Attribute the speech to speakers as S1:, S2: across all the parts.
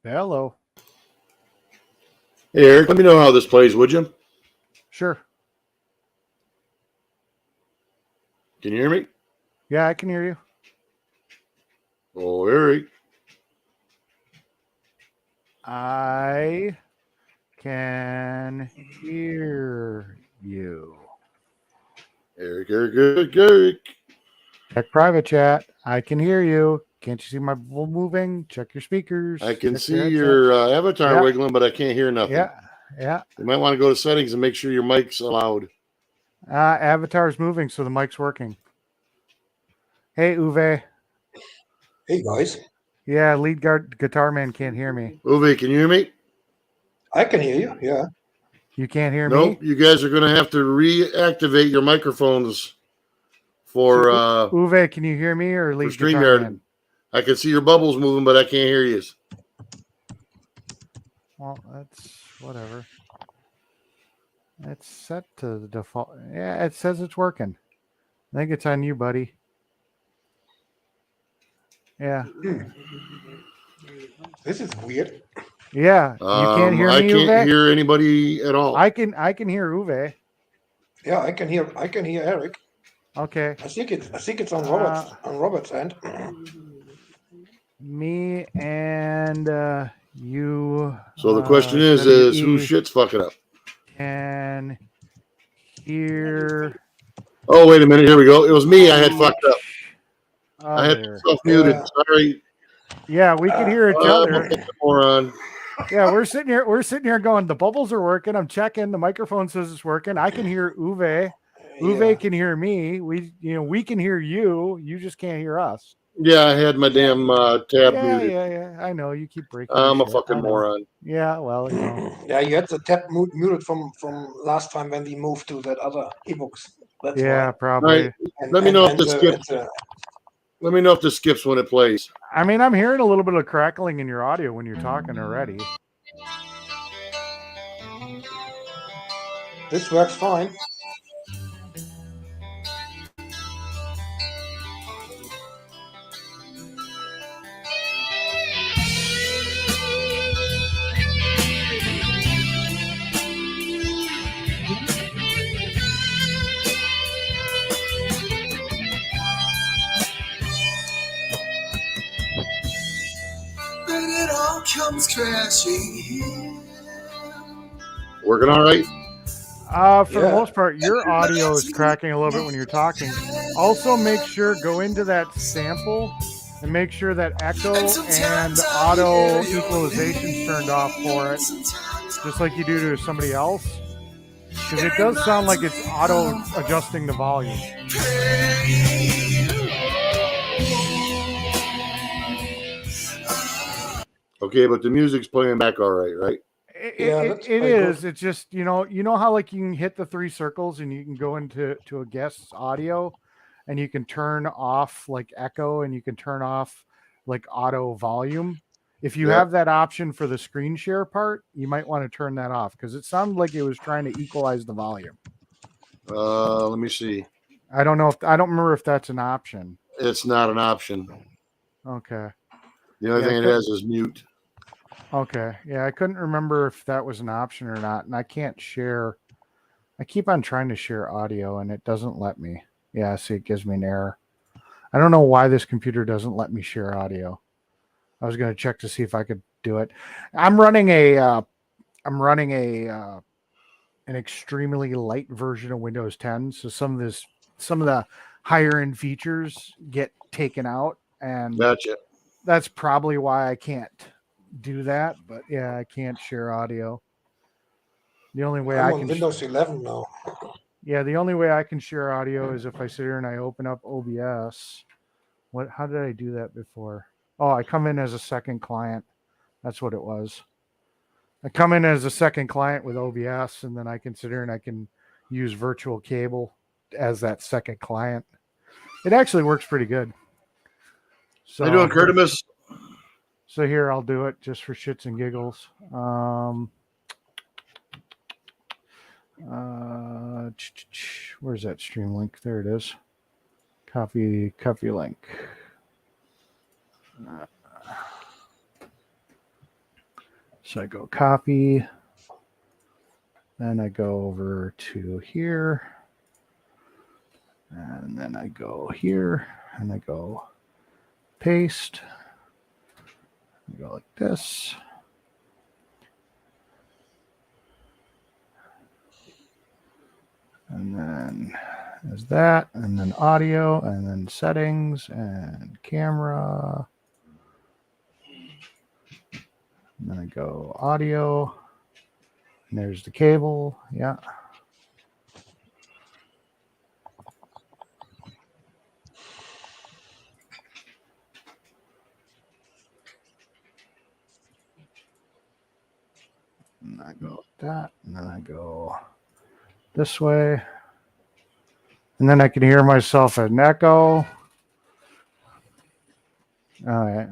S1: Hello.
S2: Hey, Eric, let me know how this plays, would you?
S1: Sure.
S2: Can you hear me?
S1: Yeah, I can hear you.
S2: Oh, Eric.
S1: I can hear you.
S2: Eric.
S1: Check private chat. I can hear you. Can't you see my bubble moving? Check your speakers.
S2: I can
S1: Check your
S2: see
S1: headset.
S2: your avatar
S1: Yeah,
S2: wiggling, but I can't hear nothing.
S1: yeah.
S2: You might want to go to settings and make sure your mic's allowed.
S1: Avatar's moving, so the mic's working. Hey, Uwe.
S3: Hey guys,
S1: Yeah, lead guitar man can't hear me.
S2: Uwe, can you hear me?
S3: I can hear you. Yeah.
S1: You can't hear
S2: Nope.
S1: me?
S2: You guys are going to have to reactivate your microphones for
S1: Uwe, can you hear me or lead guitar
S2: StreamYard.
S1: man?
S2: I can see your bubbles moving, but I can't hear you.
S1: Well, that's whatever. It's set to the default. Yeah, it says it's working. I think it's on you, buddy. Yeah.
S3: This is weird.
S1: Yeah. You can't hear me,
S2: I can't
S1: Uwe?
S2: hear anybody at all.
S1: I can hear Uwe.
S3: Yeah, I can hear Eric.
S1: Okay.
S3: I think it's on Robert's end.
S1: Me and you.
S2: So the question is who shit's fucking up?
S1: Can hear.
S2: Oh, wait a minute. Here we go. It was me. I had fucked up. I had
S1: Other.
S2: myself muted. Sorry.
S1: Yeah, we can hear each other.
S2: I'm a fucking moron.
S1: Yeah, we're sitting here going, the bubbles are working. I'm checking. The microphone says it's working. I can hear Uwe. Uwe can hear me. We can hear you. You just can't hear us.
S2: Yeah, I had my damn tab muted.
S1: Yeah. I know you keep breaking.
S2: I'm a
S1: shit.
S2: fucking moron.
S1: Yeah, well,
S3: Yeah, you had the tab muted from last time when we moved to that other ebooks. That's why.
S1: probably.
S2: Right. Let me know if this skips. Let me know if this skips when it plays.
S1: I mean, I'm hearing a little bit of crackling in your audio when you're talking already.
S3: This works fine.
S4: But it all comes crashing here.
S2: Working all right?
S1: For the most part, your audio is cracking a little bit when you're talking. Also, make sure go into that sample and make sure that echo and auto equalization's turned off for it, just like you do to somebody else, because it does sound like it's auto adjusting the volume.
S2: Okay, but the music's playing back all right, right?
S1: It is. It's just, you know how like you can hit the three circles and you can go into a guest's audio and you can turn off like echo and you can turn off like auto volume. If you have that option for the screen share part, you might want to turn that off because it sounded like it was trying to equalize the volume.
S2: Let me see.
S1: I don't remember if that's an option.
S2: It's not an option.
S1: Okay.
S2: The only thing it has is mute.
S1: Okay. Yeah, I couldn't remember if that was an option or not. And I can't share. I keep on trying to share audio and it doesn't let me. Yeah, see, it gives me an error. I don't know why this computer doesn't let me share audio. I was going to check to see if I could do it. I'm running an extremely light version of Windows 10. So some of the higher end features get taken out, and
S2: Gotcha.
S1: That's probably why I can't do that. But yeah, I can't share audio. The only way
S3: I'm on Windows 11 now.
S1: Yeah, the only way I can share audio is if I sit here and I open up OBS. How did I do that before? Oh, I come in as a second client. That's what it was. I come in as a second client with OBS, and then I can sit here and I can use virtual cable as that second client. It actually works pretty good.
S2: So, how you doing, Curtimus?
S1: So here, I'll do it just for shits and giggles. Where's that stream link? There it is. Copy link. So I go copy. Then I go over to here. And then I go here. And I go paste. I go like this. And then there's that. And then audio. And then settings. And camera. And then I go audio. And there's the cable. Yeah. And I go like that. And then I go this way. And then I can hear myself at an echo. All right.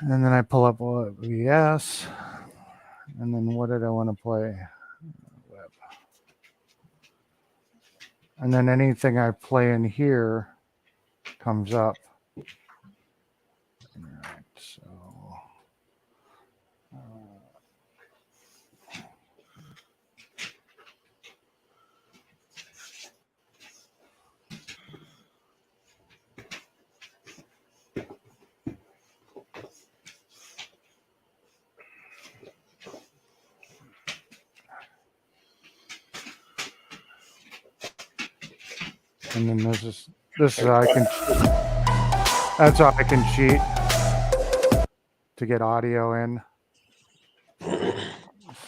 S1: And then I pull up OBS. And then what did I want to play? Web. And then anything I play in here comes up. All right. So. And then this is how I can. That's how I can cheat to get audio in.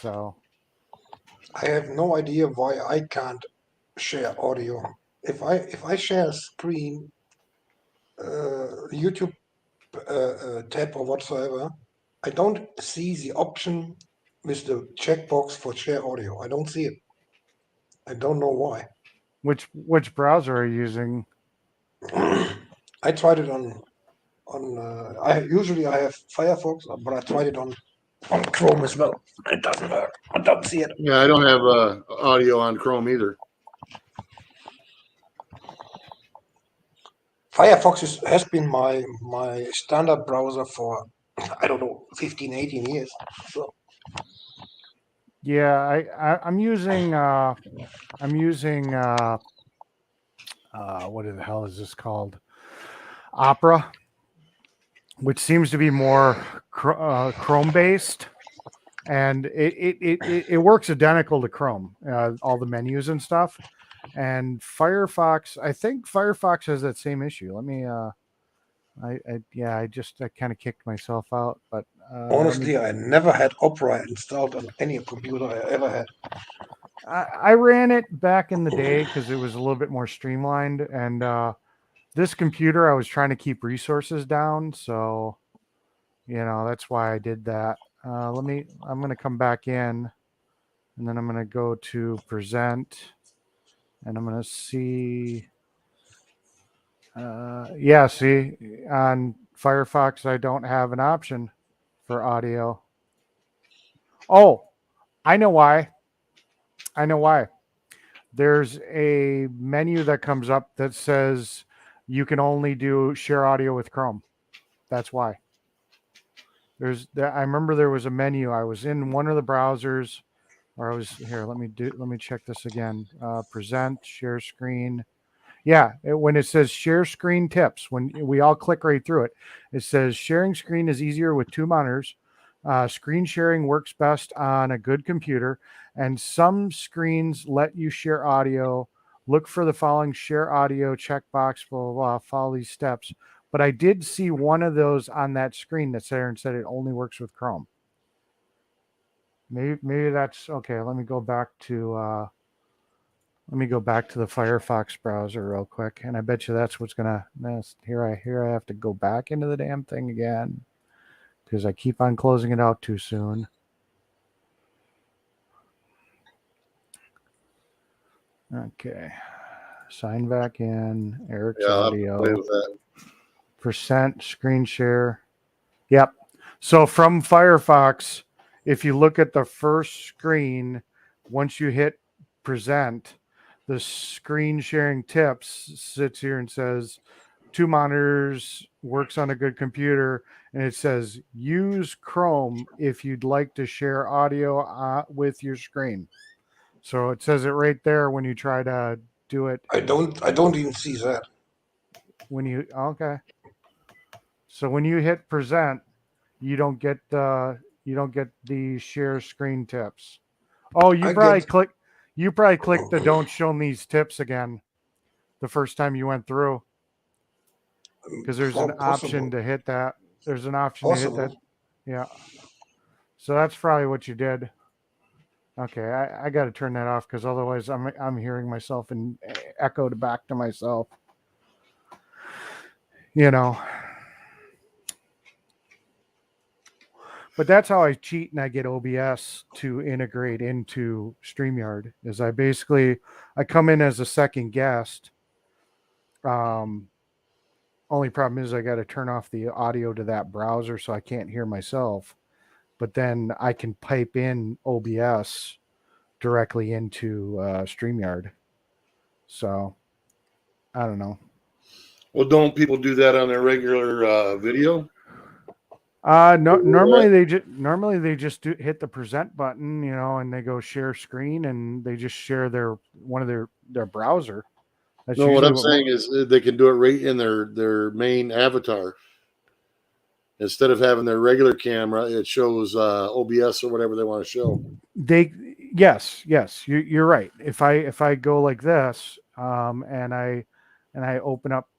S1: So
S3: I have no idea why I can't share audio. If I share a screen, YouTube tab or whatsoever, I don't see the option with the checkbox for share audio. I don't see it. I don't know why.
S1: which browser are you using?
S3: I tried it on I usually I have Firefox, but I tried it on Chrome as well. It doesn't work. I don't see it.
S2: Yeah, I don't have audio on Chrome either.
S3: Firefox has been my standard browser for, I don't know, 15, 18 years. So
S1: Yeah, I'm using what the hell is this called? Opera, which seems to be more Chrome based, and it works identical to Chrome, all the menus and stuff. And Firefox, I think Firefox has that same issue. Let me I kind of kicked myself out, but
S3: honestly, I never had Opera installed on any computer I ever had.
S1: I ran it back in the day because it was a little bit more streamlined, and this computer I was trying to keep resources down, so that's why I did that. I'm going to come back in, and then I'm going to go to present, and I'm going to see. See, on Firefox, I don't have an option for audio. Oh, I know why. There's a menu that comes up that says you can only do share audio with Chrome. That's why. I remember there was a menu. I was in one of the browsers, or I was here. Let me check this again. Present, share screen. Yeah, when it says share screen tips, when we all click right through it, it says sharing screen is easier with two monitors. Screen sharing works best on a good computer, and some screens let you share audio. Look for the following share audio checkbox, blah, blah, blah, follow these steps. But I did see one of those on that screen that said it only works with Chrome. Maybe that's okay. Let me go back to the Firefox browser real quick, and I bet you that's what's gonna mess. Here I have to go back into the damn thing again because I keep on closing it out too soon. Okay, sign back in. Eric's audio.
S2: Play with that.
S1: Percent screen share. Yep. So from Firefox, if you look at the first screen, once you hit present, the screen sharing tips sits here and says two monitors, works on a good computer, and it says use Chrome if you'd like to share audio with your screen. So it says it right there when you try to do it.
S3: I don't even see that.
S1: When you so when you hit present, you don't get the share screen tips. Oh, you probably clicked the don't show me these tips again the first time you went through, because there's an option to hit that. There's an option to hit that. Yeah. So that's probably what you did. Okay, I got to turn that off because otherwise I'm hearing myself and echoed back to myself. You know. But that's how I cheat and I get OBS to integrate into StreamYard. Is I come in as a second guest. Only problem is I got to turn off the audio to that browser so I can't hear myself. But then I can pipe in OBS directly into StreamYard. So I don't know.
S2: Well, don't people do that on their regular video?
S1: No, normally they just hit the present button, you know, and they go share screen and they just share their browser. That's
S2: No, what
S1: usually
S2: I'm saying is they can do it right in their main avatar. Instead of having their regular camera, it shows OBS or whatever they want to show.
S1: Yes, you're right. If I go like this, and I open up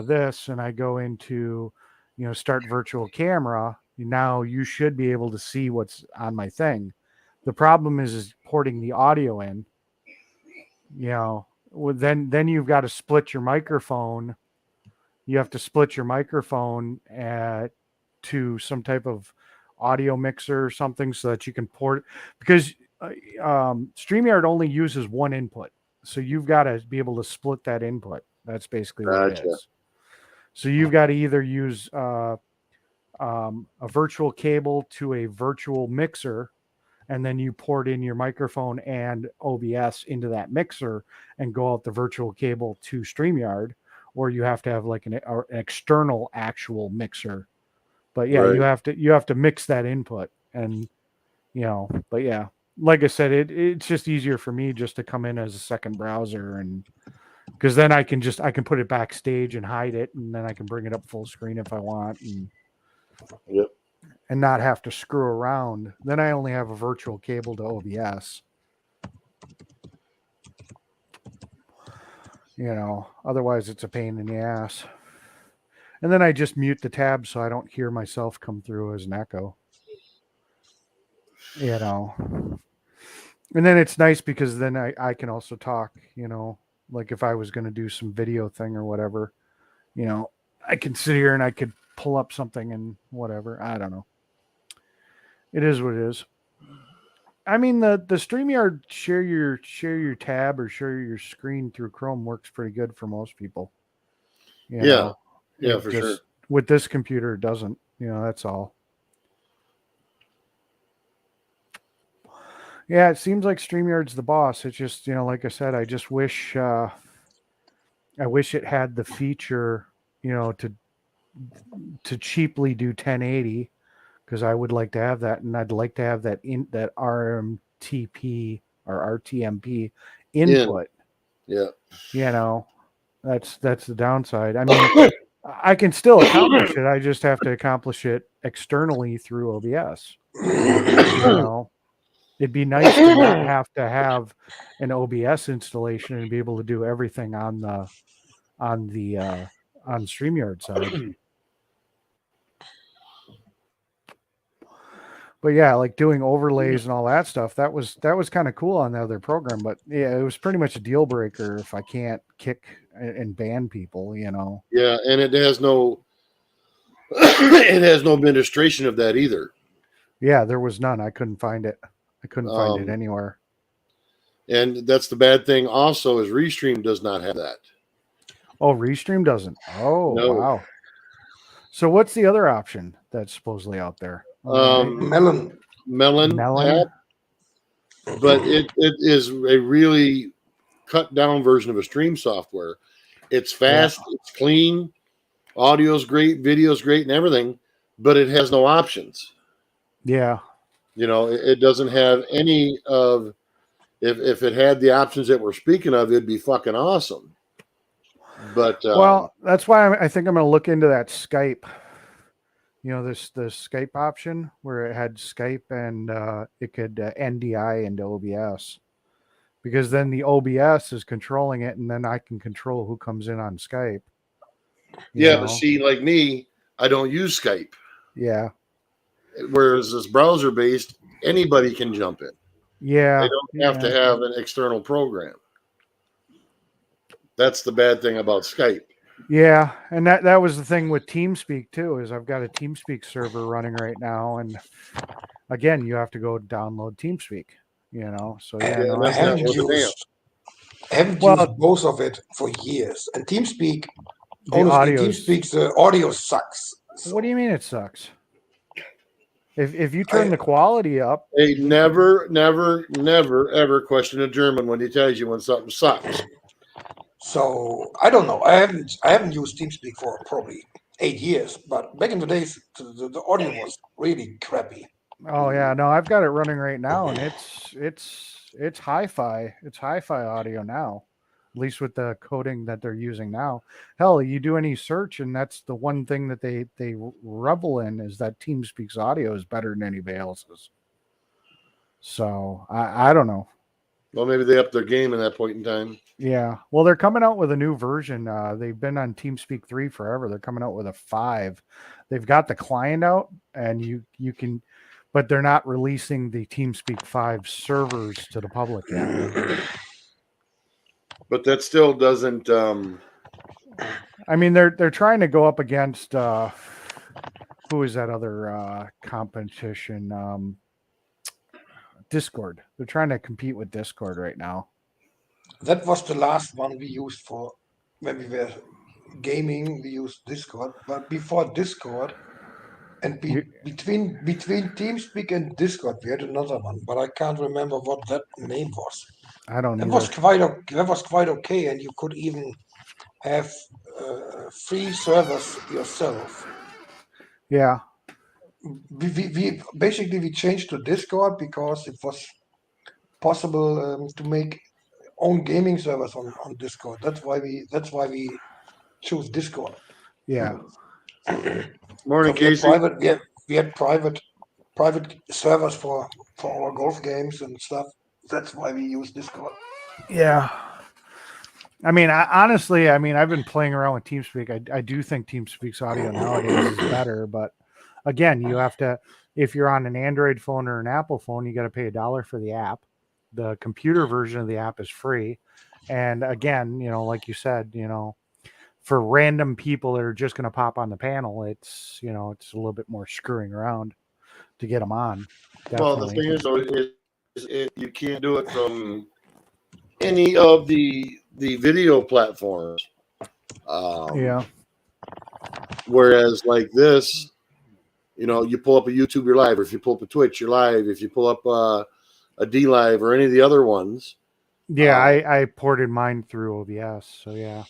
S1: this and I go into, you know, start virtual camera, now you should be able to see what's on my thing. The problem is porting the audio in. You know, then you've got to split your microphone. You have to split your microphone to some type of audio mixer or something so that you can port, because StreamYard only uses one input. So you've got to be able to split that input. That's basically what it is. So you've got to either use a virtual cable to a virtual mixer, and then you port in your microphone and OBS into that mixer and go out the virtual cable to StreamYard, or you have to have like an external actual mixer. But yeah,
S2: Right.
S1: you have to mix that input, and you know, but yeah, like I said, it's just easier for me just to come in as a second browser, and because then I can put it backstage and hide it, and then I can bring it up full screen if I want, and
S2: Yep.
S1: and not have to screw around. Then I only have a virtual cable to OBS. You know, otherwise it's a pain in the ass. And then I just mute the tab so I don't hear myself come through as an echo. You know. And then it's nice because then I can also talk, you know, like if I was going to do some video thing or whatever, you know, I can sit here and I could pull up something and whatever. I don't know. It is what it is. I mean, the StreamYard share your tab or share your screen through Chrome works pretty good for most people. You know?
S2: Yeah, for sure.
S1: With this computer, it doesn't. You know, that's all. Yeah, it seems like StreamYard's the boss. It's just, you know, like I said, I just wish I wish it had the feature, you know, to cheaply do 1080, because I would like to have that, and I'd like to have that RMTP or RTMP input.
S2: Yeah.
S1: You know, that's the downside. I mean, I can still accomplish it. I just have to accomplish it externally through OBS. You know, it'd be nice to not have to have an OBS installation and be able to do everything on StreamYard side. But yeah, like doing overlays and all that stuff, that was kind of cool on the other program. But yeah, it was pretty much a deal breaker if I can't kick and ban people, you know.
S2: Yeah, and it has no administration of that either.
S1: Yeah, there was none. I couldn't find it. I couldn't find it anywhere.
S2: And that's the bad thing also, is Restream does not have that.
S1: Oh, Restream doesn't. Oh,
S2: No.
S1: wow. So what's the other option that's supposedly out there?
S3: Melon.
S2: App, but it is a really cut down version of a stream software. It's fast, it's clean, Audio's great, video's great, and everything, but it has no options.
S1: Yeah.
S2: You know, it doesn't have any of. If it had the options that we're speaking of, it'd be fucking awesome. But
S1: Well, that's why I think I'm going to look into that Skype. You know, the Skype option where it had Skype and it could NDI into OBS, because then the OBS is controlling it, and then I can control who comes in on Skype. you
S2: but
S1: know?
S2: see, like me, I don't use Skype.
S1: Yeah.
S2: Whereas this browser based, anybody can jump in.
S1: Yeah.
S2: They don't have to have an external program. That's the bad thing about Skype.
S1: Yeah, and that was the thing with TeamSpeak too. Is I've got a TeamSpeak server running right now, and again, you have to go download TeamSpeak. So yeah,
S3: And
S1: no,
S3: I
S2: that's not
S3: haven't
S2: worth a damn.
S3: used both of it for years. And TeamSpeak,
S1: the
S3: honestly,
S1: audio.
S3: TeamSpeak's audio sucks. So
S1: What do you mean it sucks? If you turn the quality up,
S2: Hey, never, ever question a German when he tells you when something sucks.
S3: So I don't know. I haven't used TeamSpeak for probably 8 years, but back in the days, the audio was really crappy.
S1: oh yeah, no, I've got it running right now, and it's hi-fi. It's hi-fi audio now, at least with the coding that they're using now. Hell, you do any search, and that's the one thing that they revel in, is that TeamSpeak's audio is better than anybody else's. So I don't know.
S2: Well, maybe they upped their game in that point in time.
S1: Yeah. Well, they're coming out with a new version. They've been on TeamSpeak 3 forever. They're coming out with a 5. They've got the client out, and you can, but they're not releasing the TeamSpeak 5 servers to the public yet.
S2: But that still doesn't.
S1: I mean, they're trying to go up against who is that other competition? Discord. They're trying to compete with Discord right now.
S3: That was the last one we used for when we were gaming. We used Discord, but before Discord and between TeamSpeak and Discord, we had another one, but I can't remember what that name was.
S1: I don't know.
S3: That was quite okay, and you could even have free servers yourself.
S1: Yeah.
S3: We basically changed to Discord because it was possible to make own gaming servers on Discord. That's why we choose Discord.
S1: Yeah.
S2: Morning,
S3: So
S2: Casey.
S3: we had private servers for our golf games and stuff. That's why we use Discord.
S1: Yeah. I mean, honestly, I've been playing around with TeamSpeak. I do think TeamSpeak's audio nowadays is better, but again, you have to, if you're on an Android phone or an Apple phone, you got to pay $1 for the app. The computer version of the app is free. And again, like you said, for random people that are just going to pop on the panel, it's a little bit more screwing around to get them on. Definitely.
S2: Well, the thing is, though, you can't do it from any of the video platforms.
S1: Yeah.
S2: Whereas like this, you pull up a YouTube, you're live. Or if you pull up a Twitch, you're live. If you pull up a D Live or any of the other ones.
S1: Yeah, I ported mine through OBS. So yeah.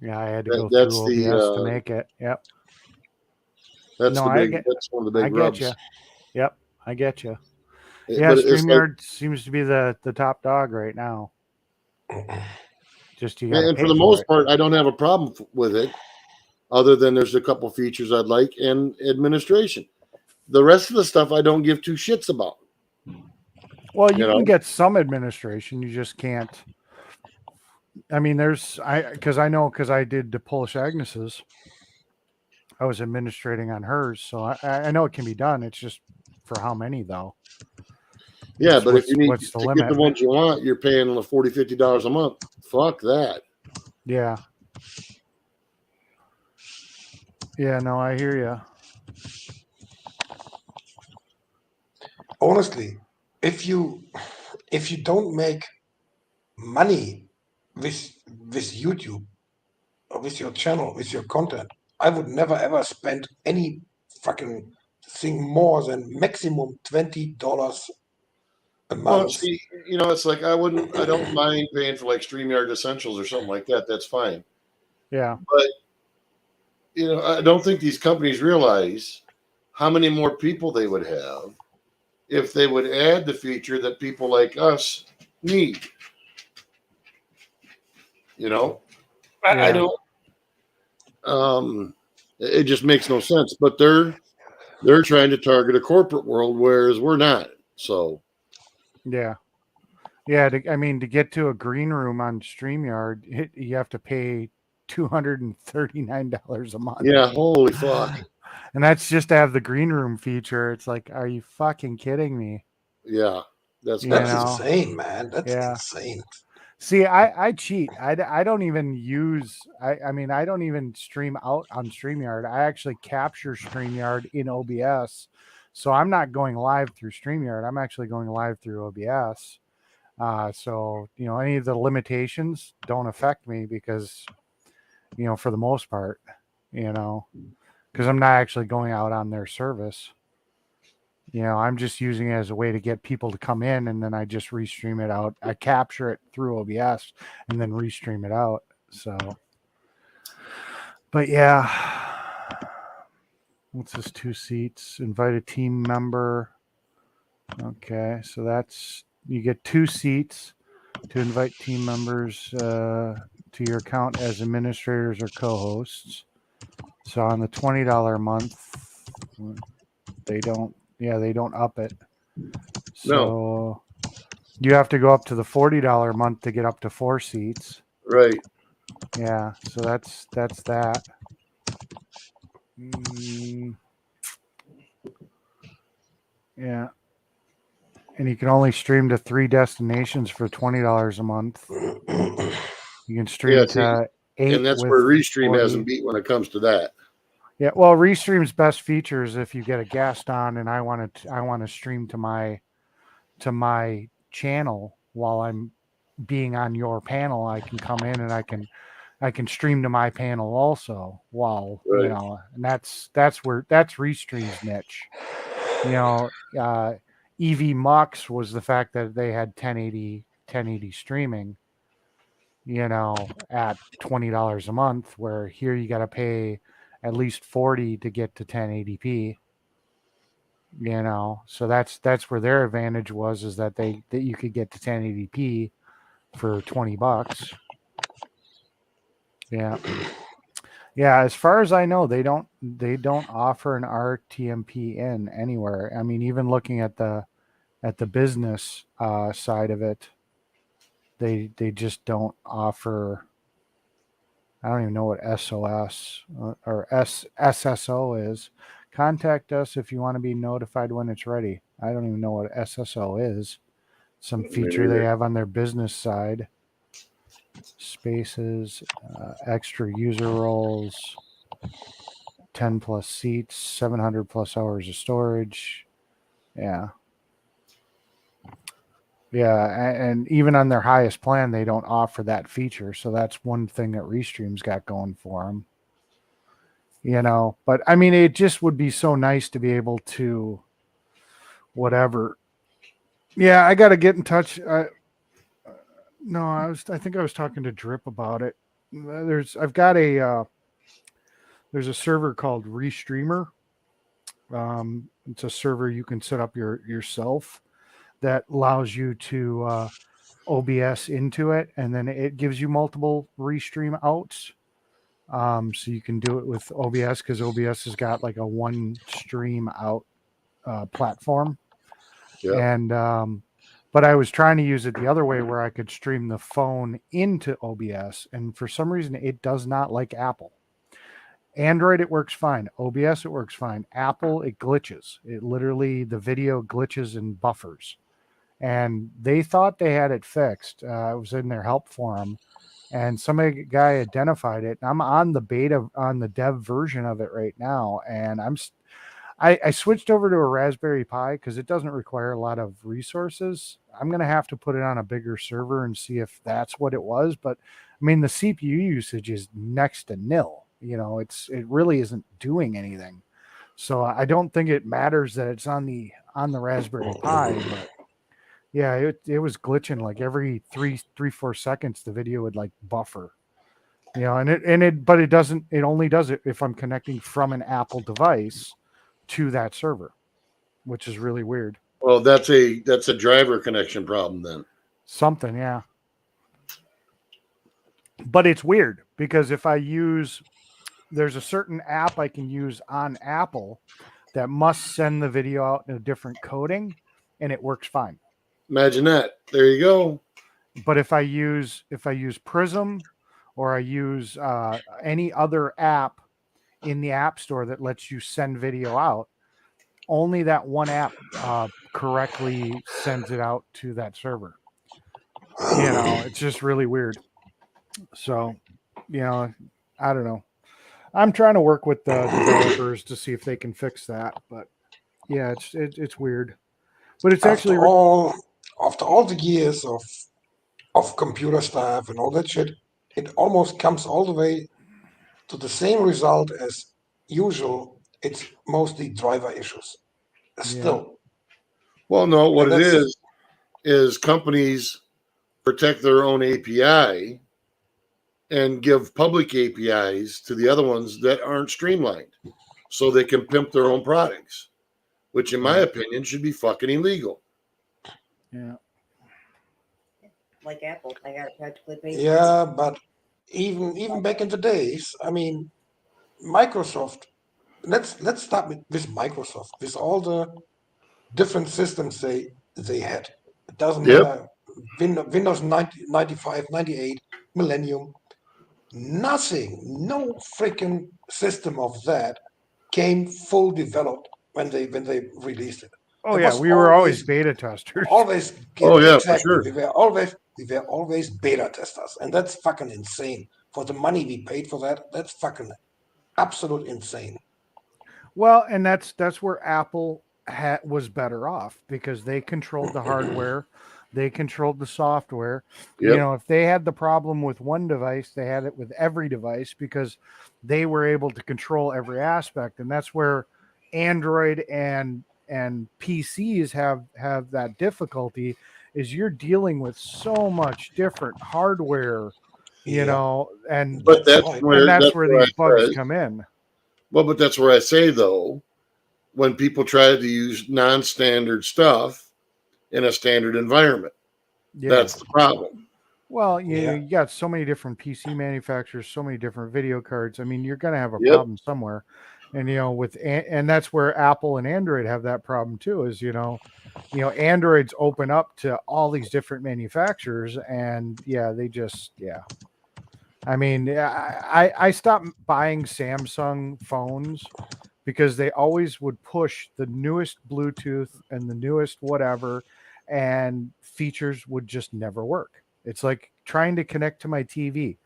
S1: Yeah, I had to go through OBS to make it. Yep.
S2: That's that's one of the big rubs.
S1: You. Yep, I get you.
S2: Yeah,
S1: StreamYard seems to be the top dog right now. Just
S2: and for the most part, I don't have a problem with it, other than there's a couple features I'd like and administration. The rest of the stuff I don't give two shits about.
S1: Well, you can get some administration, you just can't. I mean, because I did the Polish Agnes's. I was administrating on hers, so I know it can be done. It's just for how many though.
S2: Yeah, but if you need
S1: what's the
S2: to
S1: limit?
S2: get the ones you want, you're paying $40, $50 a month. Fuck that.
S1: Yeah. Yeah, no, I hear you.
S3: Honestly, if you don't make money with YouTube or with your channel, with your content, I would never ever spend any fucking thing more than maximum $20 a month.
S2: Well, see, it's like I don't mind paying for like StreamYard Essentials or something like that. That's fine.
S1: Yeah.
S2: But I don't think these companies realize how many more people they would have if they would add the feature that people like us need. I
S1: Yeah.
S2: don't. It just makes no sense. But they're trying to target a corporate world, whereas we're not. So
S1: Yeah. Yeah. I mean, to get to a green room on StreamYard, you have to pay $239 a month.
S2: yeah, holy fuck.
S1: And that's just to have the green room feature. It's like, are you fucking kidding me?
S2: Yeah, that's
S1: You
S3: That's
S1: know?
S3: insane, man. That's
S1: Yeah.
S3: insane.
S1: See, I cheat. I don't even use, I mean, I don't even stream out on StreamYard. I actually capture StreamYard in OBS. So I'm not going live through StreamYard. I'm actually going live through OBS. So, any of the limitations don't affect me because, for the most part, because I'm not actually going out on their service. I'm just using it as a way to get people to come in, and then I just restream it out. I capture it through OBS and then restream it out. So, but yeah, what's this? 2 seats, invite a team member. Okay, so that's, you get 2 seats to invite team members to your account as administrators or co-hosts. So on the $20 a month, they don't up it. So you have to go up to the $40 a month to get up to 4 seats.
S2: right.
S1: Yeah, so that's that. Yeah. And you can only stream to 3 destinations for $20 a month. You can stream to 8,
S2: and that's
S1: with
S2: where Restream
S1: 40.
S2: hasn't beat when it comes to that.
S1: Yeah, well, Restream's best features, if you get a guest on and I want to stream to my channel while I'm being on your panel, I can come in and I can stream to my panel also while,
S2: Right.
S1: And that's Restream's niche. EV Mux was the fact that they had 1080 streaming, at $20 a month, where here you got to pay at least 40 to get to 1080p. So that's where their advantage was, is that that you could get to 1080p for $20. Yeah. Yeah, as far as I know, they don't offer an RTMP in anywhere. I mean, even looking at the business side of it, they just don't offer. I don't even know what SOS or SSO is. Contact us if you want to be notified when it's ready. I don't even know what SSO is. Some
S2: Me
S1: feature they
S2: neither.
S1: have on their business side. Spaces, extra user roles, 10 plus seats, 700 plus hours of storage. Yeah. Yeah, and even on their highest plan, they don't offer that feature. So that's one thing that Restream's got going for them. But I mean, it just would be so nice to be able to whatever. Yeah, I got to get in touch. No, I think I was talking to Drip about it. There's a server called Restreamer. It's a server you can set up yourself that allows you to OBS into it, and then it gives you multiple Restream outs. So you can do it with OBS, because OBS has got like a one stream out platform.
S2: Yeah.
S1: And but I was trying to use it the other way, where I could stream the phone into OBS, and for some reason it does not like Apple. Android, it works fine. OBS, it works fine. Apple, it glitches. It literally, the video glitches and buffers. And they thought they had it fixed. I was in their help forum, and guy identified it. I'm on the beta, on the dev version of it right now, and I switched over to a Raspberry Pi because it doesn't require a lot of resources. I'm going to have to put it on a bigger server and see if that's what it was. But I mean, the CPU usage is next to nil. It really isn't doing anything. So I don't think it matters that it's on the Raspberry Pi. But yeah, it was glitching like every 3-4 seconds. The video would like buffer. You know, but it doesn't. It only does it if I'm connecting from an Apple device to that server, which is really weird.
S2: Well, that's a driver connection problem then.
S1: Something, yeah. But it's weird because if I use, there's a certain app I can use on Apple that must send the video out in a different coding, and it works fine.
S2: Imagine that. There you go.
S1: But if I use Prism or I use any other app in the App Store that lets you send video out, only that one app correctly sends it out to that server. You know, it's just really weird. So, you know, I don't know. I'm trying to work with the developers to see if they can fix that, but yeah, it's weird. But it's actually
S3: after all the years of computer stuff and all that shit, it almost comes all the way to the same result as usual. It's mostly driver issues. Still.
S2: Well, no, what
S3: And
S2: it
S3: that's-
S2: is companies protect their own API and give public APIs to the other ones that aren't streamlined so they can pimp their own products, which in my opinion should be fucking illegal.
S1: yeah.
S5: Like Apple, they got it practically paid.
S3: Yeah, but even back in the days, I mean, Microsoft. Let's start with Microsoft, with all the different systems they had. It doesn't
S2: Yep.
S3: matter. Windows 90, 95, 98, Millennium. Nothing, no freaking system of that came full developed when they released it.
S1: Oh
S3: It
S1: yeah,
S3: was
S1: we were always
S3: always-
S1: beta testers.
S3: Always.
S2: Oh, yeah, for
S3: exactly.
S2: sure.
S3: We were always beta testers, and that's fucking insane. For the money we paid for that, that's fucking absolute insane.
S1: Well, and that's where Apple was better off because they controlled the hardware, they controlled the software. You
S2: Yep.
S1: know, if they had the problem with one device, they had it with every device because they were able to control every aspect, and that's where Android and PCs have that difficulty. Is you're dealing with so much different hardware, you
S3: Yeah.
S1: know, and
S2: But that's
S3: right.
S2: where
S1: and that's where these
S2: I
S1: bugs
S2: say-
S1: come in.
S2: Well, but that's where I say though, when people try to use non-standard stuff in a standard environment,
S1: Yeah.
S2: that's the problem.
S1: Well,
S3: Yeah.
S1: you got so many different PC manufacturers, so many different video cards. I mean, you're going to have a
S2: Yep.
S1: problem somewhere. And, you know, and that's where Apple and Android have that problem too, is, you know, Androids open up to all these different manufacturers and yeah, they just, yeah. I mean, I stopped buying Samsung phones because they always would push the newest Bluetooth and the newest whatever, and features would just never work. It's like trying to connect to my TV.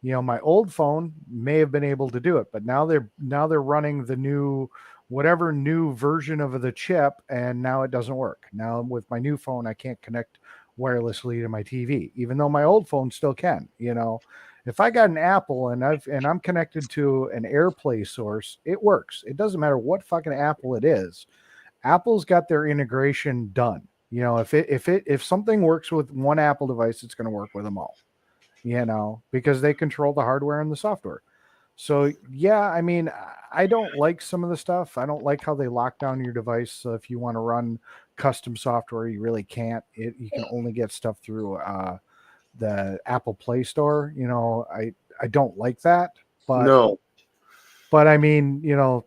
S1: You know, my old phone may have been able to do it, but now they're running the new whatever new version of the chip, and now it doesn't work. Now with my new phone, I can't connect wirelessly to my TV, even though my old phone still can. You know, if I got an Apple and I'm connected to an AirPlay source, it works. It doesn't matter what fucking Apple it is. Apple's got their integration done. You know, if something works with one Apple device, it's going to work with them all. You know, because they control the hardware and the software. So yeah, I mean, I don't like some of the stuff. I don't like how they lock down your device. So if you want to run custom software, you really can't. You can only get stuff through the Apple Play Store. You know, I don't like that. But
S2: No.
S1: But I mean, you know,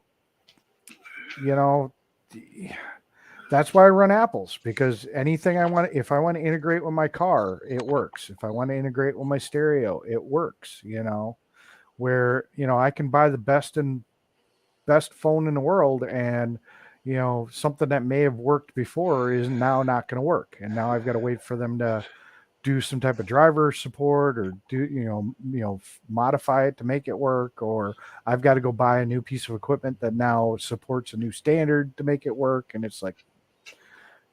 S1: that's why I run Apples, because anything if I want to integrate with my car, it works. If I want to integrate with my stereo, it works, you know, where, you know, I can buy the best phone in the world and, you know, something that may have worked before is now not going to work. And now I've got to wait for them to do some type of driver support or modify it to make it work, or I've got to go buy a new piece of equipment that now supports a new standard to make it work. And it's like,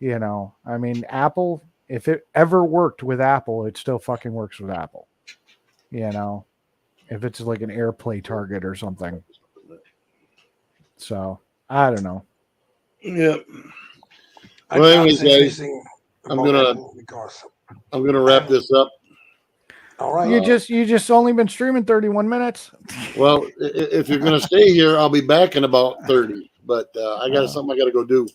S1: you know, I mean, Apple, if it ever worked with Apple, it still fucking works with Apple. You know, if it's like an AirPlay target or something. So I don't know.
S2: Yeah.
S3: I
S2: Well,
S3: can't
S2: anyways,
S3: say
S2: guys,
S3: anything
S2: I'm
S3: about
S2: gonna-
S3: Apple because
S2: I'm going to wrap this up.
S3: All right.
S1: You just only been streaming 31 minutes.
S2: Well, if you're going to stay here, I'll be back in about 30. But I got something I got to go do.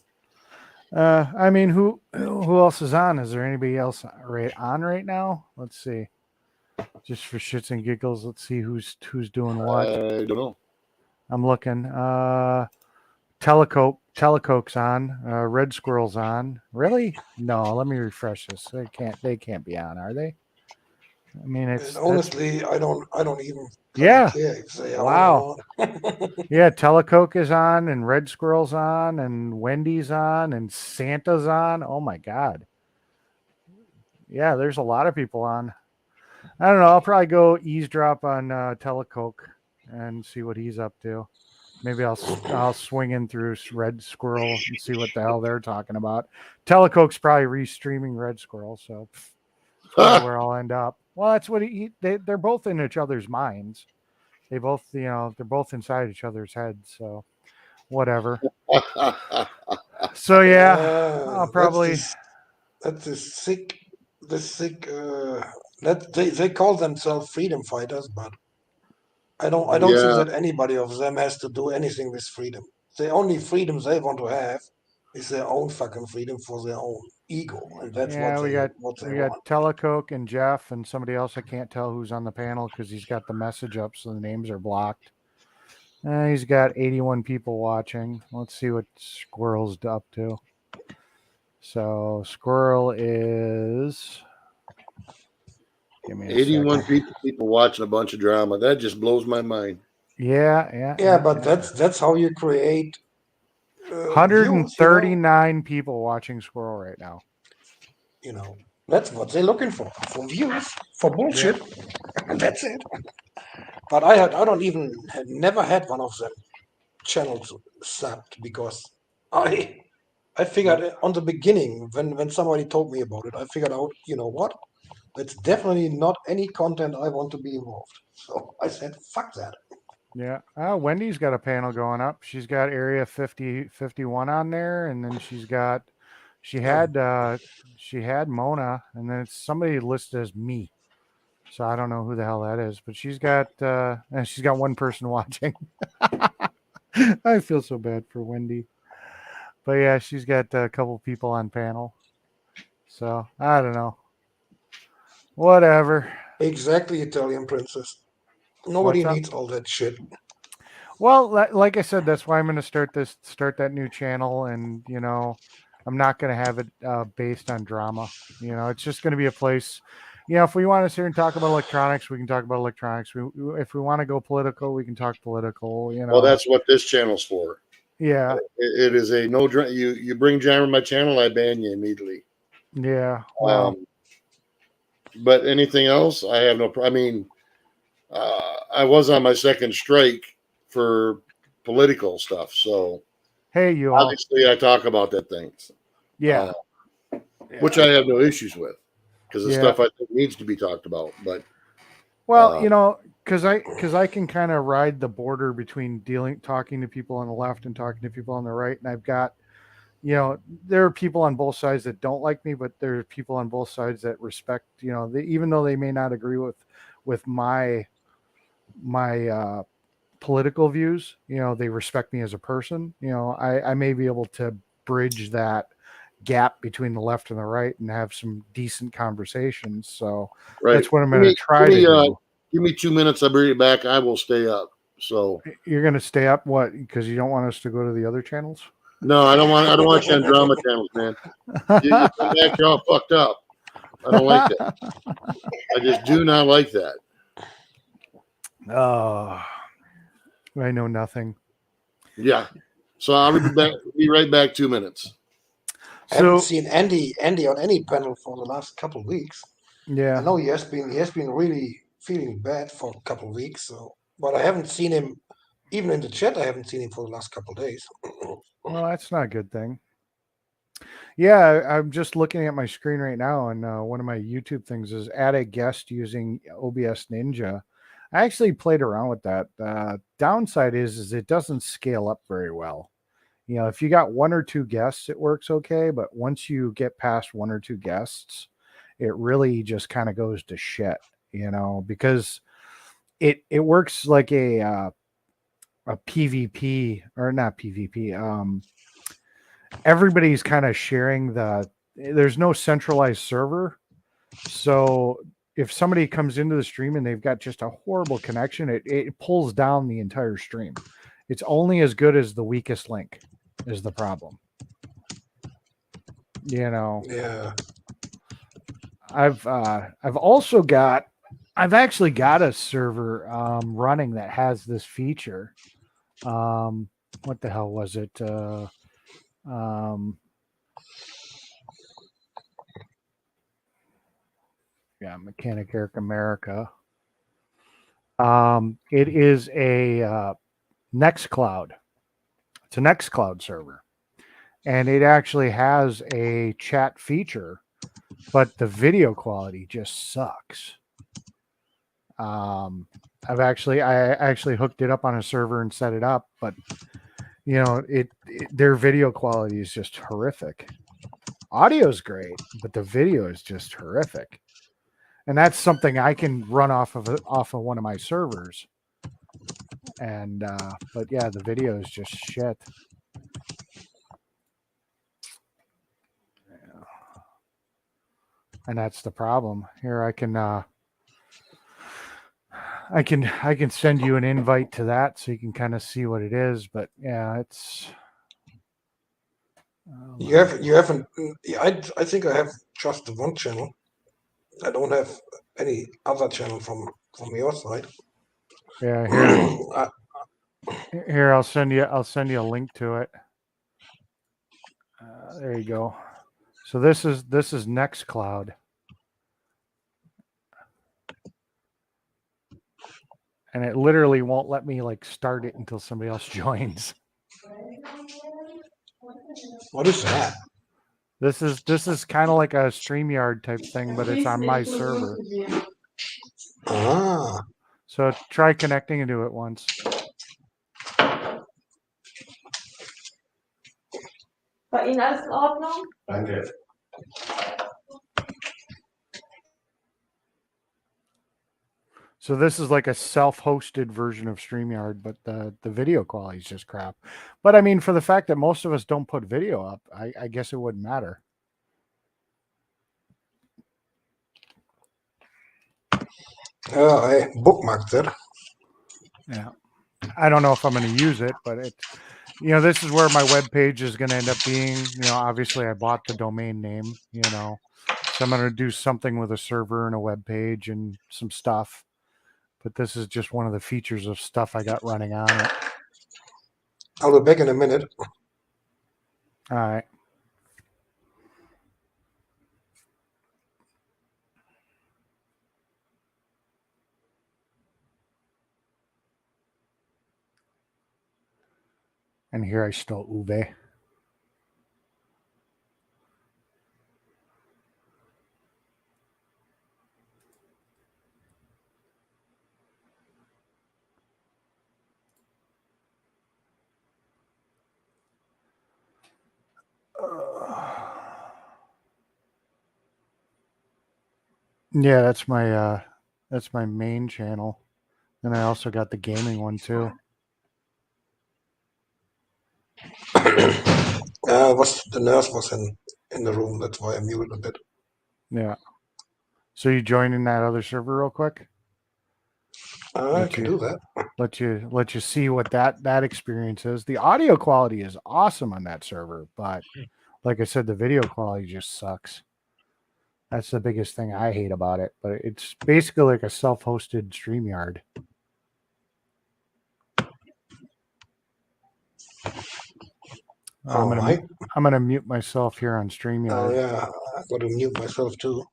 S1: I mean, who else is on? Is there anybody else on right now? Let's see. Just for shits and giggles, let's see who's doing what.
S2: I don't know.
S1: I'm looking. Telecoke's on. Red Squirrel's on. Really? No, let me refresh this. They can't be on, are they? I mean, it's
S3: And honestly, I don't even
S1: Yeah.
S3: care if they are
S1: Wow.
S3: on or not.
S1: Yeah, Telecoke is on, and Red Squirrel's on, and Wendy's on, and Santa's on. Oh my God. Yeah, there's a lot of people on. I don't know. I'll probably go eavesdrop on Telecoke and see what he's up to. Maybe I'll swing in through Red Squirrel and see what the hell they're talking about. Telecoke's probably restreaming Red Squirrel, so that's probably where I'll end up. Well, that's what they're both in each other's minds. They both, they're both inside each other's heads. So whatever. So yeah, I'll probably.
S3: That's the sick. That they call themselves freedom fighters, but I don't
S2: Yeah.
S3: think that anybody of them has to do anything with freedom. The only freedoms they want to have is their own fucking freedom for their own ego, and that's
S1: Yeah,
S3: what
S1: we
S3: they
S1: got
S3: want.
S1: Telecoke and Jeff and somebody else. I can't tell who's on the panel because he's got the message up, so the names are blocked. He's got 81 people watching. Let's see what Squirrel's up to. So Squirrel is. Give me a
S2: 81
S1: second.
S2: people watching a bunch of drama. That just blows my mind.
S3: Yeah, but that's how you create.
S1: 139 people watching Squirrel right now.
S3: You know, that's what they're looking for views, for bullshit. And that's it. But I had never had one of them channels subbed because I figured on the beginning when somebody told me about it, I figured out, you know what? That's definitely not any content I want to be involved. So I said, fuck that.
S1: Yeah. Wendy's got a panel going up. She's got Area 51 on there, and then she had Mona, and then it's somebody listed as me. So I don't know who the hell that is, but she's got one person watching. I feel so bad for Wendy. But yeah, she's got a couple people on panel. So I don't know. Whatever.
S3: Exactly, Italian princess. Nobody
S1: What's up?
S3: needs all that shit.
S1: Well, like I said, that's why I'm going to start that new channel, and I'm not going to have it based on drama. It's just going to be a place. If we want to sit here and talk about electronics, we can talk about electronics. If we want to go political, we can talk political.
S2: Well, that's what this channel's for.
S1: Yeah.
S2: It is a no. You bring drama on my channel, I ban you immediately.
S1: Yeah. Well.
S2: But anything else, I have no. I mean, I was on my second strike for political stuff, so
S1: hey, you
S2: obviously I talk about that things.
S1: Yeah.
S2: Which I have no issues with because the stuff I think needs to be talked about. But
S1: because I can kind of ride the border between talking to people on the left and talking to people on the right, and I've got. There are people on both sides that don't like me, but there are people on both sides that respect, even though they may not agree with my political views, they respect me as a person. I may be able to bridge that gap between the left and the right and have some decent conversations. So that's what I'm going to try to do.
S2: Give me 2 minutes. I'll bring it back. I will stay up. So
S1: you're going to stay up? What? Because you don't want us to go to the other channels?
S2: No, I don't want you on drama channels, man. You come back, you're all fucked up. I don't like that. I just do not like that.
S1: Oh, I know nothing.
S2: Yeah. So I'll be right back 2 minutes.
S3: I haven't seen Andy on any panel for the last couple of weeks.
S1: Yeah.
S3: I know he has been really feeling bad for a couple of weeks, but I haven't seen him even in the chat. I haven't seen him for the last couple of days.
S1: Well, that's not a good thing. Yeah, I'm just looking at my screen right now, and one of my YouTube things is add a guest using OBS Ninja. I actually played around with that. Downside is it doesn't scale up very well. If you got one or two guests, it works okay, but once you get past one or two guests, it really just kind of goes to shit. because it works like a PvP, or not PvP. Everybody's kind of sharing there's no centralized server. So if somebody comes into the stream and they've got just a horrible connection, it pulls down the entire stream. It's only as good as the weakest link is the problem.
S3: Yeah.
S1: I've actually got a server running that has this feature. What the hell was it? Mechanic Eric America. It is a Nextcloud. It's a Nextcloud server, and it actually has a chat feature, but the video quality just sucks. I actually hooked it up on a server and set it up, but their video quality is just horrific. Audio's great, but the video is just horrific. And that's something I can run off of one of my servers. And but yeah, the video is just shit. Yeah. And that's the problem. Here I can send you an invite to that so you can kind of see what it is. But yeah, it's
S3: You haven't. I think I have just the one channel. I don't have any other channel from your side.
S1: yeah, here I'll send you a link to it. There you go. So this is Nextcloud. And it literally won't let me start it until somebody else joins.
S3: What is that?
S1: This is kind of like a StreamYard type thing, but it's on my server.
S3: Ah.
S1: So try connecting into it once.
S6: Bei Ihnen alles in Ordnung?
S3: Danke.
S1: So this is like a self-hosted version of StreamYard, but the video quality is just crap. But I mean, for the fact that most of us don't put video up, I guess it wouldn't matter.
S3: I bookmarked that.
S1: Yeah. I don't know if I'm going to use it, but this is where my web page is going to end up being. Obviously I bought the domain name, so I'm going to do something with a server and a web page and some stuff. But this is just one of the features of stuff I got running on it.
S3: I'll be back in a minute.
S1: All right. And here I stole Uwe. Yeah, that's my main channel. And I also got the gaming one too.
S3: The nurse was in the room. That's why I muted a bit.
S1: Yeah. So you joining that other server real quick?
S3: I can do that.
S1: Let you see what that experience is. The audio quality is awesome on that server, but like I said, the video quality just sucks. That's the biggest thing I hate about it. But it's basically like a self-hosted StreamYard. I'm gonna mute myself here on StreamYard.
S3: Oh yeah, I got to mute myself too.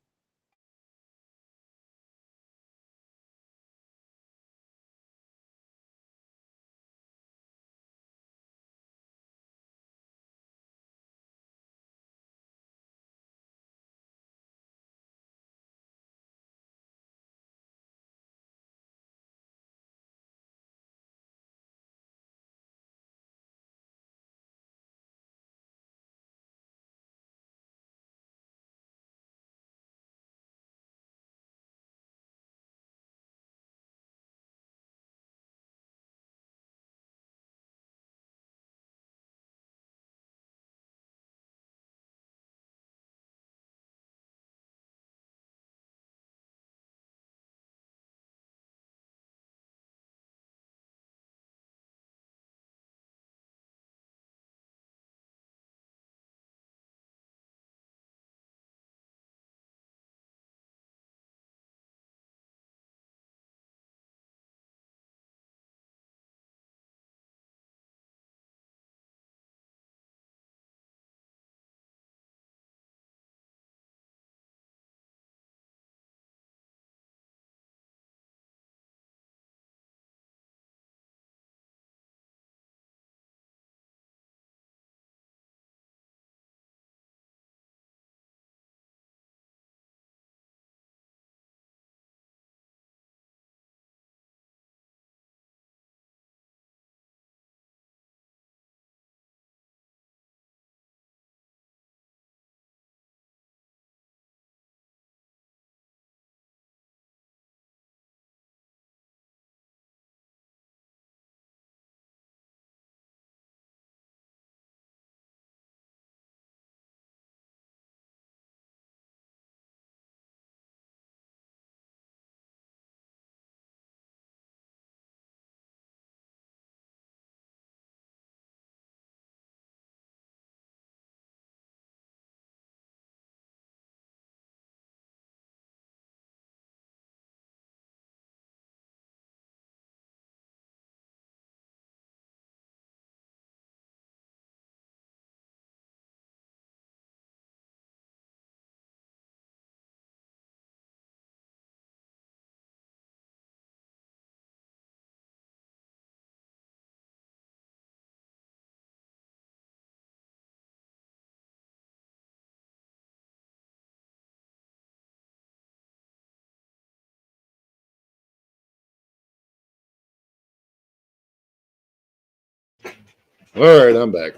S2: All right, I'm back.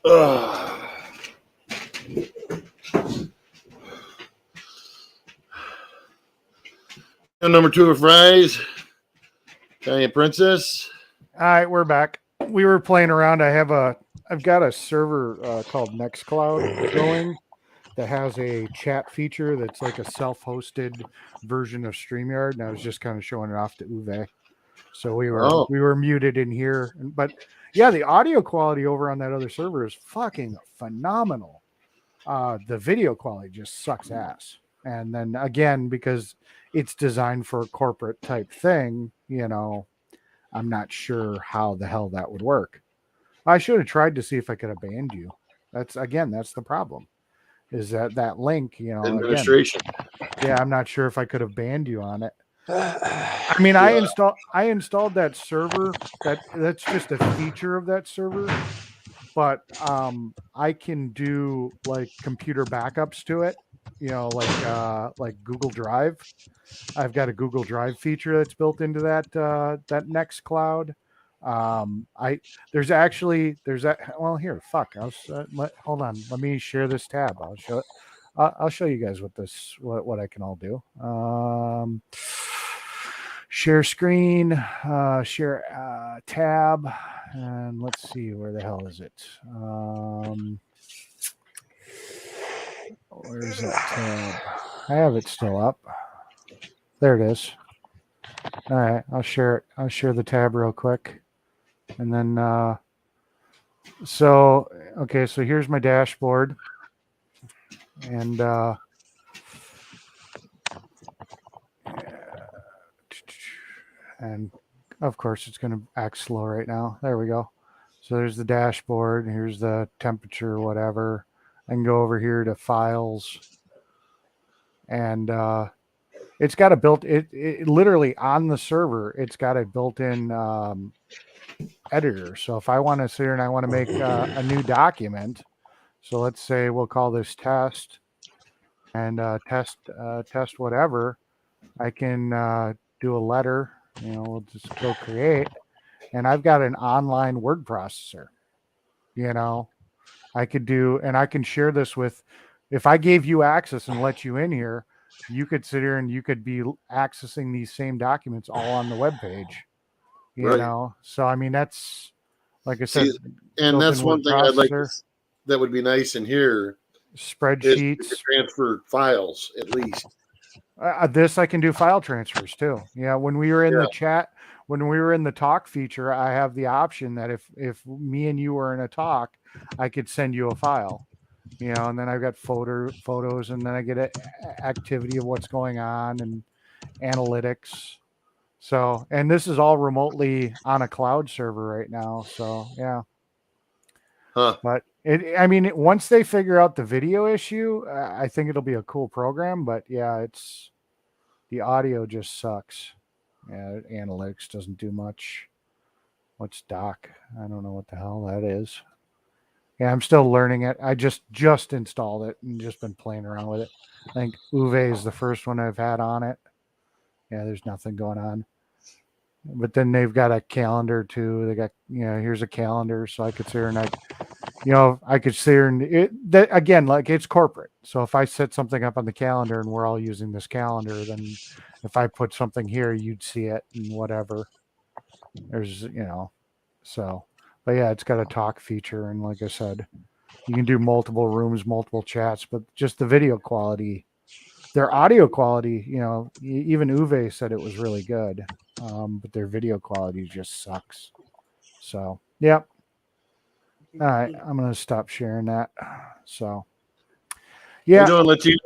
S2: Ugh. And number 2 of fries. Italian Princess.
S1: All right, we're back. We were playing around. I've got a server called Nextcloud going that has a chat feature that's like a self-hosted version of StreamYard, and I was just kind of showing it off to Uwe. So we were muted in here, but yeah, the audio quality over on that other server is fucking phenomenal. The video quality just sucks ass. And then again, because it's designed for a corporate type thing, you know, I'm not sure how the hell that would work. I should have tried to see if I could have banned you. That's the problem. Is that link, you know,
S2: Administration.
S1: again, yeah, I'm not sure if I could have banned you on it. I mean, I installed that server. That's just a feature of that server, but I can do like computer backups to it. You know, like Google Drive. I've got a Google Drive feature that's built into that Nextcloud. There's that. Well, here, fuck. Hold on. Let me share this tab. I'll show it. I'll show you guys what I can all do. Share screen, share tab, and let's see, where the hell is it? Where's that tab? I have it still up. There it is. All right, I'll share it. I'll share the tab real quick, and then so here's my dashboard, and of course it's going to act slow right now. There we go. So there's the dashboard. Here's the temperature, whatever. I can go over here to files, and it's got it literally on the server. It's got a built-in editor. So if I want to sit here and I want to make a new document, so let's say we'll call this test, and test whatever. I can do a letter. You know, we'll just go create, and I've got an online word processor. You know, I could do, and I can share this with, if I gave you access and let you in here, you could sit here and you could be accessing these same documents all on the web page. You
S2: Right.
S1: know, so I mean, that's, like I said,
S2: and that's
S1: built-in
S2: one
S1: word
S2: thing I'd like
S1: processor,
S2: that would be nice in here is you
S1: spreadsheets.
S2: could transfer files at least.
S1: This I can do file transfers too. Yeah, when we were in the chat, when we were in the talk feature, I have the option that if me and you were in a talk, I could send you a file. You know, and then I've got photos, and then I get activity of what's going on and analytics. So, and this is all remotely on a cloud server right now. So, yeah.
S2: Huh.
S1: But once they figure out the video issue, I think it'll be a cool program. But yeah, the audio just sucks. Yeah, analytics doesn't do much. What's doc? I don't know what the hell that is. Yeah, I'm still learning it. I just installed it and just been playing around with it. I think Uwe is the first one I've had on it. Yeah, there's nothing going on. But then they've got a calendar too. They got, here's a calendar, so I could sit here and I could sit here and again, like, it's corporate. So if I set something up on the calendar and we're all using this calendar, then if I put something here, you'd see it and whatever. There's, so, but yeah, it's got a talk feature. And like I said, you can do multiple rooms, multiple chats, but just the video quality, their audio quality, even Uwe said it was really good. But their video quality just sucks. So, yep. All right, I'm going to stop sharing that. So, yeah.
S2: We're doing Latino.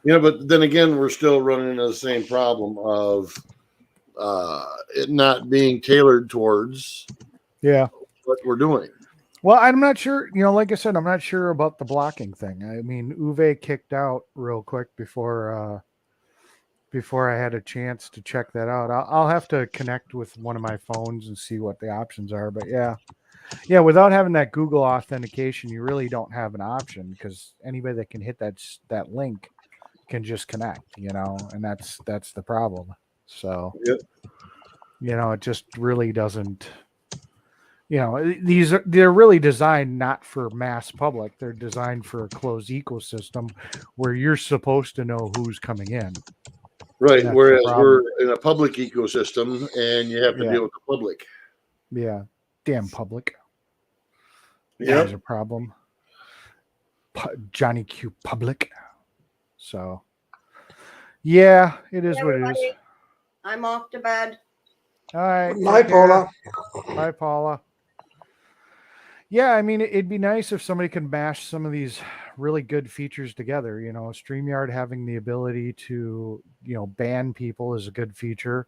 S2: But then again, we're still running into the same problem of it not being tailored towards what we're doing.
S1: Well, I'm not sure, like I said, I'm not sure about the blocking thing. I mean, Uwe kicked out real quick before I had a chance to check that out. I'll have to connect with one of my phones and see what the options are. But yeah, without having that Google authentication, you really don't have an option, because anybody that can hit that link can just connect, and that's the problem. So,
S2: Yep.
S1: It just really doesn't. They're really designed not for mass public. They're designed for a closed ecosystem where you're supposed to know who's coming in.
S2: Right.
S1: That's the
S2: Whereas
S1: problem.
S2: we're in a public ecosystem and you have to
S1: Yeah.
S2: deal with the public.
S1: Yeah, damn public.
S2: Yep.
S1: Is a problem. Johnny Q public. So, yeah, it is what it is.
S5: Everybody, I'm off to bed.
S1: All right.
S3: Good night,
S1: take care.
S3: Paula.
S1: Bye, Paula. Yeah, I mean, it'd be nice if somebody could mash some of these really good features together. StreamYard having the ability to, ban people is a good feature.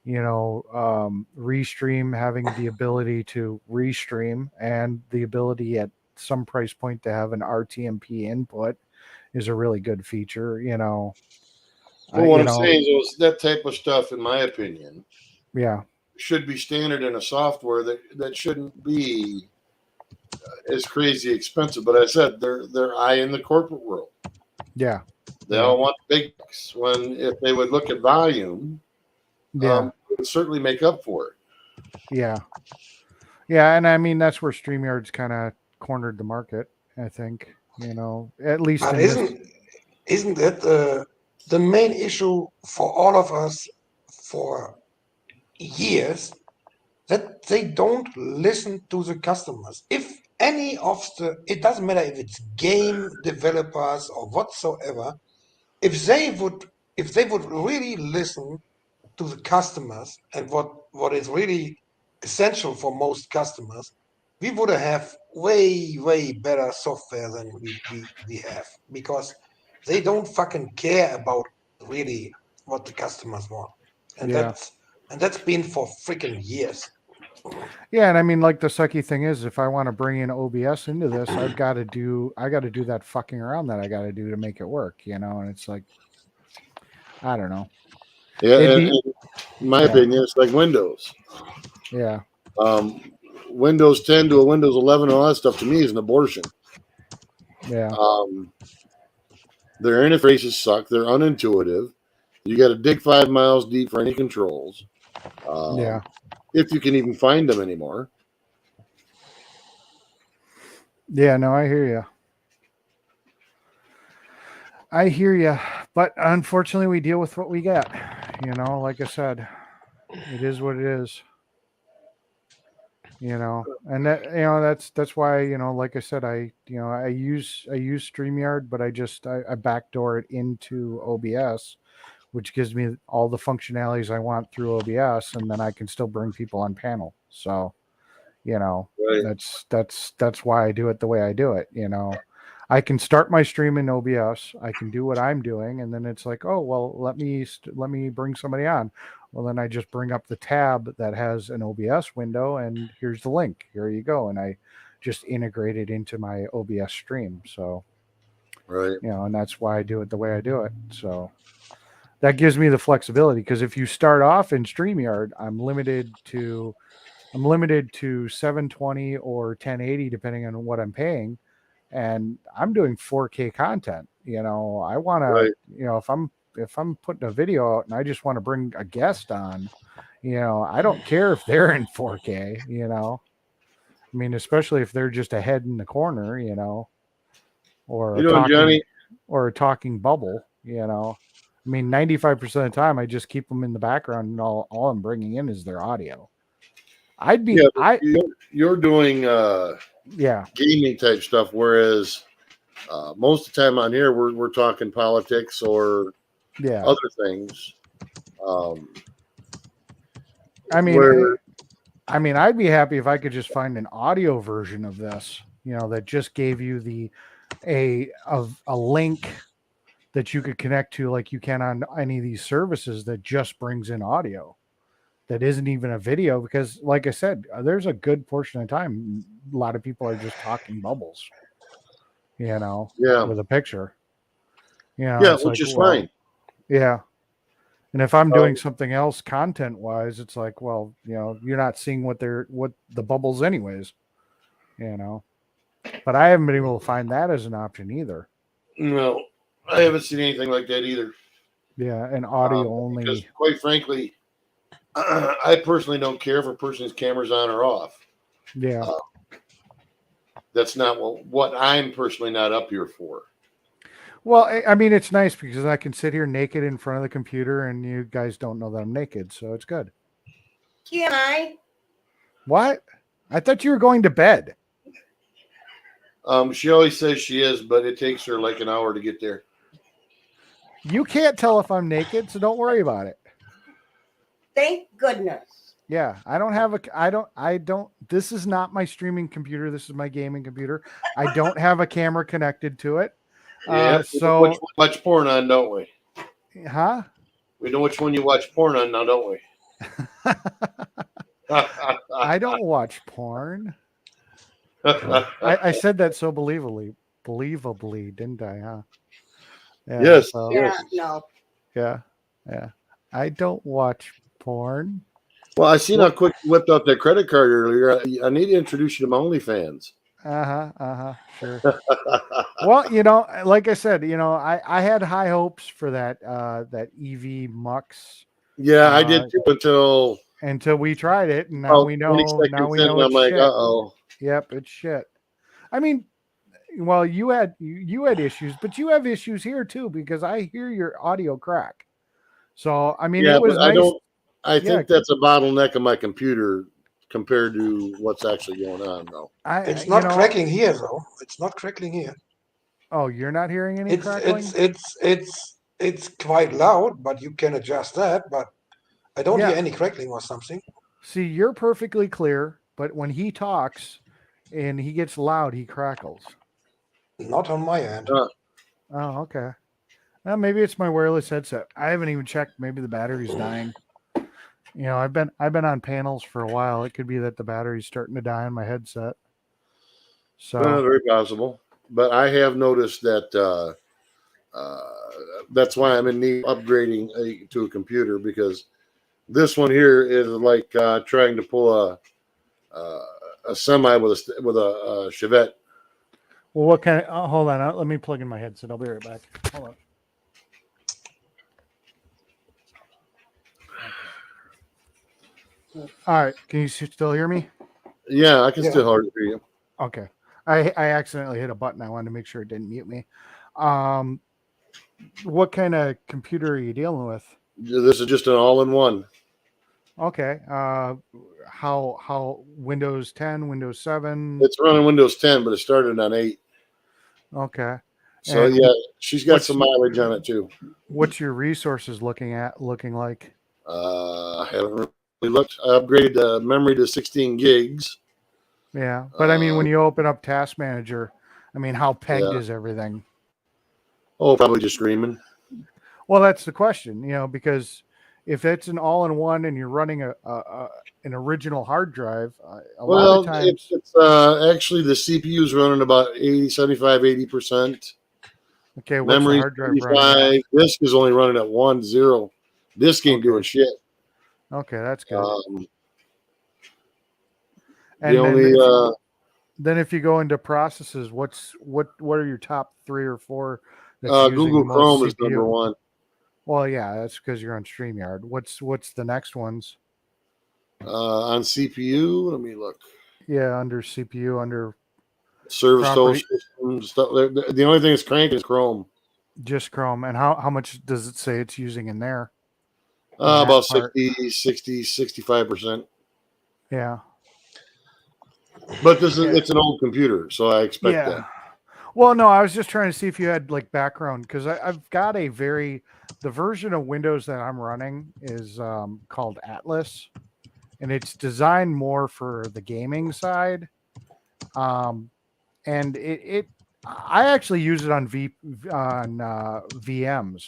S1: Restream having the ability to restream and the ability at some price point to have an RTMP input is a really good feature.
S2: Well, what I'm saying is that type of stuff, in my opinion,
S1: yeah,
S2: should be standard in a software that shouldn't be as crazy expensive. But I said they're high in the corporate world.
S1: yeah,
S2: They all want big bucks. When if they would look at volume,
S1: yeah.
S2: it would certainly make up for it.
S1: Yeah. Yeah. And I mean, that's where StreamYard's kind of cornered the market, I think, at least.
S3: But
S1: in this-
S3: isn't that the main issue for all of us for years, that they don't listen to the customers? If any of it doesn't matter if it's game developers or whatsoever, if they would really listen to the customers and what is really essential for most customers, we would have way better software than we have, because they don't fucking care about really what the customers want. And
S1: Yeah.
S3: that's been for freaking years.
S1: Yeah. And I mean, like the sucky thing is, if I want to bring in OBS into this, I got to do that fucking around that I got to do to make it work, and it's like, I don't know.
S2: Yeah,
S1: It'd
S2: and in my opinion, it's like Windows.
S1: Yeah.
S2: Windows 10 to a Windows 11 and all that stuff to me is an abortion.
S1: Yeah.
S2: Their interfaces suck. They're unintuitive. You got to dig 5 miles deep for any controls.
S1: Yeah.
S2: If you can even find them anymore.
S1: Yeah. No, I hear you. But unfortunately, we deal with what we get. Like I said, it is what it is. And that's why, like I said, I use StreamYard, but I backdoor it into OBS, which gives me all the functionalities I want through OBS, and then I can still bring people on panel. So,
S2: Right.
S1: that's why I do it the way I do it. I can start my stream in OBS. I can do what I'm doing, and then it's like, oh well, let me bring somebody on. Well, then I just bring up the tab that has an OBS window, and here's the link. Here you go, and I just integrate it into my OBS stream. So,
S2: Right.
S1: and that's why I do it the way I do it. So that gives me the flexibility, because if you start off in StreamYard, I'm limited to 720 or 1080 depending on what I'm paying. And I'm doing 4K content. I want
S2: Right.
S1: to, if I'm putting a video out and I just want to bring a guest on, I don't care if they're in 4K, I mean, especially if they're just a head in the corner, or
S2: Johnny?
S1: or a talking bubble, I mean, 95% of the time I just keep them in the background, and all I'm bringing in is their audio.
S2: You're doing
S1: yeah.
S2: gaming type stuff, whereas most of the time on here we're talking politics or
S1: Yeah.
S2: other things.
S1: I mean,
S2: where-
S1: I'd be happy if I could just find an audio version of this, that just gave you a link that you could connect to, like you can on any of these services, that just brings in audio. That isn't even a video, because, like I said, there's a good portion of the time a lot of people are just talking bubbles,
S2: Yeah.
S1: with a picture.
S2: Yeah,
S1: it's
S2: which
S1: like,
S2: is
S1: well,
S2: fine.
S1: Yeah. And if I'm doing something else content wise, it's like, well, you're not seeing what the bubbles anyways, but I haven't been able to find that as an option either.
S2: No, I haven't seen anything like that either.
S1: Yeah, and audio
S2: Because
S1: only.
S2: quite frankly, I personally don't care if a person's camera's on or off.
S1: Yeah.
S2: That's not what I'm personally not up here for.
S1: Well, I mean, it's nice because I can sit here naked in front of the computer, and you guys don't know that I'm naked, so it's good.
S5: Can I?
S1: What? I thought you were going to bed.
S2: She always says she is, but it takes her like an hour to get there.
S1: You can't tell if I'm naked, so don't worry about it.
S5: Thank goodness.
S1: Yeah, I don't. This is not my streaming computer. This is my gaming computer. I don't have a camera connected to it.
S2: Yeah, we know which one we watch porn on, don't we?
S1: Huh?
S2: We know which one you watch porn on now, don't we?
S1: I don't watch porn. I said that so believably, didn't I? Huh? Yeah,
S2: Yes.
S1: so-
S5: Yeah,
S2: Yes.
S5: no.
S1: yeah. I don't watch porn.
S2: Well, I seen how quick you whipped out that credit card earlier. I need to introduce you to my OnlyFans.
S1: Sure. Well, like I said, I had high hopes for that EV Mux
S2: Yeah, I did too
S1: until we tried it, and now we know.
S2: 20 seconds
S1: Now we
S2: in,
S1: know
S2: I'm
S1: it's
S2: like,
S1: shit.
S2: uh-oh.
S1: Yep, it's shit. I mean, well, you had issues, but you have issues here too because I hear your audio crack. So I mean,
S2: Yeah,
S1: it was
S2: but
S1: nice.
S2: I think that's a bottleneck of my computer compared to what's actually going on, though.
S3: It's not cracking here, though. It's not crackling here.
S1: Oh, you're not hearing any crackling?
S3: It's quite loud, but you can adjust that. But I don't
S1: Yeah.
S3: hear any crackling or something.
S1: See, you're perfectly clear, but when he talks and he gets loud, he crackles.
S3: Not on my end.
S1: Oh, okay. Well, maybe it's my wireless headset. I haven't even checked. Maybe the battery's dying. I've been on panels for a while. It could be that the battery's starting to die on my headset. So
S2: Very possible. But I have noticed that that's why I'm in need of upgrading to a computer, because this one here is like trying to pull a semi with a Chevette.
S1: well, what kind of? Hold on. Let me plug in my headset. I'll be right back. Hold on. All right. Can you still hear me?
S2: Yeah, I can still hardly hear you.
S1: Okay. I accidentally hit a button. I wanted to make sure it didn't mute me. What kind of computer are you dealing with?
S2: This is just an all-in-one.
S1: Okay. How Windows 10, Windows 7?
S2: It's running Windows 10, but it started on 8.
S1: Okay.
S2: So
S1: And
S2: yeah, she's got
S1: what's-
S2: some mileage on it too.
S1: What's your resources looking like?
S2: I haven't really looked. I upgraded the memory to 16 gigs.
S1: Yeah. But I mean, when you open up Task Manager, I mean, how pegged is everything?
S2: Oh, probably just screaming.
S1: Well, that's the question, because if it's an all-in-one and you're running an original hard drive, a lot of times
S2: it's actually the CPU is running about 80%.
S1: okay, what's the
S2: Memory
S1: hard drive running at?
S2: disk is only running at 1.0. Disk ain't doing shit.
S1: Okay, that's good.
S2: The only
S1: then if you go into processes, what are your top 3 or 4? That's using
S2: Google
S1: the most
S2: Chrome is
S1: CPU?
S2: number one.
S1: Well, yeah, that's because you're on StreamYard. What's the next ones?
S2: On CPU, let me look.
S1: Yeah, under CPU, under
S2: Service
S1: property-
S2: system stuff. The only thing that's cranking is Chrome.
S1: just Chrome. And how much does it say it's using in there?
S2: About
S1: part.
S2: 65%.
S1: Yeah.
S2: But it's an old computer, so I expect that.
S1: Well, no, I was just trying to see if you had like background because I've got the version of Windows that I'm running is called Atlas, and it's designed more for the gaming side. And I actually use it on VMs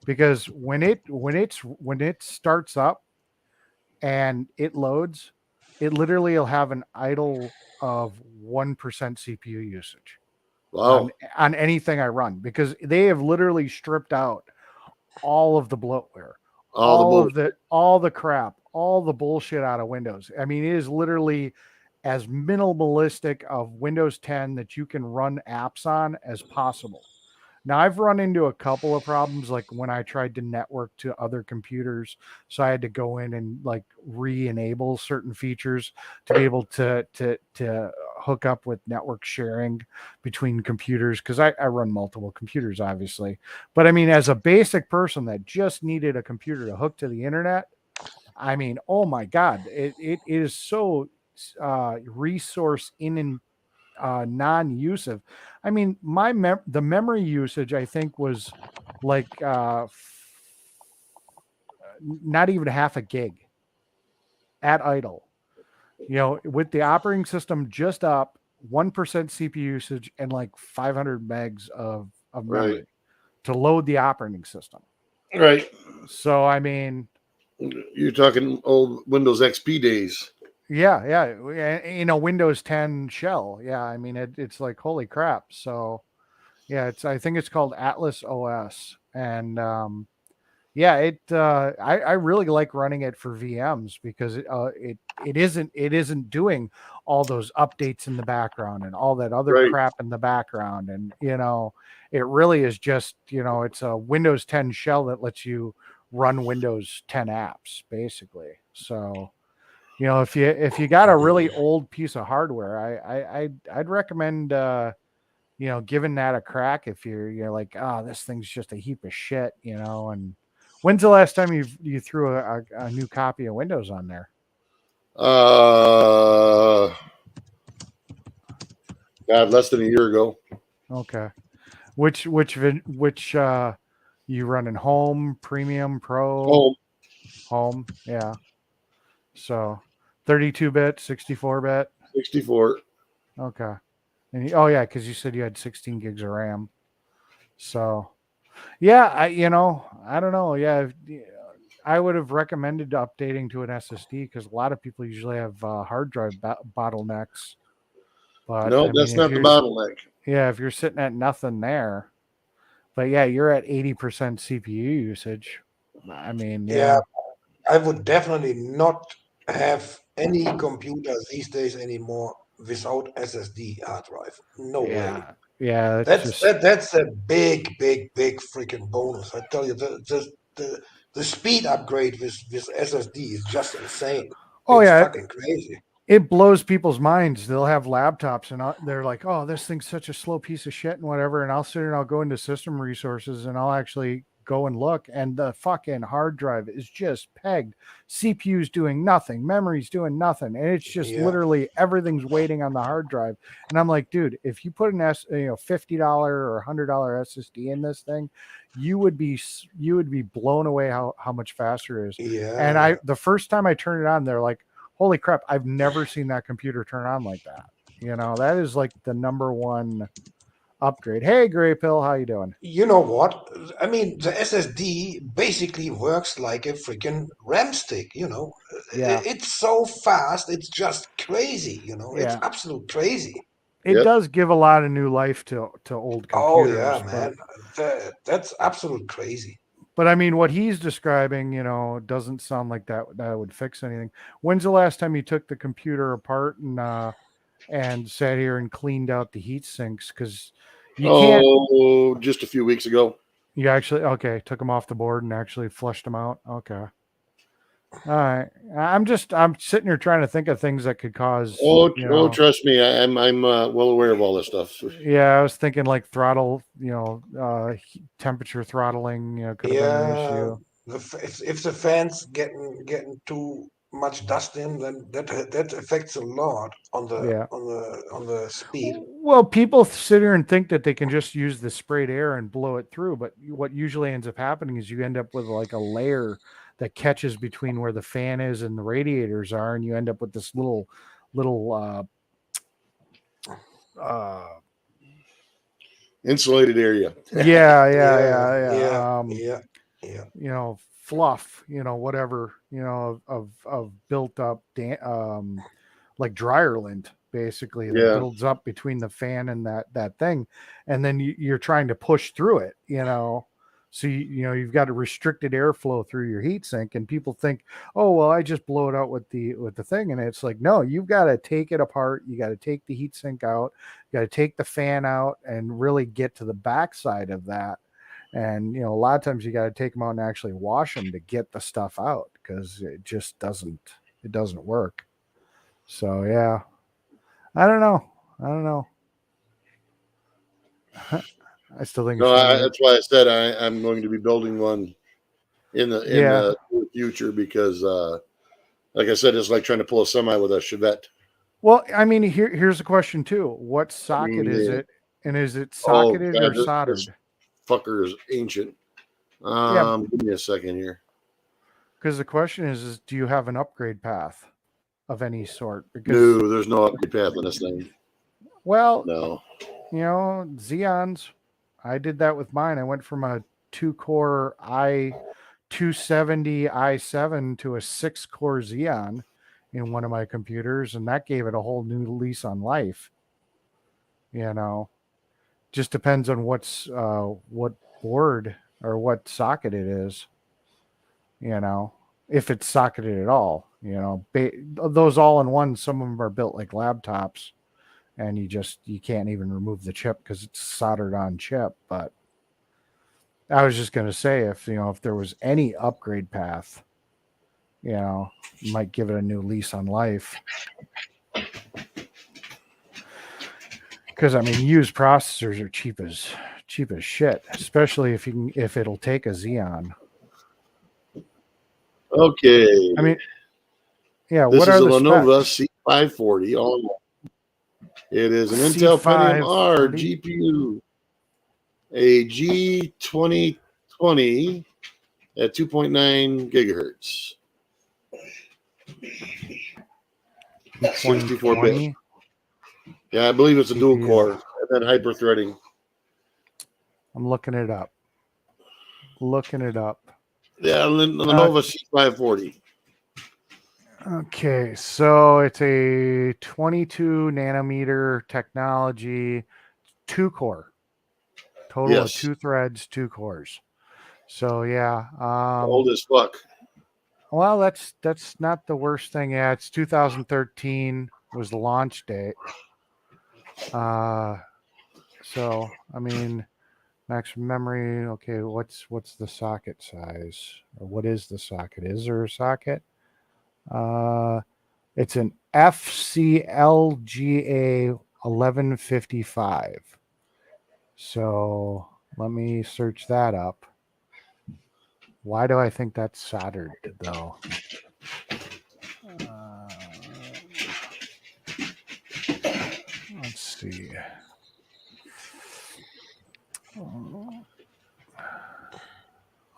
S1: because when it starts up and it loads, it literally will have an idle of 1% CPU usage.
S2: Wow.
S1: On anything I run because they have literally stripped out all of the bloatware, all the crap, all the bullshit out of Windows. I mean, it is literally as minimalistic of Windows 10 that you can run apps on as possible. Now I've run into a couple of problems, like when I tried to network to other computers. So I had to go in and like re-enable certain features to be able to hook up with network sharing between computers, because I run multiple computers, obviously. But I mean, as a basic person that just needed a computer to hook to the internet, I mean, oh my God, it is so resource in and non-usive. I mean, the memory usage I think was like not even half a gig at idle. You know, with the operating system just up 1% CPU usage and like 500 megs of memory
S2: Right.
S1: to load the operating system.
S2: Right.
S1: So I mean,
S2: You're talking old Windows XP days.
S1: yeah, you know, Windows 10 shell. Yeah, I mean, it's like holy crap. So yeah, I think it's called Atlas OS, and yeah, I really like running it for VMs because it isn't doing all those updates in the background and all that other
S2: Right.
S1: crap in the background, and you know, it really is just, you know, it's a Windows 10 shell that lets you run Windows 10 apps basically. So you know, if you got a really old piece of hardware, I'd recommend you know, giving that a crack if you're like, oh, this thing's just a heap of shit, you know. And when's the last time you threw a new copy of Windows on there?
S2: God, less than a year ago.
S1: Okay. Which you running home, premium, pro,
S2: Oh,
S1: home? Yeah. So 32-bit, 64-bit.
S2: 64.
S1: Okay. And oh yeah, because you said you had 16 gigs of RAM. So yeah, I don't know. Yeah, I would have recommended updating to an SSD because a lot of people usually have hard drive bottlenecks. But
S2: No,
S1: I
S2: that's
S1: mean,
S2: not the bottleneck.
S1: if you're sitting at nothing there, but yeah, you're at 80% CPU usage. I mean,
S3: Yeah, I would definitely not have any computer these days anymore without SSD hard drive. No way.
S1: yeah, it's
S3: That's
S1: just
S3: that's a big, big, big freaking bonus. I tell you, the speed upgrade with SSD is just insane.
S1: oh
S3: It's
S1: yeah,
S3: fucking crazy.
S1: it blows people's minds. They'll have laptops and they're like, "Oh, this thing's such a slow piece of shit," and whatever. And I'll sit here and I'll go into system resources and I'll actually go and look, and the fucking hard drive is just pegged. CPU's doing nothing, memory's doing nothing, and it's just
S3: Yeah.
S1: literally everything's waiting on the hard drive. And I'm like, dude, if you put an $50 or $100 SSD in this thing, you would be blown away how much faster it is. And
S3: Yeah.
S1: the first time I turned it on, they're like, holy crap, I've never seen that computer turn on like that. You know, that is like the number one upgrade. Hey, Gray Pill, how you doing?
S3: You know what? I mean, the SSD basically works like a freaking RAM stick, you know.
S1: Yeah,
S3: It's so fast, it's just crazy, you know. It's
S1: yeah.
S3: absolute crazy.
S1: It
S2: Yep.
S1: does give a lot of new life to old
S3: Oh
S1: computers,
S3: yeah, man. That's absolute crazy.
S1: but I mean, what he's describing, you know, doesn't sound like that would fix anything. When's the last time you took the computer apart and sat here and cleaned out the heat sinks? Because you can't.
S2: Oh, just a few weeks ago.
S1: You actually took them off the board and actually flushed them out. Okay. All right. I'm sitting here trying to think of things that could cause.
S2: Trust me, I'm well aware of all this stuff.
S1: Yeah, I was thinking like throttle, temperature throttling, could have been an
S3: Yeah,
S1: issue.
S3: if the fans getting too much dust in, then that affects a lot on the
S1: Yeah.
S3: on the speed.
S1: Well, people sit here and think that they can just use the sprayed air and blow it through, but what usually ends up happening is you end up with like a layer that catches between where the fan is and the radiators are, and you end up with this little
S2: Insulated area.
S1: yeah.
S3: Yeah.
S1: Fluff, whatever, of built up, like dryer lint, basically, that
S2: Yeah.
S1: builds up between the fan and that thing, and then you're trying to push through it, So you've got a restricted airflow through your heatsink, and people think, oh well, I just blow it out with the thing, and it's like, no, you've got to take it apart. You got to take the heatsink out. You got to take the fan out and really get to the backside of that. And a lot of times you got to take them out and actually wash them to get the stuff out, because it just doesn't work. So yeah, I don't know. I still think
S2: No,
S1: it's funny.
S2: that's why I said I'm going to be building one in the future, because, like I said, it's like trying to pull a semi with a Chevette.
S1: Well, I mean, here's a question too. What socket is it? And is it socketed or soldered?
S2: This fucker is ancient. Give me a second here.
S1: Because the question is do you have an upgrade path of any sort? Because,
S2: No, there's no upgrade path on this thing.
S1: well,
S2: No.
S1: Xeons, I did that with mine. I went from a 2-core i270 i7 to a 6-core Xeon in one of my computers, and that gave it a whole new lease on life. Just depends on what board or what socket it is. If it's socketed at all. Those all-in-one, some of them are built like laptops, and you can't even remove the chip because it's soldered on chip. But I was just going to say, if there was any upgrade path, might give it a new lease on life. Because I mean, used processors are cheap as shit, especially if it'll take a Xeon.
S2: Okay.
S1: I mean, yeah.
S2: This
S1: What
S2: is
S1: are
S2: a
S1: the
S2: Lenovo
S1: specs?
S2: C540 all in one. It is an Intel Pentium R
S1: C540.
S2: GPU, a G2020 at 2.9 gigahertz. 64-bit. Yeah, I believe it's a dual core and then hyper threading.
S1: I'm looking it up.
S2: Yeah, Lenovo C540.
S1: Okay, so it's a 22 nanometer technology, 2-core, total of 2 threads, 2 cores. So yeah,
S2: old as fuck.
S1: Well, that's not the worst thing. Yeah, it's 2013 was the launch date. So I mean, maximum memory. Okay, what's the socket size, or what is the socket? Is there a socket? It's an FCLGA 1155. So let me search that up. Why do I think that's soldered though? Let's see.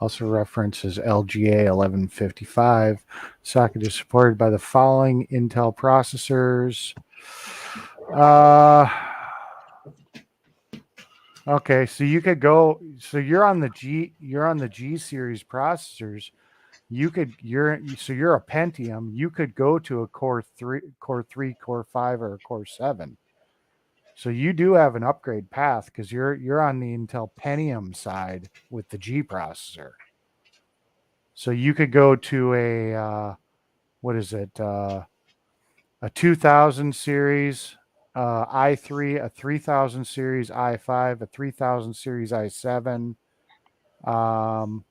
S1: Also references LGA 1155. Socket is supported by the following Intel processors. Okay, so you could go. So you're on the G series processors. You're a Pentium. You could go to a Core 3, Core 5, or a Core 7. So you do have an upgrade path because you're on the Intel Pentium side with the G processor. So you could go to a a 2000 series i3, a 3000 series i5, a 3000 series i7, or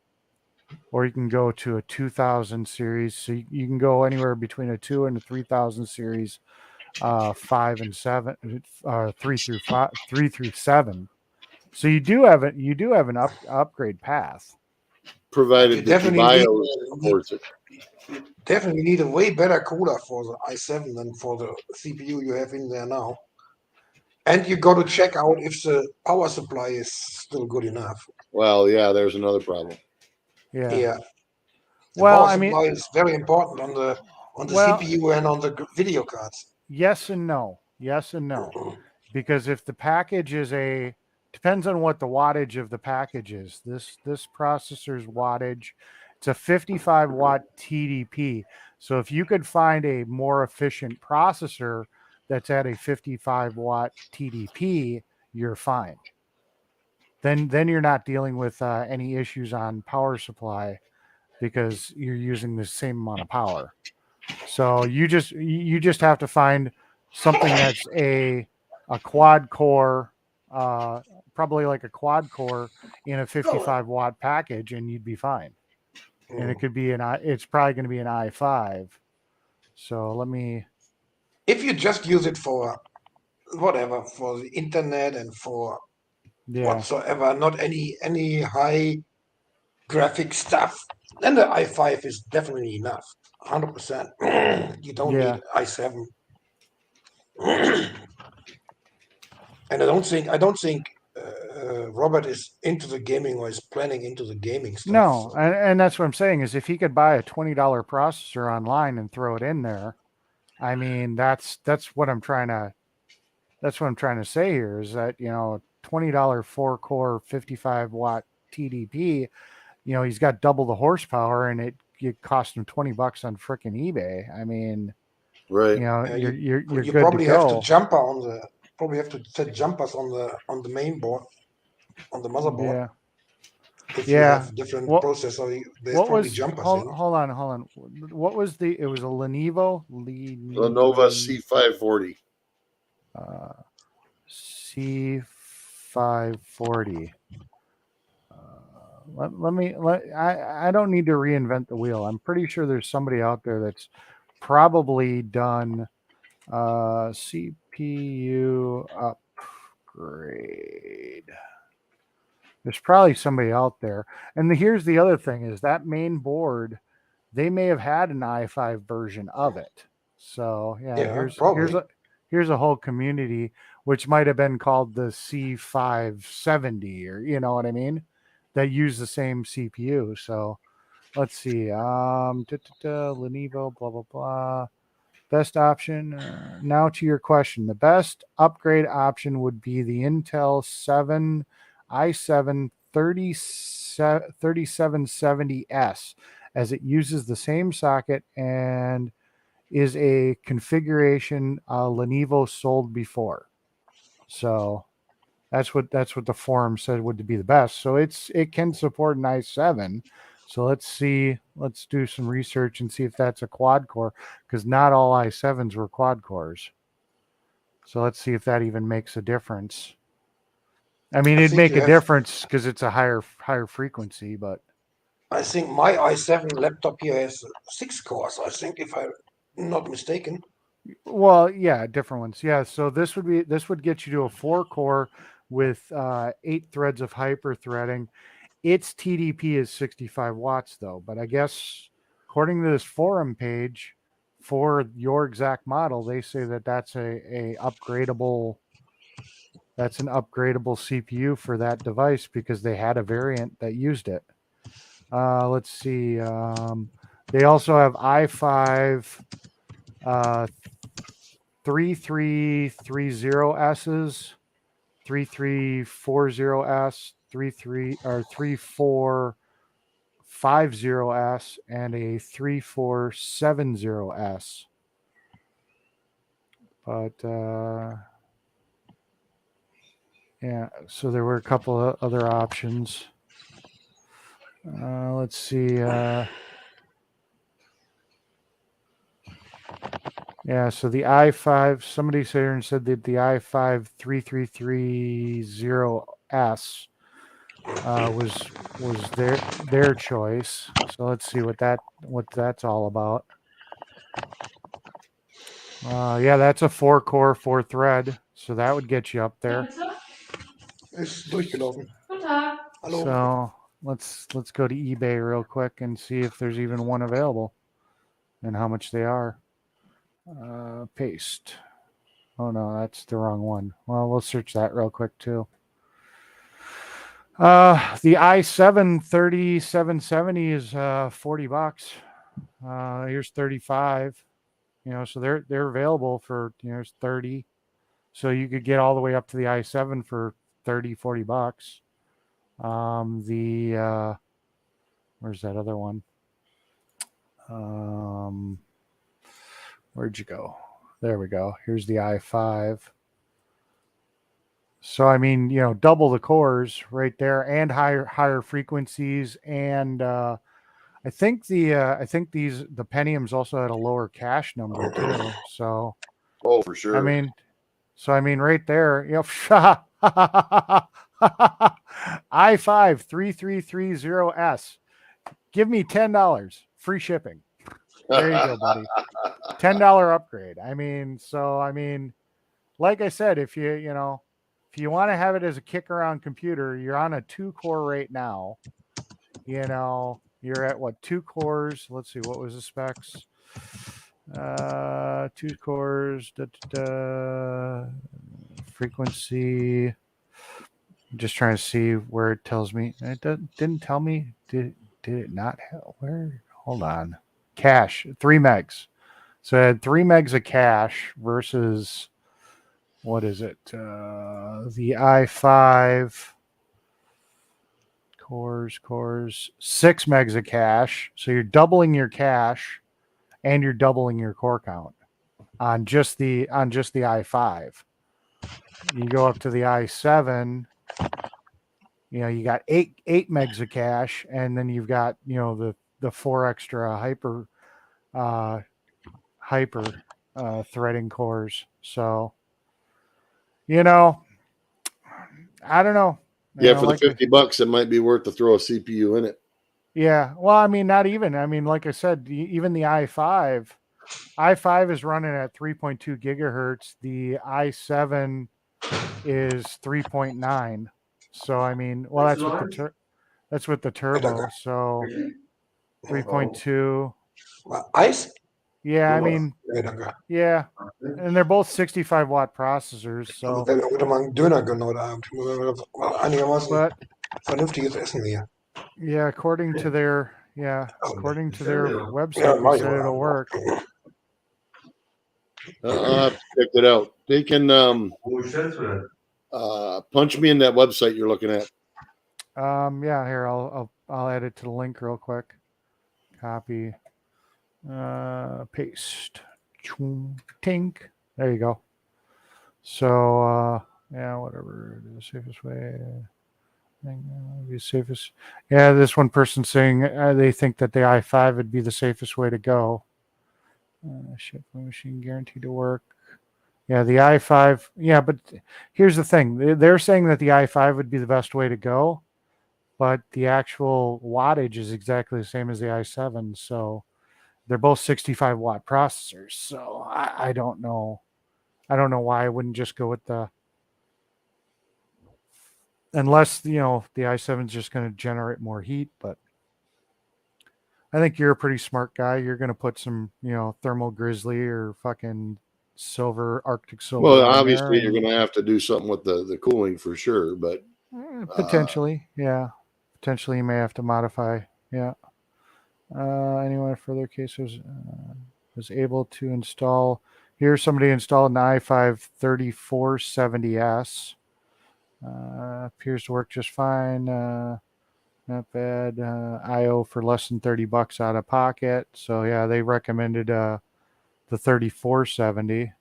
S1: you can go to a 2000 series. So you can go anywhere between a 2 and a 3000 series, 5 and 7, 3 through 7. So you do have an upgrade path,
S2: provided that the BIOS supports it.
S3: Definitely need a way better cooler for the i7 than for the CPU you have in there now. And you got to check out if the power supply is still good enough.
S2: Well, yeah, there's another problem.
S3: Yeah. The
S1: Well,
S3: power
S1: I mean,
S3: supply is very important on the CPU and on the video cards.
S1: Yes and no. Because if the package is depends on what the wattage of the package is. This processor's wattage, it's a 55 watt TDP. So if you could find a more efficient processor that's at a 55 watt TDP, you're fine. then you're not dealing with any issues on power supply because you're using the same amount of power. So you just have to find something that's a quad core, probably like a quad core in a 55 watt package, and you'd be fine. And it could be it's probably going to be an i5. So let me.
S3: If you just use it for whatever, for the internet and for
S1: Yeah.
S3: whatsoever, not any high graphic stuff, then the i5 is definitely enough. 100%. You don't
S1: Yeah.
S3: need i7. And I don't think Robert is into the gaming or is planning into the gaming stuff.
S1: No,
S3: so-
S1: and that's what I'm saying is if he could buy a $20 processor online and throw it in there, I mean that's what I'm trying to say here is that $20 4-core 55 watt TDP, he's got double the horsepower and it cost him $20 on frickin' eBay. I mean,
S2: Right.
S1: you're
S3: you
S1: good to
S3: probably have to
S1: go.
S3: probably have to set jumpers on the main board, on the motherboard.
S1: Yeah.
S3: If you
S1: Yeah.
S3: have different
S1: What-
S3: processor, there's
S1: What
S3: probably
S1: was
S3: jumpers.
S1: hold on. What was it was a Lenovo
S2: Lenovo C540.
S1: C540. I don't need to reinvent the wheel. I'm pretty sure there's somebody out there that's probably done CPU upgrade. There's probably somebody out there. And here's the other thing is that main board, they may have had an i5 version of it. So here's a whole community which might have been called the C570 or you know what I mean, that use the same CPU. So let's see. Lenovo, blah blah blah. Best option. Now to your question, the best upgrade option would be the Intel 7 i7 3770S, as it uses the same socket and is a configuration Lenovo sold before. So that's what the forum said would be the best. So it can support an i7. So let's do some research and see if that's a quad core, because not all i7s were quad cores. So let's see if that even makes a difference. I mean, it'd make a difference because it's a higher frequency, but
S3: I think my i7 laptop here has 6 cores. I think, if I'm not mistaken.
S1: well, yeah, different ones. Yeah, so this would get you to a 4-core with 8 threads of hyper threading. Its TDP is 65 watts though, but I guess according to this forum page for your exact model, they say that that's an upgradable CPU for that device because they had a variant that used it. Let's see. They also have i5 3330S's, 3340S, 3450S, and a 3470S. But yeah, so there were a couple of other options. Let's see. Yeah, so the i5, somebody sat here and said that the i5 3330S was their choice. So let's see what that's all about. Yeah, that's a 4-core, 4-thread, so that would get you up there.
S3: Ist durchgelaufen.
S6: Guten Tag.
S3: Hallo.
S1: So let's go to eBay real quick and see if there's even one available and how much they are. Paste. Oh no, that's the wrong one. Well, we'll search that real quick too. The i7 3770 is $40. Here's 35. So they're available for it's 30. So you could get all the way up to the i7 for $30-$40. Where's that other one? Where'd you go? There we go. Here's the i5. So I mean, double the cores right there, and higher frequencies, and I think the Pentiums also had a lower cache number too. So
S2: Oh, for
S1: I
S2: sure.
S1: mean, right there, i5 3330S. Give me $10 free shipping. There you go, buddy. $10 upgrade. Like I said, if you want to have it as a kick around computer, you're on a 2-core right now. You're at what, 2 cores? Let's see, what was the specs? 2 cores, frequency. I'm just trying to see where it tells me. It didn't tell me. Did it not have where? Hold on. Cache, 3 megs. So it had 3 megs of cache versus, what is it? The i5 cores, 6 megs of cache. So you're doubling your cache and you're doubling your core count on just the i5. You go up to the i7, you got 8 megs of cache, and then you've got, the 4 extra hyper threading cores. So, I don't know.
S2: Yeah, for the $50, it might be worth to throw a CPU in it.
S1: Yeah. Well, I mean, not even. I mean, like I said, even the i5 is running at 3.2 gigahertz. The i7 is 3.9. So, I mean, well, that's with the turbo. So 3.2.
S3: Ice?
S1: Yeah, I mean, yeah. And they're both 65 watt processors. So,
S3: Wenn wir heute mal einen Döner gönnen heute Abend. Einigermaßen
S1: but
S3: vernünftiges Essen hier.
S1: yeah, according to their website,
S3: Yeah,
S1: they said it'll work.
S2: I'll have to check it out. They can punch me in that website you're looking at.
S1: Yeah, here I'll add it to the link real quick. Copy, paste, tink. There you go. So yeah, whatever the safest way. Be safest. Yeah, this one person saying they think that the i5 would be the safest way to go. Ship machine guaranteed to work. Yeah, the i5. Yeah, but here's the thing. They're saying that the i5 would be the best way to go, but the actual wattage is exactly the same as the i7. So they're both 65 watt processors. So I don't know. I don't know why I wouldn't just go with unless, the i7 is just going to generate more heat. But I think you're a pretty smart guy. You're going to put some, thermal grizzly or fucking Arctic silver.
S2: Well, obviously you're going to have to do something with the cooling for sure, but
S1: potentially, yeah. Potentially you may have to modify. Yeah. Anyone further cases was able to install. Here, somebody installed an i5 3470S. Appears to work just fine. Not bad. IO for less than $30 out of pocket. So yeah, they recommended the 3470.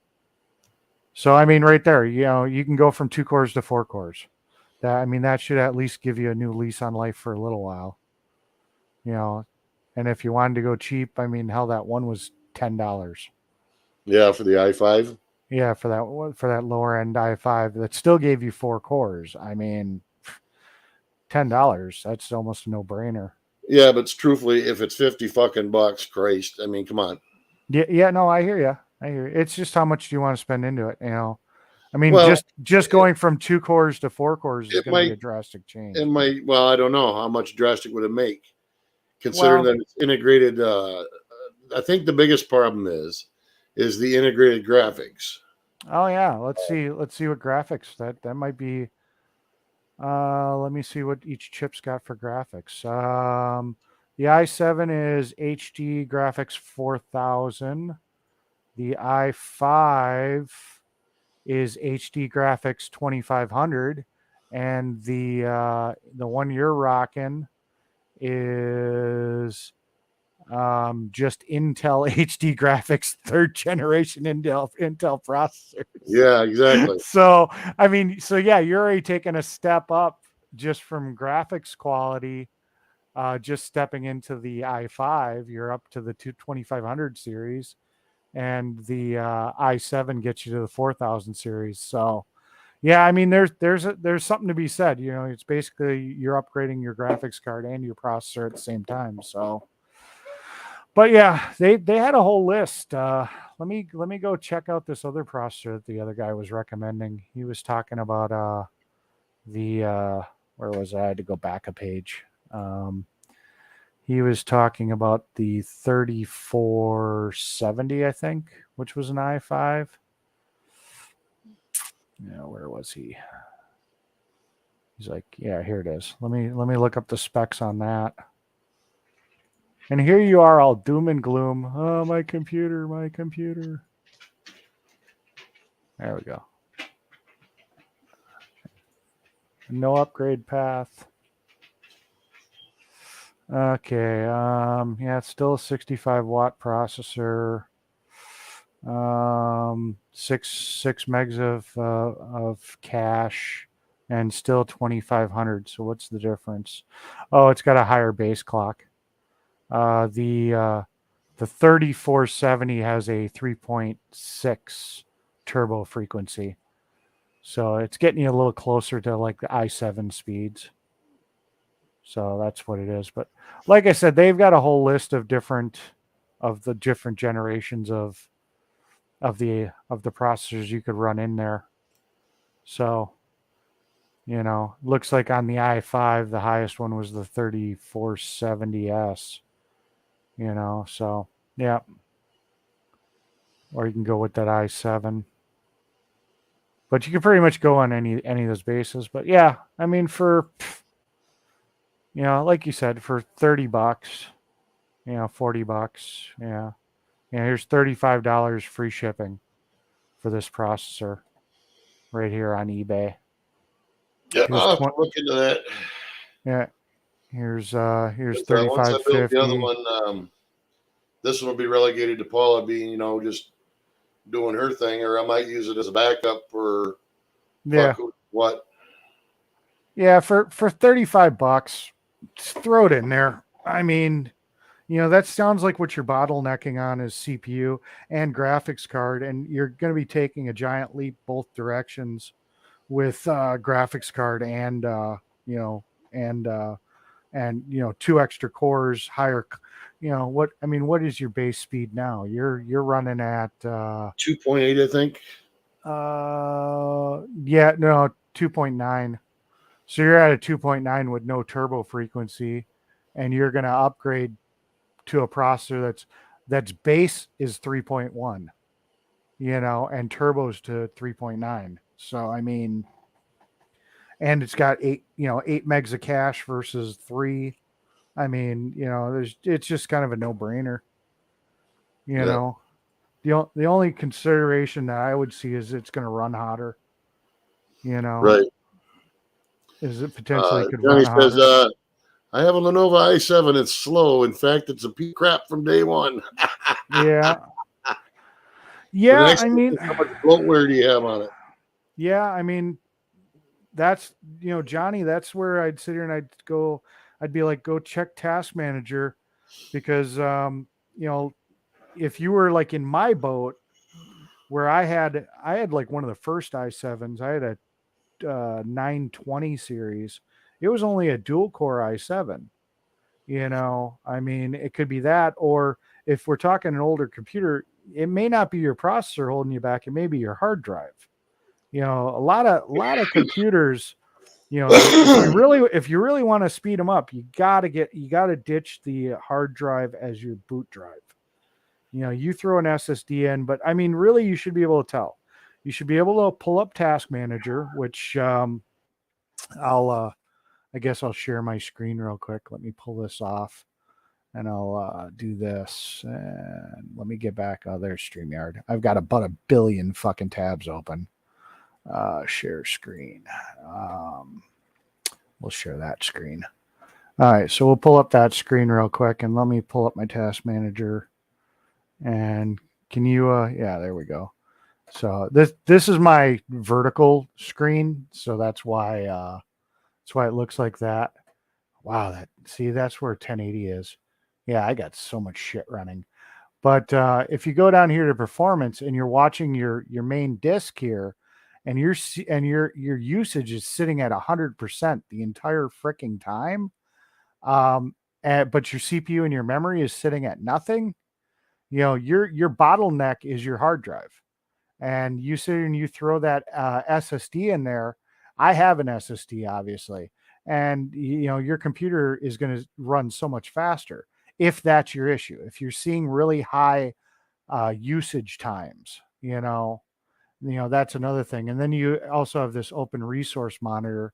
S1: So I mean, right there, you can go from 2 cores to 4 cores. That should at least give you a new lease on life for a little while. And if you wanted to go cheap, hell, that one was $10.
S2: Yeah, for the i5.
S1: Yeah, for that lower end i5 that still gave you 4 cores. $10. That's almost a no brainer.
S2: Yeah, but truthfully, if it's $50, Christ, come on.
S1: Yeah, no, I hear you. It's just how much do you want to spend into it?
S2: Well,
S1: just going from 2 cores to 4 cores is going to be a drastic change.
S2: It might. Well, I don't know how much drastic would it make, considering that it's integrated. I think the biggest problem is the integrated graphics.
S1: Oh yeah, let's see what graphics that might be. Let me see what each chip's got for graphics. The i7 is HD graphics 4000. The i5 is HD graphics 2500, and the one you're rocking is just Intel HD graphics 3rd generation Intel processors.
S2: Yeah, exactly.
S1: So, I mean, so yeah, you're already taking a step up just from graphics quality. Just stepping into the i5, you're up to the 2500 series, and the i7 gets you to the 4000 series. So, yeah, I mean, there's something to be said. You know, it's basically you're upgrading your graphics card and your processor at the same time. So, but yeah, they had a whole list. Let me go check out this other processor that the other guy was recommending. He was talking about the where was I? I had to go back a page. He was talking about the 3470, I think, which was an i5. Yeah, where was he? He's like, yeah, here it is. Let me look up the specs on that. And here you are, all doom and gloom. Oh, my computer, my computer. There we go. No upgrade path. Okay. Yeah, it's still a 65 watt processor. 6 megs of cache, and still 2500. So what's the difference? Oh, it's got a higher base clock. The 3470 has a 3.6 turbo frequency. So it's getting you a little closer to like the i7 speeds. So that's what it is. But like I said, they've got a whole list of the different generations of the processors you could run in there. So, you know, looks like on the i5, the highest one was the 3470S. You know, so yeah. Or you can go with that i7. But you can pretty much go on any of those bases. But yeah, I mean, for, you know, like you said, for $30, you know, $40, yeah. Yeah, here's $35 free shipping for this processor right here on eBay.
S2: Yeah,
S1: Here's
S2: I'll have to look into that.
S1: Yeah, here's
S2: Once I build
S1: $35.50.
S2: the other one, this one will be relegated to Paula being, you know, just doing her thing, or I might use it as a backup for
S1: Yeah,
S2: what.
S1: yeah, for $35, just throw it in there. I mean, you know, that sounds like what you're bottlenecking on is CPU and graphics card, and you're going to be taking a giant leap both directions with graphics card and you know, and you know, 2 extra cores, higher. You know what? I mean, what is your base speed now? You're running at
S2: 2.8, I think.
S1: yeah, no, 2.9. So you're at a 2.9 with no turbo frequency, and you're going to upgrade to a processor that's base is 3.1, you know, and turbos to 3.9. So I mean, and it's got 8 megs of cache versus 3. I mean, you know, it's just kind of a no-brainer. You
S2: Yeah.
S1: know, the only consideration that I would see is it's going to run hotter. You know,
S2: Right.
S1: is it potentially could
S2: Johnny
S1: run
S2: says,
S1: hotter?
S2: I have a Lenovo i7. It's slow. In fact, it's a piece of crap from day one.
S1: Yeah,
S2: The
S1: yeah.
S2: next
S1: I
S2: thing
S1: mean,
S2: is, how much bloatware do you have on it?
S1: yeah. I mean, that's, you know, Johnny. That's where I'd sit here and I'd go. I'd be like, go check Task Manager, because you know, if you were like in my boat, where I had like one of the first i7s. I had a 920 series. It was only a dual core i7. You know, I mean, it could be that, or if we're talking an older computer, it may not be your processor holding you back. It may be your hard drive. You know, a lot of computers, you know, if you really want to speed them up, you got to ditch the hard drive as your boot drive. You know, you throw an SSD in, but I mean, really, you should be able to tell. You should be able to pull up Task Manager, which I guess I'll share my screen real quick. Let me pull this off, and I'll do this. And let me get back. Oh, there's StreamYard. I've got about a billion fucking tabs open. Share screen. We'll share that screen. All right, so we'll pull up that screen real quick, and let me pull up my Task Manager. And can you? Yeah, there we go. So this is my vertical screen, so that's why it looks like that. Wow, that's where 1080 is. Yeah, I got so much shit running. But if you go down here to performance and you're watching your main disk here, and your usage is sitting at 100% the entire freaking time, but your CPU and your memory is sitting at nothing, your bottleneck is your hard drive. And you sit and you throw that SSD in there. I have an SSD, obviously, and your computer is going to run so much faster if that's your issue. If you're seeing really high usage times, that's another thing. And then you also have this open resource monitor,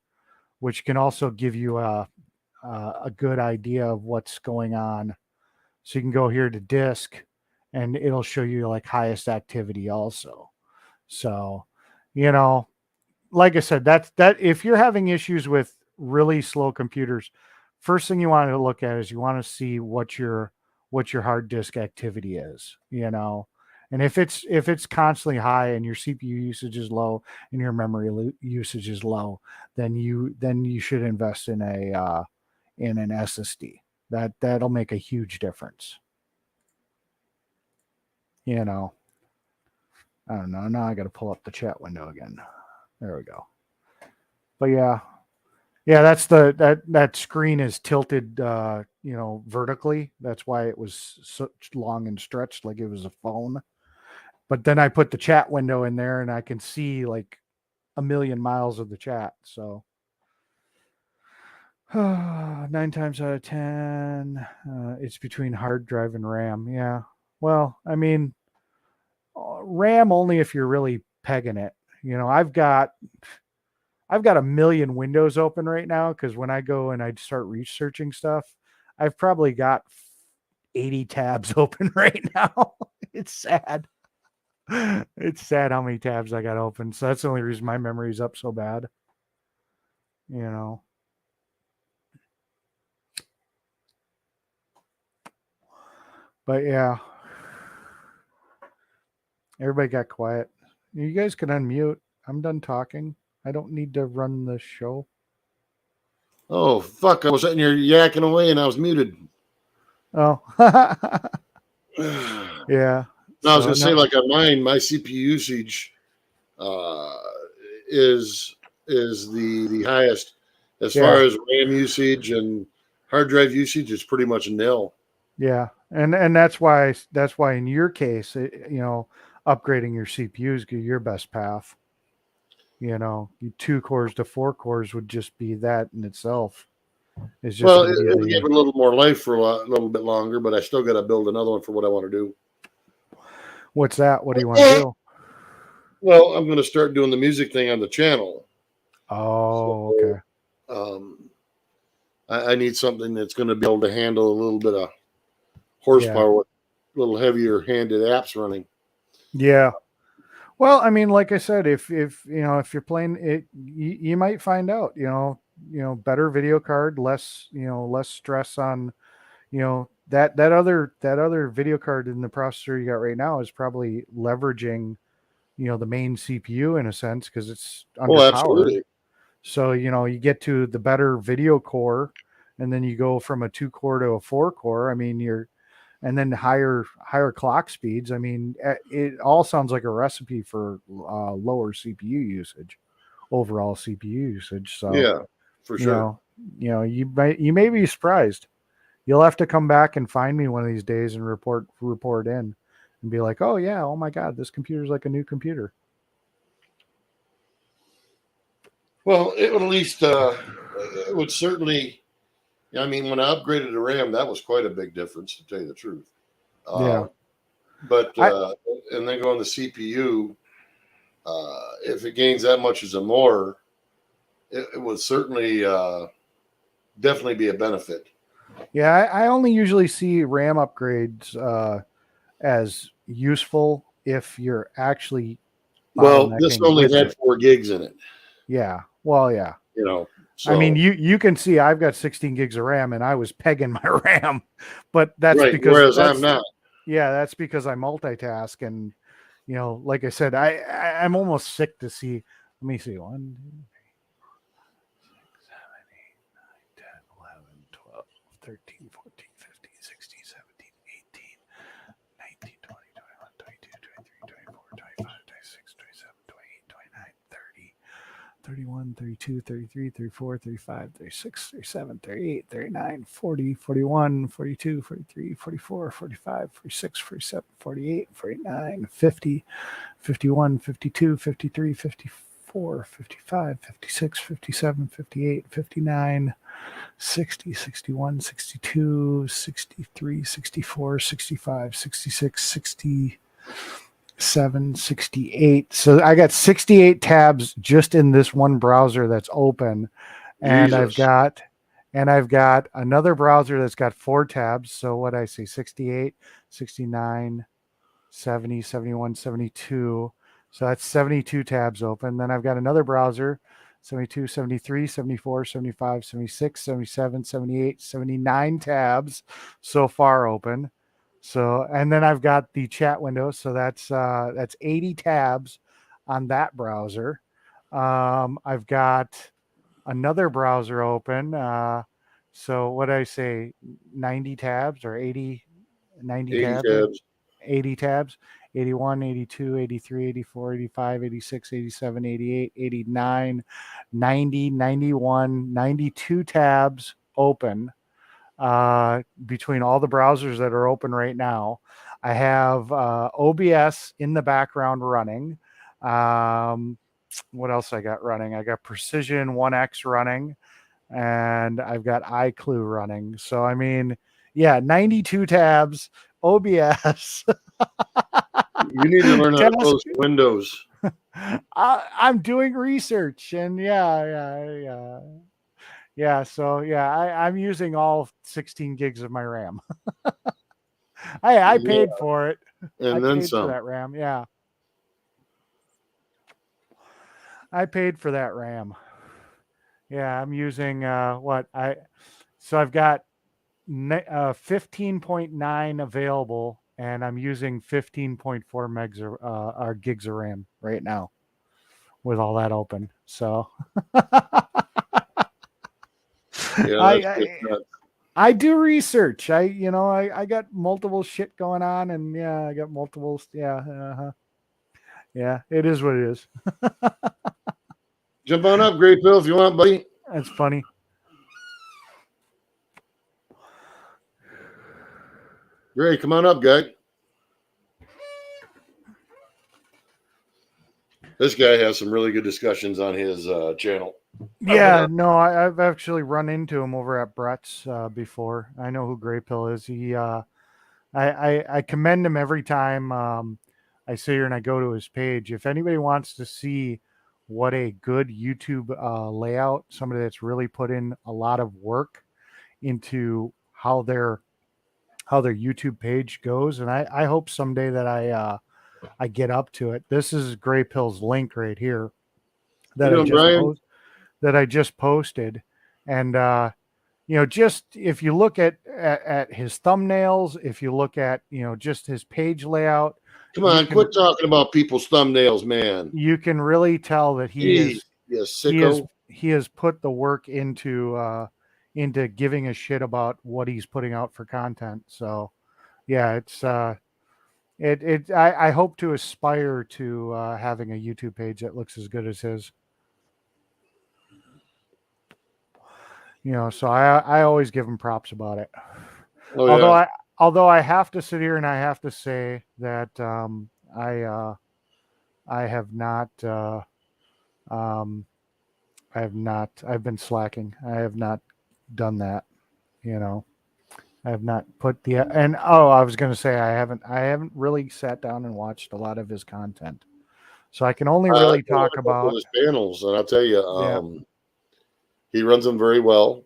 S1: which can also give you a good idea of what's going on. So you can go here to disk, and it'll show you like highest activity also. So, like I said, that if you're having issues with really slow computers, first thing you want to look at is you want to see what your hard disk activity is, and if it's constantly high and your CPU usage is low and your memory usage is low, then you should invest in an SSD. That'll make a huge difference. I don't know. Now I got to pull up the chat window again. There we go. But yeah, that's that screen is tilted, vertically. That's why it was so long and stretched like it was a phone. But then I put the chat window in there, and I can see like a million miles of the chat. So 9 times out of 10, it's between hard drive and RAM. Yeah. Well, I mean, RAM only if you're really pegging it. I've got a million windows open right now because when I go and I start researching stuff, I've probably got 80 tabs open right now. It's sad. It's sad how many tabs I got open. So that's the only reason my memory's up so bad. But yeah. Everybody got quiet. You guys can unmute. I'm done talking. I don't need to run the show.
S2: Oh, fuck. I was sitting here yakking away and I was muted.
S1: Oh. Yeah.
S2: No, I was going to say, like on mine, my CPU usage is the highest. As far as RAM usage and hard drive usage, it's pretty much nil.
S1: Yeah. And that's why in your case, upgrading your CPU is your best path. 2 cores to 4 cores would just be that in itself. It's just
S2: it'll give it a little more life for a little bit longer, but I still got to build another one for what I want to do.
S1: What's that? What do you want to do?
S2: Well, I'm going to start doing the music thing on the channel.
S1: Oh,
S2: so,
S1: okay.
S2: I need something that's going to be able to handle a little bit of horsepower with a little heavier handed apps running.
S1: Yeah. Well, I mean, like I said, if you're playing it, you might find out, better video card, less stress on, that other video card in the processor you got right now is probably leveraging, the main CPU in a sense, because it's underpowered.
S2: Oh, absolutely.
S1: So, you get to the better video core, and then you go from a 2 core to a 4 core. I mean, and then higher clock speeds. I mean, it all sounds like a recipe for lower CPU usage, overall CPU usage. So
S2: yeah, for sure.
S1: You may be surprised. You'll have to come back and find me one of these days and report in and be like, oh yeah, oh my God, this computer's like a new computer.
S2: Well, it would at least, it would certainly, I mean, when I upgraded to RAM, that was quite a big difference, to tell you the truth.
S1: Yeah.
S2: But, and then going to CPU, if it gains that much as a more, it would certainly definitely be a benefit.
S1: Yeah, I only usually see RAM upgrades as useful if you're actually.
S2: Well, this only had 4 gigs in it.
S1: Yeah. Well, yeah.
S2: So,
S1: I mean, you can see I've got 16 gigs of RAM, and I was pegging my RAM, but that's
S2: right,
S1: because
S2: whereas I'm not.
S1: Yeah, that's because I multitask, and like I said, I'm almost sick to see. Let me see. 1, 2, 3, 6, 7, 8, 9, 10, 11, 12, 13, 14, 15, 16, 17, 18, 19, 20, 21, 22, 23, 24, 25, 26, 27, 28, 29, 30, 31, 32, 33, 34, 35, 36, 37, 38, 39, 40, 41, 42, 43, 44, 45, 46, 47, 48, 49, 50, 51, 52, 53, 54, 55, 56, 57, 58, 59, 60, 61, 62, 63, 64, 65, 66, 67, 68. So I got 68 tabs just in this one browser that's open. And I've
S2: Jesus.
S1: got another browser that's got 4 tabs. So what I say, 68, 69, 70, 71, 72. So that's 72 tabs open. Then I've got another browser, 72, 73, 74, 75, 76, 77, 78, 79 tabs so far open. So, and then I've got the chat window. So that's 80 tabs on that browser. I've got another browser open. So what did I say, 90 tabs or 80, 90
S2: 80
S1: tabs?
S2: tabs.
S1: 80 tabs, 81, 82, 83, 84, 85, 86, 87, 88, 89, 90, 91, 92 tabs open between all the browsers that are open right now. I have OBS in the background running. What else I got running? I got Precision 1X running, and I've got iClue running. So, I mean, yeah, 92 tabs, OBS.
S2: You need to learn how to close Windows.
S1: I'm doing research, and yeah. So yeah, I'm using all 16 gigs of my RAM. I paid for it.
S2: And
S1: I
S2: then
S1: paid for
S2: some.
S1: that RAM. Yeah, I paid for that RAM. Yeah, I'm using so I've got 15.9 available, and I'm using 15.4 megs or gigs of RAM right now with all that open. So I do research. I got multiple shit going on, and yeah, I got multiple. Yeah, yeah, it is what it is.
S2: Jump on up, Great Bill, if you want, buddy.
S1: That's funny.
S2: Great, come on up, guy. This guy has some really good discussions on his channel.
S1: Yeah, no, I've actually run into him over at Brett's before. I know who Grey Pill is. I commend him every time I sit here and I go to his page. If anybody wants to see what a good YouTube layout, somebody that's really put in a lot of work into how their YouTube page goes, and I hope someday that I get up to it. This is Grey Pill's link right here that I just posted, and just if you look at his thumbnails, if you look at just his page layout.
S2: Come on, quit talking about people's thumbnails, man.
S1: You can really tell that he has put the work into giving a shit about what he's putting out for content. So yeah, it's I hope to aspire to having a YouTube page that looks as good as his. So I always give him props about it.
S2: Oh,
S1: Although I have to sit here and I have to say that I have not I've been slacking. I have not done that. I have not put I was going to say I haven't really sat down and watched a lot of his content. So I can only really talk about
S2: his panels, and I'll tell you, he runs them very well.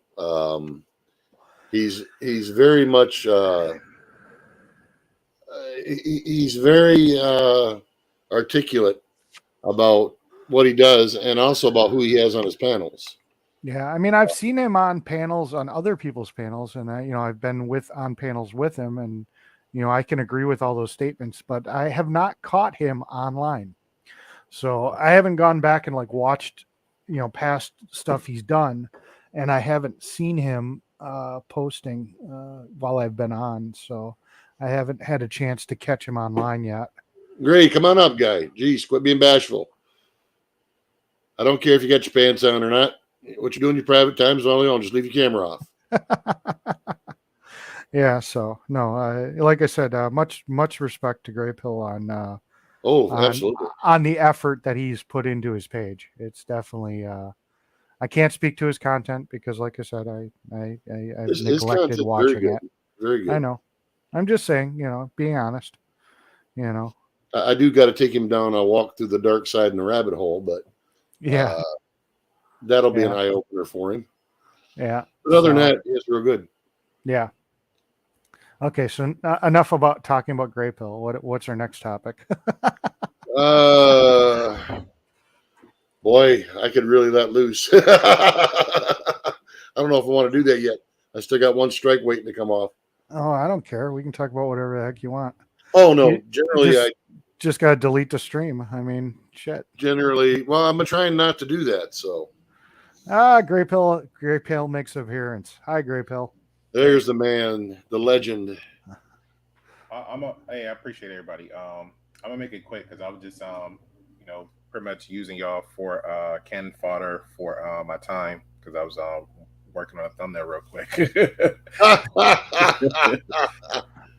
S2: He's very much he's very articulate about what he does, and also about who he has on his panels.
S1: Yeah, I mean, I've seen him on panels, on other people's panels, and I've been on panels with him, and I can agree with all those statements, but I have not caught him online. So I haven't gone back and like watched, past stuff he's done, and I haven't seen him posting while I've been on. So I haven't had a chance to catch him online yet.
S2: Great, come on up, guy. Geez, quit being bashful. I don't care if you got your pants on or not. What you do in your private time is all on. Just leave your camera off.
S1: Yeah. So no, like I said, much respect to Gray Pill on
S2: Absolutely.
S1: on the effort that he's put into his page. It's definitely. I can't speak to his content because, like I said, I've
S2: His
S1: neglected
S2: content's
S1: watching
S2: very good.
S1: it.
S2: Very good.
S1: I know. I'm just saying, being honest.
S2: I do got to take him down a walk through the dark side and the rabbit hole, but
S1: Yeah.
S2: that'll be an
S1: Yeah.
S2: eye opener for him.
S1: Yeah.
S2: But other than
S1: So,
S2: that, yes, real good.
S1: yeah. Okay. So enough about talking about Gray Pill. What's our next topic?
S2: Boy, I could really let loose. I don't know if I want to do that yet. I still got one strike waiting to come off.
S1: Oh, I don't care. We can talk about whatever the heck you want.
S2: Oh no,
S1: You
S2: generally
S1: just got to delete the stream. I mean, shit.
S2: well, I'm trying not to do that. So
S1: Gray Pill makes appearance. Hi, Gray Pill.
S2: there's the man, the legend.
S7: Hey, I appreciate everybody. I'm gonna make it quick because I was just pretty much using y'all for cannon fodder for my time because I was working on a thumbnail real quick.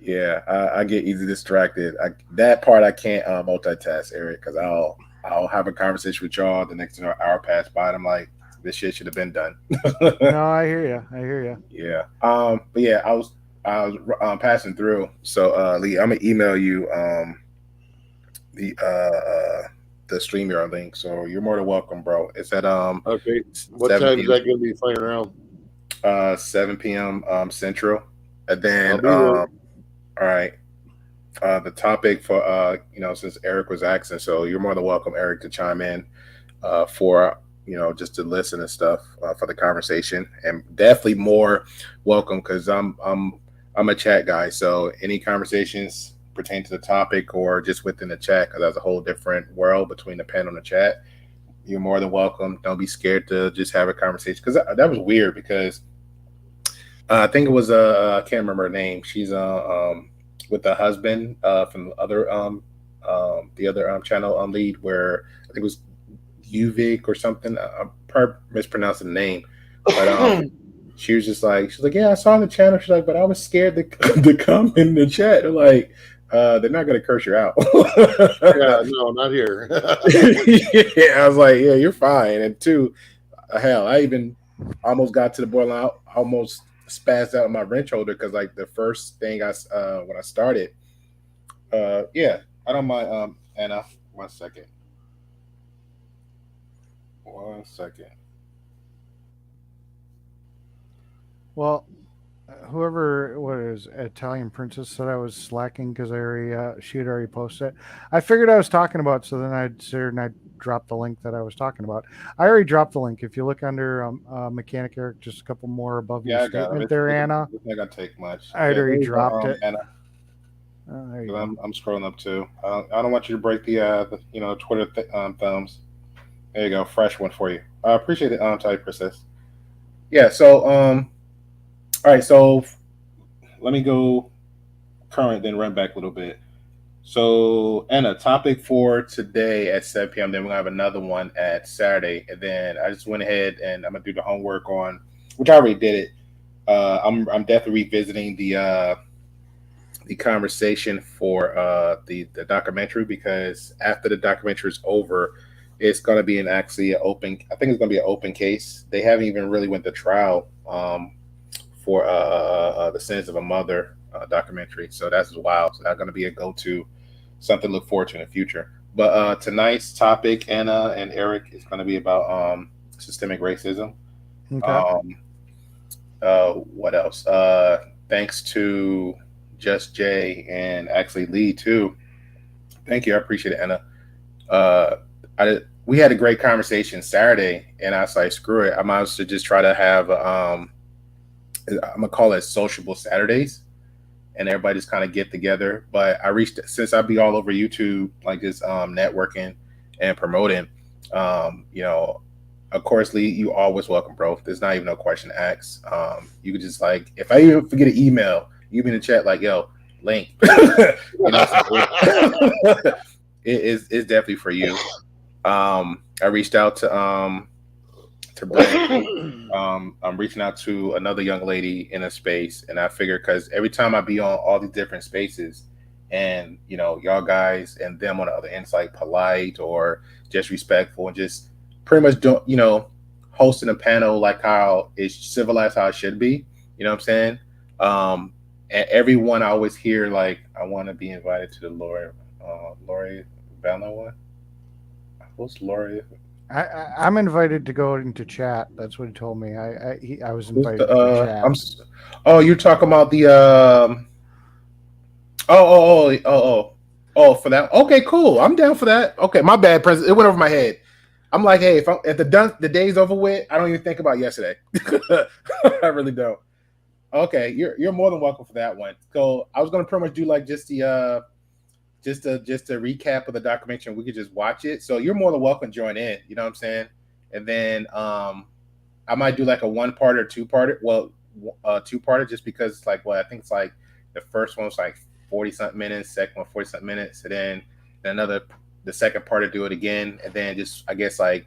S7: Yeah, I get easily distracted. That part I can't multitask, Eric, because I'll have a conversation with y'all. The next hour pass by, and I'm like, this shit should have been done.
S1: No, I hear you.
S7: Yeah. But yeah, I was passing through. So Lee, I'm gonna email you the StreamYard link. So you're more than welcome, bro. It's at
S2: Okay. What
S7: 7
S2: time is
S7: p.m.
S2: that going to be flying around?
S7: 7 p.m. Central. And
S2: I'll
S7: then
S2: be there.
S7: all right. The topic for since Eric was asking, so you're more than welcome, Eric, to chime in for just to listen and stuff for the conversation, and definitely more welcome because I'm a chat guy, so any conversations pertain to the topic or just within the chat, because that's a whole different world between the panel and the chat. You're more than welcome. Don't be scared to just have a conversation, because that was weird because I think it was I can't remember her name. She's with the husband from the other channel lead, where I think it was Uvik or something. I'm probably mispronouncing the name, but she was like, yeah, I saw on the channel. She's like, but I was scared to come in the chat. They're like, they're not gonna curse you out.
S2: Yeah, no, not here.
S7: Yeah, I was like, yeah, you're fine. And two, hell, I even almost got to the borderline. I almost spazzed out on my wrench holder because like the first thing when I started, yeah, I don't mind. Anna, 1 second. 1 second.
S1: Well, whoever was Italian Princess said I was slacking because she had already posted it. I figured I was talking about, so then I'd sit and I'd drop the link that I was talking about. I already dropped the link. If you look under Mechanic Eric, just a couple more above your statement there, Anna.
S7: It's not gonna take much.
S1: I'd already dropped it.
S7: Anna,
S1: There you go.
S7: I'm scrolling up too. I don't want you to break the Twitter thumbs. There you go, fresh one for you. I appreciate it, Italian Princess. Yeah. So all right, so let me go current, then run back a little bit. So, Anna, topic for today at 7 p.m. Then we're gonna have another one at Saturday, and then I just went ahead and I'm gonna do the homework on, which I already did it. I'm definitely revisiting the conversation for the documentary, because after the documentary is over, it's gonna be actually an open. I think it's gonna be an open case. They haven't even really went to trial. For the Sins of a Mother documentary. So that's wild. So that's going to be a go-to, something to look forward to in the future. But tonight's topic, Anna and Eric, is going to be about systemic racism.
S1: Okay.
S7: What else? Thanks to Just Jay and actually Lee too. Thank you. I appreciate it, Anna. We had a great conversation Saturday, and I was like, screw it. I might as well just try to have I'm gonna call it sociable Saturdays, and everybody just kind of get together. But since I be all over YouTube, like just networking and promoting, you know, of course, Lee, you always welcome, bro. There's not even no question to ask. You could just like, if I even forget an email, you be in the chat like, yo, link. You know, it's definitely for you. I reached out to Brent. I'm reaching out to another young lady in a space, and I figure because every time I be on all these different spaces, and you know, y'all guys and them on the other end's like polite or just respectful and just pretty much don't, you know, hosting a panel like how it's civilized, how it should be. You know what I'm saying? And everyone I always hear like, I want to be invited to the Lori Valno one. What's Lori?
S1: I'm invited to go into chat. That's what he told me. I was invited to chat.
S7: Oh, you're talking about the for that. Okay, cool. I'm down for that. Okay, my bad, President. It went over my head. I'm like, hey, if the day's over with, I don't even think about yesterday. I really don't. Okay, you're more than welcome for that one. So I was gonna pretty much do like just the just a recap of the documentary, and we could just watch it. So you're more than welcome to join in. You know what I'm saying? And then I might do like a 1-part or 2-part. Well, 2-parter just because it's like, well, I think it's like the first one was like 40-something minutes, second one 40-something minutes, and then the second part to do it again, and then just I guess like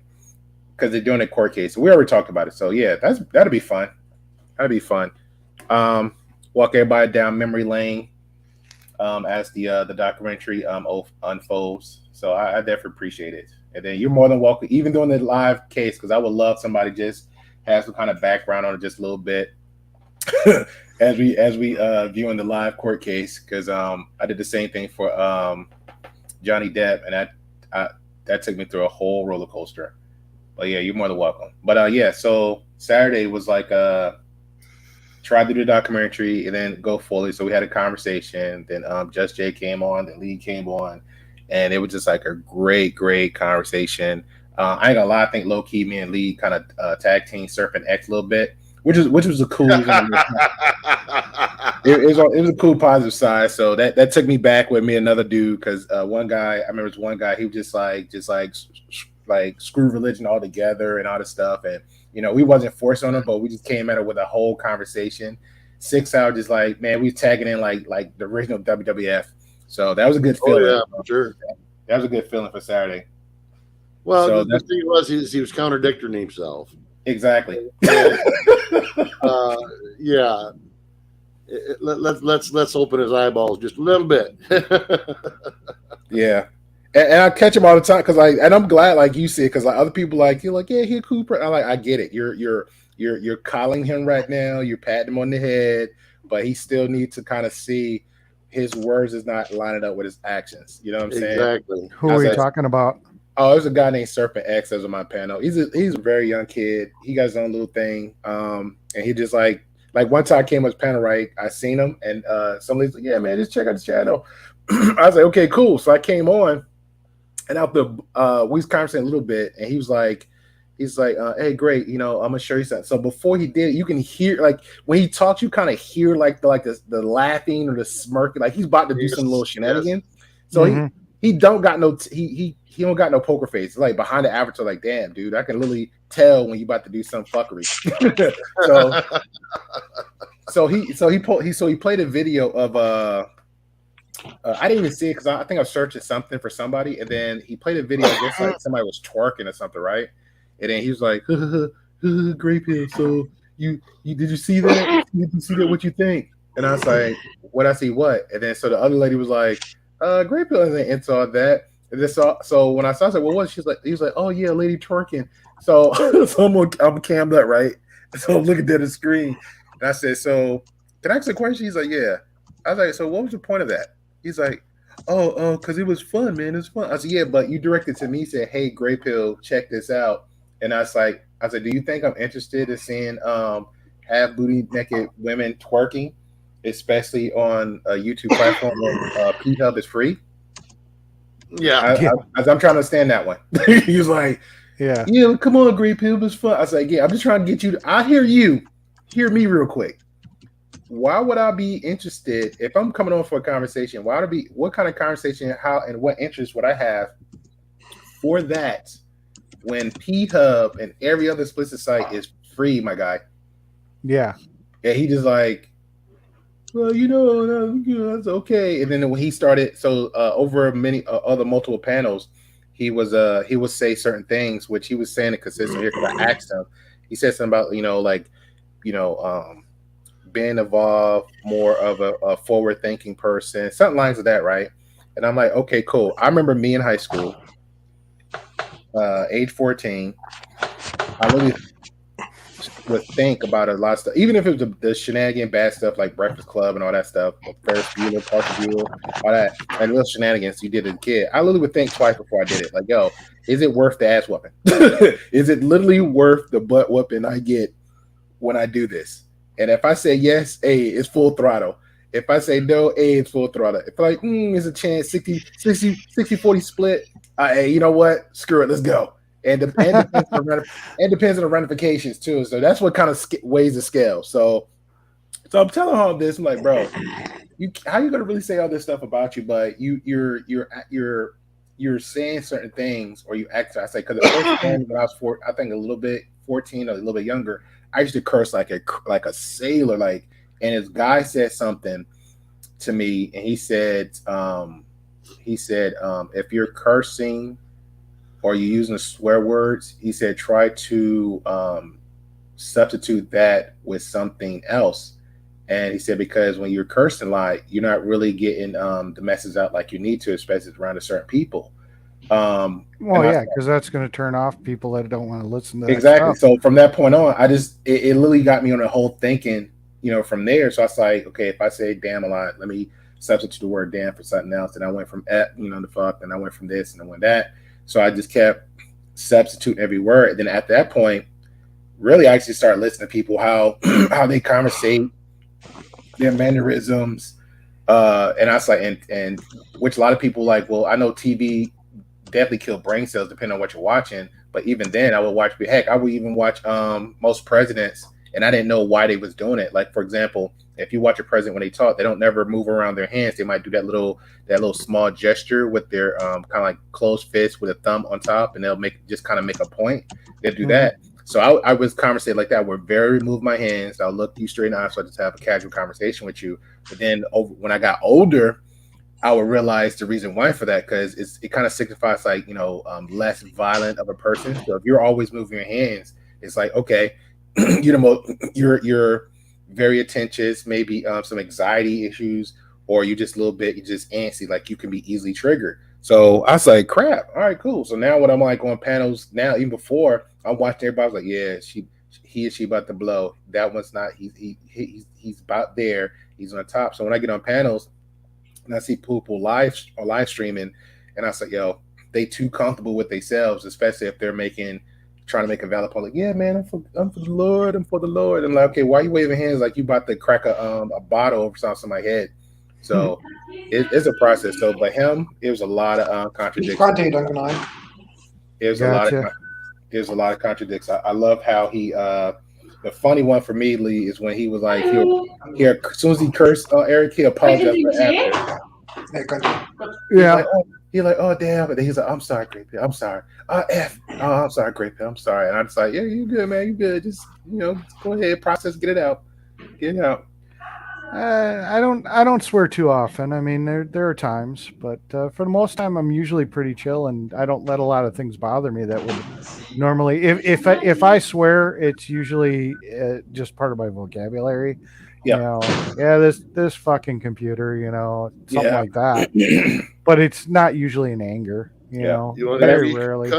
S7: because they're doing a court case. We already talked about it, so yeah, that'll be fun. That'll be fun. Walk everybody down memory lane as the documentary unfolds. So I definitely appreciate it. And then you're more than welcome, even doing the live case, because I would love somebody just have some kind of background on it just a little bit as we viewing the live court case, because I did the same thing for Johnny Depp, and that took me through a whole roller coaster. But yeah, you're more than welcome. But yeah, so Saturday was like try to do the documentary and then go fully. So we had a conversation. Then Just Jay came on, then Lee came on, and it was just like a great conversation. I ain't gonna lie, I think low key me and Lee kind of tag team Serpent X a little bit, which was a cool. It was a cool positive side. So that took me back with me and another dude, because one guy, I remember it was one guy, he was just like screw religion altogether and all this stuff, and you know, we wasn't forced on him, but we just came at it with a whole conversation. 6 hours, just like, man, we was tagging in like the original WWF. So that was a good feeling.
S2: Oh, yeah, for sure.
S7: That was a good feeling for Saturday.
S2: Well,
S7: So
S2: the thing was, he was contradicting himself.
S7: Exactly.
S2: Yeah. Let's open his eyeballs just a little bit.
S7: Yeah. And I catch him all the time because I'm glad like you see it, because like other people like you're like, yeah, he a Cooper. I'm like, I get it. You're calling him right now. You're patting him on the head, but he still needs to kind of see his words is not lining up with his actions. You know what I'm saying?
S2: Exactly.
S1: Who are we talking about?
S7: Oh, there's a guy named Serpent X that's on my panel. He's a very young kid. He got his own little thing. And he just like one time I came on his panel, right? I seen him, and somebody's like, yeah, man, just check out the channel. I was like, okay, cool. So I came on. And after we was conversing a little bit, and he's like, hey, great, you know, I'm gonna show you something. So before he did, you can hear like when he talks, you kind of hear like the laughing or the smirking, like he's about to do some little shenanigans. So he don't got no he don't got no poker face. It's like behind the avatar, like, damn, dude, I can literally tell when you about to do some fuckery. so he played a video of I didn't even see it because I think I was searching something for somebody, and then he played a video. I guess like somebody was twerking or something, right? And then he was like, "Great pill." So you did you see that? Did you see that? What you think? And I was like, "What I see? What?" And then so the other lady was like, "Great pill," and then into all that. And then so when I saw, I said, "What was?" He was like, "Oh yeah, lady twerking." So I'm cammed up, right? So I'm looking at the screen, and I said, "So can I ask a question?" He's like, "Yeah." I was like, "So what was the point of that?" He's like, oh, because it was fun, man. It's fun. I said, yeah, but you directed to me, said, hey, Gray Pill, check this out. And I said, do you think I'm interested in seeing half booty naked women twerking, especially on a YouTube platform where P-Hub is free?
S2: Yeah.
S7: I'm trying to understand that one. He was like, yeah, come on, Gray Pill, it's fun. I was like, yeah, I'm just trying to get you I hear you. Hear me real quick. why would I be interested if I'm coming on for a conversation? Why would I be? What kind of conversation? How and what interest would I have for that when P-Hub and every other explicit site is free, my guy?
S1: Yeah.
S7: Yeah, he just like, well, that's okay. And then when he started, so over many other multiple panels, he would say certain things, which he was saying it consistently here because I asked him. He said something about being involved, more of a forward thinking person, something lines of that, right? And I'm like, okay, cool. I remember me in high school, age 14. I really would think about a lot of stuff, even if it was the shenanigan bad stuff like Breakfast Club and all that stuff, Ferris Bueller, Parker Bueller, all that, and little shenanigans you did as a kid. I literally would think twice before I did it. Like, yo, is it worth the ass whooping? Is it literally worth the butt whooping I get when I do this? And if I say yes, hey, it's full throttle. If I say no, hey, it's full throttle. If like, there's a chance 60-40 split, hey, you know what? Screw it, let's go. And depends on the ramifications too. So that's what kind of weighs the scale. So I'm telling all this. I'm like, bro, how you gonna really say all this stuff about you? But you're saying certain things, or you act. I say because the first time when I was I think a little bit 14 or a little bit younger, I used to curse like a sailor. Like, and this guy said something to me, and he said, if you're cursing or you're using swear words, he said, try to substitute that with something else. And he said, because when you're cursing a lot, you're not really getting the message out like you need to, especially around a certain people.
S1: Well, yeah, because that's going to turn off people that don't want to listen to that
S7: exactly.
S1: stuff.
S7: So from that point on, it literally got me on a whole thinking, from there. So I was like, okay, if I say damn a lot, let me substitute the word damn for something else. And I went from the fuck, and I went from this, and I went that. So I just kept substituting every word. And then at that point, really, I actually started listening to people, how they conversate, their mannerisms. And I was like, and which a lot of people like, well, I know TV definitely kill brain cells depending on what you're watching. But even then, I would watch, I would even watch Most Presidents, and I didn't know why they was doing it. Like, for example, if you watch a president when they talk, they don't never move around their hands. They might do that little small gesture with their kind of like closed fist with a thumb on top, and they'll make a point. They'll do that. So I was conversating like that. I would very remove my hands. I'll look you straight in the eye, so I just have a casual conversation with you. But then when I got older, I would realize the reason why for that, because it kind of signifies like, less violent of a person. So if you're always moving your hands, it's like, okay, you're very attentive, maybe some anxiety issues, or you're just antsy, like you can be easily triggered. So I was like, crap, all right, cool. So now when I'm like on panels now, even before, I'm watching everybody, I was like, yeah, he or she about to blow. That one's not, he's about there, he's on top. So when I get on panels and I see people live streaming, and I was like, yo, they too comfortable with themselves, especially if they're trying to make a valid point, like, yeah, man, I'm for the Lord, I'm for the Lord. And like, okay, why are you waving hands like you about to crack a bottle over somebody's head? So it's a process. So, but him, it was a lot of contradictions. There's a lot of contradictions. I love how he. The funny one for me, Lee, is when he was like, as soon as he cursed Eric, he apologized for after.
S1: Yeah.
S7: He's like, oh damn, and he's like, I'm sorry, Great Pill, I'm sorry. I'm sorry, Great Pill, I'm sorry. And I'm just like, yeah, you good, man, you good. Just go ahead, process, get it out.
S1: I don't swear too often. I mean, there are times, but for the most time, I'm usually pretty chill, and I don't let a lot of things bother me that would normally. If I swear, it's usually just part of my vocabulary.
S7: Yeah.
S1: This fucking computer, something like that. But it's not usually in anger. You know,
S2: you want
S1: very
S2: to
S1: rarely.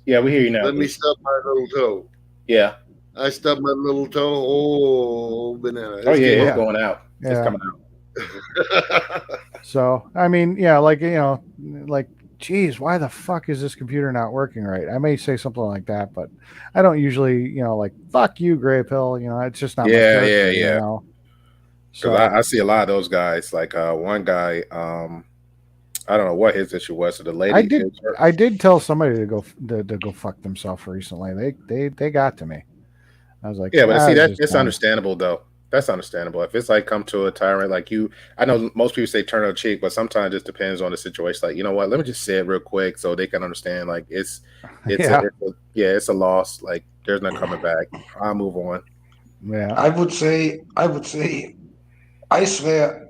S7: Yeah, we hear you now.
S2: Let me stub my little toe.
S7: Yeah.
S2: I stubbed my little toe. Oh, banana.
S7: It's going out.
S1: Yeah.
S7: It's coming out.
S1: So, I mean, yeah, like, geez, why the fuck is this computer not working right? I may say something like that, but I don't usually, like, fuck you, Gray Pill. It's just not my character,
S7: yeah.
S1: So
S7: I see a lot of those guys. Like one guy, I don't know what his issue was. So the lady,
S1: I did tell somebody to go fuck themselves recently. They got to me. I was like,
S7: yeah, but see, that's understandable though. That's understandable. If it's like come to a tyrant, like you, I know most people say turn a cheek, but sometimes it just depends on the situation. Like, you know what? Let me just say it real quick so they can understand. Like, it's
S1: Yeah.
S7: it's a loss. Like, there's no coming back. I'll move on.
S1: Yeah.
S3: I would say, I swear,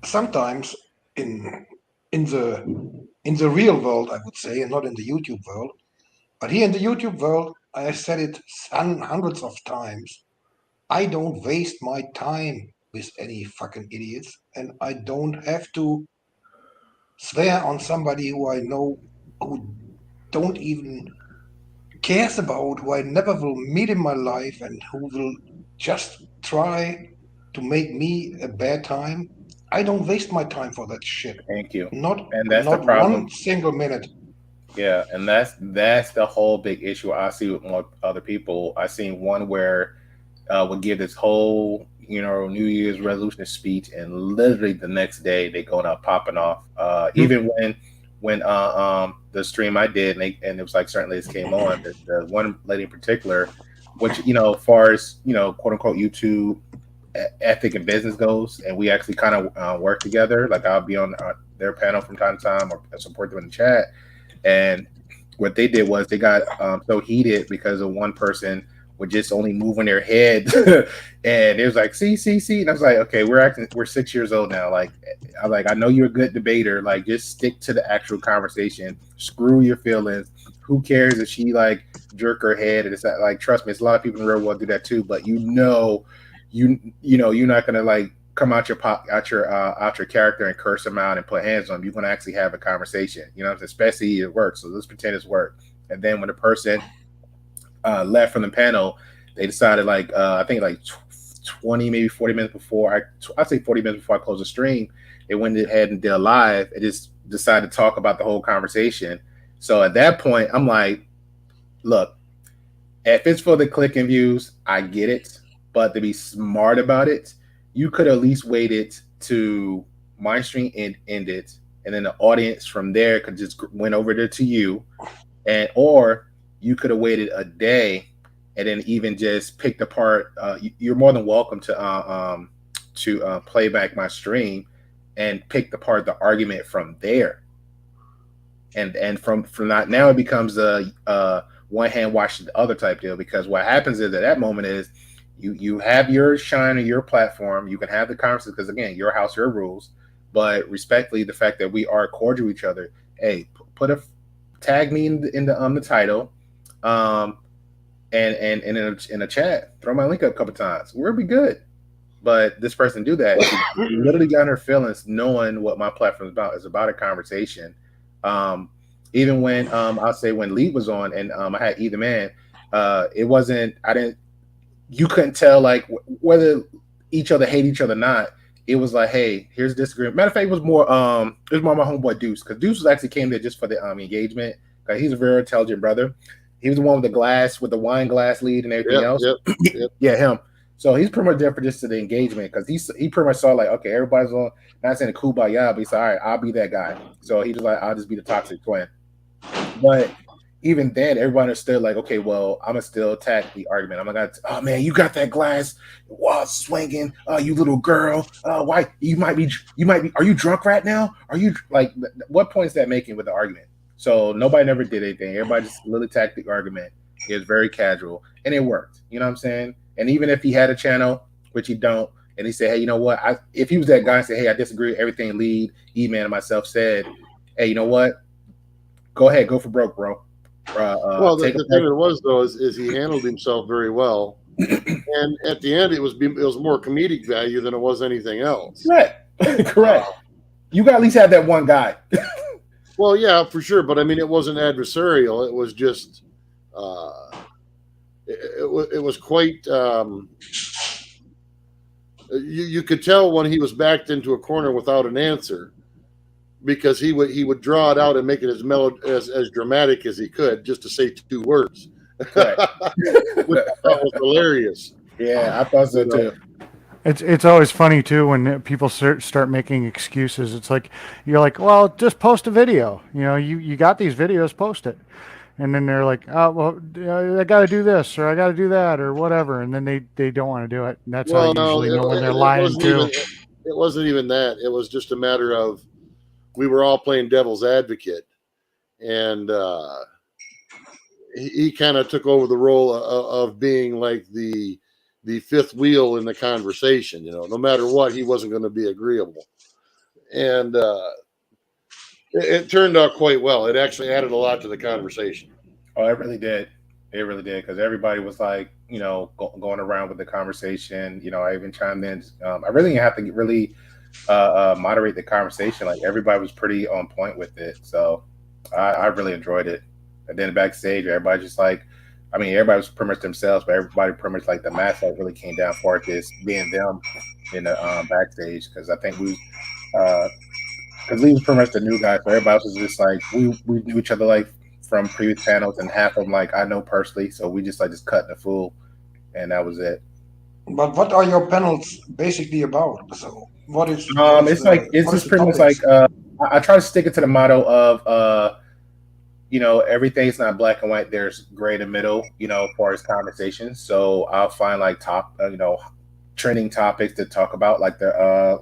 S3: sometimes in the real world, I would say, and not in the YouTube world, but here in the YouTube world, I said it hundreds of times. I don't waste my time with any fucking idiots, and I don't have to swear on somebody who I know who don't even cares about, who I never will meet in my life, and who will just try to make me a bad time. I don't waste my time for that shit.
S7: Thank you.
S3: Not
S7: And that's the
S3: not
S7: problem.
S3: one single minute.
S7: Yeah, and that's the whole big issue I see with more other people. I seen one where would give this whole New Year's resolution speech, and literally the next day they going up popping off. Even when the stream I did, and it was like certain ladies came on. The one lady in particular, which as far as quote unquote YouTube ethic and business goes, and we actually kind of work together. Like I'll be on their panel from time to time or support them in the chat. And what they did was they got so heated because of one person would just only moving their head, and it was like, see, and I was like, okay, we're 6 years old now. Like, I know you're a good debater. Like, just stick to the actual conversation. Screw your feelings. Who cares if she like jerk her head? And it's like, trust me, it's a lot of people in the real world do that too. But you're not gonna like come out your character and curse them out and put hands on them. You're gonna actually have a conversation. Especially at work. So let's pretend it's work. And then when the person left from the panel, they decided I think 20, maybe 40 minutes before I'd say 40 minutes before I closed the stream, they went ahead and did a live and just decided to talk about the whole conversation. So at that point, I'm like, look, if it's for the click and views, I get it. But to be smart about it, you could at least waited to my stream end it, and then the audience from there could just went over there to you, or you could have waited a day and then even just picked apart. You're more than welcome to play back my stream and pick apart the argument from there. And from that, now it becomes a one hand washing the other type deal, because what happens is at that moment is you have your shine or your platform. You can have the conversation because, again, your house, your rules. But respectfully, the fact that we are cordial to each other, hey, tag me in the title. And in a chat, throw my link up a couple times. We'll be good. But this person do that. She literally got her feelings knowing what my platform is about. It's about a conversation. Even when I'll say when Lee was on and I had Either Man, you couldn't tell like whether each other hate each other or not. It was like, hey, here's disagreement. Matter of fact, it was more my homeboy Deuce, because Deuce actually came there just for the engagement. He's a very intelligent brother. He was the one with the wine glass lead and everything else. Yep. Yeah, him. So he's pretty much there for just the engagement, because he pretty much saw like, okay, everybody's on, not saying a kumbaya, but he said, all right, I'll be that guy. So he was like, I'll just be the toxic twin. But even then, everybody understood like, okay, well, I'm gonna still attack the argument. I'm gonna, oh man, you got that glass while swinging, you little girl. Why you might be? Are you drunk right now? Are you like? What point is that making with the argument? So nobody never did anything. Everybody just literally attacked the argument. It was very casual, and it worked. You know what I'm saying? And even if he had a channel, which he don't, and he said, hey, you know what? If he was that guy and said, hey, I disagree with everything Lead, E-Man, and myself said, hey, you know what? Go ahead, go for broke, bro.
S2: Well, the thing it was though is he handled himself very well, and at the end it was more comedic value than it was anything else.
S7: Correct. You got to at least have that one guy.
S2: Well, yeah, for sure, but I mean, it wasn't adversarial. It was just, it was quite. You could tell when he was backed into a corner without an answer, because he would draw it out and make it as dramatic as he could, just to say two words. Which I thought was hilarious.
S7: Yeah, I thought so too.
S1: It's always funny too when people start making excuses. It's like you're like, well, just post a video. You got these videos, post it. and then they're like, oh well, I got to do this or I got to do that or whatever, and then they don't want to do it. And that's how
S2: Well,
S1: you
S2: no,
S1: usually know when they're
S2: it
S1: lying
S2: wasn't
S1: too.
S2: even. It wasn't even that. It was just a matter of we were all playing devil's advocate, and he kind of took over the role of being like the fifth wheel in the conversation. You know, no matter what, he wasn't going to be agreeable, and it turned out quite well. It actually added a lot to the conversation.
S7: Oh, it really did. It really did because everybody was like, you know, going around with the conversation. You know, I even chimed in. I really didn't have to really moderate the conversation. Like everybody was pretty on point with it. So I really enjoyed it. And then backstage, everybody just like, I mean, everybody was pretty much themselves, but everybody pretty much like the match that really came down for it is being them in the backstage because I think we. Because Lee was pretty much the new guy, so everybody else was just like we knew each other like from previous panels, and half of them like I know personally, so we just cut the fool, and that was it.
S3: But what are your panels basically about? So what is?
S7: It's just pretty much like I try to stick it to the motto of you know, everything's not black and white. There's gray in the middle, you know, as far as conversations. So I'll find like you know, trending topics to talk about, like the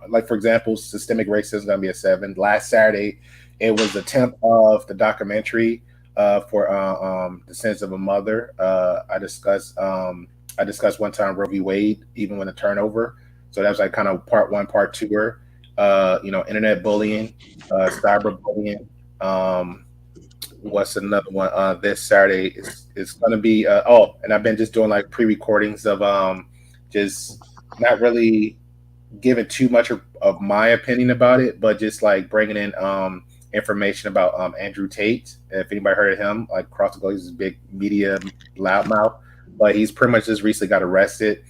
S7: like for example, systemic racism is gonna be a 7. Last Saturday, it was the 10th of the documentary for the sins of a mother. I discussed one time Roe v. Wade, even when the turnover. So that was like kind of part 1, part 2. You know, internet bullying, cyber bullying. What's another one? This Saturday is gonna be and I've been just doing like pre-recordings of just not really giving too much of my opinion about it, but just like bringing in information about Andrew Tate. If anybody heard of him, like across the globe, he's a big media loudmouth, but he's pretty much just recently got arrested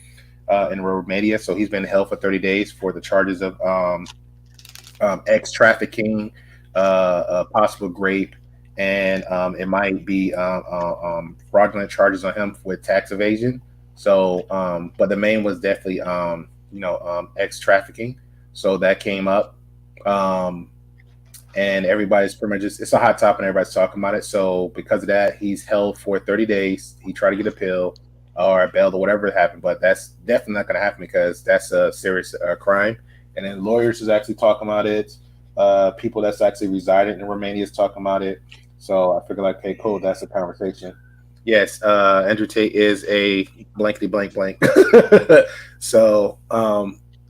S7: in Romania, so he's been held for 30 days for the charges of ex trafficking, possible rape, and it might be fraudulent charges on him with tax evasion. So, but the main was definitely ex trafficking. So that came up, and everybody's pretty much it's a hot topic and everybody's talking about it. So because of that, he's held for 30 days. He tried to get a pill or a bail or whatever happened, but that's definitely not going to happen because that's a serious crime. And then lawyers is actually talking about it. People that's actually residing in Romania is talking about it. So I figured like, okay, cool, that's a conversation. Yes, Andrew Tate is a blankety blank blank. So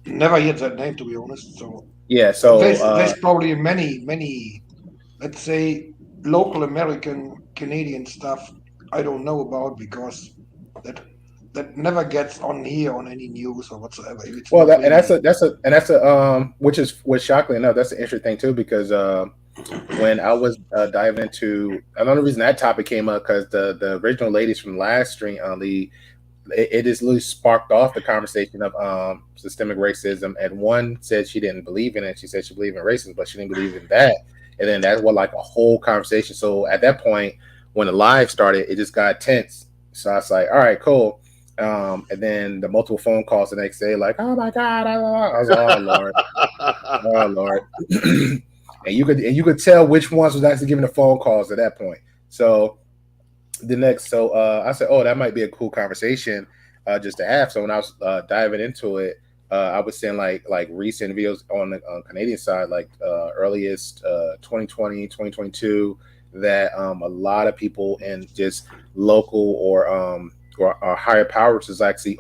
S3: never heard that name, to be honest. So
S7: yeah, so
S3: there's probably many, let's say, local American Canadian stuff I don't know about because that never gets on here on any news or whatsoever.
S7: Well, that's a which shockingly enough, that's an interesting thing too because when I was diving into another reason that topic came up because the original ladies from last stream it just really sparked off the conversation of systemic racism, and one said she didn't believe in it. She said she believed in racism, but she didn't believe in that. And then that's what like a whole conversation. So at that point, when the live started, it just got tense. So I was like, all right, cool. And then the multiple phone calls the next day, like, oh my God, I was like, oh Lord, oh Lord. And you could tell which ones was actually giving the phone calls at that point. So I said, oh, that might be a cool conversation just to have. So when I was diving into it, I was seeing like recent videos on the Canadian side, like earliest 2020, 2022, that a lot of people in just local or higher powers is actually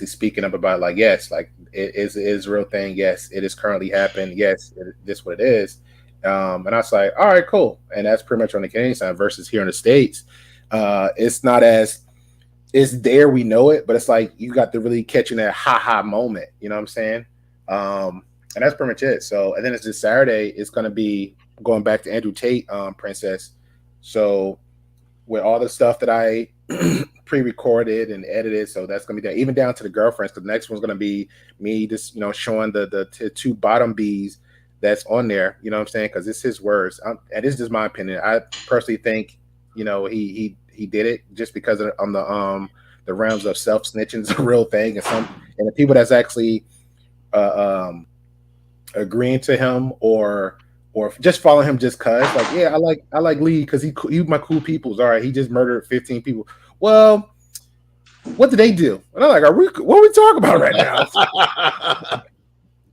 S7: speaking up about like, yes, like it is a real thing. Yes, it is currently happening. Yes, this is what it is. And I was like, all right, cool. And that's pretty much on the Canadian side versus here in the States. It's not as it's there, we know it, but it's like you got to really catching that ha moment. You know what I'm saying? And that's pretty much it. So, and then it's this Saturday. It's going to be going back to Andrew Tate, Princess. So, with all the stuff that I pre-recorded and edited, so that's going to be there, even down to the girlfriends. Because the next one's going to be me just showing the two bottom B's that's on there. You know what I'm saying? Because it's his words, and this is just my opinion. I personally think he did it just because on the realms of self snitching is a real thing, and the people that's actually agreeing to him or or just follow him just cause. Like, yeah, I like Lee because he my cool peoples. All right, he just murdered 15 people. Well, what did they do? And I'm like, what are we talking about right now?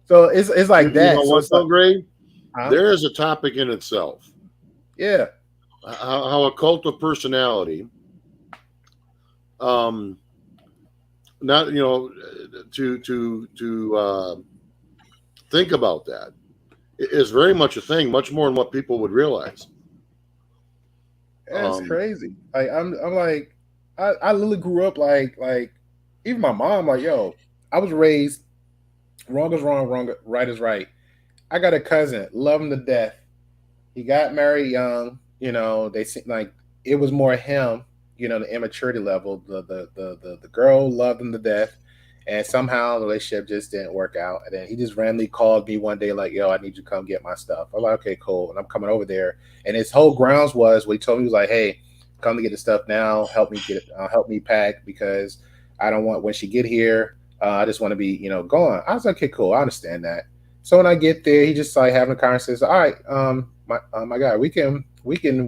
S7: So it's like that.
S2: You know
S7: so
S2: what,
S7: it's like,
S2: Gray?
S7: huh?
S2: There is a topic in itself.
S7: Yeah.
S2: How a cult of personality, not to think about that is very much a thing, much more than what people would realize.
S7: That's crazy. Like I'm like, I literally grew up like even my mom, like, yo, I was raised wrong is wrong, right is right. I got a cousin, love him to death. He got married young, they seem like it was more him, the immaturity level. The girl loved him to death. And somehow the relationship just didn't work out. And then he just randomly called me one day, like, yo, I need you to come get my stuff. I'm like, okay, cool. And I'm coming over there. And his whole grounds was what he told me, was like, hey, come to get the stuff now. Help me help me pack, because I don't want, when she get here, I just want to be, gone. I was like, okay, cool. I understand that. So when I get there, he just like having a conversation. All right, my guy, we can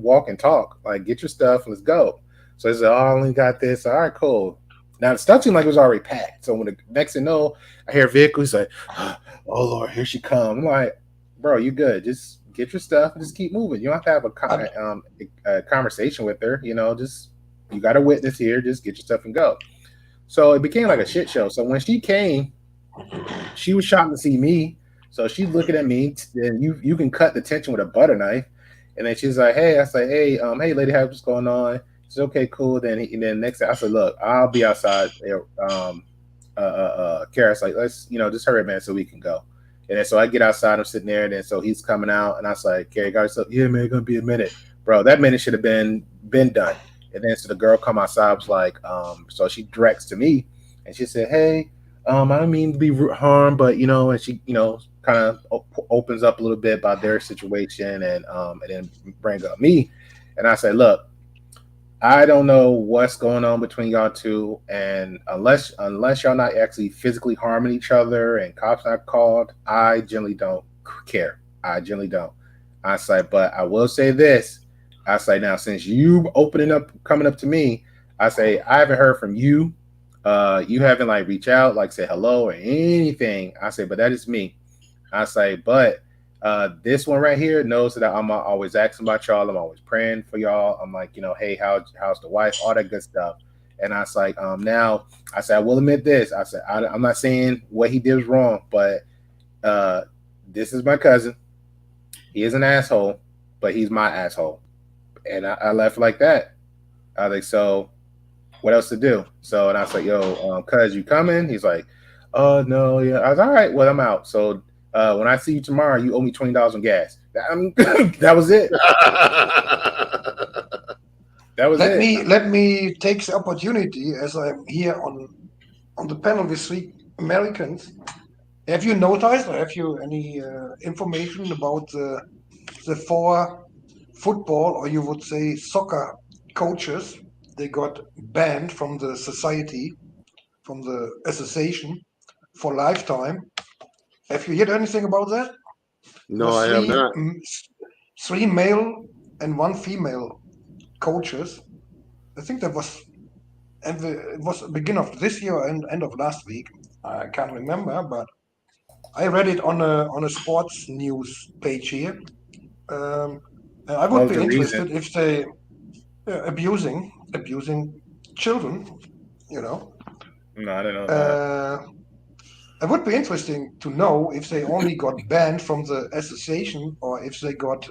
S7: walk and talk. Like, get your stuff, let's go. So he said, oh, I only got this. All right, cool. Now, the stuff seemed like it was already packed. So when the next thing you know, I hear a vehicle, he's like, oh, Lord, here she comes. I'm like, bro, you good. Just get your stuff and just keep moving. You don't have to have a conversation with her. Just, you got a witness here. Just get your stuff and go. So it became like a shit show. So when she came, she was shocked to see me. So she's looking at me, and you can cut the tension with a butter knife. And then she's like, hey, I say, hey, lady, what's going on? It's okay, cool. Then next day I said, look, I'll be outside. Kara's like, let's, just hurry up, man, so we can go. And then so I get outside, I'm sitting there, and then so he's coming out, and I was like, Kara, got yourself? Yeah, man, gonna be a minute, bro. That minute should have been done. And then so the girl come outside, was like, so she directs to me, and she said, hey, I don't mean to be harmed, but and she, kind of opens up a little bit about their situation, and then bring up me, and I said, look, I don't know what's going on between y'all two, and unless y'all not actually physically harming each other and cops not called, I generally don't care. I generally don't. I say, but I will say this. I say, now, since you coming up to me, I say, I haven't heard from you. You haven't like reach out, like say hello or anything. I say, but that is me. I say, but this one right here knows that I'm always asking about y'all. I'm always praying for y'all. I'm like, hey, how's the wife? All that good stuff. And I was like, now I said, I will admit this. I said, I'm not saying what he did was wrong, but this is my cousin. He is an asshole, but he's my asshole. And I left like that. I was like, so what else to do? So, and I was like, yo, cuz, you coming? He's like, oh, no, yeah. I was all right, well, I'm out. So when I see you tomorrow, you owe me $20 on gas. That was it. That was it.
S3: Let me take the opportunity, as I'm here on the panel with 3 Americans. Have you noticed, or have you any information about the 4 football, or you would say soccer coaches? They got banned from the society, from the association, for lifetime. Have you heard anything about that?
S2: No, I have not.
S3: 3 male and 1 female coaches. I think that was, and it was beginning of this year and end of last week. I can't remember, but I read it on a sports news page here. And I would be interested if they abusing children.
S7: No, I don't know that.
S3: It would be interesting to know if they only got banned from the association, or if they got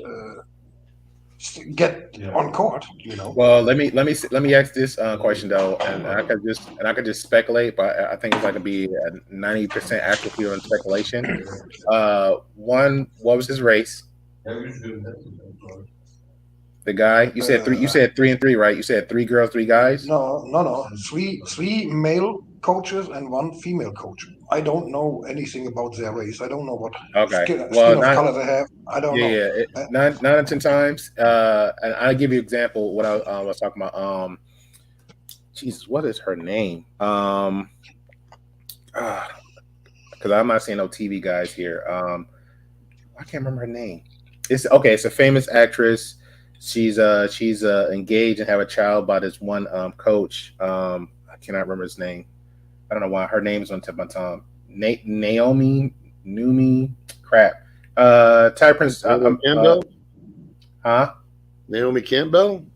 S3: on court.
S7: Well, let me ask this question though, and I could just speculate, but I think it's like to be a 90% accuracy on speculation. One, what was his race? The guy you said 3. You said 3 and 3, right? You said 3 girls, 3 guys.
S3: No. Three male coaches and 1 female coach. I don't know anything about their race. I don't know what skin of color they have. I don't know.
S7: Yeah, 9 out of 10 times. And I'll give you an example. What I was talking about. Jesus, what is her name? Because I'm not seeing no TV guys here. I can't remember her name. It's okay. It's a famous actress. She's engaged and have a child by this one coach. I cannot remember his name. I don't know why her name is on tip of my tongue. Naomi Numi. Crap. Ty Prince.
S2: Naomi Campbell.
S7: Huh?
S2: Naomi Campbell.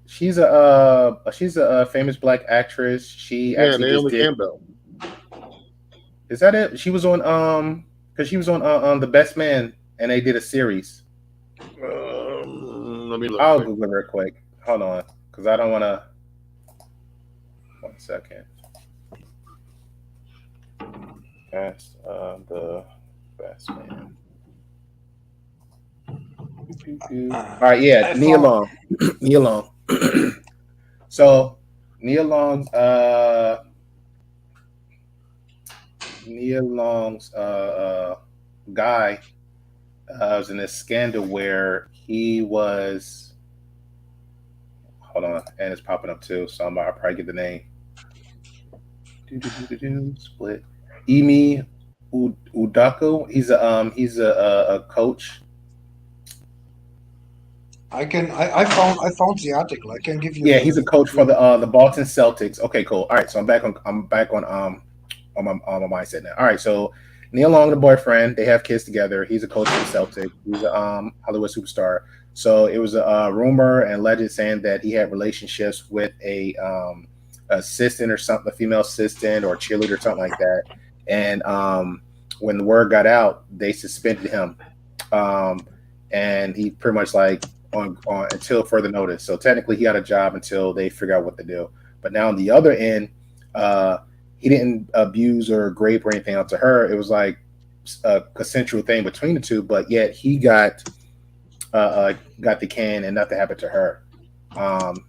S7: She's a famous black actress. She
S2: Yeah,
S7: actually
S2: Naomi
S7: just did.
S2: Campbell.
S7: Is that it? She was on because she was on The Best Man, and they did a series.
S2: Let me look.
S7: I'll
S2: quick.
S7: Google it real quick. Hold on, because I don't want to. 1 second. That's The Best Man. All right, yeah,
S3: I
S7: Nia
S3: found-
S7: Long. Nia Long. So Nia Long's guy was in this scandal where he was. Hold on, and it's popping up too, so I'll probably get the name. Split. Emi Udoka. He's a coach.
S3: I found the article. I can give you.
S7: Yeah, he's a coach for the Boston Celtics. Okay, cool. All right, so I'm back on my mindset now. All right, so Neil Long and the boyfriend, they have kids together. He's a coach for the Celtics. He's a Hollywood superstar. So it was a rumor and legend saying that he had relationships with a assistant or something, a female assistant or cheerleader or something like that. And when the word got out, they suspended him, and he pretty much like on until further notice. So technically, he had a job until they figure out what to do. But now on the other end, he didn't abuse or grape or anything out to her. It was like a consensual thing between the two, but yet he got the can and nothing happened to her.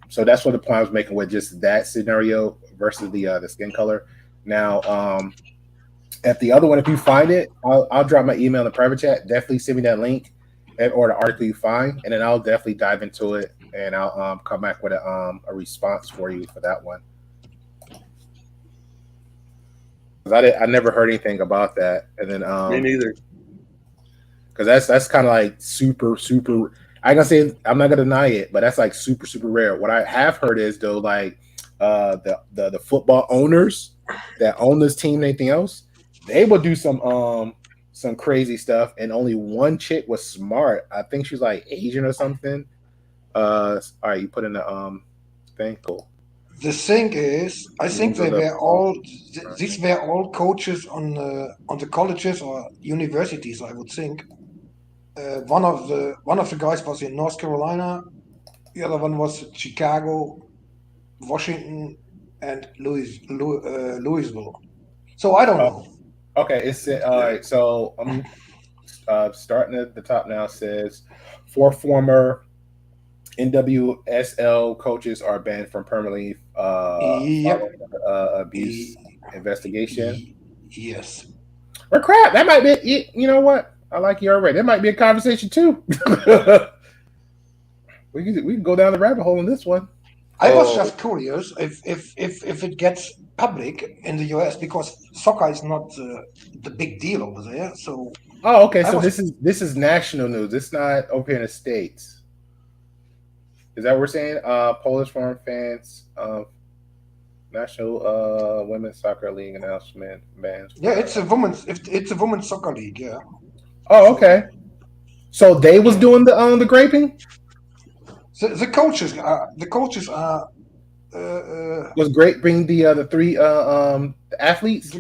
S7: So that's what the point I was making with just that scenario versus the skin color. Now, at the other one, if you find it, I'll drop my email in the private chat. Definitely send me that link or the article you find, and then I'll definitely dive into it and I'll come back with a response for you for that one. I never heard anything about that, and then
S2: Me neither.
S7: because that's kind of like super. I gonna say I'm not gonna deny it, but that's like super rare. What I have heard is though, like the football owners that own this team and anything else, they will do some crazy stuff. And only one chick was smart. I think she's like Asian or something. All right, you put in the thing. Cool.
S3: The thing is, I think they were all. These were all coaches on the colleges or universities. I would think. One of the guys was in North Carolina. The other one was Chicago, Washington, and Louisville. So I don't know.
S7: Okay, it's all right. So I'm starting at the top now. It says 4 former NWSL coaches are banned from permanently following, abuse investigation.
S3: Yes.
S7: Well, crap, that might be. You know what? I like you already. That might be a conversation too. we can go down the rabbit hole in this one.
S3: I was just curious if it gets public in the US because soccer is not the big deal over there. So
S7: okay. So this is national news. It's not over here in the States. Is that what we're saying? Polish foreign fans, National Women's Soccer League announcement bans.
S3: Yeah, it's a women's soccer league. Yeah.
S7: Oh, okay. So they was doing the graping.
S3: The coaches are
S7: Was graping the 3 athletes?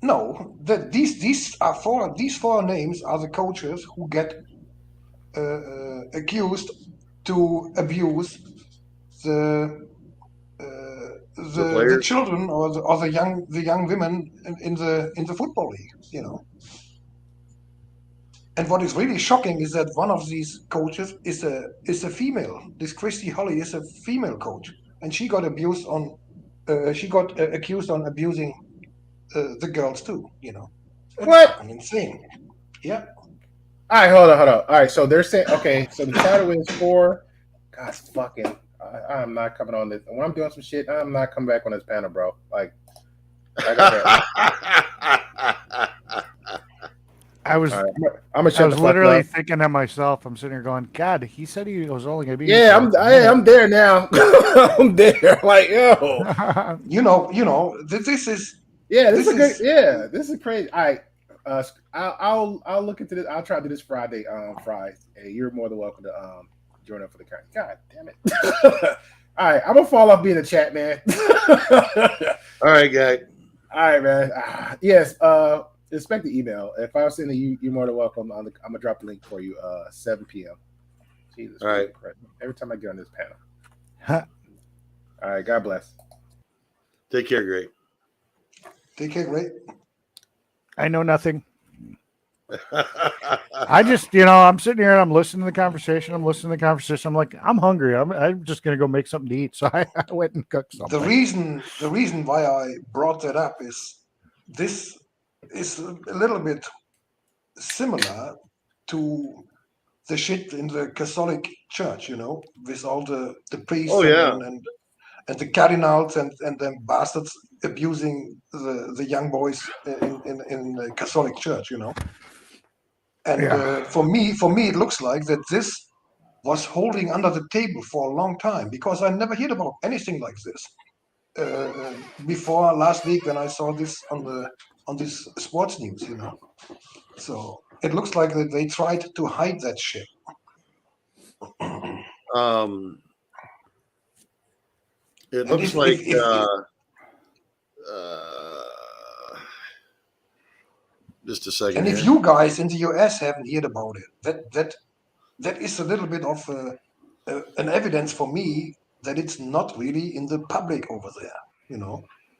S3: No, these 4 names are the coaches who get accused to abuse the children or the young women in the football league, you know. And what is really shocking is that one of these coaches is a female. This Christy Holly is a female coach, and she got accused on abusing the girls too. You know, it's
S7: What?
S3: insane. Yeah.
S7: All right, hold on. All right, so they're saying okay. So the title is 4. God, fucking, I'm not coming on this. When I'm doing some shit, I'm not coming back on this panel, bro. Like I said.
S1: I was
S7: All right, I'm gonna
S1: I
S7: shut
S1: was
S7: the fuck
S1: literally
S7: up.
S1: thinking to myself, I'm sitting here going, God, he said he was only gonna be
S7: Yeah,
S1: here for
S7: I'm there now. I'm there. Like, yo,
S1: a minute.
S3: This is
S7: yeah, this is
S3: this
S7: a good.
S3: is
S7: Yeah, this is crazy. All right, I'll look into this. I'll try to do this Friday. Friday. Hey, you're more than welcome to join up for the count. God damn it. All right, I'm gonna fall off being a chat man.
S2: All right, guy.
S7: All right, man. Yes. Expect the email. If I send it, you're more than welcome. I'm gonna drop the link for you. 7 p.m. Jesus.
S2: All right.
S7: Christ. Every time I get on this panel.
S1: Huh.
S7: All right. God bless.
S2: Take care, Greg.
S3: take care, great.
S1: I know nothing. I just, I'm sitting here and I'm listening to the conversation. I'm like, I'm hungry. I'm just gonna go make something to eat. So I went and cooked something.
S3: The reason why I brought that up is this is a little bit similar to the shit in the Catholic Church, with all the priests
S2: Oh, yeah.
S3: and the cardinals and them bastards abusing the young boys in the Catholic Church, And
S1: Yeah.
S3: for me, it looks like that this was holding under the table for a long time because I never heard about anything like this before last week when I saw this on this sports news, So it looks like that they tried to hide that shit.
S2: It
S3: And
S2: looks
S3: if-
S2: like
S3: if-
S2: just a second
S3: And
S2: here.
S3: if you guys in the US haven't heard about it, that is a little bit of an evidence for me that it's not really in the public over there,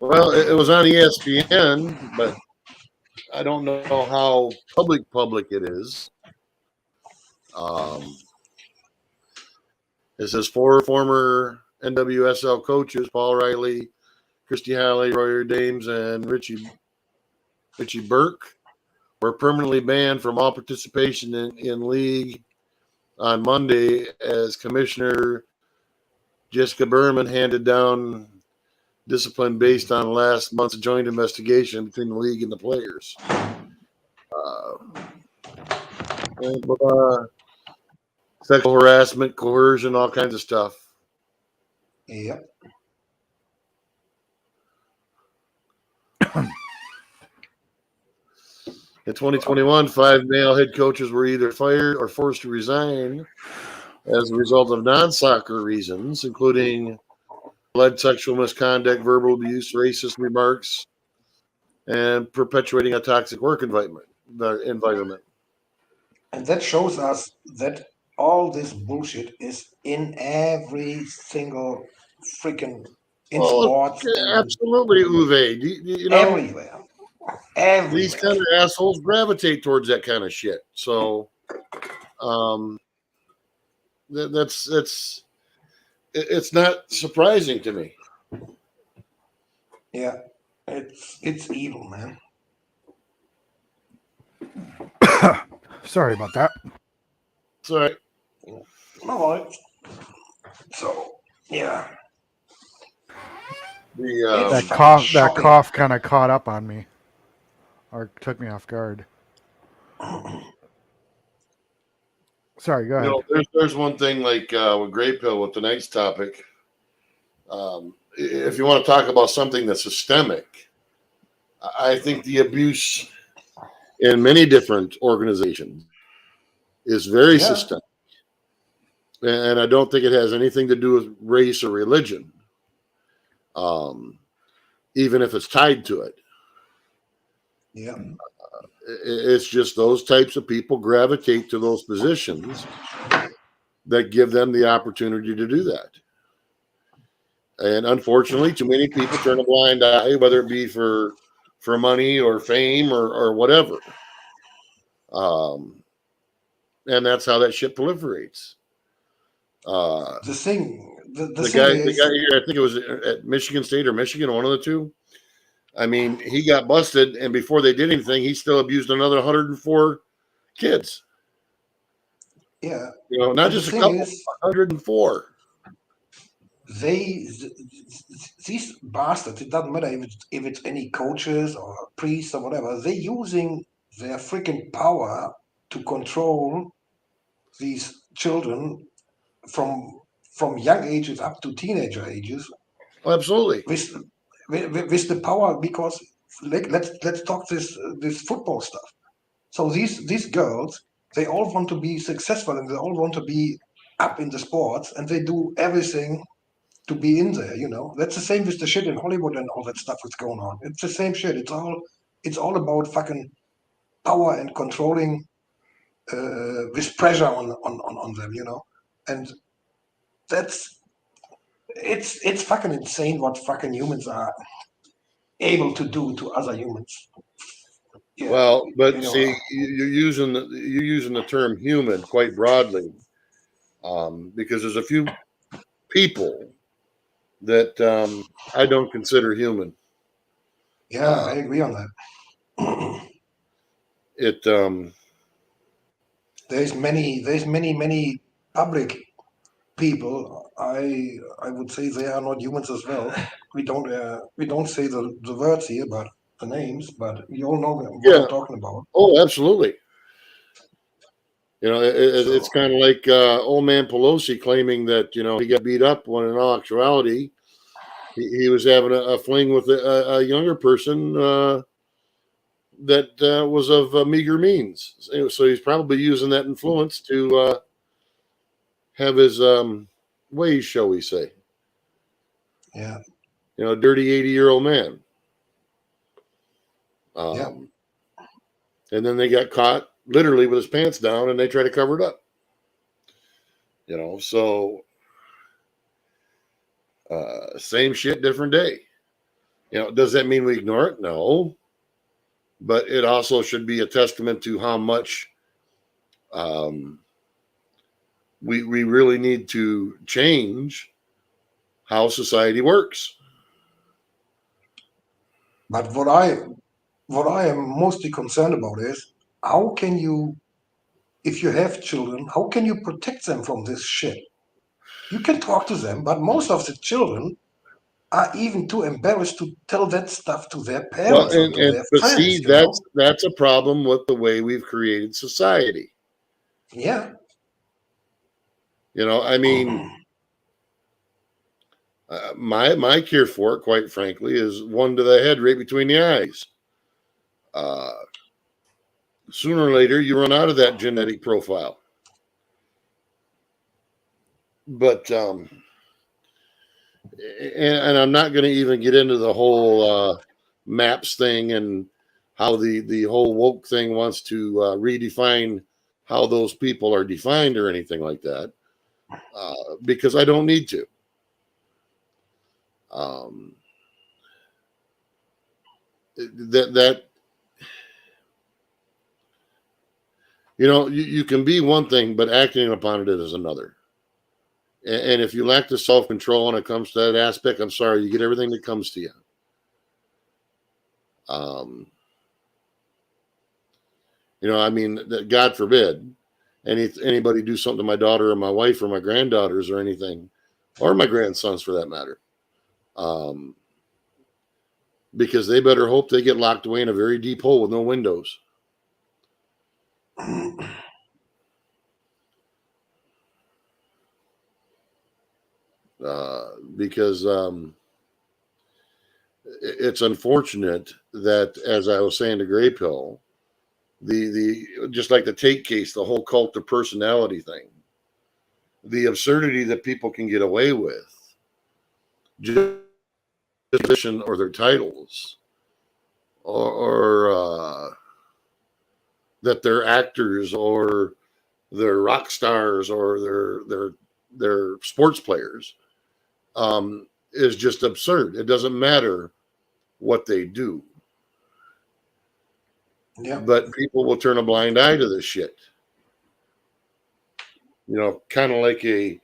S2: Well, it was on ESPN, but I don't know how public it is. It says 4 former NWSL coaches, Paul Riley, Christy Halley, Royer Dames, and Richie Burke, were permanently banned from all participation in league on Monday as Commissioner Jessica Berman handed down discipline based on last month's joint investigation between the league and the players. Sexual harassment, coercion, all kinds of stuff.
S3: Yep.
S2: In 2021, 5 male head coaches were either fired or forced to resign as a result of non-soccer reasons, including alleged sexual misconduct, verbal abuse, racist remarks, and perpetuating a toxic work environment.
S3: And that shows us that all this bullshit is in every single freaking in sports and
S2: Absolutely, Uwe.
S3: everywhere.
S2: These kind of assholes gravitate towards that kind of shit. So, it's not surprising to me.
S3: Yeah, it's evil, man.
S1: Sorry about that.
S2: It's all right.
S3: All right. So yeah,
S1: That
S3: Shocking.
S1: cough kind of caught up on me, or took me off guard. Sorry, go ahead.
S2: There's one thing like with Grey Pill with tonight's topic. If you want to talk about something that's systemic, I think the abuse in many different organizations is very systemic. And I don't think it has anything to do with race or religion, even if it's tied to it.
S3: Yeah.
S2: It's just those types of people gravitate to those positions that give them the opportunity to do that. And unfortunately, too many people turn a blind eye, whether it be for money or fame or whatever. And that's how that shit proliferates.
S3: The thing
S2: The guy here, I think it was at Michigan State or Michigan, one of the two. I mean, he got busted, and before they did anything, he still abused another 104 kids.
S3: Yeah.
S2: Not just a couple, 104.
S3: These bastards, it doesn't matter if it's any coaches or priests or whatever, they're using their freaking power to control these children from young ages up to teenager ages
S2: Absolutely.
S3: with the power, because let's talk this football stuff. So these girls, they all want to be successful and they all want to be up in the sports, and they do everything to be in there. That's the same with the shit in Hollywood and all that stuff that's going on. It's the same shit. It's all about fucking power and controlling with pressure on them. And it's fucking insane what fucking humans are able to do to other humans. Yeah.
S2: Well, but see, you're using the term human quite broadly, because there's a few people that I don't consider human.
S3: Yeah, I agree on that. There's many public people. I would say they are not humans as well. We don't say the words here, but the names, but you all know what I'm talking about.
S2: Oh, absolutely. It's kind of like old man Pelosi claiming that he got beat up, when in all actuality he was having a fling with a younger person that was of meager means. So he's probably using that influence to have his ways, shall we say?
S3: Yeah.
S2: Dirty 80-year-old man.
S3: Yeah.
S2: And then they got caught literally with his pants down, and they try to cover it up. So same shit, different day. Does that mean we ignore it? No. But it also should be a testament to how much we really need to change how society works.
S3: But what I am mostly concerned about is, how can you, if you have children, how can you protect them from this shit? You can talk to them, but most of the children are even too embarrassed to tell that stuff to their parents or to their friends.
S2: See, that's a problem with the way we've created society.
S3: Yeah.
S2: I mean, my cure for it, quite frankly, is one to the head, right between the eyes. Sooner or later, you run out of that genetic profile. But and I'm not going to even get into the whole maps thing and how the whole woke thing wants to redefine how those people are defined or anything like that, because I don't need to. You can be one thing, but acting upon it is another. And if you lack the self-control when it comes to that aspect, I'm sorry, you get everything that comes to you. I mean, God forbid anybody do something to my daughter or my wife or my granddaughters or anything, or my grandsons for that matter. Because they better hope they get locked away in a very deep hole with no windows. Because it's unfortunate that, as I was saying to Gray Pill, the just like the Tate case, the whole cult of personality thing, the absurdity that people can get away with, just position or their titles, or that they're actors or they're rock stars or they're sports players, is just absurd. It doesn't matter what they do.
S3: Yeah.
S2: But people will turn a blind eye to this shit. Kind of like a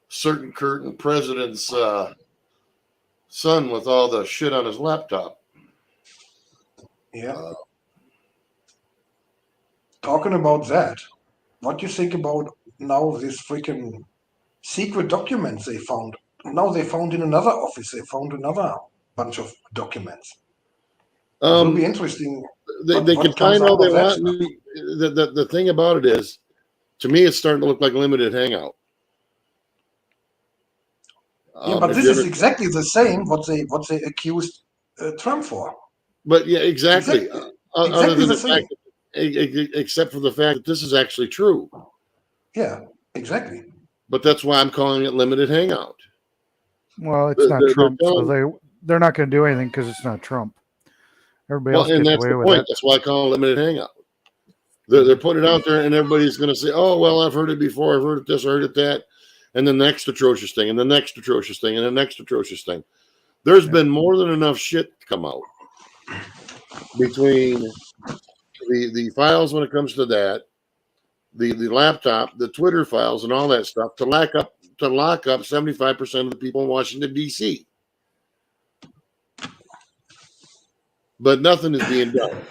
S2: certain current president's son with all the shit on his laptop.
S3: Yeah. Talking about that, what do you think about now this freaking secret documents they found? Now they found in another office, they found another bunch of documents. will be
S2: Um,
S3: interesting.
S2: they
S3: what
S2: can
S3: comes
S2: find all
S3: out
S2: they
S3: of that
S2: want.
S3: stuff.
S2: The thing about it is, to me, it's starting to look like limited hangout.
S3: Yeah, but
S2: If
S3: this
S2: you
S3: is
S2: ever,
S3: exactly the same what they accused Trump for.
S2: but yeah, exactly.
S3: Exactly,
S2: Other
S3: exactly
S2: than
S3: the
S2: the
S3: same.
S2: fact, except for the fact that this is actually true.
S3: Yeah, exactly.
S2: But that's why I'm calling it limited hangout.
S1: Well, it's not
S2: They're
S1: Trump, so
S2: telling,
S1: they're not going to do anything because it's not Trump. Everybody
S2: well,
S1: else
S2: and
S1: gets
S2: that's
S1: away
S2: the
S1: with
S2: point.
S1: it.
S2: That's why I call it limited hangout. They're putting it out there, and everybody's going to say, "Oh, well, I've heard it before. I've heard it this, I heard it that," and the next atrocious thing, and the next atrocious thing, and the next atrocious thing. There's
S1: Yeah.
S2: been more than enough shit to come out between the files when it comes to that, the laptop, the Twitter files, and all that stuff to lock up 75% of the people in Washington D.C. But nothing is being done.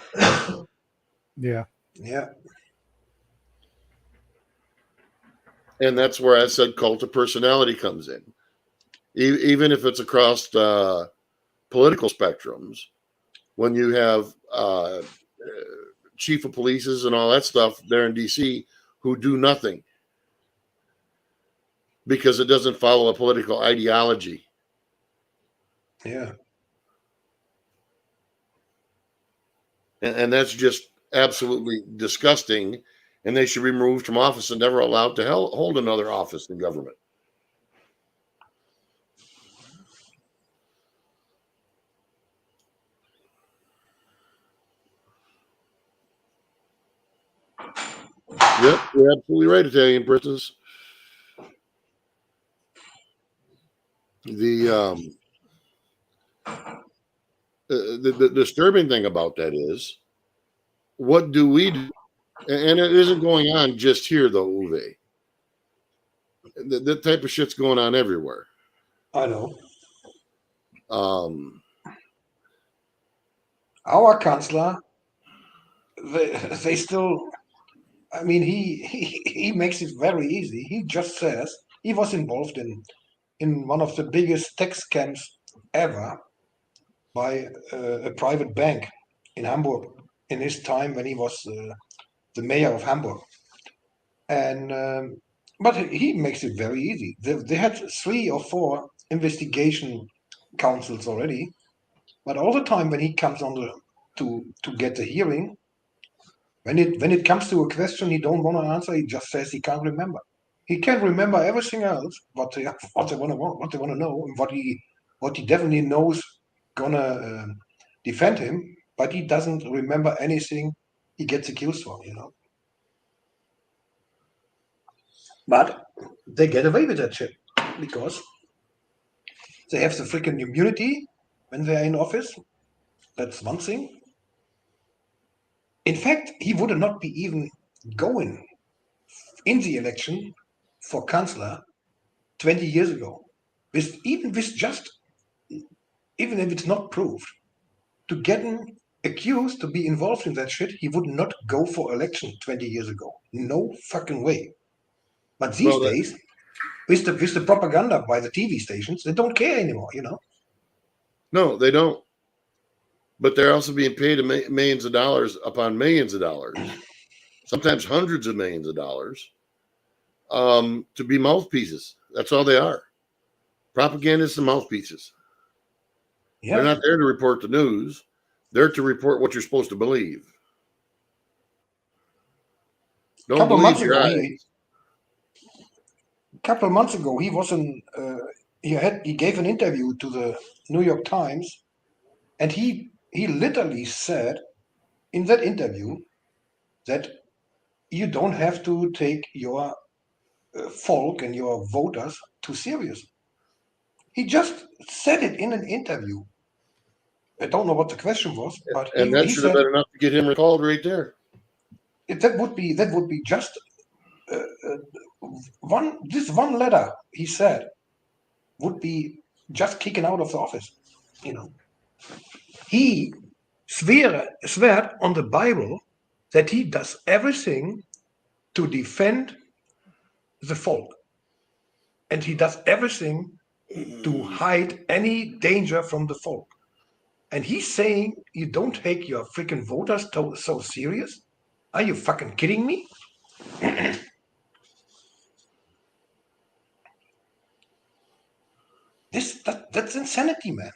S1: Yeah.
S3: Yeah,
S2: And that's where I said cult of personality comes in. Even if it's across political spectrums, when you have chief of polices and all that stuff there in DC who do nothing because it doesn't follow a political ideology.
S3: yeah.
S2: And that's just absolutely disgusting. And they should be removed from office and never allowed to hold another office in government. Yep, you're absolutely right, Italian princess. The disturbing thing about that is, what do we do? And it isn't going on just here, though, Uwe. That type of shit's going on everywhere.
S3: I know.
S2: Um,
S3: Our chancellor, they still. I mean, he makes it very easy. He just says he was involved in one of the biggest tax scams ever by a private bank in Hamburg in his time when he was the mayor of Hamburg. And but he makes it very easy. They had 3 or 4 investigation councils already, but all the time when he comes on to get the hearing, when it comes to a question he don't want to answer, he just says he can't remember. He can remember everything else, what they want to know, and what he definitely knows gonna defend him, but he doesn't remember anything he gets accused for, you know. But they get away with that shit because they have the freaking immunity when they're in office. That's one thing. In fact, he would not be even going in the election for chancellor 20 years ago. Even if it's not proved, to get him accused to be involved in that shit, he would not go for election 20 years ago. No fucking way. But these
S2: well,
S3: days, with the propaganda by the TV stations, they don't care anymore, you know.
S2: no, they don't. But they're also being paid millions of dollars upon millions of dollars, sometimes hundreds of millions of dollars, to be mouthpieces. That's all they are. Propagandists and mouthpieces.
S3: Yeah.
S2: They're not there to report the news. They're to report what you're supposed to believe. Don't believe your eyes.
S3: Couple of months ago, he was he gave an interview to the New York Times, and he literally said in that interview that you don't have to take your folk and your voters too serious. He just said it in an interview. I don't know what the question was, but
S2: And that
S3: he
S2: should have
S3: said
S2: been enough to get him recalled right there.
S3: that would be just one letter he said would be just kicking out of the office. You know, he swear on the Bible that he does everything to defend the folk, and he does everything to hide any danger from the folk. And he's saying you don't take your freaking voters so serious? Are you fucking kidding me? That's insanity, man.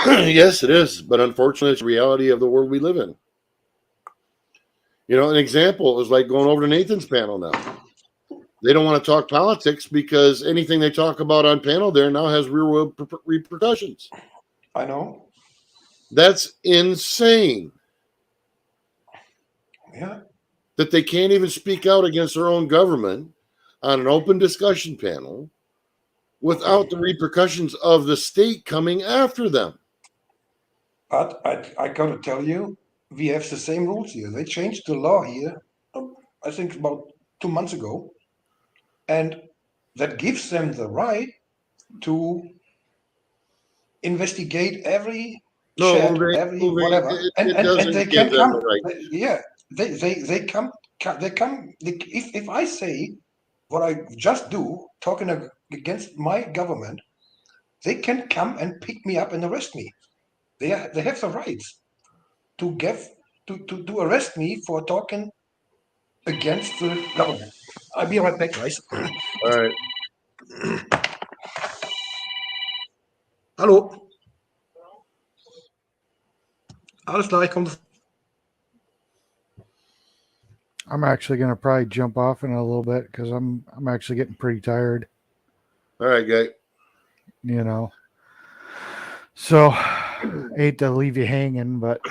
S2: Yes, it is. But unfortunately, it's the reality of the world we live in. You know, an example is like going over to Nathan's panel now. They don't want to talk politics because anything they talk about on panel there now has real world repercussions.
S3: I know.
S2: That's insane
S3: Yeah.
S2: that they can't even speak out against their own government on an open discussion panel without the repercussions of the state coming after them.
S3: But I gotta tell you, we have the same rules here. They changed the law here, I think about 2 months ago, and that gives them the right to investigate every chat, every whatever, and they can come. Yeah, they come. If I say what I just do, talking against my government, they can come and pick me up and arrest me. They have the rights to arrest me for talking against the government. I'll be right back, guys.
S2: All right.
S3: Hallo. Alles klar, ich komme.
S1: I'm actually going to probably jump off in a little bit because I'm actually getting pretty tired.
S2: All right, guy.
S1: You know. So, hate to leave you hanging, but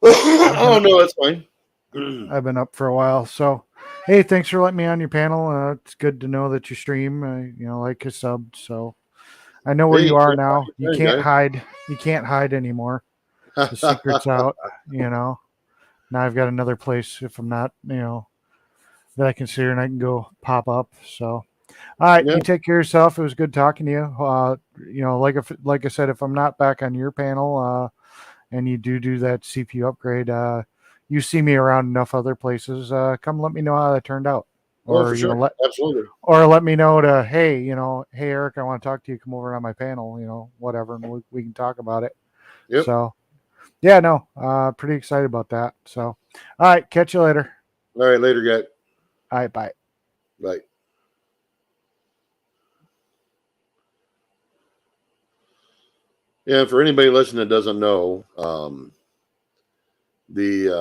S2: Oh no, that's fine.
S1: I've been up for a while. So, hey, thanks for letting me on your panel. It's good to know that you stream. You know, like a sub. So, I know where
S2: Hey,
S1: you are
S2: good
S1: now.
S2: talking
S1: You
S2: to you,
S1: can't
S2: guy.
S1: hide. You can't hide anymore. The secret's out. You know. Now I've got another place if I'm not, you know, that I can sit here and I can go pop up. So, all right,
S2: Yeah.
S1: you take care of yourself. It was good talking to you. You know, like I said, if I'm not back on your panel, and you do that CPU upgrade, you see me around enough other places. Come let me know how that turned out,
S2: Oh,
S1: or
S2: for sure. Absolutely.
S1: let me know to hey, you know, hey Eric, I want to talk to you. Come over on my panel, you know, whatever, and we can talk about it.
S2: Yep.
S1: So, yeah, no, pretty excited about that. So, all right, catch you later.
S2: All right, later, guy.
S1: All right, bye.
S2: Bye. Yeah, for anybody listening that doesn't know, the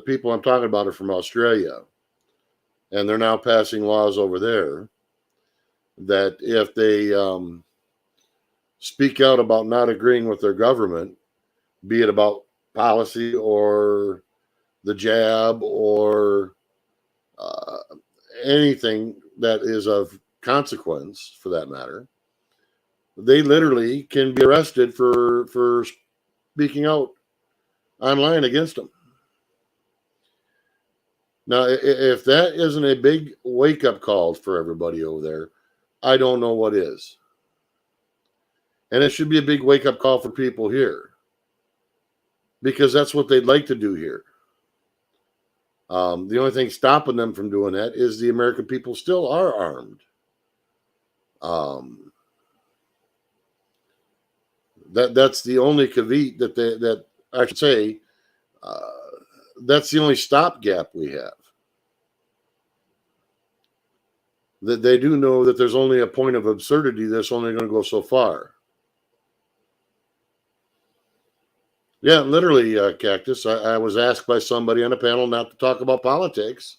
S2: people I'm talking about are from Australia, and they're now passing laws over there that if they speak out about not agreeing with their government, be it about policy or the jab or anything that is of consequence, for that matter, they literally can be arrested for speaking out online against them. Now, if that isn't a big wake-up call for everybody over there, I don't know what is. And it should be a big wake-up call for people here, because that's what they'd like to do here. The only thing stopping them from doing that is the American people still are armed. That's the only caveat that I should say. That's the only stopgap we have. That they do know that there's only a point of absurdity that's only going to go so far. Yeah, literally, Cactus. I was asked by somebody on a panel not to talk about politics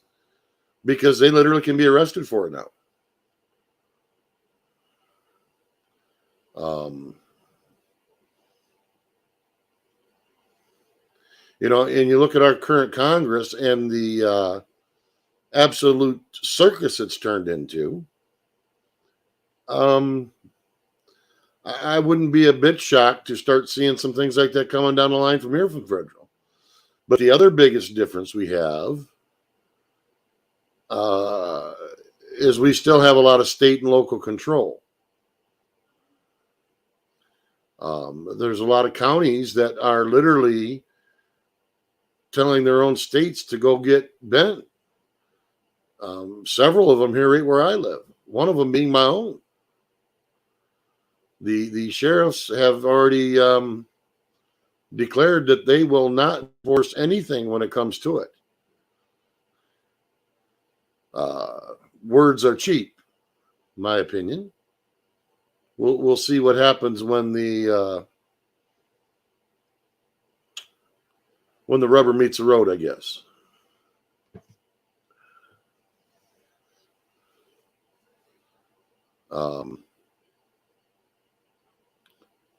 S2: because they literally can be arrested for it now. You know, and you look at our current Congress and the absolute circus it's turned into. I wouldn't be a bit shocked to start seeing some things like that coming down the line from here from Federal. But the other biggest difference we have is we still have a lot of state and local control. There's a lot of counties that are literally telling their own states to go get bent. Several of them here right where I live. One of them being my own. The sheriffs have already declared that they will not enforce anything when it comes to it. Words are cheap, in my opinion. We'll see what happens when the rubber meets the road, I guess.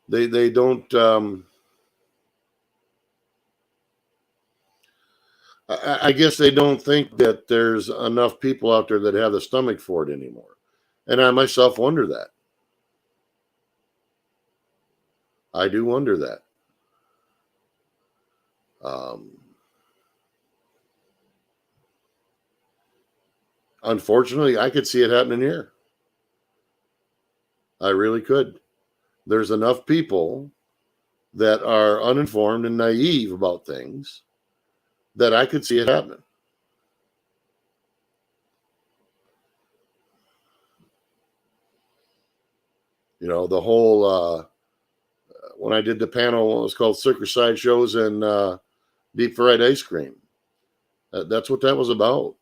S2: They don't. I guess they don't think that there's enough people out there that have the stomach for it anymore, and I myself wonder that. I do wonder that. Unfortunately, I could see it happening here. I really could. There's enough people that are uninformed and naive about things that I could see it happening. You know, the whole when I did the panel, it was called Circus Sideshows and Deep Fried Ice Cream. That's what that was about.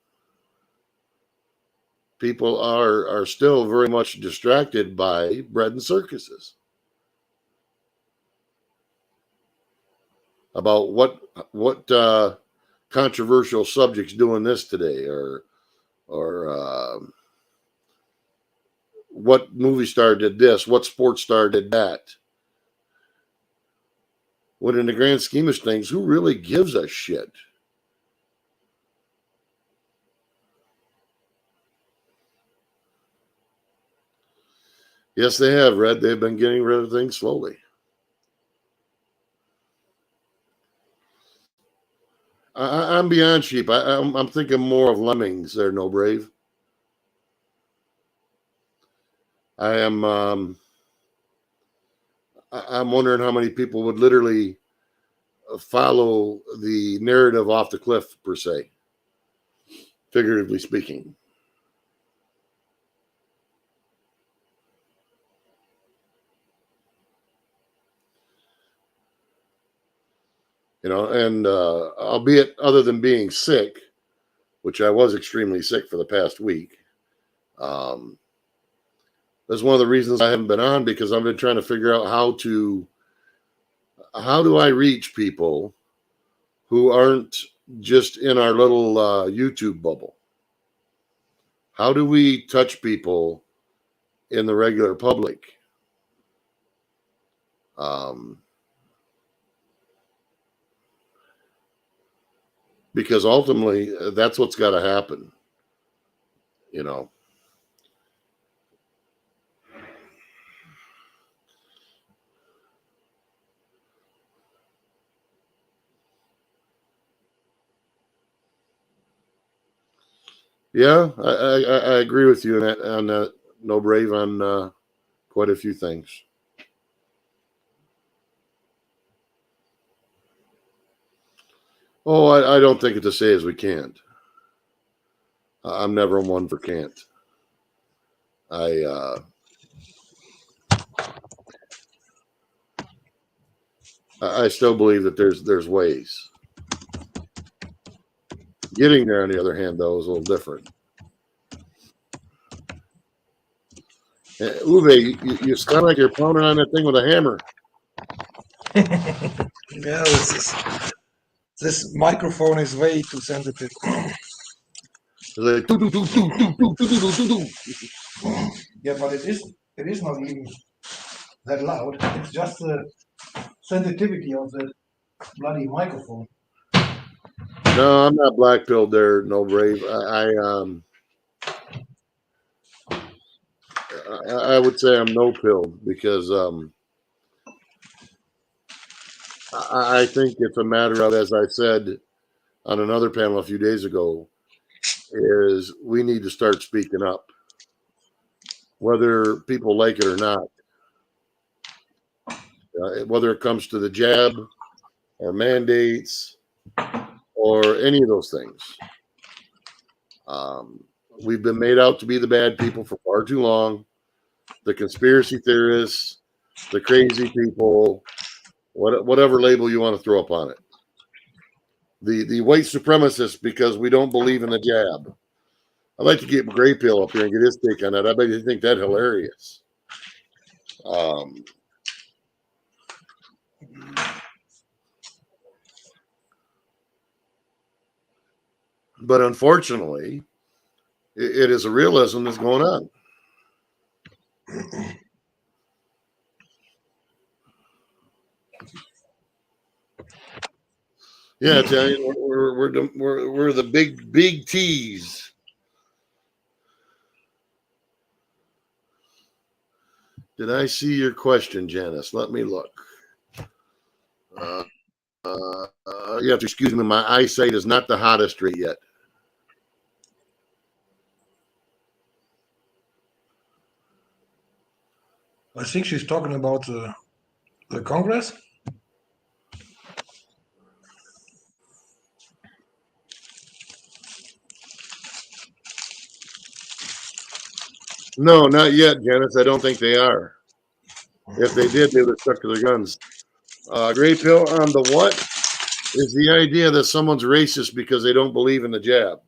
S2: People are still very much distracted by bread and circuses. About what controversial subjects doing this today, or what movie star did this, what sports star did that. When in the grand scheme of things, who really gives a shit? Yes, they have, Red. They've been getting rid of things slowly. I'm beyond sheep. I'm thinking more of lemmings there, No Brave. I am. I'm wondering how many people would literally follow the narrative off the cliff, per se, figuratively speaking. You know, and albeit other than being sick, which I was extremely sick for the past week, that's one of the reasons I haven't been on, because I've been trying to figure out how do I reach people who aren't just in our little YouTube bubble? How do we touch people in the regular public? Because ultimately, that's what's got to happen, you know. Yeah, I agree with you on that, No Brave, on quite a few things. Oh, I don't think it's to say as we can't. I'm never one for can't. I still believe that there's ways. Getting there, on the other hand, though, is a little different. Uwe, you sound like you're pounding on that thing with a hammer.
S3: Yeah, this microphone is way too sensitive.
S2: It's like, doo, doo, doo, doo, doo, doo, doo, doo, doo, doo.
S3: Yeah, but it is not even that loud. It's just the sensitivity of the bloody microphone.
S2: No, I'm not black pilled there, No Brave. I would say I'm no pilled, because I think it's a matter of, as I said on another panel a few days ago, is we need to start speaking up, whether people like it or not. Whether it comes to the jab or mandates or any of those things. We've been made out to be the bad people for far too long. The conspiracy theorists, the crazy people, whatever label you want to throw up on it. The white supremacists because we don't believe in the jab. I'd like to get Gray Pill up here and get his take on that. I bet you think that hilarious. But unfortunately, it is a realism that's going on. Yeah, I tell you, we're the big T's. Did I see your question, Janice? Let me look. You have to excuse me. My eyesight is not the hottest right yet.
S3: I think she's talking about the Congress.
S2: No, not yet, Janice. I don't think they are. If they did, they would have stuck to their guns. Gray Pill on the what is the idea that someone's racist because they don't believe in the jab.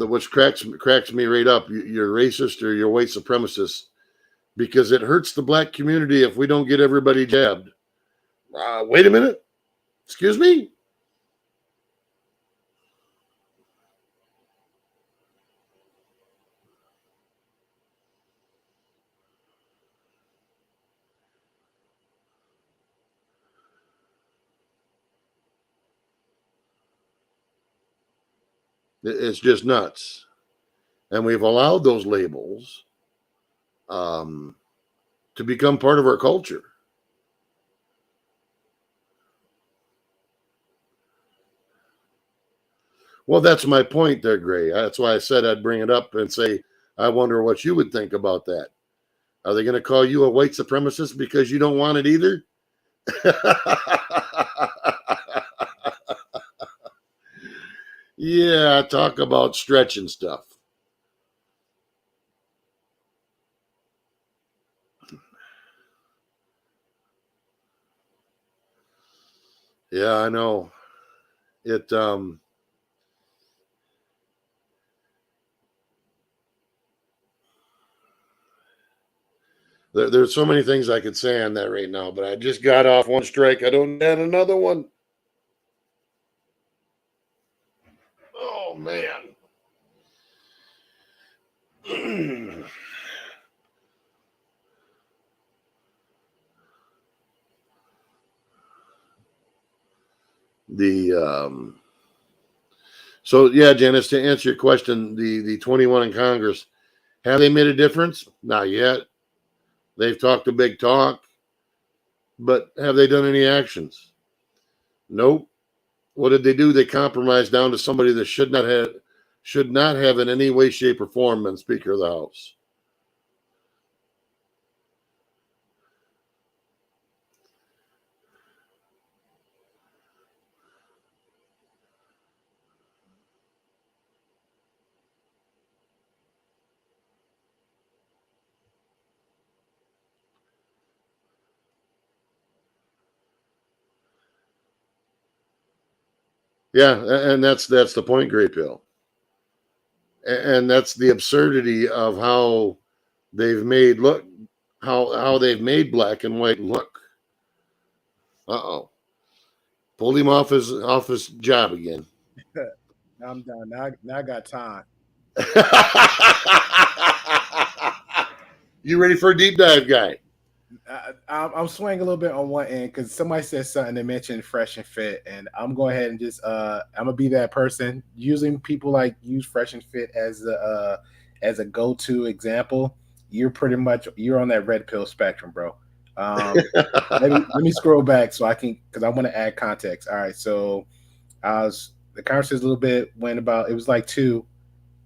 S2: Which cracks me right up. You're racist or you're white supremacist because it hurts the black community if we don't get everybody jabbed. Wait a minute. Excuse me? It's just nuts. And we've allowed those labels to become part of our culture. Well, that's my point there, Gray. That's why I said I'd bring it up and say, I wonder what you would think about that. Are they going to call you a white supremacist because you don't want it either? Yeah, talk about stretching stuff. Yeah, I know. There's so many things I could say on that right now, but I just got off one strike. I don't add another one. Oh, man. So yeah, Janice, to answer your question, the 21 in Congress, have they made a difference? Not yet. They've talked a big talk, but have they done any actions? Nope. What did they do? They compromised down to somebody that should not have in any way, shape, or form been Speaker of the House. Yeah, and that's the point, Gray Pill. And that's the absurdity of how they've made how they've made black and white look. Uh-oh. Pulled him off his job again.
S7: Now I'm done. Now I got time.
S2: You ready for a deep dive, guy?
S7: I'm swaying a little bit on one end because somebody said something. They mentioned Fresh and Fit, and I'm going ahead and just I'm gonna be that person using people like use Fresh and Fit as a go-to example. You're on that red pill spectrum, bro. Let me scroll back so I can, because I want to add context. All right, so the conversation a little bit went about, it was like two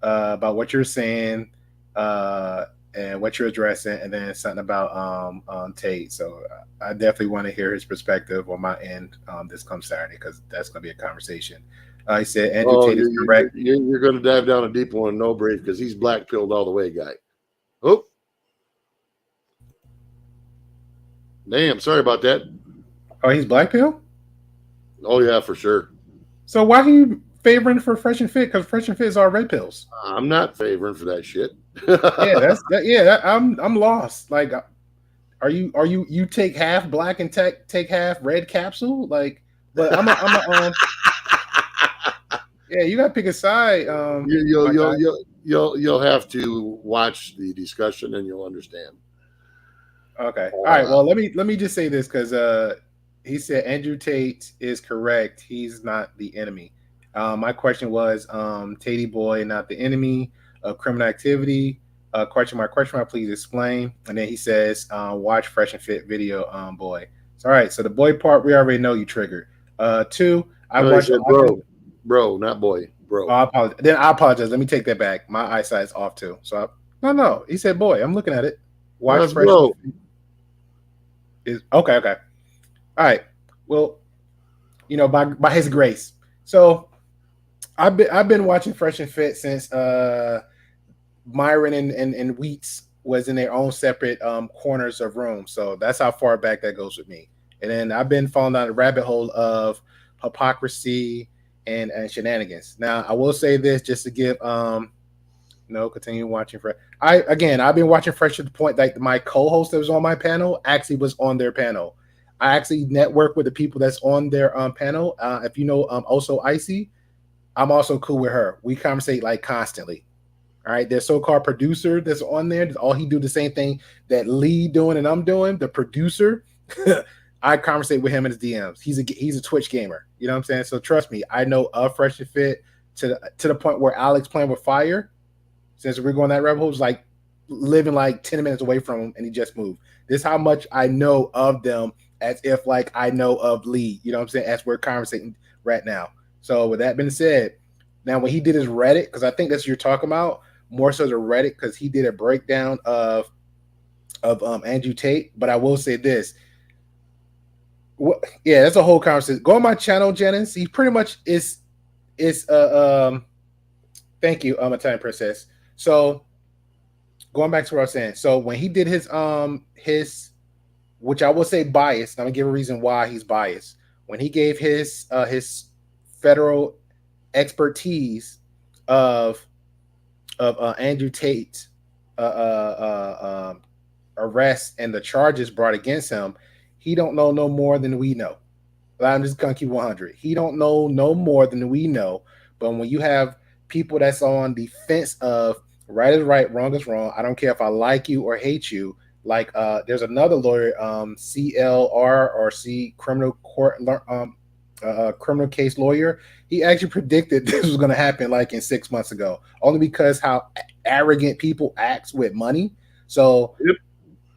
S7: about what you're saying, and and what you're addressing, and then something about Tate. So I definitely want to hear his perspective on my end this come Saturday, because that's going to be a conversation. He said Andrew Tate is correct.
S2: You're going to dive down a deep one, no brief, because he's black pilled all the way, guy. Oh, damn! Sorry about that.
S7: Oh, he's black pill?
S2: Oh yeah, for sure.
S7: So why are you favoring for Fresh and Fit? Because Fresh and Fit is all red pills.
S2: I'm not favoring for that shit.
S7: I'm lost. Like, are you take half black and take half red capsule? Like, but yeah, you gotta pick a side.
S2: You'll have to watch the discussion and you'll understand.
S7: Okay. All right. Well, let me just say this, because he said Andrew Tate is correct. He's not the enemy. My question was, Tatey boy, not the enemy of criminal activity. Question mark, please explain. And then he says, watch Fresh and Fit video, boy. So, all right. So the boy part, we already know you triggered. Two, I watched
S2: bro, not boy, bro.
S7: I apologize. Then I apologize. Let me take that back. My eyesight's off too. So no. He said boy. I'm looking at it. Watch Fresh
S2: bro.
S7: Is okay. All right. Well, by his grace. So I've been watching Fresh and Fit since Myron and Wheats was in their own separate corners of rooms. So that's how far back that goes with me. And then I've been falling down the rabbit hole of hypocrisy and shenanigans. Now I will say this just to give continue watching Fresh. I've been watching Fresh to the point that my co-host that was on my panel actually was on their panel. I actually network with the people that's on their panel. If you know also Icy, I'm also cool with her. We conversate like constantly. All right, their so-called producer that's on there, all he do the same thing that Lee doing and I'm doing. The producer, I conversate with him in his DMs. He's a Twitch gamer. You know what I'm saying? So trust me, I know of Fresh and Fit to the point where Alex playing with fire, since we're going that rabbit hole, was like living like 10 minutes away from him and he just moved. This is how much I know of them, as if like I know of Lee. You know what I'm saying? As we're conversating right now. So with that being said, now when he did his Reddit, because I think that's what you're talking about, more so the Reddit, because he did a breakdown of Andrew Tate. But I will say this. Yeah, that's a whole conversation. Go on my channel, Jennings. He pretty much is thank you, Italian Princess. So going back to what I was saying. So when he did his which I will say biased, I'm gonna give a reason why he's biased. When he gave his federal expertise of Andrew Tate arrest and the charges brought against him, he don't know no more than we know. But I'm just gonna keep 100. He don't know no more than we know. But when you have people that's on the fence of right is right, wrong is wrong, I don't care if I like you or hate you. Like there's another lawyer, CLR or C criminal court criminal case lawyer. He actually predicted this was going to happen like in 6 months ago, only because how arrogant people act with money. So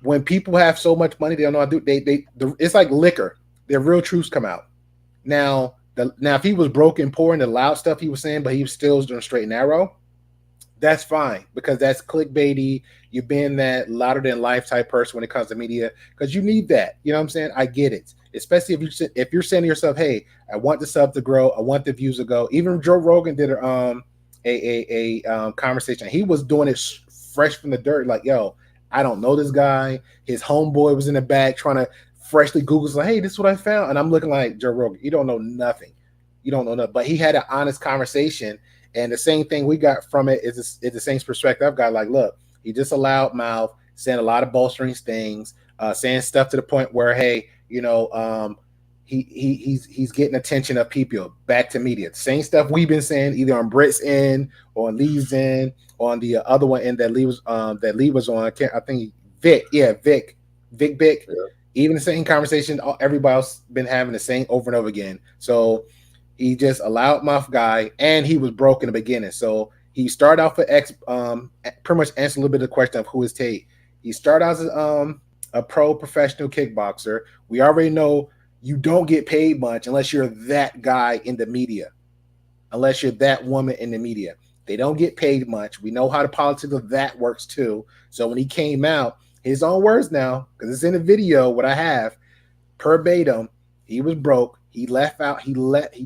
S7: when people have so much money, they don't know how to do. It's like liquor. Their real truths come out. Now if he was broke and poor and the loud stuff he was saying, but he was still doing straight and narrow, that's fine, because that's clickbaity. You've been that louder than life type person when it comes to media, because you need that. You know what I'm saying? I get it. Especially if you're saying to yourself, "Hey, I want the sub to grow. I want the views to go." Even Joe Rogan did a conversation. He was doing it fresh from the dirt. Like, yo, I don't know this guy. His homeboy was in the back trying to freshly Google. Like, hey, this is what I found, and I'm looking like Joe Rogan. You don't know nothing. You don't know nothing. But he had an honest conversation. And the same thing we got from it is the same perspective I've got. Like, look, he just a loud mouth, saying a lot of bolstering things, saying stuff to the point where, hey, he's getting attention of people, back to media. Same stuff we've been saying either on Britt's end or on Lee's end, or on the other one end that Lee was on. I think Vic. Yeah. Even the same conversation everybody else been having the same over and over again. So he just a loudmouth guy, and he was broke in the beginning. So he started off with pretty much answer a little bit of the question of who is Tate. He started out as a pro professional kickboxer. We already know you don't get paid much unless you're that guy in the media, unless you're that woman in the media. They don't get paid much. We know how the politics of that works too. So when he came out, his own words now, because it's in the video, what I have, verbatim, he was broke. He left out, he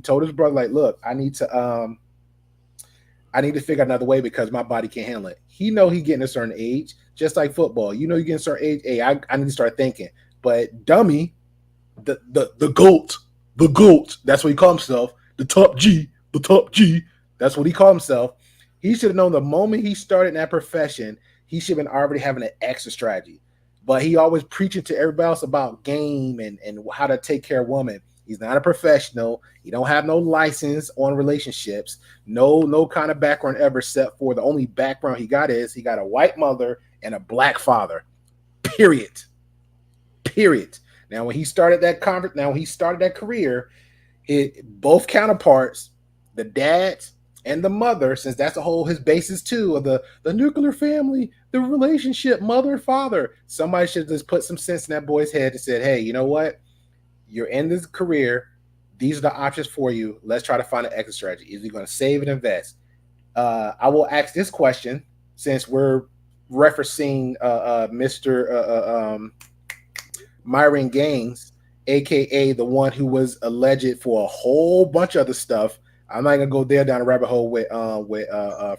S7: told his brother, like, look, I need to figure out another way because my body can't handle it. He know he getting a certain age, just like football. You know, you getting a certain age. Hey, I need to start thinking. But dummy, the GOAT, that's what he called himself. The top G. That's what he called himself. He should have known the moment he started in that profession, he should have been already having an exit strategy. But he always preaching to everybody else about game and how to take care of women. He's not a professional. He don't have no license on relationships. No kind of background ever, except for the only background he got is he got a white mother and a black father. Period. Now, when he started that career, both counterparts, the dads and the mother, since that's his basis too of the nuclear family, the relationship, mother, father. Somebody should just put some sense in that boy's head and said, hey, you know what? You're in this career. These are the options for you. Let's try to find an exit strategy. Is he going to save and invest? I will ask this question since we're referencing Mr. Myron Gaines, aka the one who was alleged for a whole bunch of other stuff. I'm not gonna go there down the rabbit hole with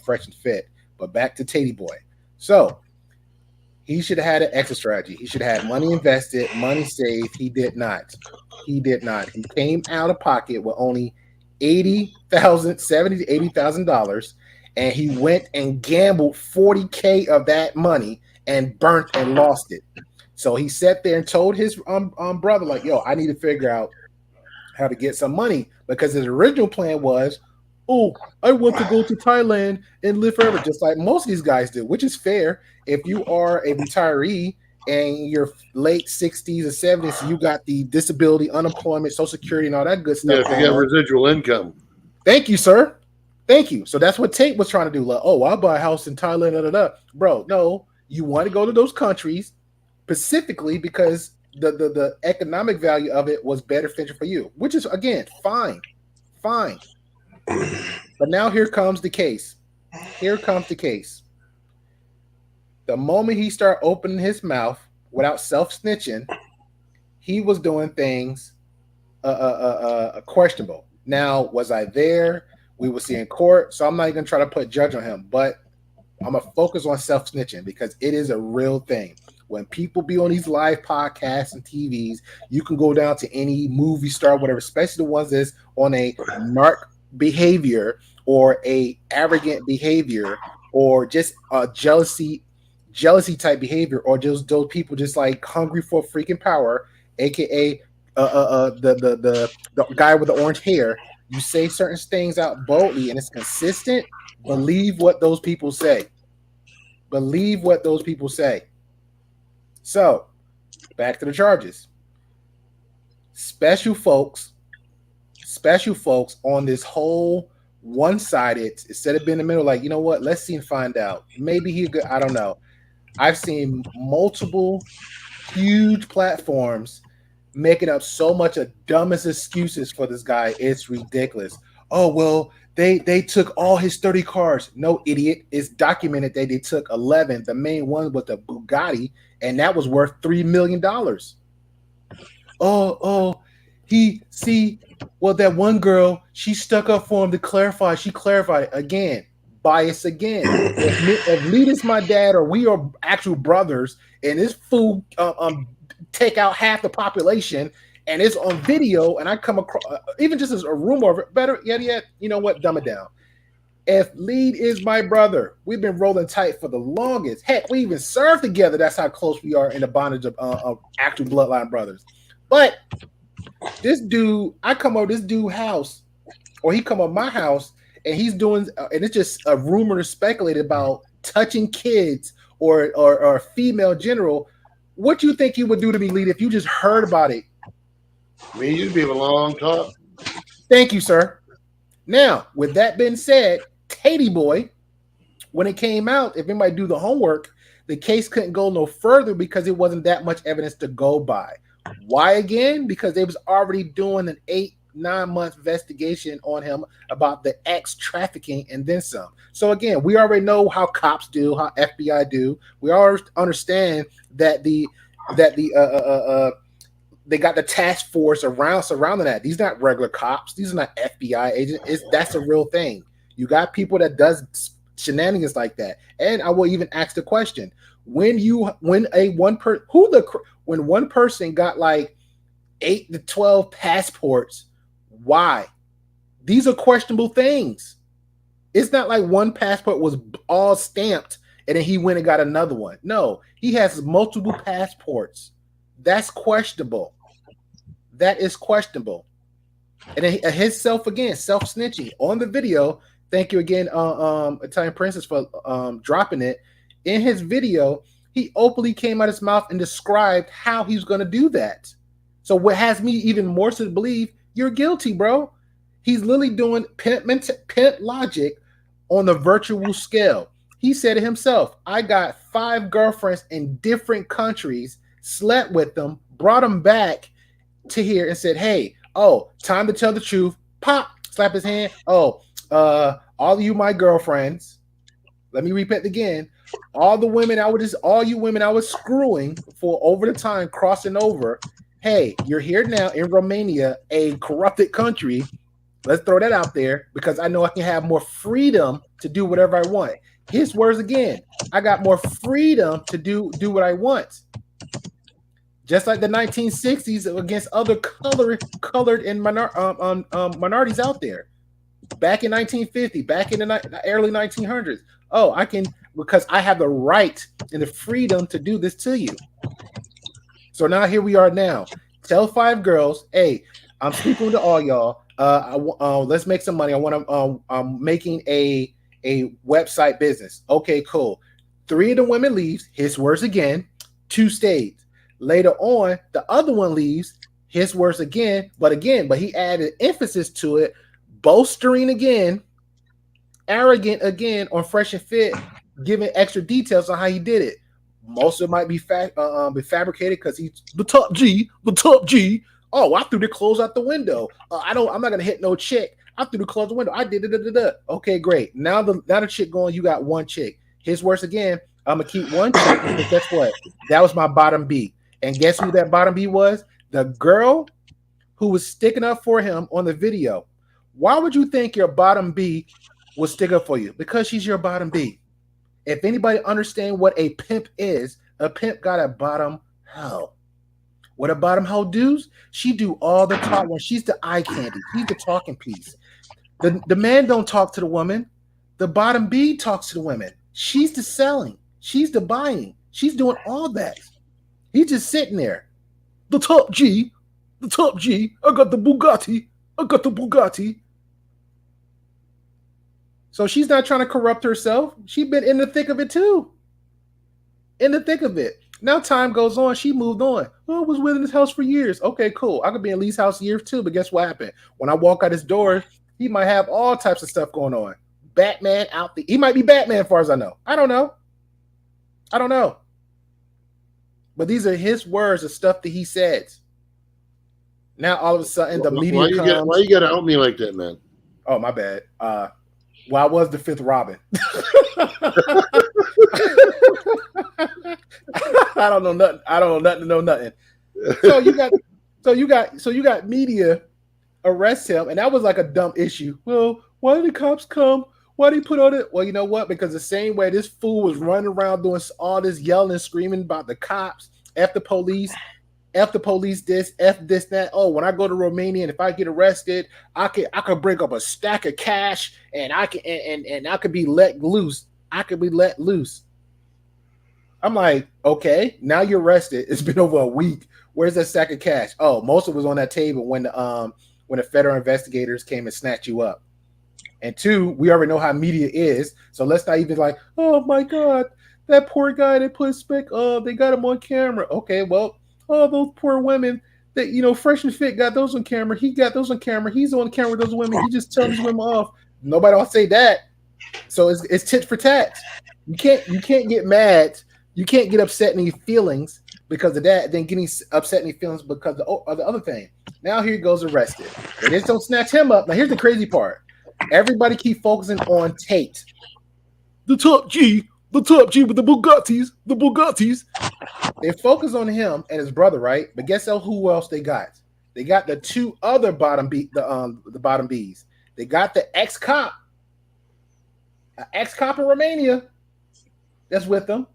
S7: Fresh and Fit, but back to Tatey Boy. So he should have had an exit strategy. He should have had money invested, money saved. He did not. He came out of pocket with only $70,000 to $80,000, and he went and gambled $40K of that money and burnt and lost it. So he sat there and told his brother, like, yo, I need to figure out how to get some money, because his original plan was, oh, I want to go to Thailand and live forever, just like most of these guys do, which is fair. If you are a retiree and you're late 60s or 70s, you got the disability, unemployment, Social Security, and all that good stuff.
S2: Yeah, if you have residual income.
S7: Thank you, sir. Thank you. So that's what Tate was trying to do. Like, oh, I'll buy a house in Thailand. Bro, no, you want to go to those countries specifically because the economic value of it was beneficial for you, which is, again, fine. But now here comes the case. The moment he started opening his mouth without self-snitching, he was doing things questionable. Now, was I there? We will see in court, so I'm not even going to try to put judge on him, but I'm going to focus on self-snitching because it is a real thing. When people be on these live podcasts and TVs, you can go down to any movie star, whatever, especially the ones that's on a narc behavior or a arrogant behavior or just a jealousy type behavior, or just those people just like hungry for freaking power, aka the guy with the orange hair. You say certain things out boldly and it's consistent. Believe what those people say. So, back to the charges. Special folks on this whole one-sided, instead of being in the middle, like, you know what, let's see and find out. Maybe he's good. I don't know. I've seen multiple huge platforms making up so much of dumbest excuses for this guy. It's ridiculous. Oh, well, they took all his 30 cars. No, idiot. It's documented that they took 11. The main one was the Bugatti, and that was worth $3 million. Well, that one girl, she stuck up for him to clarify. She clarified again. Bias again. If Lee is my dad, or we are actual brothers, and this fool take out half the population, and it's on video, and I come across, even just as a rumor of it, better yet, you know what, dumb it down. If Lead is my brother, we've been rolling tight for the longest. Heck, we even served together. That's how close we are in the bondage of actual bloodline brothers. But this dude, I come over this dude's house, or he come over my house, and he's doing, and it's just a rumor to speculate about touching kids or female general. What do you think he would do to me, Lead, if you just heard about it?
S2: I mean, you'd be a long talk.
S7: Thank you, sir. Now, with that being said, Tatey Boy, when it came out, if anybody do the homework, the case couldn't go no further because it wasn't that much evidence to go by. Why again? Because they was already doing an 9-month investigation on him about the X trafficking and then some. So again, we already know how cops do, how FBI do. We already understand that they got the task force surrounding that. These are not regular cops. These are not FBI agents. That's a real thing. You got people that does shenanigans like that. And I will even ask the question: when one person got like 8 to 12 passports, why? These are questionable things. It's not like one passport was all stamped and then he went and got another one. No, he has multiple passports. That's questionable. That is questionable. And then his self-snitching on the video. Thank you again, Italian Princess, for dropping it. In his video, he openly came out his mouth and described how he's going to do that. So what has me even more to believe you're guilty, bro? He's literally doing pimp logic on the virtual scale. He said it himself. I got 5 girlfriends in different countries, slept with them, brought them back to here and said, hey, time to tell the truth. Pop, slap his hand. All of you, my girlfriends. Let me repeat again. All you women I was screwing for over the time, crossing over. Hey, you're here now in Romania, a corrupted country. Let's throw that out there because I know I can have more freedom to do whatever I want. His words again. I got more freedom to do what I want. Just like the 1960s against other colored and minorities out there. Back in 1950, back in the early 1900s. I can, because I have the right and the freedom to do this to you. So now here we are now. Tell 5 girls, hey, I'm speaking to all y'all. Let's make some money. I'm making a website business. Okay, cool. 3 of the women leaves. His words again. 2 stayed. Later on, the other one leaves. His words again, but he added emphasis to it, bolstering again, arrogant again on Fresh and Fit, giving extra details on how he did it. Most of it might be fabricated because he's the top G. Oh, I threw the clothes out the window. I'm not gonna hit no chick. I threw the clothes out the window. I did it. Okay, great. Now the chick going. You got 1 chick. His words again. I'm gonna keep 1 chick. Because guess what? That was my bottom B. And guess who that bottom B was? The girl who was sticking up for him on the video. Why would you think your bottom B will stick up for you? Because she's your bottom B. If anybody understand what a pimp is, a pimp got a bottom hoe. What a bottom hoe does? She do all the talking. She's the eye candy. She's the talking piece. The man don't talk to the woman. The bottom B talks to the women. She's the selling. She's the buying. She's doing all that. He's just sitting there. The top G. I got the Bugatti. So she's not trying to corrupt herself. She's been in the thick of it too. In the thick of it. Now time goes on. She moved on. I was within this house for years. Okay, cool. I could be in Lee's house years too, but guess what happened? When I walk out his door, he might have all types of stuff going on. Batman out there. He might be Batman as far as I know. I don't know. But these are his words of stuff that he says. Now all of a sudden the media comes.
S2: Why you gotta out me like that, man?
S7: Oh, my bad. Well, I was the 5th Robin. I don't know nothing. To know nothing. So you got media arrest him, and that was like a dumb issue. Well, why did the cops come? Why did he put on it? Well, you know what? Because the same way this fool was running around doing all this yelling and screaming about the cops, F the police, this, F this, that. Oh, when I go to Romania and if I get arrested, I could bring up a stack of cash and I could be let loose. I'm like, okay, now you're arrested. It's been over a week. Where's that stack of cash? Oh, most of it was on that table when the federal investigators came and snatched you up. And 2, we already know how media is. So let's not even like, oh my God, that poor guy they put they got him on camera. Okay, well, those poor women that, Fresh and Fit got those on camera. He got those on camera. He's on camera with those women. He just tells women off. Nobody will say that. So it's tit for tat. You can't get mad. You can't get upset in your feelings because of that, then getting upset in his feelings because of the other thing. Now here he goes arrested. They just don't snatch him up. Now here's the crazy part. Everybody keep focusing on Tate. The top G with the Bugattis. They focus on him and his brother, right? But guess who else they got? They got the two other bottom Bs. They got the ex-cop in Romania that's with them.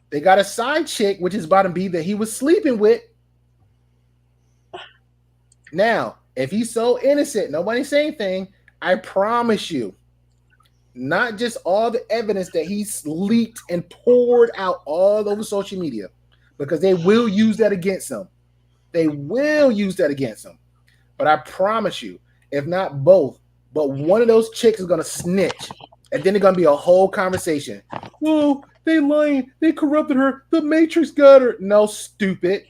S7: They got a side chick, which is bottom B, that he was sleeping with. Now, if he's so innocent, nobody say anything, I promise you, not just all the evidence that he's leaked and poured out all over social media, because they will use that against him. They will use that against him. But I promise you, if not both, but one of those chicks is going to snitch. And then there's going to be a whole conversation. Well, they lying. They corrupted her. The Matrix got her. No, stupid.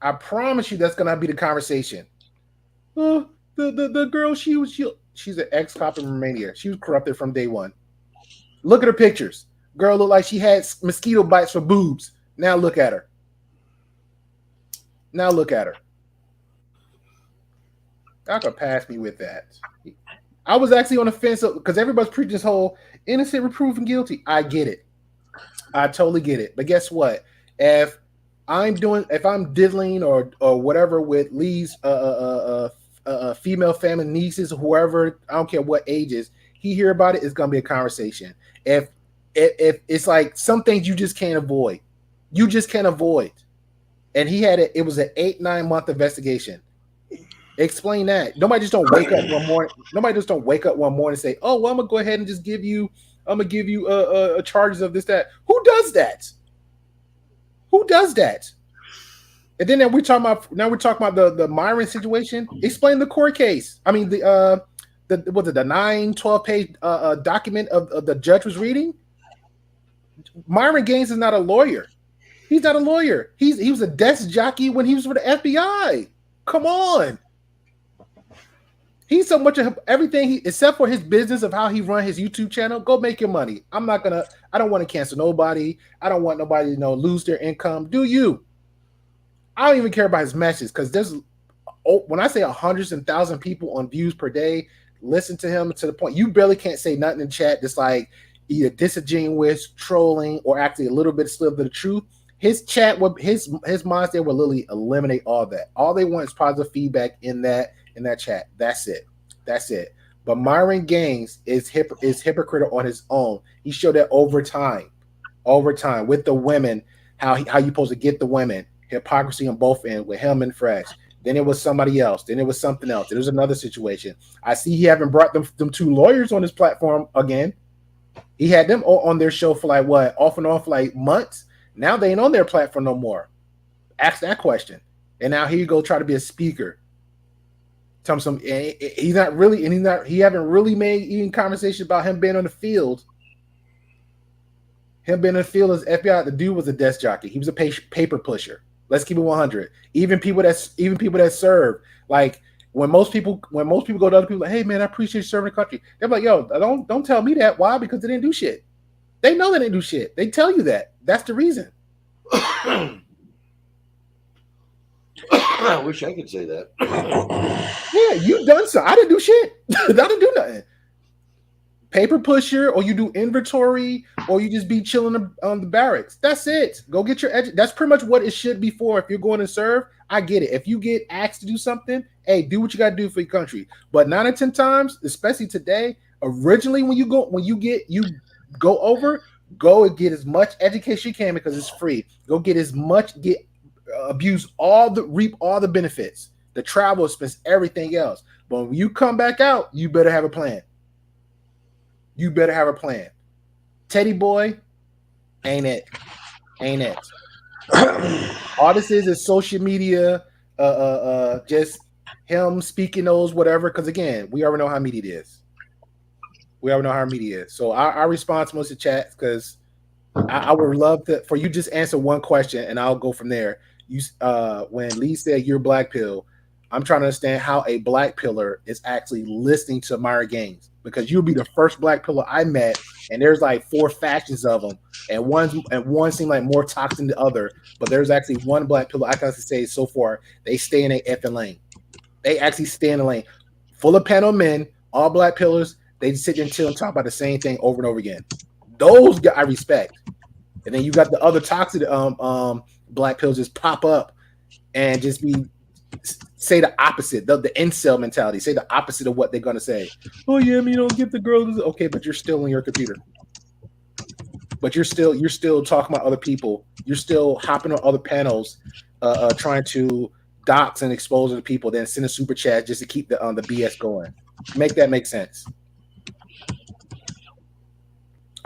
S7: I promise you that's going to be the conversation. The girl, she's an ex-cop in Romania. She was corrupted from day one. Look at her pictures. Girl looked like she had mosquito bites for boobs. Now look at her. Now look at her. Y'all could pass me with that. I was actually on the fence because everybody's preaching this whole innocent, reproof, and guilty. I get it. I totally get it. But guess what? If I'm diddling or whatever with Lee's female family nieces, whoever, I don't care what ages, he hear about it, it's gonna be a conversation. If it's like some things you just can't avoid. You just can't avoid. And he had it was an 8-9 month investigation. Explain that. Nobody just don't wake up one morning. Nobody just don't wake up one morning and say, "Oh, well, I'm gonna go ahead and just give you charges of this, that." Who does that? Who does that? And then we're talking about the Myron situation. Explain the court case. I mean, the 9-12 page document of the judge was reading. Myron Gaines is not a lawyer. He's not a lawyer. He was a desk jockey when he was for the FBI. Come on. He's so much of everything except for his business of how he run his YouTube channel. Go make your money. I don't want to cancel nobody. I don't want nobody to lose their income. Do you? I don't even care about his message because when I say hundreds and thousands of people on views per day listen to him to the point you barely can't say nothing in chat that's like either disingenuous, trolling, or actually a little bit slip of the truth. His chat, his minds there will literally eliminate all that. All they want is positive feedback in that chat. That's it. But Myron Gaines is hypocritical on his own. He showed that over time with the women, how you supposed to get the women. Hypocrisy on both ends with him and Fresh. Then it was somebody else. Then it was something else. There was another situation. I see he haven't brought them two lawyers on his platform again. He had them on their show for off and on for months. Now they ain't on their platform no more. Ask that question. And now here you go try to be a speaker. Tell him some. He haven't really made even conversation about him being on the field. Him being in the field as FBI, the dude was a desk jockey. He was a paper pusher. Let's keep it 100. Even people that serve, like when most people go to other people, like, hey man, I appreciate you serving the country. They're like, yo, don't tell me that. Why? Because they didn't do shit. They know they didn't do shit. They tell you that. That's the reason.
S2: I wish I could say that.
S7: Yeah, you done so. I didn't do shit. I didn't do nothing. Paper pusher, or you do inventory, or you just be chilling on the barracks. That's it. Go get your that's pretty much what it should be for. If you're going to serve, I get it. If you get asked to do something, hey, do what you got to do for your country. But 9 or 10 times, especially today, originally when you go over, go and get as much education you can because it's free. Go get as much, reap all the benefits, the travel expense, everything else. But when you come back out, you better have a plan. You better have a plan. Teddy boy, ain't it. All this is social media, just him speaking those whatever. Because again, we already know how media it is. So our response most to chat, because I would love for you just answer one question and I'll go from there. When Lee said you're black pill, I'm trying to understand how a black pillar is actually listening to Myron Gaines, because you'll be the first black pillar I met and there's like 4 factions of them, and one seem like more toxic than the other. But there's actually one black pillar I can say so far they stay in a effing lane. They actually stay in the lane, full of panel men, all black pillars. They just sit there and chill and talk about the same thing over and over again. Those guys I respect. And then you got the other toxic black pills just pop up and just say the opposite, the incel mentality, say the opposite of what they're gonna say. Oh yeah, I mean, you don't get the girls. Okay, but you're still on your computer. But you're still talking about other people. You're still hopping on other panels, trying to dox and expose other people, then send a super chat just to keep the BS going. Make that make sense.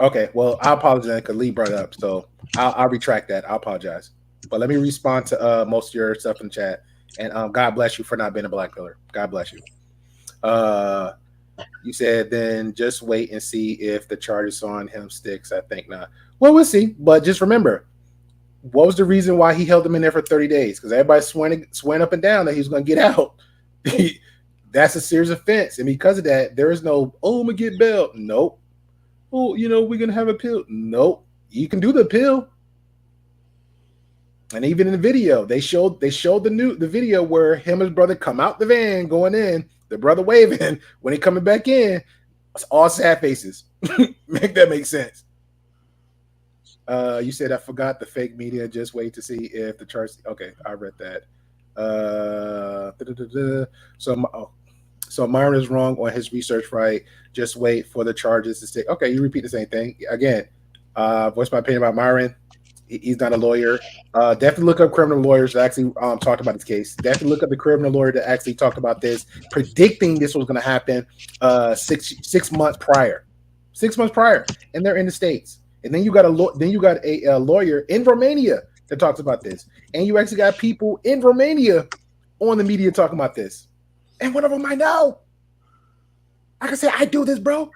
S7: Okay, well, I apologize because Lee brought it up, so I'll retract that. I apologize. But let me respond to most of your stuff in the chat. And God bless you for not being a black pillar. God bless you. You said then just wait and see if the charges on him sticks. I think not. Well, we'll see. But just remember, what was the reason why he held him in there for 30 days? Because everybody's swearing up and down that he was going to get out. That's a serious offense. And because of that, there is no, oh, I'm going to get bail. Nope. Oh, you know, we're going to have a appeal. Nope. You can do the appeal. And even in the video, they showed the video where him and his brother come out the van going in, the brother waving. When he coming back in, it's all sad faces. Make that make sense. You said I forgot the fake media. Just wait to see if the charts. Okay, I read that. So Myron is wrong on his research, right? Just wait for the charges to stick. Okay, you repeat the same thing again. Voice my opinion about Myron. He's not a lawyer. Definitely look up criminal lawyers that actually talked about this case. Definitely look up the criminal lawyer that actually talked about this, predicting this was going to happen 6 months prior. 6 months prior, and they're in the States. And then you got a lawyer in Romania that talks about this, and you actually got people in Romania on the media talking about this. And one of them I know. I can say, I do this, bro.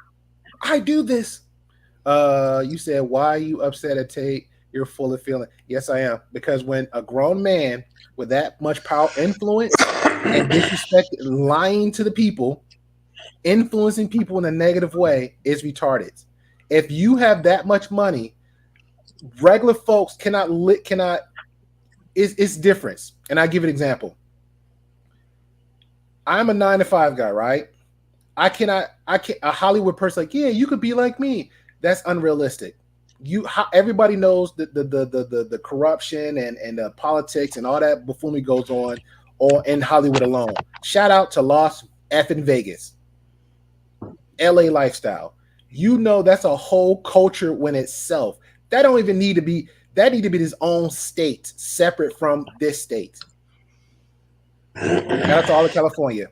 S7: I do this. You said, why are you upset at Tate? You're full of feeling. Yes, I am. Because when a grown man with that much power, influence, and disrespect, lying to the people, influencing people in a negative way is retarded. If you have that much money, regular folks cannot. It's different. And I give an example. I'm a 9-to-5 guy, right? I can't. A Hollywood person like, yeah, you could be like me. That's unrealistic. Everybody knows the corruption and the politics and all that buffoonery goes on in Hollywood alone. Shout out to Las effing Vegas, LA lifestyle. You know that's a whole culture when itself. That don't even need to be. That need to be his own state, separate from this state. Shout out to all of California,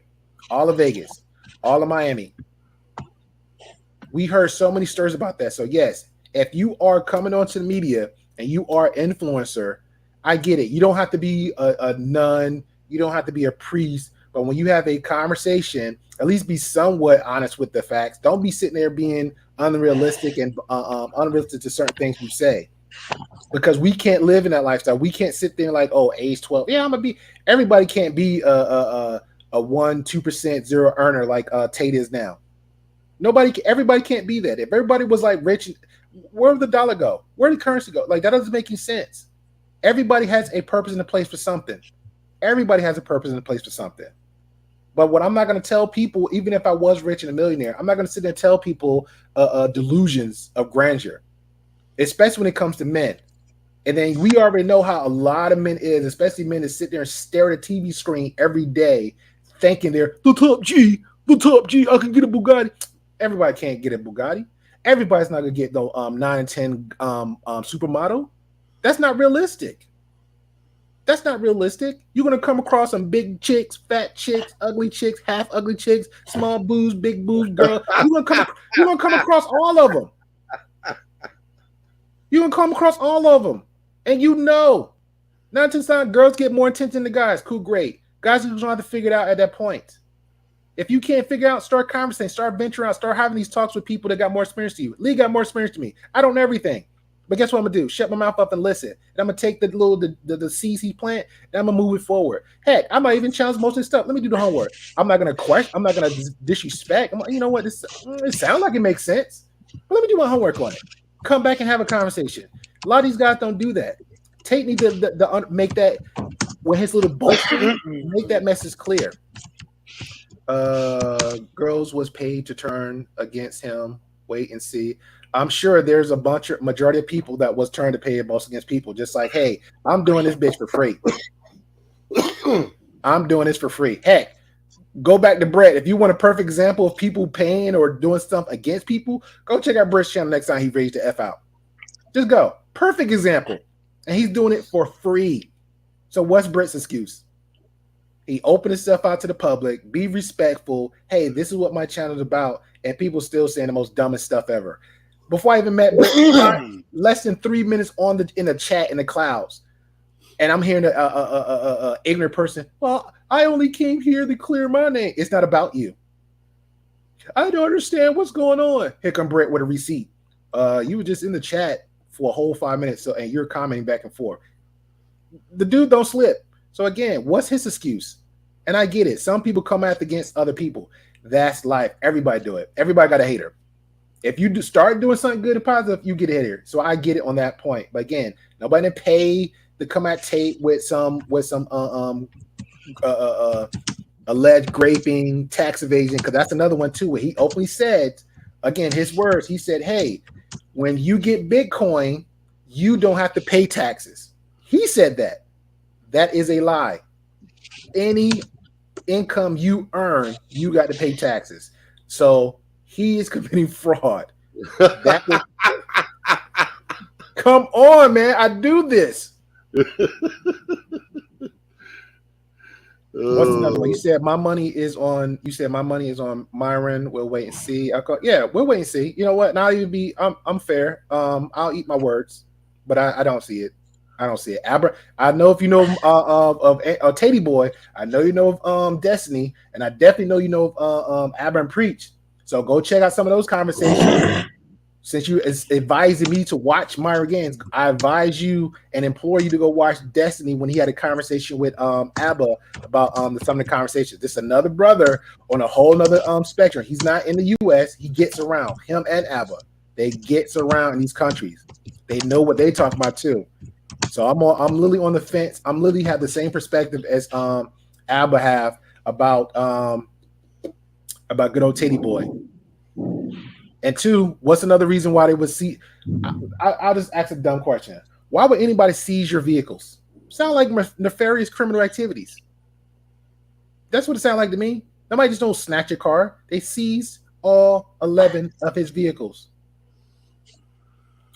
S7: all of Vegas, all of Miami. We heard so many stories about that. So yes. If you are coming onto the media and you are an influencer, I get it. You don't have to be a nun. You don't have to be a priest. But when you have a conversation, at least be somewhat honest with the facts. Don't be sitting there being unrealistic and unrealistic to certain things you say. Because we can't live in that lifestyle. We can't sit there like, oh, age 12. Yeah, I'm going to be. Everybody can't be a 1-2% zero earner like Tate is now. Everybody can't be that. If everybody was like rich, where would the dollar go? Where did the currency go? Like, that doesn't make any sense. Everybody has a purpose and a place for something. Everybody has a purpose and a place for something. But what I'm not going to tell people, even if I was rich and a millionaire, I'm not going to sit there and tell people delusions of grandeur, especially when it comes to men. And then we already know how a lot of men is, especially men that sit there and stare at a TV screen every day, thinking they're the top G, I can get a Bugatti. Everybody can't get a Bugatti. Everybody's not gonna get no 9 and 10 supermodel. That's not realistic. That's not realistic. You're gonna come across some big chicks, fat chicks, ugly chicks, half ugly chicks, small boobs, big boobs, girl. You're gonna come across all of them. You're gonna come across all of them, and you know, 9 times girls get more attention than guys. Cool, great. Guys are gonna have to figure it out at that point. If you can't figure out, start conversing, start venturing out, start having these talks with people that got more experience to you. Lee got more experience to me. I don't know everything. But guess what I'm going to do? Shut my mouth up and listen. And I'm going to take the seeds he plant, and I'm going to move it forward. Heck, I might even challenge most of this stuff. Let me do the homework. I'm not going to question. I'm not going to disrespect. You know what? It sounds like it makes sense. But let me do my homework on it. Come back and have a conversation. A lot of these guys don't do that. Tate need to make that when his little bolster, make that message clear. Girls was paid to turn against him. Wait and see. I'm sure there's a majority of people that was turned to pay boss against people. Just like, hey, I'm doing this bitch for free. I'm doing this for free. Heck, go back to Brett. If you want a perfect example of people paying or doing stuff against people, go check out Brett's channel next time he raised the F out. Just go. Perfect example. And he's doing it for free. So what's Brett's excuse? He opened himself out to the public, be respectful. Hey, this is what my channel is about. And people still saying the most dumbest stuff ever. Before I even met Brett, less than 3 minutes in the chat in the clouds. And I'm hearing a ignorant person. Well, I only came here to clear my name. It's not about you. I don't understand what's going on. Here come Brett with a receipt. You were just in the chat for a whole 5 minutes, and you're commenting back and forth. The dude don't slip. So again, what's his excuse? And I get it. Some people come out against other people. That's life. Everybody do it. Everybody got a hater. If you start doing something good and positive, you get a hater. So I get it on that point. But again, nobody didn't pay to come at Tate with some alleged graping, tax evasion, because that's another one too. Where he openly said, again, his words. He said, "Hey, when you get Bitcoin, you don't have to pay taxes." He said that. That is a lie. Any income you earn, you got to pay taxes. So he is committing fraud. Come on, man. I do this. What's another one? You said my money is on. You said my money is on Myron. We'll wait and see. Yeah, we'll wait and see. You know what? Now you be. I'm fair. I'll eat my words, but I don't see it. I don't see it. I know if you know of Tatey Boy. I know you know of Destiny, and I definitely know you know of Aber and Preach. So go check out some of those conversations. Since you advising me to watch Myra Gaines, I advise you and implore you to go watch Destiny when he had a conversation with Abba about some of the conversations. This is another brother on a whole nother spectrum. He's not in the U.S. He gets around. Him and Abba, they gets around in these countries. They know what they talk about too. So I'm literally on the fence. I'm literally have the same perspective as Abba have about good old Tatey Boy. And two, what's another reason why they would see? I'll just ask a dumb question. Why would anybody seize your vehicles? Sound like nefarious criminal activities. That's what it sounds like to me. Nobody just don't snatch your car. They seize all 11 of his vehicles.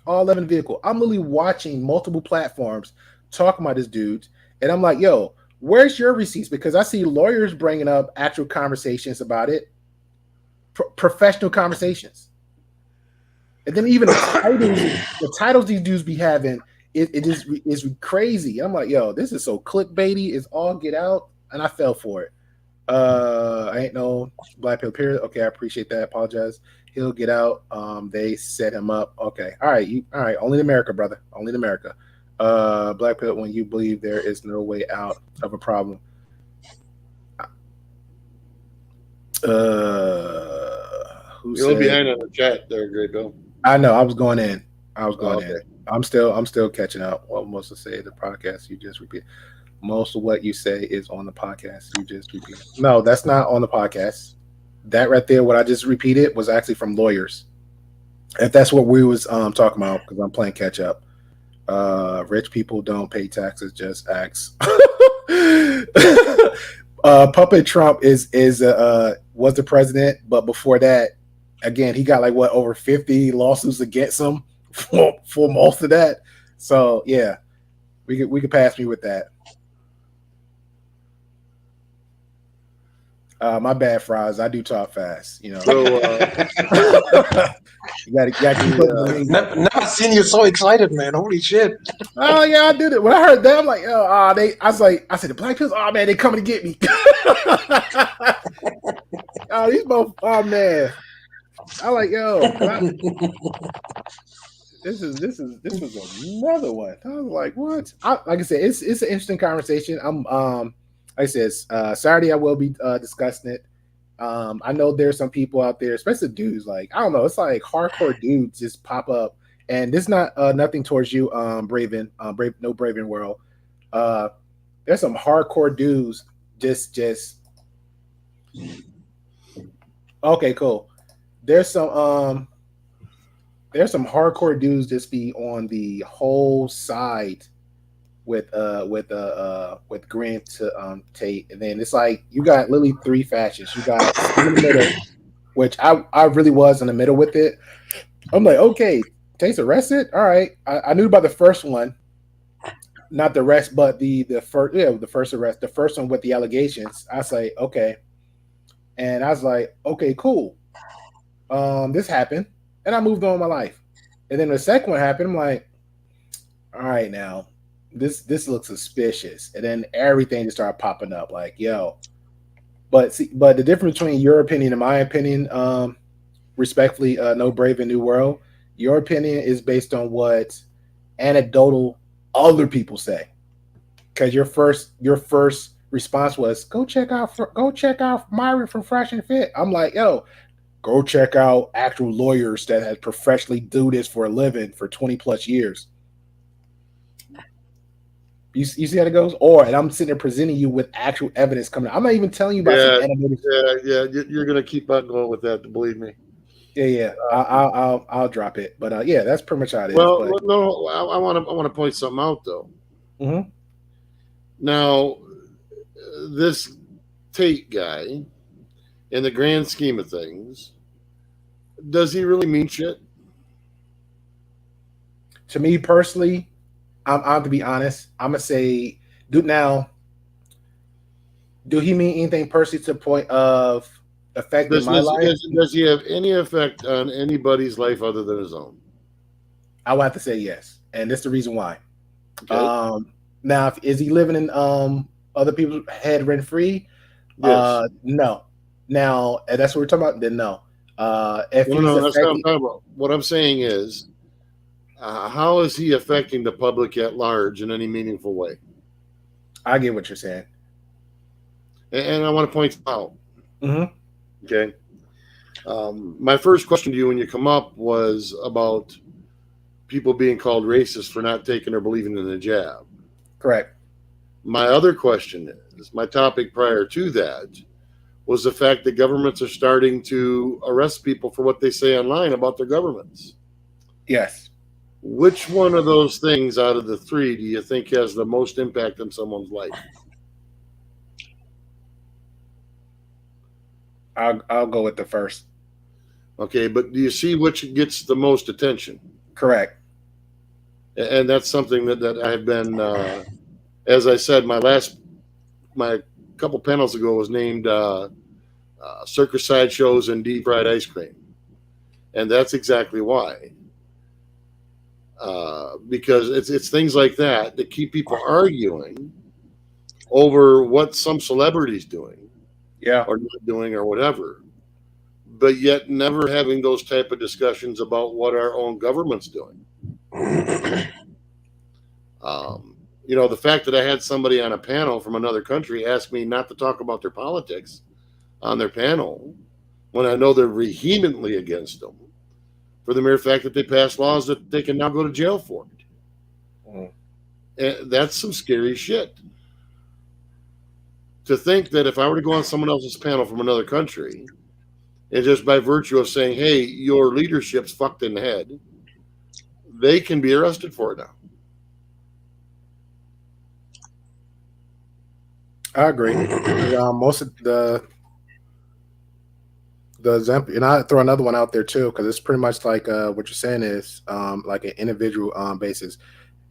S7: All 11 vehicles. I'm literally watching multiple platforms talking about this dude. And I'm like, yo, where's your receipts? Because I see lawyers bringing up actual conversations about it. Professional conversations. And then even the titles these dudes be having, it is crazy. And I'm like, yo, this is so clickbaity. It's all get out. And I fell for it. I ain't no Black Pill period. Okay, I appreciate that. Apologize. He'll get out. They set him up. Okay. All right. All right. Only in America, brother. Only in America. Black Pill, when you believe there is no way out of a problem.
S2: You're behind on the chat there, Great Bill.
S7: I know. I was going in. In. I'm still catching up. What most to say the podcast you just repeat. Most of what you say is on the podcast. You just repeat. No, that's not on the podcast. That right there, what I just repeated, was actually from lawyers. If that's what we was talking about, because I'm playing catch up. Rich people don't pay taxes, just ask. Puppet Trump was the president, but before that, again, he got like over 50 lawsuits against him for most of that. So yeah, we could pass me with that. My bad, Fries. I do talk fast, you know.
S2: So,
S7: you gotta
S3: Never seen you so excited, man. Holy shit.
S7: Oh yeah, I did it. When I heard that, I'm like, I said the Black Pills, oh man, they coming to get me. Oh, these both, oh man. I like, yo, this was another one. I was like, what? Like I said, it's an interesting conversation. Like I said, Saturday I will be discussing it. I know there's some people out there, especially dudes, like I don't know, it's like hardcore dudes just pop up, and this is not nothing towards you, Braven, no Braven World. There's some hardcore dudes just okay, cool. There's some hardcore dudes just be on the whole side with Grant to Tate, and then it's like you got literally three fascists. You got in the middle, which I really was in the middle with it. I'm like, okay, Tate's arrested. All right, I knew about the first one, not the rest, but the first arrest, the first one with the allegations. I say okay, and I was like, okay, cool. This happened, and I moved on with my life. And then the second one happened. I'm like, all right, now. This looks suspicious, and then everything just started popping up. Like, yo, but the difference between your opinion and my opinion, respectfully, no Brave and New World, your opinion is based on what anecdotal other people say. Because your first response was go check out Myron from Fresh and Fit. I'm like, yo, go check out actual lawyers that have professionally do this for a living for 20 plus years. You see how it goes? And I'm sitting there presenting you with actual evidence coming out. I'm not even telling you about some animated.
S2: Yeah. You're gonna keep on going with that, believe me.
S7: Yeah. I'll drop it. But yeah, that's pretty much how it is.
S2: Well,
S7: but.
S2: no, I want to point something out though.
S7: Mm-hmm.
S2: Now, this Tate guy, in the grand scheme of things, does he really mean shit?
S7: To me personally, I'm to be honest, I'm gonna say, do he mean anything personally to the point of affecting my life?
S2: Does he have any effect on anybody's life other than his own?
S7: I would have to say yes, and that's the reason why.
S2: Okay.
S7: Now, is he living in other people's head rent free?
S2: Yes.
S7: No. Now, if that's what we're talking about, then no. If
S2: No, that's what I'm talking about. What I'm saying is, how is he affecting the public at large in any meaningful way?
S7: I get what you're saying.
S2: And I want to point out.
S7: Mm-hmm.
S2: Okay. My first question to you when you come up was about people being called racist for not taking or believing in the jab.
S7: Correct.
S2: My other question is, my topic prior to that was the fact that governments are starting to arrest people for what they say online about their governments.
S7: Yes.
S2: Which one of those things out of the three do you think has the most impact on someone's life?
S7: I'll go with the first.
S2: Okay, but do you see which gets the most attention?
S7: Correct.
S2: And that's something that I've been, as I said, my couple panels ago was named Circus Sideshows and Deep Fried Ice Cream. And that's exactly why. Because it's things like that that keep people arguing over what some celebrity's doing, or not doing, or whatever, but yet never having those type of discussions about what our own government's doing. The fact that I had somebody on a panel from another country ask me not to talk about their politics on their panel when I know they're vehemently against them, for the mere fact that they pass laws that they can now go to jail for it. And that's some scary shit. To think that if I were to go on someone else's panel from another country, and just by virtue of saying, hey, your leadership's fucked in the head, they can be arrested for it now.
S7: I agree. Most of the example, and I throw another one out there too, because it's pretty much like what you're saying is like an individual basis.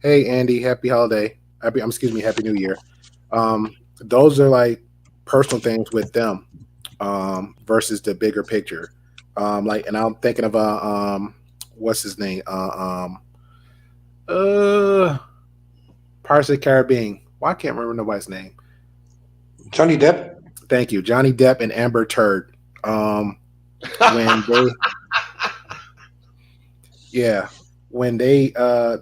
S7: Hey Andy, happy holiday. Happy New Year. Those are like personal things with them versus the bigger picture. And I'm thinking of what's his name? Pirates of the Caribbean. Why can't I remember nobody's name?
S3: Johnny Depp.
S7: Thank you, Johnny Depp and Amber Turd. When they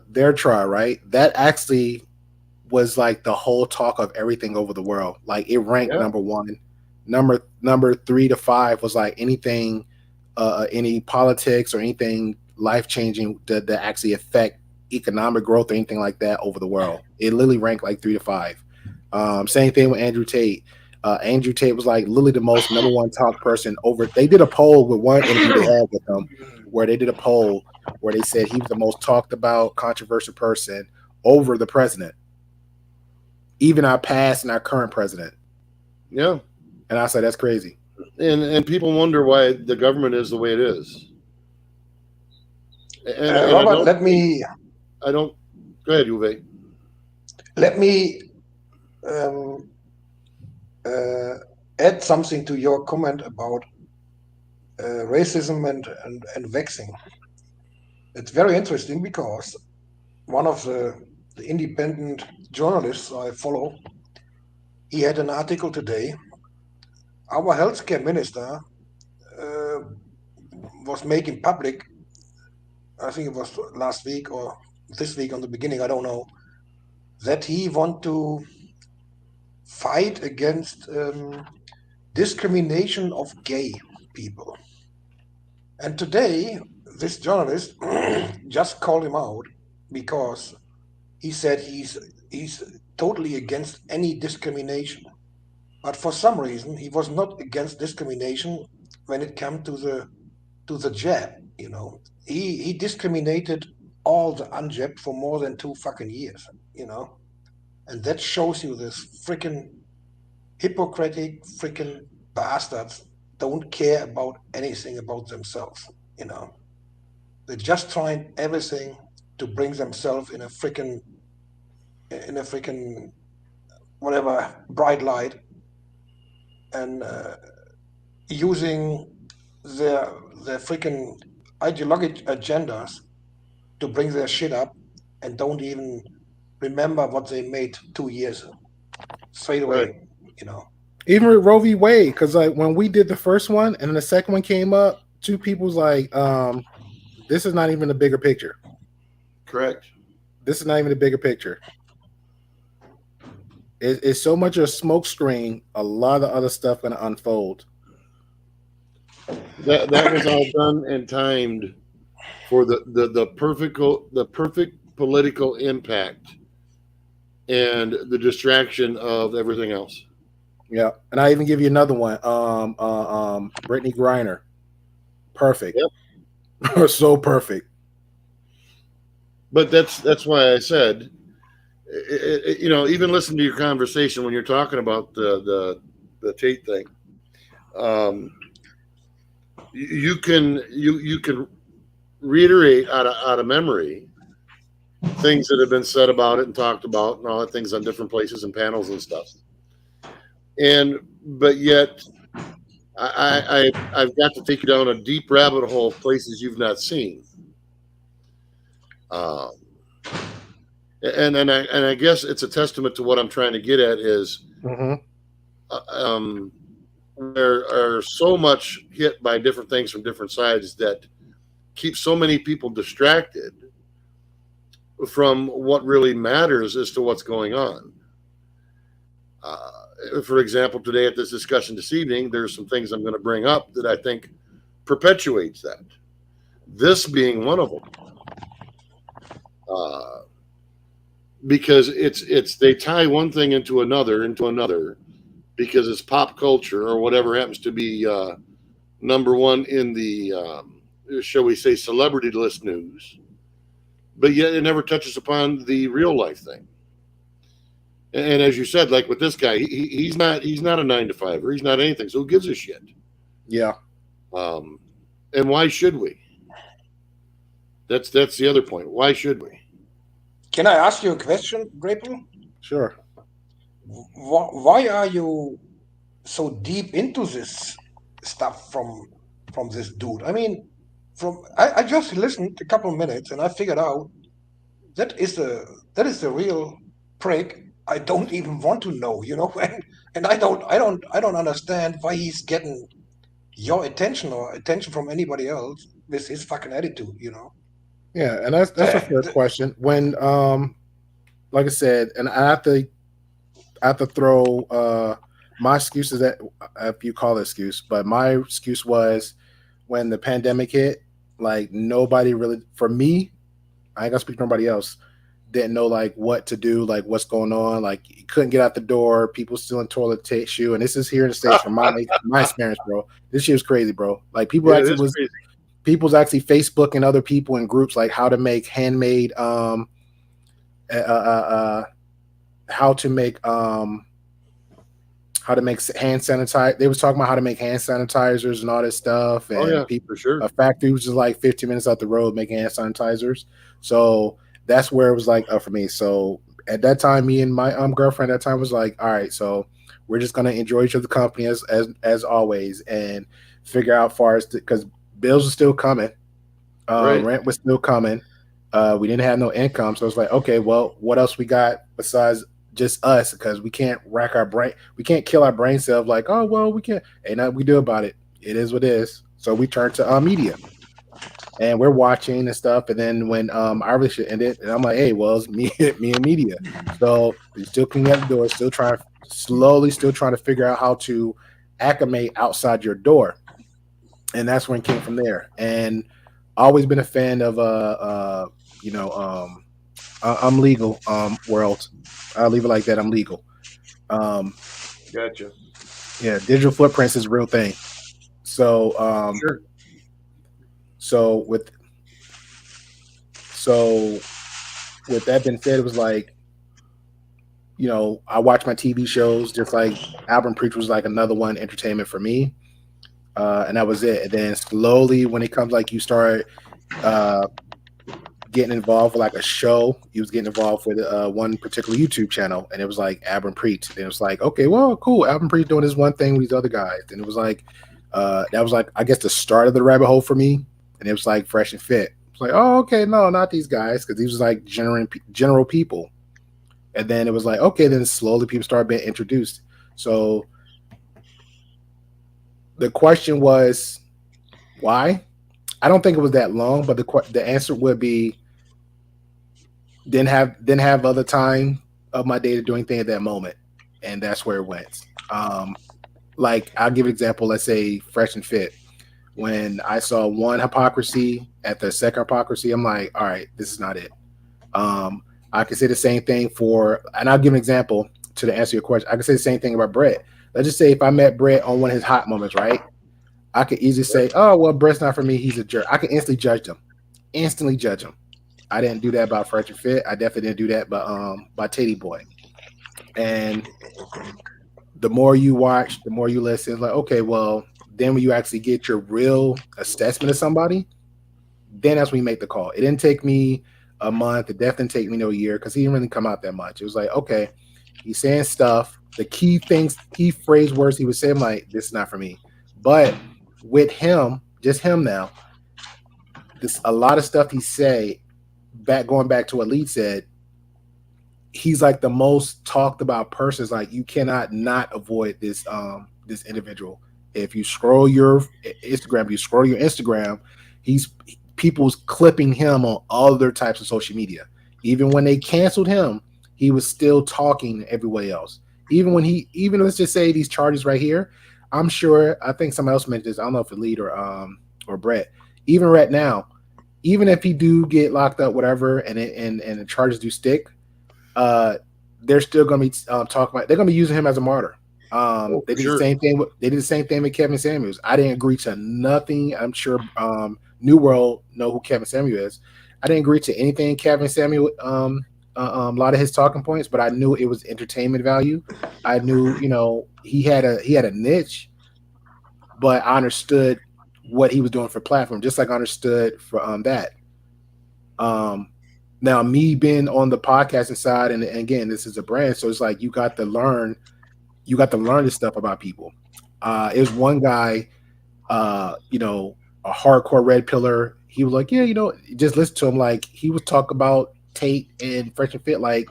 S7: their trial, right? That actually was like the whole talk of everything over the world. Like it ranked number one Number 3 to 5 was like anything, any politics or anything life changing that actually affect economic growth or anything like that over the world. It literally ranked like 3 to 5. Same thing with Andrew Tate. Andrew Tate was like literally the most number one talk person over. They did a poll with one interview they had with him, where they did a poll where they said he was the most talked about controversial person over the president, even our past and our current president.
S2: Yeah.
S7: And I said, that's crazy.
S2: And people wonder why the government is the way it is. And
S3: Robert,
S2: I don't. Go ahead, Uwe.
S3: let me add something to your comment about racism and vexing. It's very interesting because one of the independent journalists I follow, he had an article today. Our healthcare minister was making public, I think it was last week or this week on the beginning, I don't know, that he want to fight against discrimination of gay people. And today, this journalist just called him out because he said he's totally against any discrimination. But for some reason, he was not against discrimination when it came to the jab. You know, he discriminated all the unjabbed for more than 2 fucking years. You know, and that shows you this freaking hypocritic freaking bastards don't care about anything about themselves. You know, they're just trying everything to bring themselves in a freaking whatever bright light, and using their freaking ideological agendas to bring their shit up, and don't even remember what they made 2 years straight away.
S2: Right.
S3: You know,
S7: Even with Roe v. Wade, because like when we did the first one and then the second one came up, 2 people's like, this is not even the bigger picture.
S2: Correct.
S7: This is not even the bigger picture. It's so much of a smoke screen. A lot of other stuff going to unfold.
S2: That was all done and timed for the perfect political impact and the distraction of everything else.
S7: Yeah, and I even give you another one. Brittany Griner, perfect. Yep. So perfect.
S2: But that's why I said, you know, even listen to your conversation when you're talking about the Tate thing. You can reiterate out of memory things that have been said about it and talked about and all that things on different places and panels and stuff. But yet I've got to take you down a deep rabbit hole of places you've not seen. And I guess it's a testament to what I'm trying to get at is there are so much hit by different things from different sides that keep so many people distracted from what really matters as to what's going on. For example, today at this discussion this evening, there's some things I'm going to bring up that I think perpetuates that. This being one of them. Because it's they tie one thing into another because it's pop culture or whatever happens to be number one in the shall we say celebrity list news, but yet it never touches upon the real life thing. And as you said, like with this guy, he's not a 9-to-5er. He's not anything. So who gives a shit?
S7: Yeah.
S2: And why should we? That's the other point. Why should we?
S3: can I ask you a question, Grapel?
S7: Sure.
S3: Why are you so deep into this stuff from this dude? I mean, I just listened a couple of minutes and I figured out that is the real prick. I don't even want to know, you know, and I don't understand why he's getting your attention or attention from anybody else with his fucking attitude, you know.
S7: Yeah, and that's a fair question. When like I said, and I have to throw my excuse is that, if you call it excuse, but my excuse was when the pandemic hit, like nobody really, for me, I ain't gonna speak to nobody else, didn't know like what to do, like what's going on. Like you couldn't get out the door, people still in toilet tissue. And this is here in the States from my experience, bro. This shit was crazy, bro. Like people
S2: Yeah, it
S7: actually
S2: is
S7: was
S2: crazy.
S7: people's actually Facebooking other people in groups like how to make handmade how to make hand sanitizer. They was talking about how to make hand sanitizers and all this stuff. And
S2: Oh yeah,
S7: people,
S2: for sure.
S7: a factory was just like 15 minutes up the road making hand sanitizers. So that's where it was like for me. So at that time, me and my girlfriend at that time was like, all right, so we're just gonna enjoy each other's company as always and figure out far as because bills are still coming,
S2: Right.
S7: rent was still coming. We didn't have no income, so it's like, okay, well, what else we got besides just us? Because we can't rack our brain, we can't kill our brain cells. Like, oh well, we can't. Ain't nothing we do about it. It is what it is. So we turn to media, and we're watching and stuff. And then when our relationship ended, and I'm like, hey, well, it's me and media. So we still cleaning at the door, still trying to figure out how to acclimate outside your door, and that's when it came from there. And always been a fan of I'm legal world. I'll leave it like that. I'm legal.
S2: Gotcha.
S7: Yeah, digital footprints is a real thing. So
S2: Sure.
S7: so with that being said, it was like, I watch my TV shows just like Albert Preach was like another one entertainment for me. And that was it. And then slowly when it comes like you start getting involved with like a show, he was getting involved with one particular YouTube channel, and it was like Albert Preach. And it was like, okay, well, cool. Albert Preach doing this one thing with these other guys. And it was like, that was like, I guess the start of the rabbit hole for me. And it was like Fresh and Fit. It's like, oh, okay, no, not these guys. Cause these was like general people. And then it was like, okay, then slowly people started being introduced. So the question was, why? I don't think it was that long, but the answer would be didn't have other time of my day to do anything at that moment, and that's where it went. Like I'll give an example. Let's say Fresh and Fit. When I saw one hypocrisy at the second hypocrisy, I'm like, all right, this is not it. I can say the same thing and I'll give an example to answer your question. I can say the same thing about Brett. Let's just say if I met Brett on one of his hot moments, right? I could easily say, oh, well, Brett's not for me. He's a jerk. I can instantly judge him. I didn't do that about Fresh and Fit. I definitely didn't do that by Teddy Boy. And the more you watch, the more you listen, it's like, okay, well, then when you actually get your real assessment of somebody, then that's when you make the call. It didn't take me a month. It definitely didn't take me no year because he didn't really come out that much. It was like, okay, he's saying stuff. The key phrase words he was saying, like, this is not for me. But with him, just him now, a lot of stuff he say, going back to what Lee said, he's like the most talked about person. It's like you cannot not avoid this individual. If you scroll your Instagram, people's clipping him on other types of social media. Even when they canceled him, he was still talking to everybody else. Even let's just say these charges right here, I'm sure, I think someone else mentioned this, I don't know if it's Lee or Brett, even right now, even if he do get locked up, whatever, and the charges do stick, they're still going to be talking about, they're going to be using him as a martyr. They did the same thing. They did the same thing with Kevin Samuels. I didn't agree to nothing. I'm sure New World know who Kevin Samuel is. I didn't agree to anything Kevin Samuel. A lot of his talking points, but I knew it was entertainment value. I knew, he had a niche, but I understood what he was doing for platform, just like I understood for that. Now me being on the podcasting side, and again, this is a brand, so it's like you got to learn this stuff about people. It was one guy, a hardcore red pillar. He was like, yeah, just listen to him. Like he would talk about Tate and Fresh and Fit like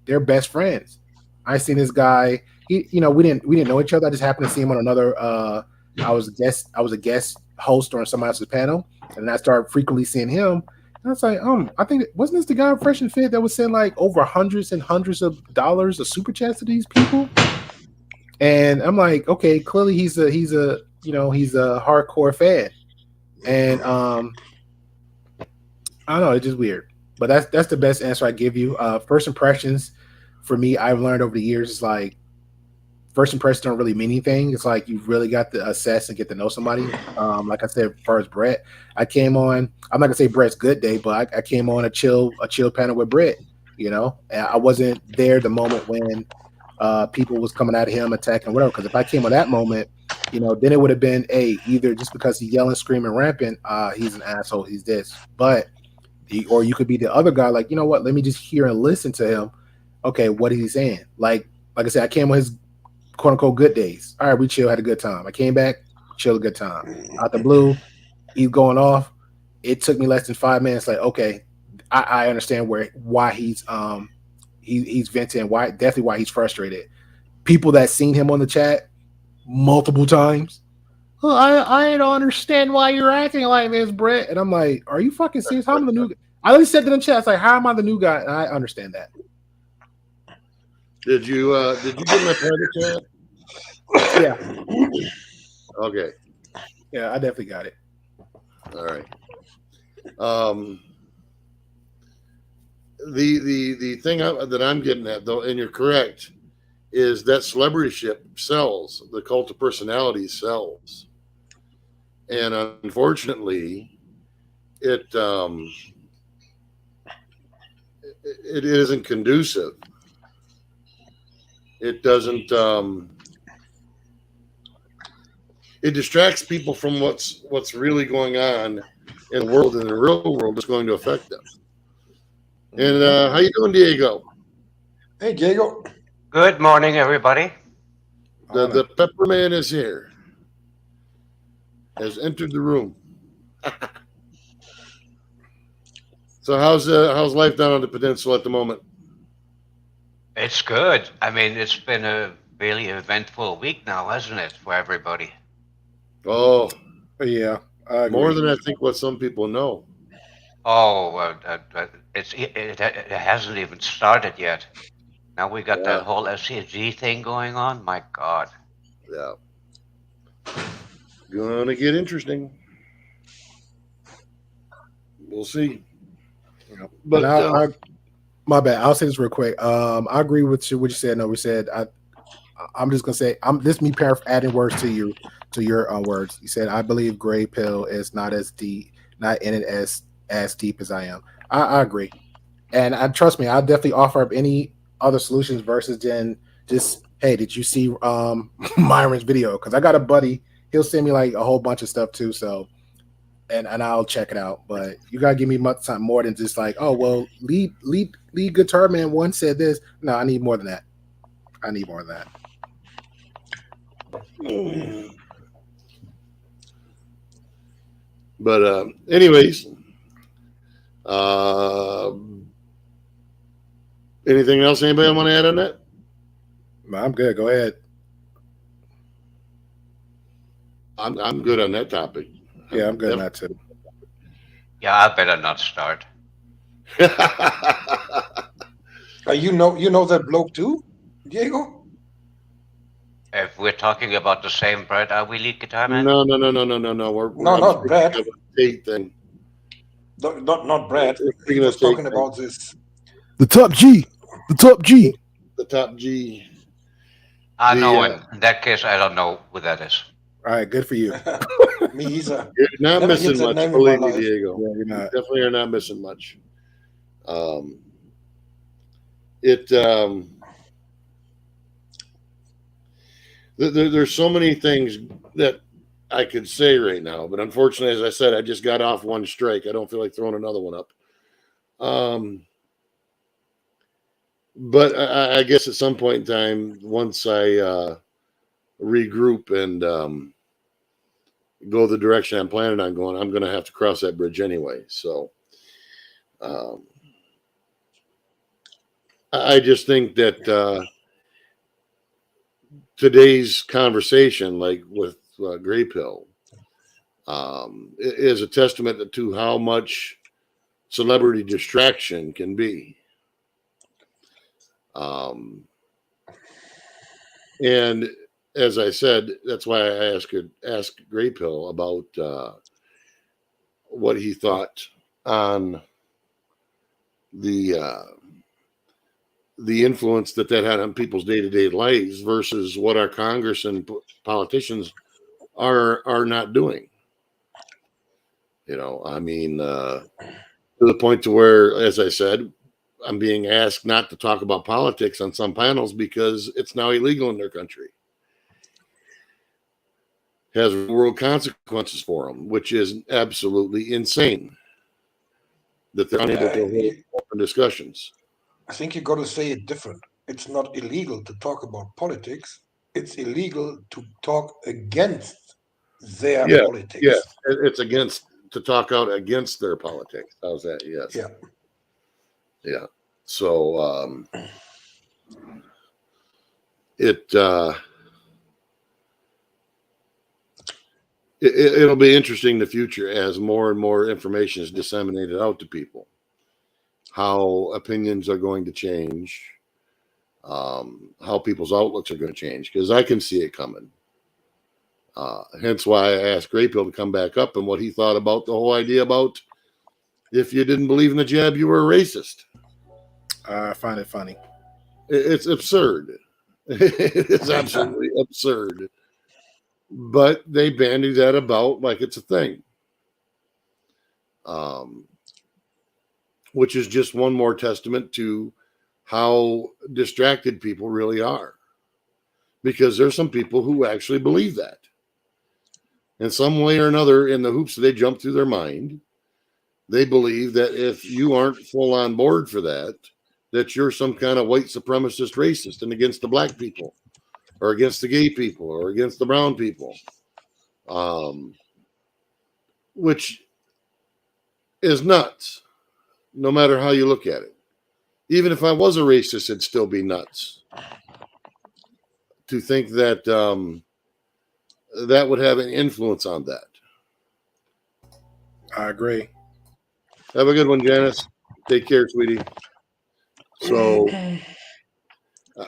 S7: they're best friends. I seen this guy. We didn't know each other. I just happened to see him on another. I was a guest host on somebody else's panel, and I started frequently seeing him. And I was like, I think wasn't this the guy Fresh and Fit that was sending like over hundreds and hundreds of dollars of super chats to these people? And I'm like, okay, clearly he's a hardcore fan. And I don't know, it's just weird. But that's the best answer I give you. First impressions for me, I've learned over the years is like first impressions don't really mean anything. It's like you really got to assess and get to know somebody. Like I said, as far as Brett, I came on. I'm not gonna say Brett's good day, but I came on a chill panel with Brett. And I wasn't there the moment when people was coming at him, attacking whatever. Because if I came on that moment, then it would have been either just because he's yelling, screaming, rampant, he's an asshole, he's this. But or you could be the other guy, like, you know what? Let me just hear and listen to him. Okay, what is he saying? Like I said, I came on his quote unquote good days. All right, we chill, had a good time. I came back, chill, a good time. Out the blue, he's going off. It took me less than 5 minutes. Like, okay, I understand why he's venting, why he's frustrated. People that seen him on the chat multiple times. Oh, I don't understand why you're acting like this, Brett. And I'm like, are you fucking serious? How am I the new guy? I always said to them chats, like, how am I the new guy? And I understand that.
S2: Did you get my private chat?
S7: Yeah.
S2: Okay.
S7: Yeah, I definitely got it.
S2: All right. The thing that I'm getting at, though, and you're correct, is that celebrityship sells. The cult of personality sells, and unfortunately, it isn't conducive. It doesn't. It distracts people from what's really going on in the world, and the real world is going to affect them. And how you doing, Diego?
S3: Hey, Diego.
S8: Good morning, everybody.
S2: The Pepper Man is here. Has entered the room. So how's life down on the peninsula at the moment?
S8: It's good. I mean, it's been a really eventful week now, hasn't it, for everybody?
S2: Oh,
S7: yeah,
S2: more than I think what some people know.
S8: Oh, it hasn't even started yet. Now we got that whole SCG thing going on. My God.
S2: Yeah. Gonna get interesting. We'll see.
S7: But my bad. I'll say this real quick. I agree with what you said. No, we said I'm just gonna say this me adding words to your words. You said I believe Gray Pill is not as deep, not in it as deep as I am. I agree, and trust me, I'll definitely offer up any other solutions versus then just, hey, did you see Myron's video? Because I got a buddy, he'll send me like a whole bunch of stuff too. So, and I'll check it out. But you gotta give me much time more than just like, oh well, lead guitar man once said this. No, I need more than that. I need more than that.
S2: But anyways, anything else anybody want to add on that?
S7: I'm good. Go ahead.
S2: I'm good on that topic.
S7: Yeah, I'm good on that too.
S8: Yeah, I better not start.
S3: You know that bloke too, Diego?
S8: If we're talking about the same Brett, are we lead guitar man?
S2: No.
S3: No, not Brad.
S2: Tate thing.
S3: Not Brad.
S2: He
S3: was talking about this.
S7: The top G.
S2: The top G.
S8: I know him. In that case, I don't know who that is.
S7: All right, good for you.
S3: Me either.
S2: You're not
S3: Never
S2: missing
S3: heard that
S2: much,
S3: name in
S2: believe
S3: my
S2: me,
S3: life.
S2: Diego.
S7: Yeah, you're not.
S2: You definitely are not missing much. There's so many things that I could say right now, but unfortunately, as I said, I just got off one strike. I don't feel like throwing another one up. But I guess at some point in time, once I regroup and go the direction I'm planning on going, I'm going to have to cross that bridge anyway. So I just think that today's conversation, like with Gray Pill, is a testament to how much celebrity distraction can be. And as I said, that's why I asked Gray Pill about what he thought on the influence that had on people's day-to-day lives versus what our Congress and politicians are not doing. You know, I mean, to the point to where, as I said, I'm being asked not to talk about politics on some panels because it's now illegal in their country. Has world consequences for them, which is absolutely insane that they're unable to hold open discussions.
S3: I think you got to say it different. It's not illegal to talk about politics. It's illegal to talk against their politics.
S2: Yeah, it's against to talk out against their politics. How's that? Yes. Yeah. So it'll be interesting in the future as more and more information is disseminated out to people, how opinions are going to change, how people's outlooks are going to change, because I can see it coming. Hence why I asked Gray Pill to come back up and what he thought about the whole idea about if you didn't believe in the jab, you were a racist.
S7: I find it funny.
S2: It's absurd. It's absolutely absurd. But they bandy that about like it's a thing. Which is just one more testament to how distracted people really are. Because there's some people who actually believe that. In some way or another, in the hoops that they jump through their mind, they believe that if you aren't full on board for that, that you're some kind of white supremacist racist and against the black people or against the gay people or against the brown people. Which is nuts, no matter how you look at it. Even if I was a racist, it'd still be nuts to think that that would have an influence on that.
S7: I agree.
S2: Have a good one, Janice. Take care, sweetie. So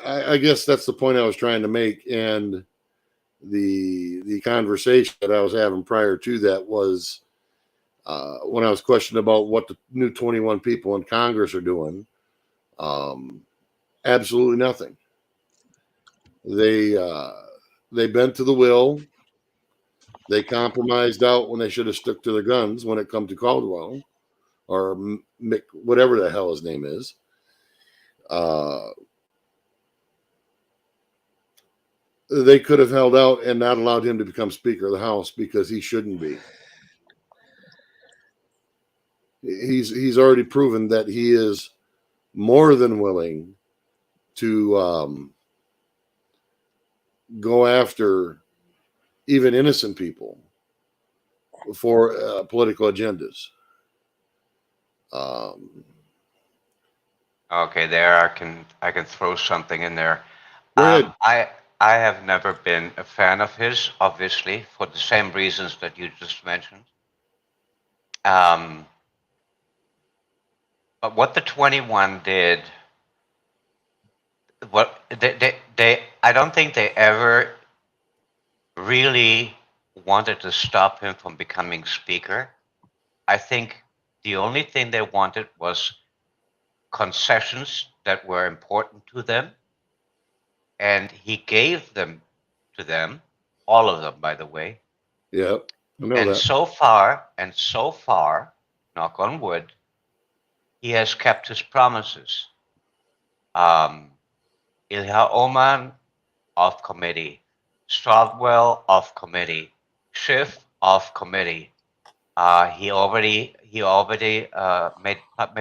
S2: I guess that's the point I was trying to make. And the conversation that I was having prior to that was when I was questioning about what the new 21 people in Congress are doing. Absolutely nothing. They bent to the will. They compromised out when they should have stuck to their guns when it come to Caldwell or Mick, whatever the hell his name is. They could have held out and not allowed him to become Speaker of the House because he shouldn't be. He's already proven that he is more than willing to go after even innocent people for political agendas.
S8: Okay, there I can throw something in there.
S2: Go ahead.
S8: I have never been a fan of his, obviously, for the same reasons that you just mentioned. But what the 21 did, what they I don't think they ever really wanted to stop him from becoming Speaker. I think the only thing they wanted was concessions that were important to them. And he gave them to them, all of them, by the way.
S2: Yeah, I know
S8: And
S2: that.
S8: so far, knock on wood, he has kept his promises. Ilha Oman, off committee. Stradwell, off committee. Schiff, off committee. He already made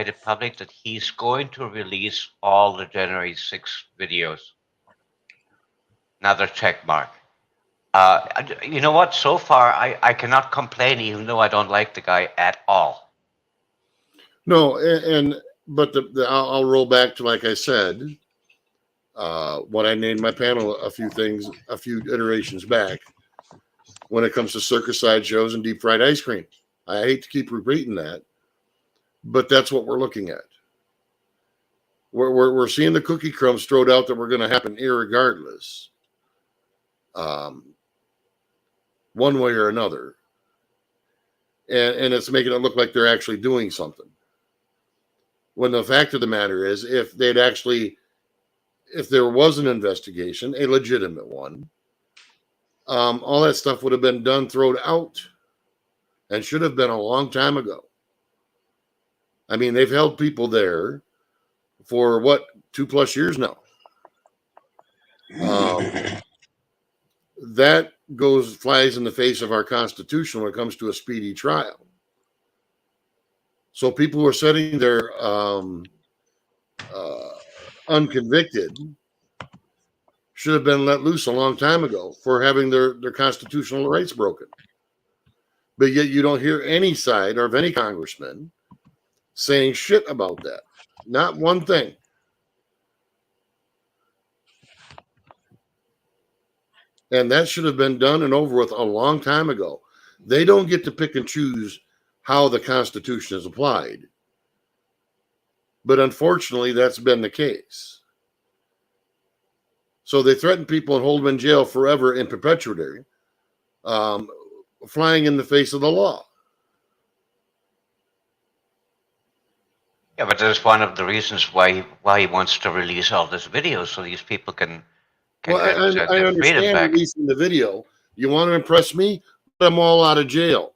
S8: it public that he's going to release all the January 6th videos. Another check mark. You know what? So far, I cannot complain, even though I don't like the guy at all.
S2: No, but I'll roll back to, like I said, when I named my panel a few iterations back, when it comes to circus sideshows and deep fried ice cream. I hate to keep repeating that, but that's what we're looking at. We're seeing the cookie crumbs thrown out that were going to happen irregardless. one way or another. And it's making it look like they're actually doing something. When the fact of the matter is, if there was an investigation, a legitimate one, all that stuff would have been done, thrown out, and should have been a long time ago. I mean, they've held people there for 2+ years now. That flies in the face of our Constitution when it comes to a speedy trial. So people who are sitting there unconvicted should have been let loose a long time ago for having their constitutional rights broken. But yet you don't hear any side or of any congressman saying shit about that. Not one thing. And that should have been done and over with a long time ago. They don't get to pick and choose how the Constitution is applied. But unfortunately, that's been the case. So they threaten people and hold them in jail forever in perpetuity, flying in the face of the law.
S8: Yeah, but that's one of the reasons why he wants to release all this video so these people can
S2: Well,
S8: get
S2: I
S8: their freedom
S2: understand
S8: back.
S2: releasing the video. You want to impress me? Put them all out of jail.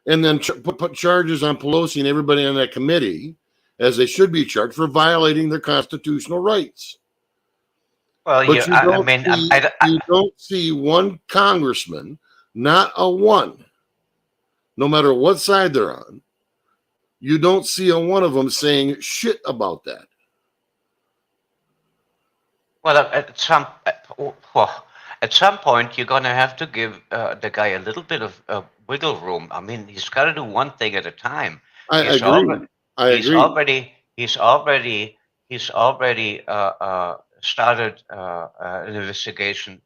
S2: And then put charges on Pelosi and everybody on that committee, as they should be charged, for violating their constitutional rights.
S8: Well,
S2: But you don't see one congressman, not a one, no matter what side they're on, you don't see a one of them saying shit about that.
S8: Well, at some point, you're going to have to give the guy a little bit of wiggle room. I mean, he's got to do one thing at a time.
S2: I agree.
S8: He's already started an investigation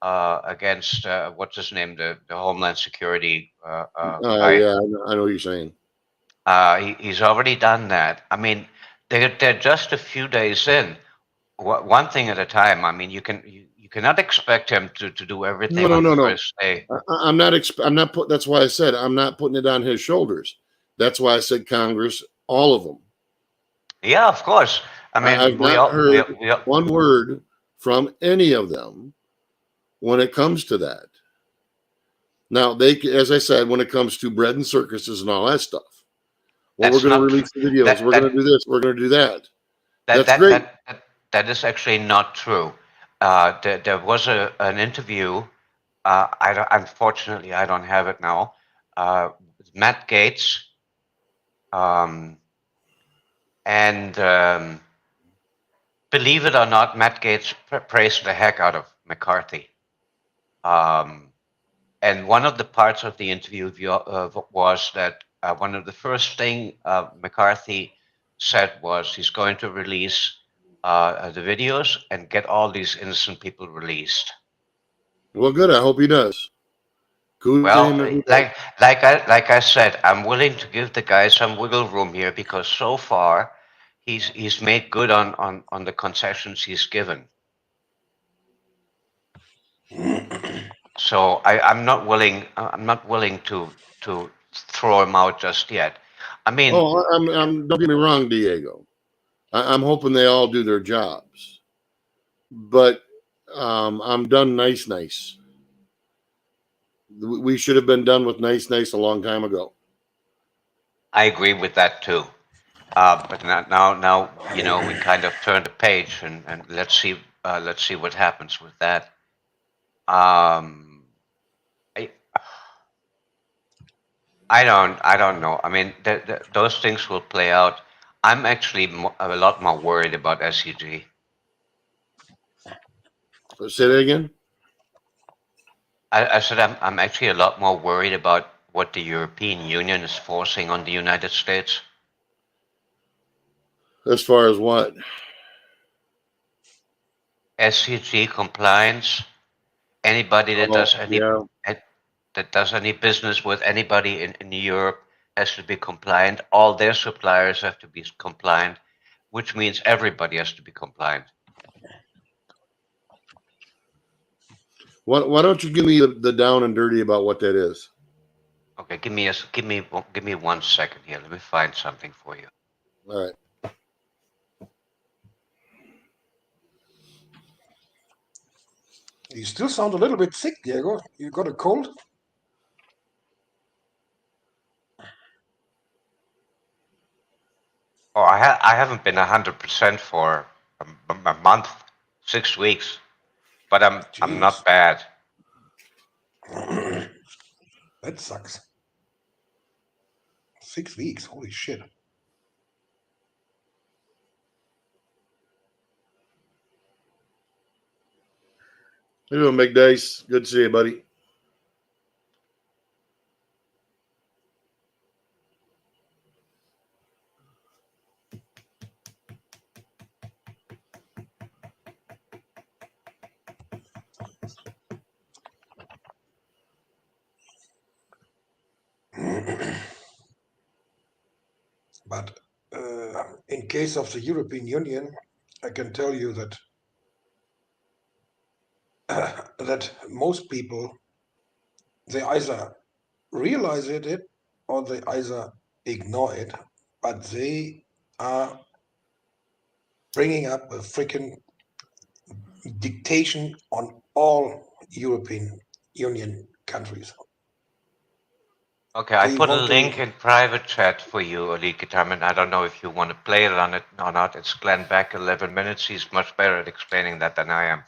S8: against what's his name, the Homeland Security guy.
S2: Yeah, I know what you're saying.
S8: He's already done that. I mean, they're just a few days in. One thing at a time. I mean, you cannot expect him to do everything on the first day.
S2: I'm not. That's why I said I'm not putting it on his shoulders. That's why I said Congress, all of them.
S8: Yeah, of course. I mean,
S2: I've not heard one word from any of them when it comes to that. Now, as I said, when it comes to bread and circuses and all that stuff, well, we're going to release the videos. We're going to do this. We're going to do that. That's great.
S8: That is actually not true. There was an interview. Unfortunately, I don't have it now. Matt Gaetz, and believe it or not, Matt Gaetz praised the heck out of McCarthy. And one of the parts of the interview was that one of the first thing McCarthy said was he's going to release the videos and get all these innocent people released.
S2: Well, good. I hope he does.
S8: Well, like I said, I'm willing to give the guy some wiggle room here because so far he's made good on the concessions he's given. So I'm not willing to throw him out just yet. I mean,
S2: don't get me wrong, Diego. I'm hoping they all do their jobs, but I'm done nice. We should have been done with nice a long time ago.
S8: I agree with that too. But now we kind of turn the page and let's see what happens with that. I don't know. I mean, those things will play out. I'm actually a lot more worried about SEG.
S2: Say that again.
S8: I said I'm actually a lot more worried about what the European Union is forcing on the United States.
S2: As far as what?
S8: SEG compliance. Anybody that does any business with anybody in Europe has to be compliant. All their suppliers have to be compliant, which means everybody has to be compliant.
S2: Why don't you give me the down and dirty about what that is?
S8: Okay, give me 1 second here. Let me find something for you.
S2: All right.
S3: You still sound a little bit sick, Diego. You got a cold?
S8: Oh, I haven't been 100% for a month, 6 weeks, but I'm
S3: Jeez.
S8: not bad.
S3: That sucks. 6 weeks. Holy shit.
S2: How you doing, Big Dice? Good to see you, buddy.
S3: But in case of the European Union, I can tell you that that most people, they either realize it or they either ignore it, but they are bringing up a freaking dictation on all European Union countries.
S8: Okay, I
S3: They
S8: put a
S3: want to-
S8: link in private chat for you, Elite Guitarman. I don't know if you want to play it on it or not. It's Glenn Beck, 11 minutes. He's much better at explaining that than I am.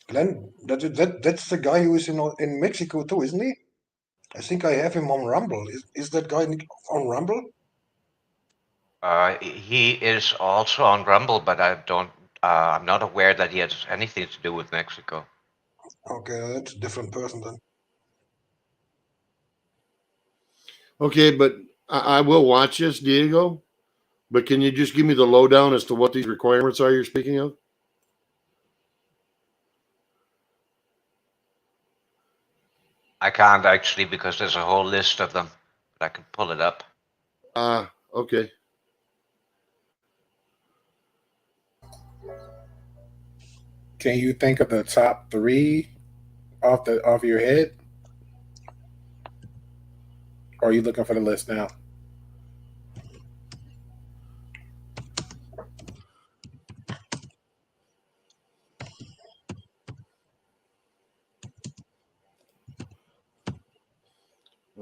S3: Glenn, that's the guy who is in Mexico too, isn't he? I think I have him on Rumble. Is that guy on Rumble?
S8: He is also on Rumble, but I'm not aware that he has anything to do with Mexico.
S3: Okay, that's a different person then.
S2: Okay, but I will watch this, Diego. But can you just give me the lowdown as to what these requirements are you're speaking of?
S8: I can't actually because there's a whole list of them, but I can pull it up.
S2: Okay.
S7: Can you think of the top 3 off your head? Or are you looking for the list now?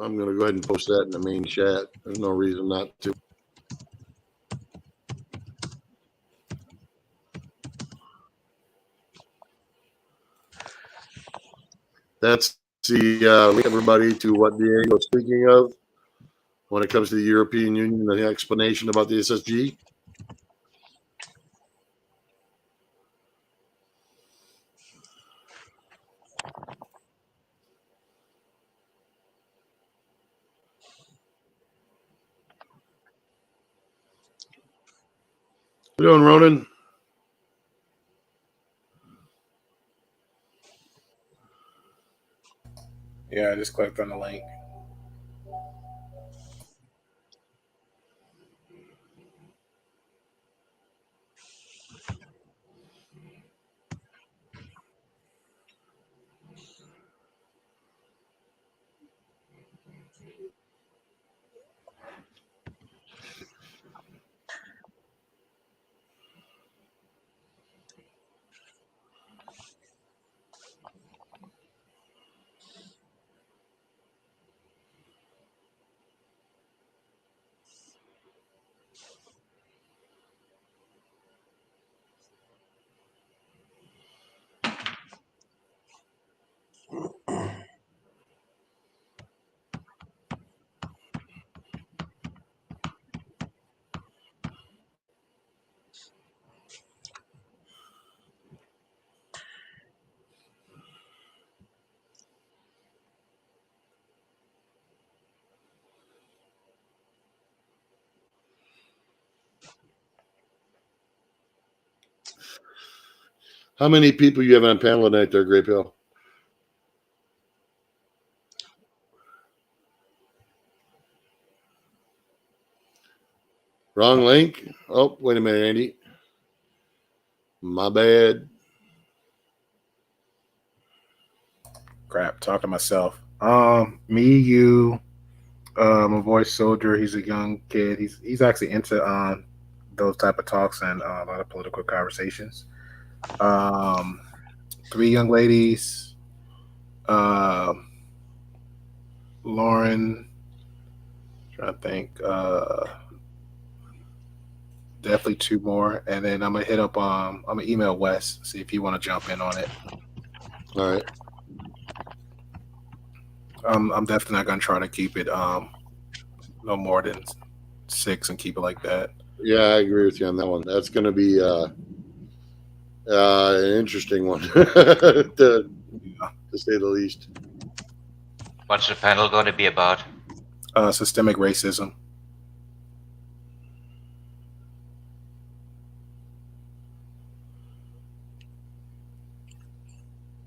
S2: I'm going to go ahead and post that in the main chat. There's no reason not to. That's the link, everybody, to what Diego's speaking of when it comes to the European Union and the explanation about the SSG. How you doing, Ronan?
S7: Yeah, I just clicked on the link.
S2: How many people you have on panel tonight there, Grape Hill? Wrong link. Oh, wait a minute, Andy. My bad.
S7: Crap, talk to myself. Me, you, my voice soldier. He's a young kid. He's actually into those type of talks and a lot of political conversations. 3 young ladies. Lauren. Trying to think. Definitely 2 more, and then I'm gonna hit up. I'm gonna email Wes, see if he want to jump in on it.
S2: All right.
S7: I'm definitely not gonna try to keep it no more than 6 and keep it like that.
S2: Yeah, I agree with you on that one. That's going to be an interesting one, to say the least.
S8: What's the panel going to be about?
S7: Systemic racism.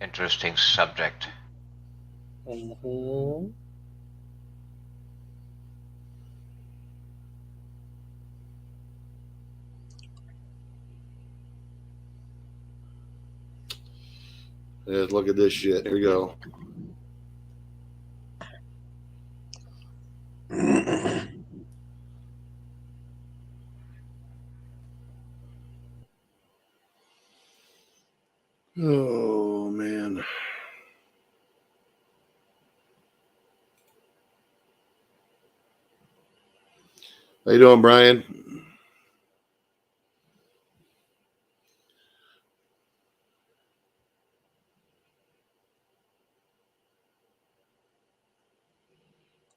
S8: Interesting subject.
S2: Let's look at this shit. Here we go. Oh, man. How you doing, Brian?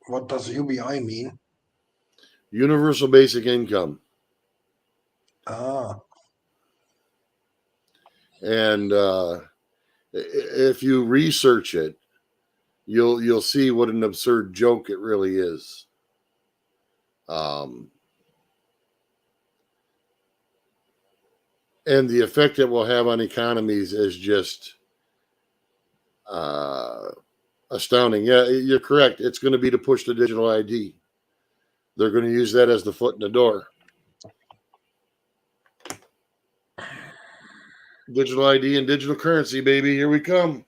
S3: What does UBI mean?
S2: Universal basic income.
S3: Ah,
S2: And if you research it, you'll see what an absurd joke it really is. And the effect it will have on economies is just astounding. Yeah, you're correct. It's going to be to push the digital ID. They're going to use that as the foot in the door. Digital ID and digital currency, baby. Here we come.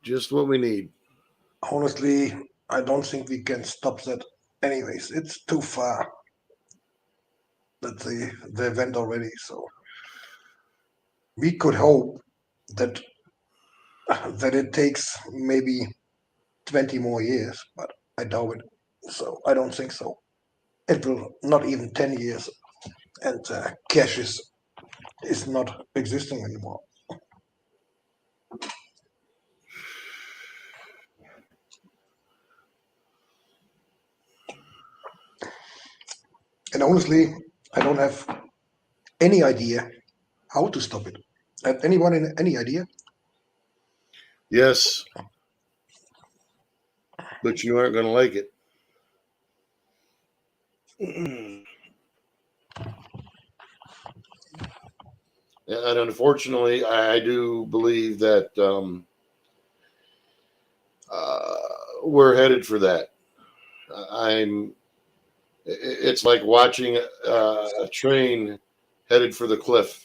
S2: Just what we need.
S3: honestly, I don't think we can stop that. Anyways, it's too far. That they went already. So we could hope that it takes maybe 20 more years, but I doubt it. So I don't think so. It will not even 10 years, and cash is not existing anymore. And honestly, I don't have any idea how to stop it. Have anyone any idea?
S2: Yes, but you aren't going to like it. And unfortunately, I do believe that we're headed for that. It's like watching a train headed for the cliff.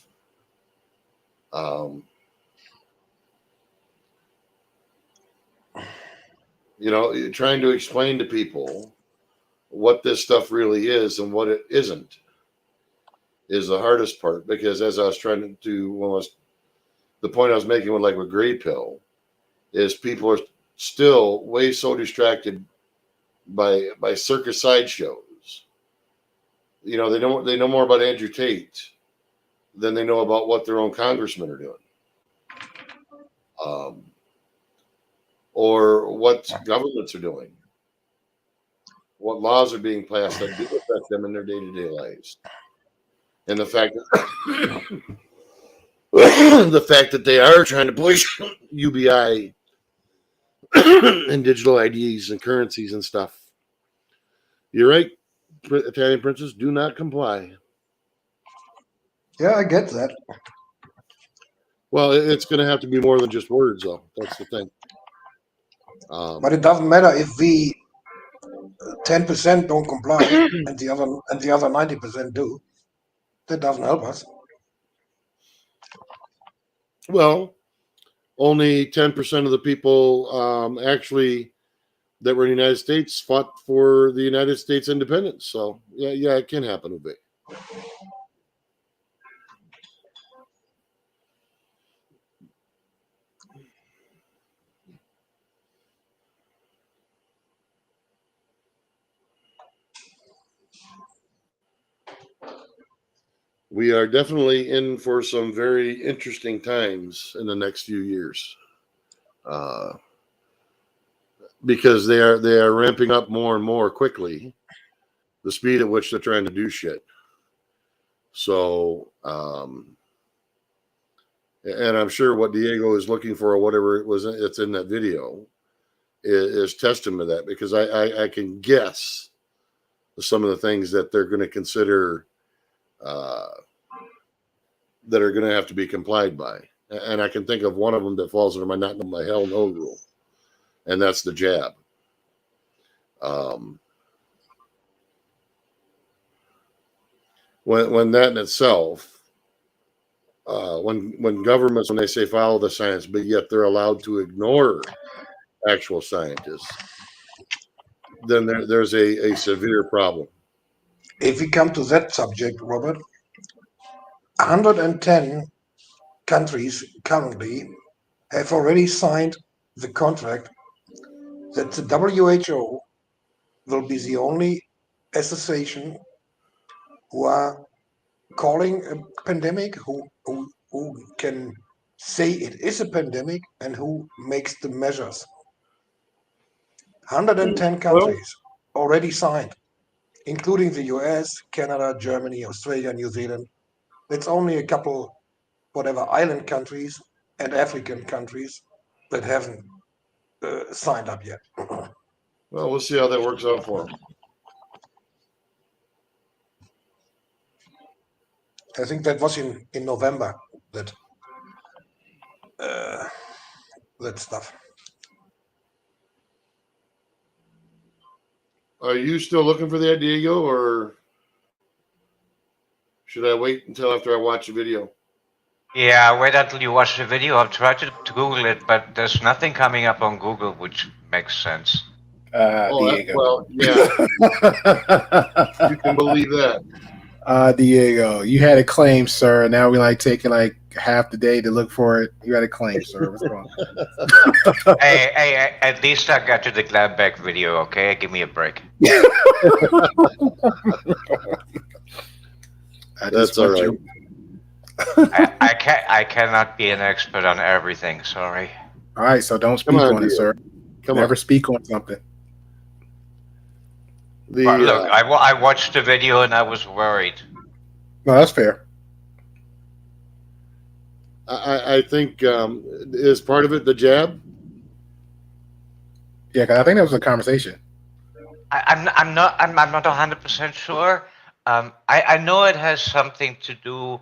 S2: Trying to explain to people what this stuff really is and what it isn't is the hardest part, because as I was trying to do, the point I was making with Grey Pill is people are still way so distracted by circus sideshows. They know more about Andrew Tate than they know about what their own congressmen are doing, or what governments are doing, what laws are being passed that do affect them in their day-to-day lives. And the fact that they are trying to push UBI and digital IDs and currencies and stuff. You're right, Italian Princess. Do not comply.
S3: Yeah, I get that.
S2: Well, it's going to have to be more than just words, though. That's the thing.
S3: But it doesn't matter if we 10% don't comply, and the other 90% do. That doesn't help us.
S2: Well, only 10% of the people actually that were in the United States fought for the United States independence. So yeah, it can happen a bit. We are definitely in for some very interesting times in the next few years, because they are ramping up more and more quickly, the speed at which they're trying to do shit. So, and I'm sure what Diego is looking for, or whatever it was, it's in that video, is testament to that, because I can guess some of the things that they're going to consider that are going to have to be complied by. And I can think of one of them that falls under my not my hell no rule, and that's the jab. When that in itself, when governments, when they say follow the science, but yet they're allowed to ignore actual scientists, then there's a severe problem.
S3: If we come to that subject, Robert, 110 countries currently have already signed the contract that the WHO will be the only association who are calling a pandemic, who can say it is a pandemic, and who makes the measures. 110 countries already signed, including the US, Canada, Germany, Australia, New Zealand. It's only a couple, whatever, island countries and African countries that haven't signed up yet.
S2: Well, we'll see how that works out for them.
S3: I think that was in November, that stuff.
S2: Are you still looking for that, Diego, or should I wait until after I watch the video?
S8: Yeah, wait until you watch the video. I've tried to Google it, but there's nothing coming up on Google, which makes sense.
S7: Diego.
S2: Well, yeah, you can believe that.
S7: Diego, you had a claim, sir. Now we like taking like half the day to look for it. You had a claim, sir. What's going on?
S8: Hey, at least I got to the Gladbeck video, okay? Give me a break.
S2: That's all right.
S8: I cannot be an expert on everything, sorry.
S7: All right, so don't speak
S2: Come on,
S7: on it, sir. Never speak on something.
S8: But look, I watched the video and I was worried.
S7: No, that's fair.
S2: I think is part of it the jab.
S7: Yeah, 'cause I think that was a conversation.
S8: I'm not 100% sure. I know it has something to do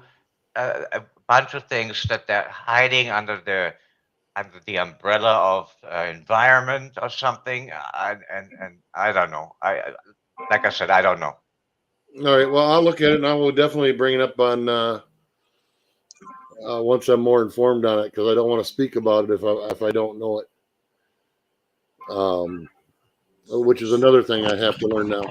S8: a bunch of things that they're hiding under the umbrella of environment or something, and I don't know. Like I said, I don't know.
S2: All right. Well, I'll look at it, and I will definitely bring it up on once I'm more informed on it, because I don't want to speak about it if I don't know it. Which is another thing I have to learn now.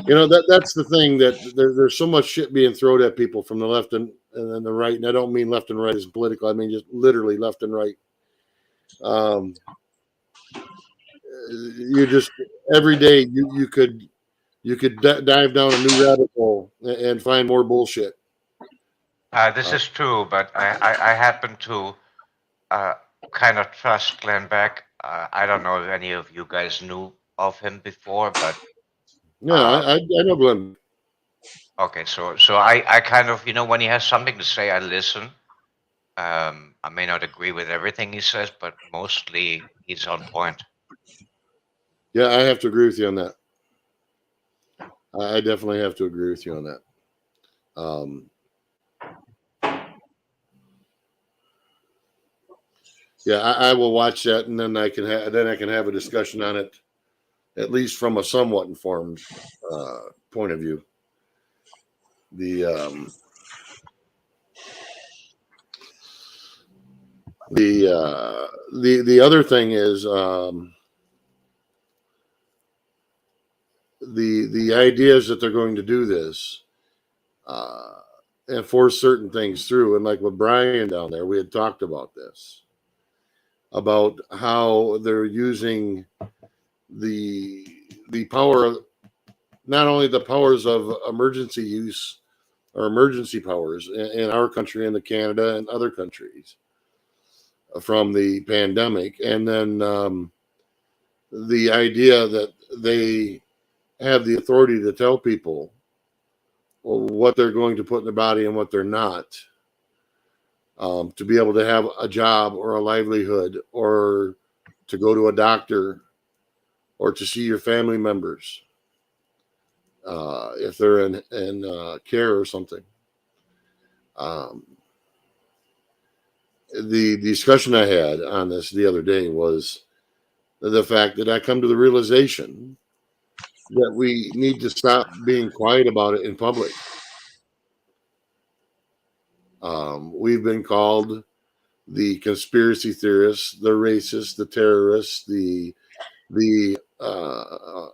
S2: You know, that's the thing, that there's so much shit being thrown at people from the left and then the right, and I don't mean left and right as political. I mean just literally left and right. You just every day you could dive down a new rabbit hole and find more bullshit.
S8: This is true, but I happen to kind of trust Glenn Beck. I don't know if any of you guys knew of him before, but
S2: yeah, I know Glenn.
S8: okay, so I kind of, you know, when he has something to say, I listen. I may not agree with everything he says, but mostly he's on point.
S2: Yeah, I have to agree with you on that. I definitely have to agree with you on that. Yeah, I will watch that, and then I can have a discussion on it at least from a somewhat informed point of view. The other thing is the ideas that they're going to do this and force certain things through. And like with Brian down there, we had talked about this, about how they're using the power, not only the powers of emergency use or emergency powers in our country and the Canada and other countries from the pandemic, and then the idea that they have the authority to tell people what they're going to put in their body and what they're not, to be able to have a job or a livelihood, or to go to a doctor, or to see your family members if they're in care or something. The discussion I had on this the other day was the fact that I come to the realization that we need to stop being quiet about it in public. We've been called the conspiracy theorists, the racists, the terrorists, the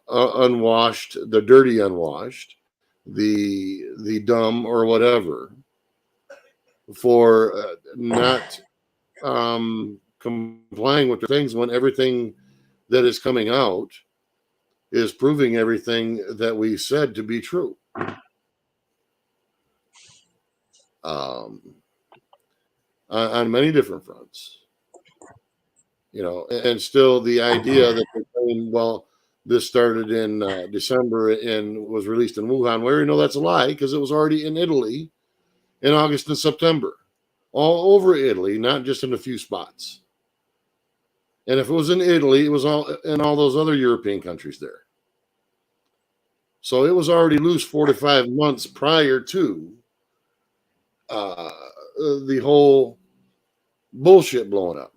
S2: unwashed, the dirty unwashed, the dumb, or whatever, for not complying with the things, when everything that is coming out is proving everything that we said to be true. On many different fronts, and still the idea that they're saying, well, this started in December and was released in Wuhan, where that's a lie, because it was already in Italy in August and September, all over Italy, not just in a few spots. And if it was in Italy, it was all in all those other European countries there. So it was already loose 4 to 5 months prior to the whole bullshit blowing up.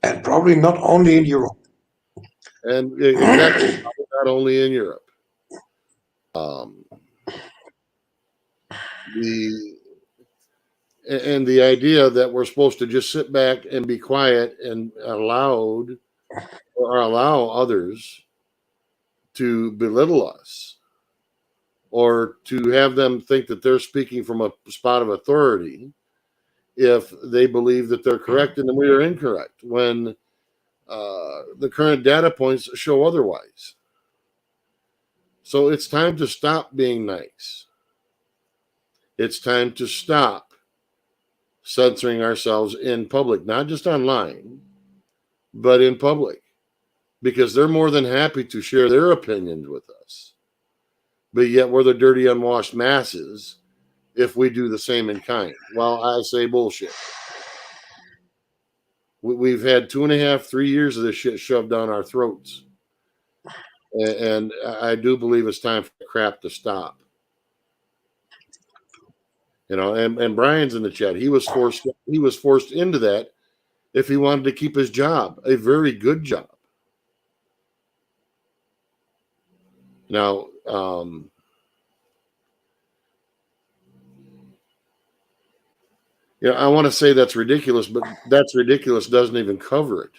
S3: And probably not only in Europe.
S2: And exactly, not only in Europe. The idea that we're supposed to just sit back and be quiet and allow others to belittle us, or to have them think that they're speaking from a spot of authority if they believe that they're correct and we are incorrect, when the current data points show otherwise. So it's time to stop being nice. It's time to stop censoring ourselves in public, not just online, but in public, because they're more than happy to share their opinions with us. But yet we're the dirty, unwashed masses if we do the same in kind. Well, I say bullshit. We've had 2.5, 3 years of this shit shoved down our throats. And I do believe it's time for the crap to stop. And Brian's in the chat. He was forced into that if he wanted to keep his job, a very good job. Now, I want to say that's ridiculous, but that's ridiculous doesn't even cover it.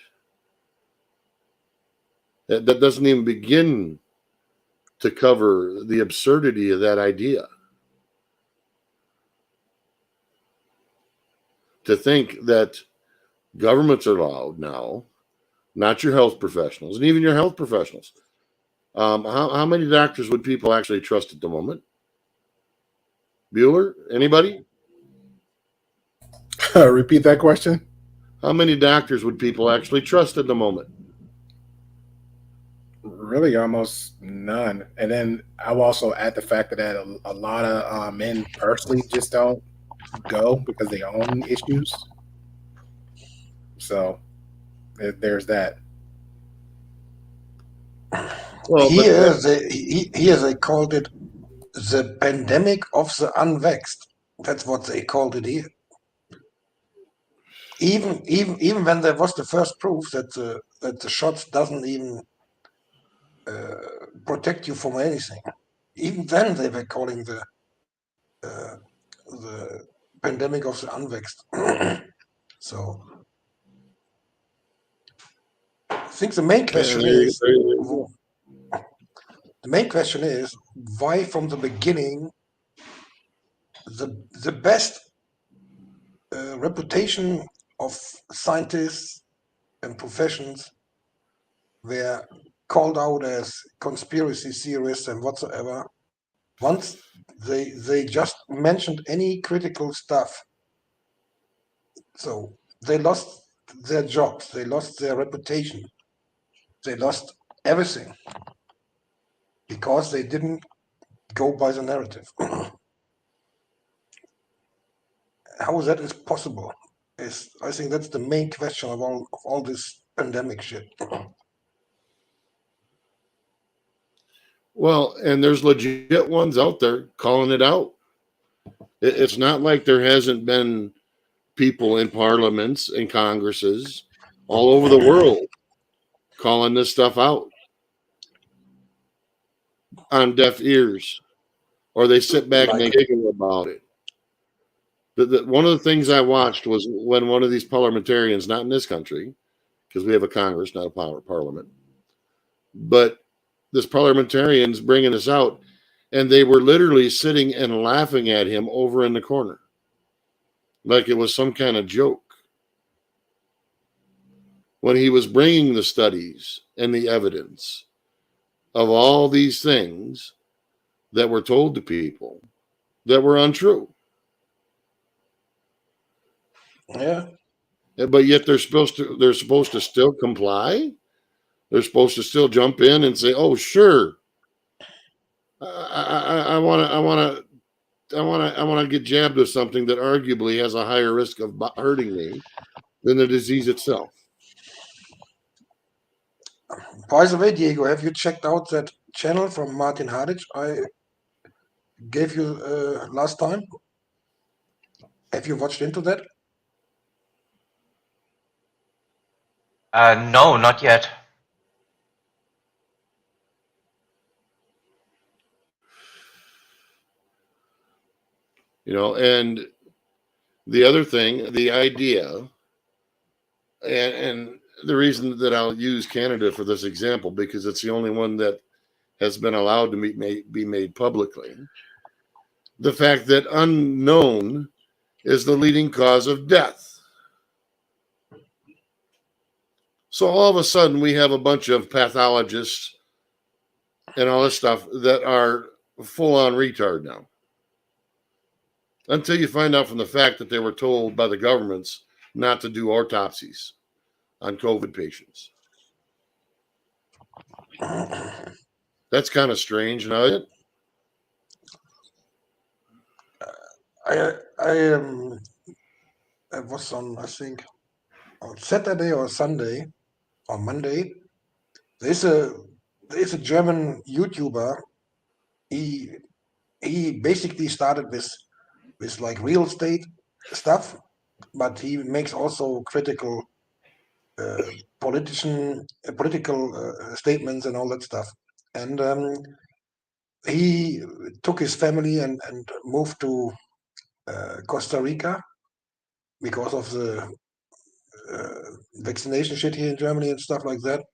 S2: That doesn't even begin to cover the absurdity of that idea. To think that governments are allowed now, not your health professionals, and even your health professionals. How many doctors would people actually trust at the moment? Bueller? Anybody?
S7: Repeat that question.
S2: How many doctors would people actually trust at the moment?
S7: Really, almost none. And then I'll also add the fact that a lot of men personally just don't go because they own issues. So there's that.
S2: Well,
S3: Here they called it the pandemic of the unvaxxed. That's what they called it here. Even when there was the first proof that the shots doesn't even protect you from anything. Even then, they were calling the pandemic of the unvexed. So I think the main question is why from the beginning the best reputation of scientists and professions were called out as conspiracy theorists and whatsoever. Once they just mentioned any critical stuff, so they lost their jobs, they lost their reputation, they lost everything because they didn't go by the narrative. How that is possible is, I think that's the main question of all this pandemic shit.
S2: Well, and there's legit ones out there calling it out. It's not like there hasn't been people in parliaments and congresses all over the world calling this stuff out on deaf ears, or they sit back and they giggle about it. One of the things I watched was when one of these parliamentarians, not in this country, because we have a Congress, not a parliament, but this parliamentarian's bringing this out, and they were literally sitting and laughing at him over in the corner like it was some kind of joke when he was bringing the studies and the evidence of all these things that were told to people that were untrue.
S3: Yeah.
S2: But yet they're supposed to still comply. They're supposed to still jump in and say, "Oh, sure, I want to get jabbed with something that arguably has a higher risk of hurting me than the disease itself."
S3: By the way, Diego, have you checked out that channel from Martin Hadic I gave you last time? Have you watched into that?
S8: No, not yet.
S2: And the other thing, the idea, and the reason that I'll use Canada for this example, because it's the only one that has been allowed to be made publicly, the fact that unknown is the leading cause of death. So all of a sudden we have a bunch of pathologists and all this stuff that are full on retard now. Until you find out from the fact that they were told by the governments not to do autopsies on COVID patients. That's kind of strange, not it?
S3: I was on, I think, on Saturday or Sunday or Monday. There's a German YouTuber. He basically started with like real estate stuff, but he makes also critical political statements and all that stuff. And he took his family and moved to Costa Rica because of the vaccination shit here in Germany and stuff like that.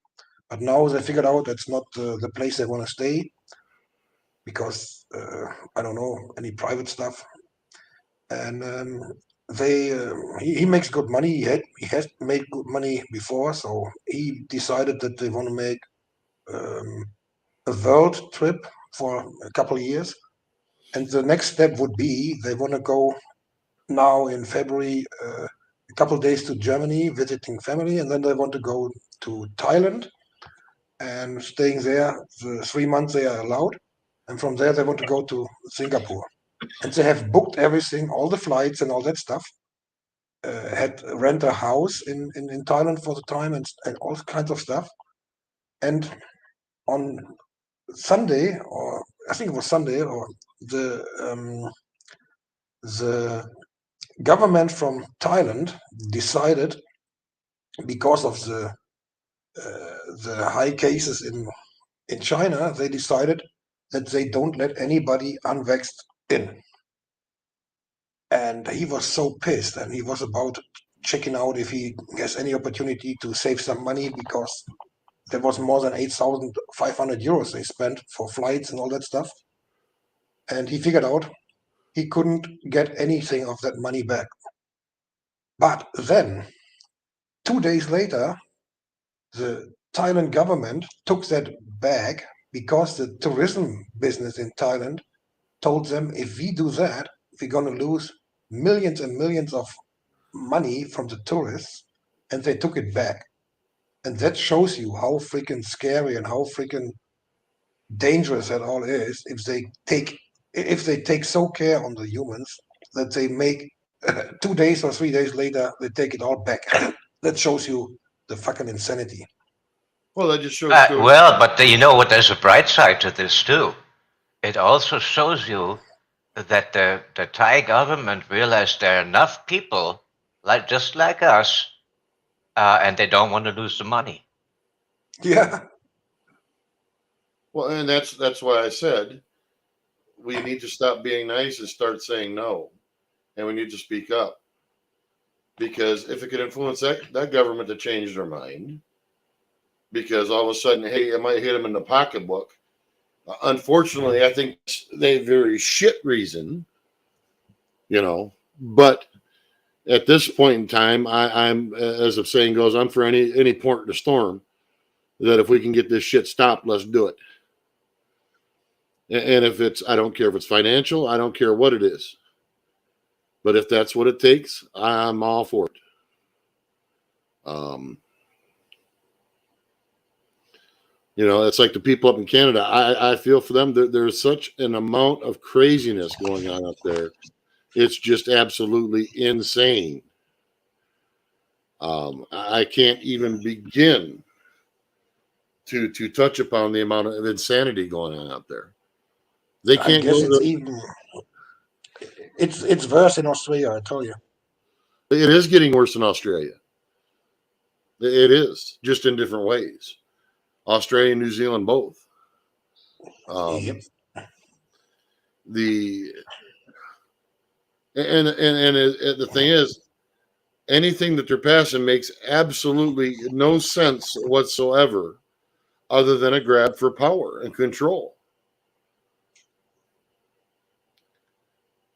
S3: But now they figured out that's not the place they want to stay because I don't know, any private stuff. And he makes good money. He has made good money before, so he decided that they want to make a world trip for a couple of years. And the next step would be they want to go now in February a couple of days to Germany visiting family, and then they want to go to Thailand and staying there the 3 months they are allowed, and from there they want to go to Singapore. And they have booked everything, all the flights and all that stuff. Had rent a house in Thailand for the time and all kinds of stuff. And on Sunday, or I think it was Sunday, or the government from Thailand decided, because of the high cases In China, they decided that they don't let anybody unvaxxed in. And he was so pissed, and he was about checking out if he has any opportunity to save some money, because there was more than 8,500 euros they spent for flights and all that stuff. And he figured out he couldn't get anything of that money back. But then, 2 days later, the Thailand government took that back because the tourism business in Thailand told them, if we do that, we're going to lose millions and millions of money from the tourists, and they took it back. And that shows you how freaking scary and how freaking dangerous that all is if they take so care on the humans that they make 2 days or 3 days later they take it all back. That shows you the fucking insanity.
S2: Well, that just shows.
S8: Well, but you know what? There's a bright side to this too. It also shows you that the Thai government realized there are enough people just like us, and they don't want to lose the money.
S3: Yeah.
S2: Well, and that's why I said we need to stop being nice and start saying no, and we need to speak up, because if it could influence that government to change their mind, because all of a sudden, hey, it might hit them in the pocketbook. Unfortunately, I think they very shit reason, but at this point in time, I'm, as the saying goes, I'm for any port in the storm, that if we can get this shit stopped, let's do it. And if I don't care if it's financial, I don't care what it is. But if that's what it takes, I'm all for it. It's like the people up in Canada. I feel for them. There's such an amount of craziness going on up there. It's just absolutely insane. I can't even begin to touch upon the amount of insanity going on out there. They can't go
S3: it's worse in Australia, I tell you.
S2: It is getting worse in Australia. It is, just in different ways. Australia and New Zealand both.
S3: Yep.
S2: The thing is, anything that they're passing makes absolutely no sense whatsoever, other than a grab for power and control.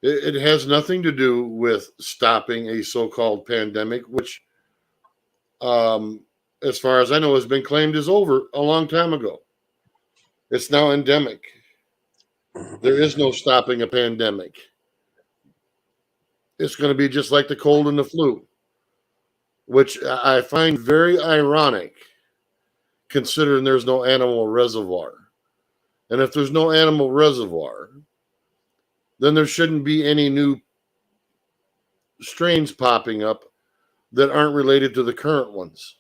S2: It has nothing to do with stopping a so-called pandemic, which, as far as I know, has been claimed as over a long time ago. It's now endemic. There is no stopping a pandemic. It's going to be just like the cold and the flu, which I find very ironic, considering there's no animal reservoir. And if there's no animal reservoir, then there shouldn't be any new strains popping up that aren't related to the current ones.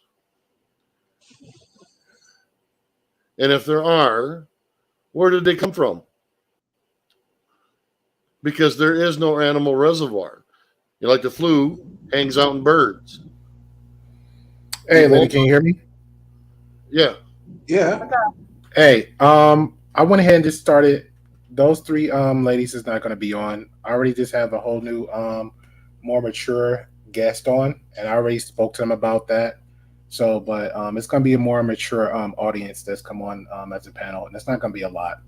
S2: And if there are, where did they come from? Because there is no animal reservoir. Like the flu hangs out in birds.
S7: Hey, lady, can you hear me?
S2: Yeah.
S3: Yeah.
S7: Hey, I went ahead and just started. Those three ladies is not going to be on. I already just have a whole new, more mature guest on, and I already spoke to them about that. So, but it's going to be a more mature audience that's come on as a panel, and it's not going to be a lot.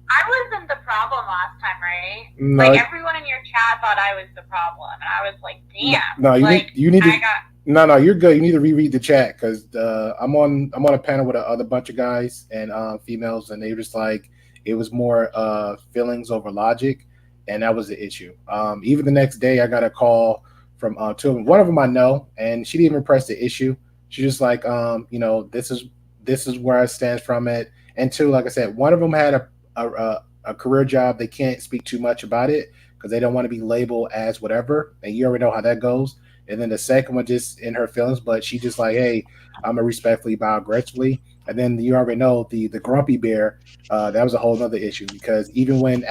S6: I wasn't the problem last time, right?
S7: No,
S6: like everyone in your chat thought I was the problem, and I was like, "Damn!"
S7: No, you need to. No, you're good. You need to reread the chat because I'm on a panel with a other bunch of guys and females, and they were just like, it was more feelings over logic, and that was the issue. Even the next day, I got a call from two of them. One of them I know, and she didn't even press the issue. She just like, this is where I stand from it. And two, like I said, one of them had a career job. They can't speak too much about it because they don't want to be labeled as whatever. And you already know how that goes. And then the second one just in her feelings, but she just like, hey, I'm gonna respectfully bow aggressively. And then you already know the grumpy bear, that was a whole other issue because even when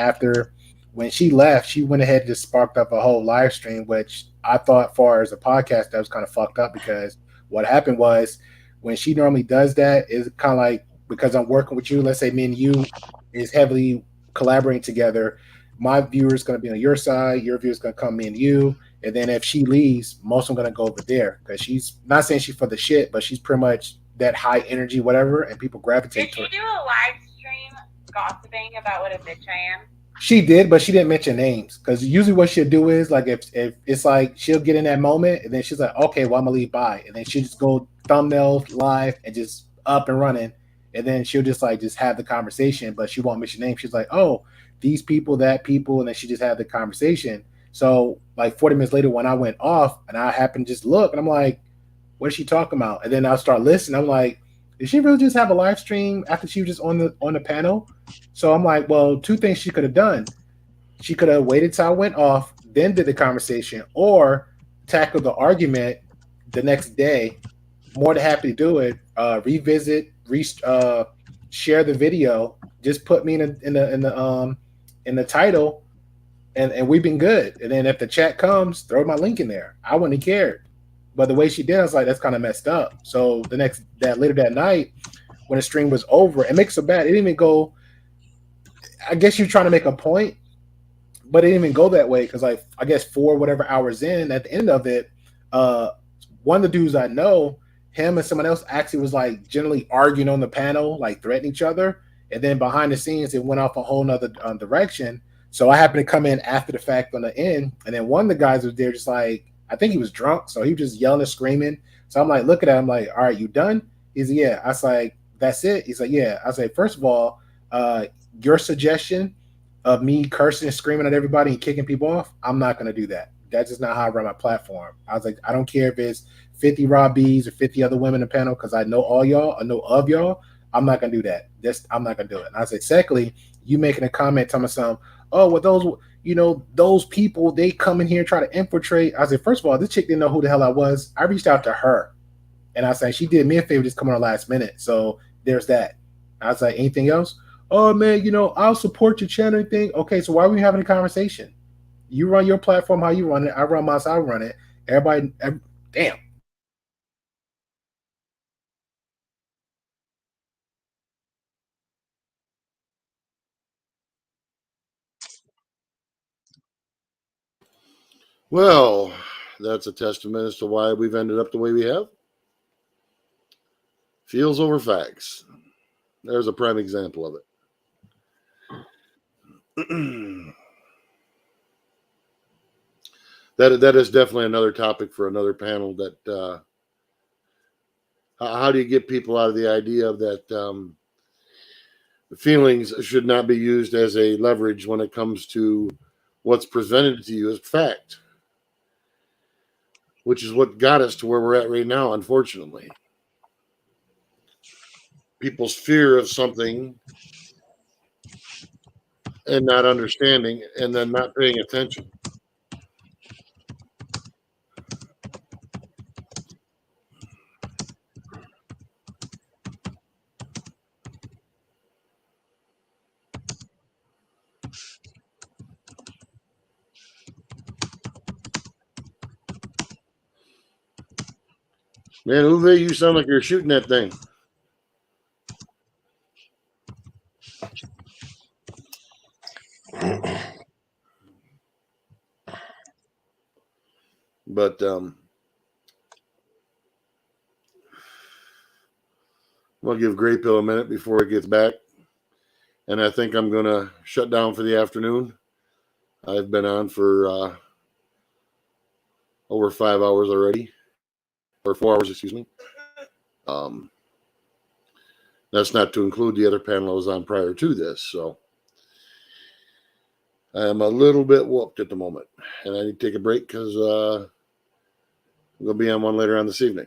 S7: she left, she went ahead and just sparked up a whole live stream, which I thought far as a podcast that was kind of fucked up because what happened was when she normally does that, it's kind of like because I'm working with you, let's say me and you is heavily collaborating together, my viewer is going to be on your side, your viewer is going to come me and you, and then if she leaves, most of them going to go over there because she's not saying she's for the shit, but she's pretty much that high energy, whatever, and people gravitate
S6: Did
S7: to
S6: you
S7: it.
S6: do a live stream gossiping about what a bitch I am?
S7: She did, but she didn't mention names because usually what she'll do is like if it's like she'll get in that moment and then she's like, okay, well I'm gonna leave by, and then she'll just go thumbnail live and just up and running, and then she'll just like just have the conversation, but she won't mention names. She's like, oh, these people, that people, and then she just had the conversation. So like 40 minutes later, when I went off and I happened to just look, and I'm like, what is she talking about? And then I'll start listening. I'm like, did she really just have a live stream after she was just on the panel? So I'm like, well, two things she could have done. She could have waited till I went off, then did the conversation, or tackled the argument the next day. More than happy to do it. Revisit, share the video. Just put me in the title, and we've been good. And then if the chat comes, throw my link in there. I wouldn't have cared. But the way she did, I was like, that's kind of messed up. So later that night, when the stream was over, it makes it so bad. It didn't even go. I guess you're trying to make a point, but it didn't even go that way because, like, I guess 4 whatever hours in, at the end of it, one of the dudes I know, him and someone else actually was like generally arguing on the panel, like threatening each other, and then behind the scenes, it went off a whole nother direction. So I happened to come in after the fact on the end, and then one of the guys was there, just like I think he was drunk, so he was just yelling and screaming. So I'm like, looking at him, like, all right, you done? He's like, yeah. I was like, that's it. He's like, yeah. I was like, first of all, your suggestion of me cursing and screaming at everybody and kicking people off, I'm not going to do that. That's just not how I run my platform. I was like, I don't care if it's 50 Rob B's or 50 other women in the panel because I know all y'all, I know of y'all. I'm not going to do that. I'm not going to do it. And I said, secondly, you making a comment telling me something, oh, well, those people, they come in here and try to infiltrate. I said, first of all, this chick didn't know who the hell I was. I reached out to her. And I said, she did me a favor just coming on last minute. So there's that. I was like, anything else? Oh, man, I'll support your channel and thing. Okay, so why are we having a conversation? You run your platform how you run it. I run mine, so I run it. Damn.
S2: Well, that's a testament as to why we've ended up the way we have. Feels over facts. There's a prime example of it. That is definitely another topic for another panel. That how do you get people out of the idea of that feelings should not be used as a leverage when it comes to what's presented to you as fact, which is what got us to where we're at right now, unfortunately. People's fear of something and not understanding and then not paying attention. Man, Uwe, you sound like you're shooting that thing. But we'll give Grey Pill a minute before it gets back. And I think I'm going to shut down for the afternoon. I've been on for over 5 hours already. Or 4 hours, excuse me. That's not to include the other panel I was on prior to this. So I am a little bit whooped at the moment. And I need to take a break because I'm going to be on one later on this evening.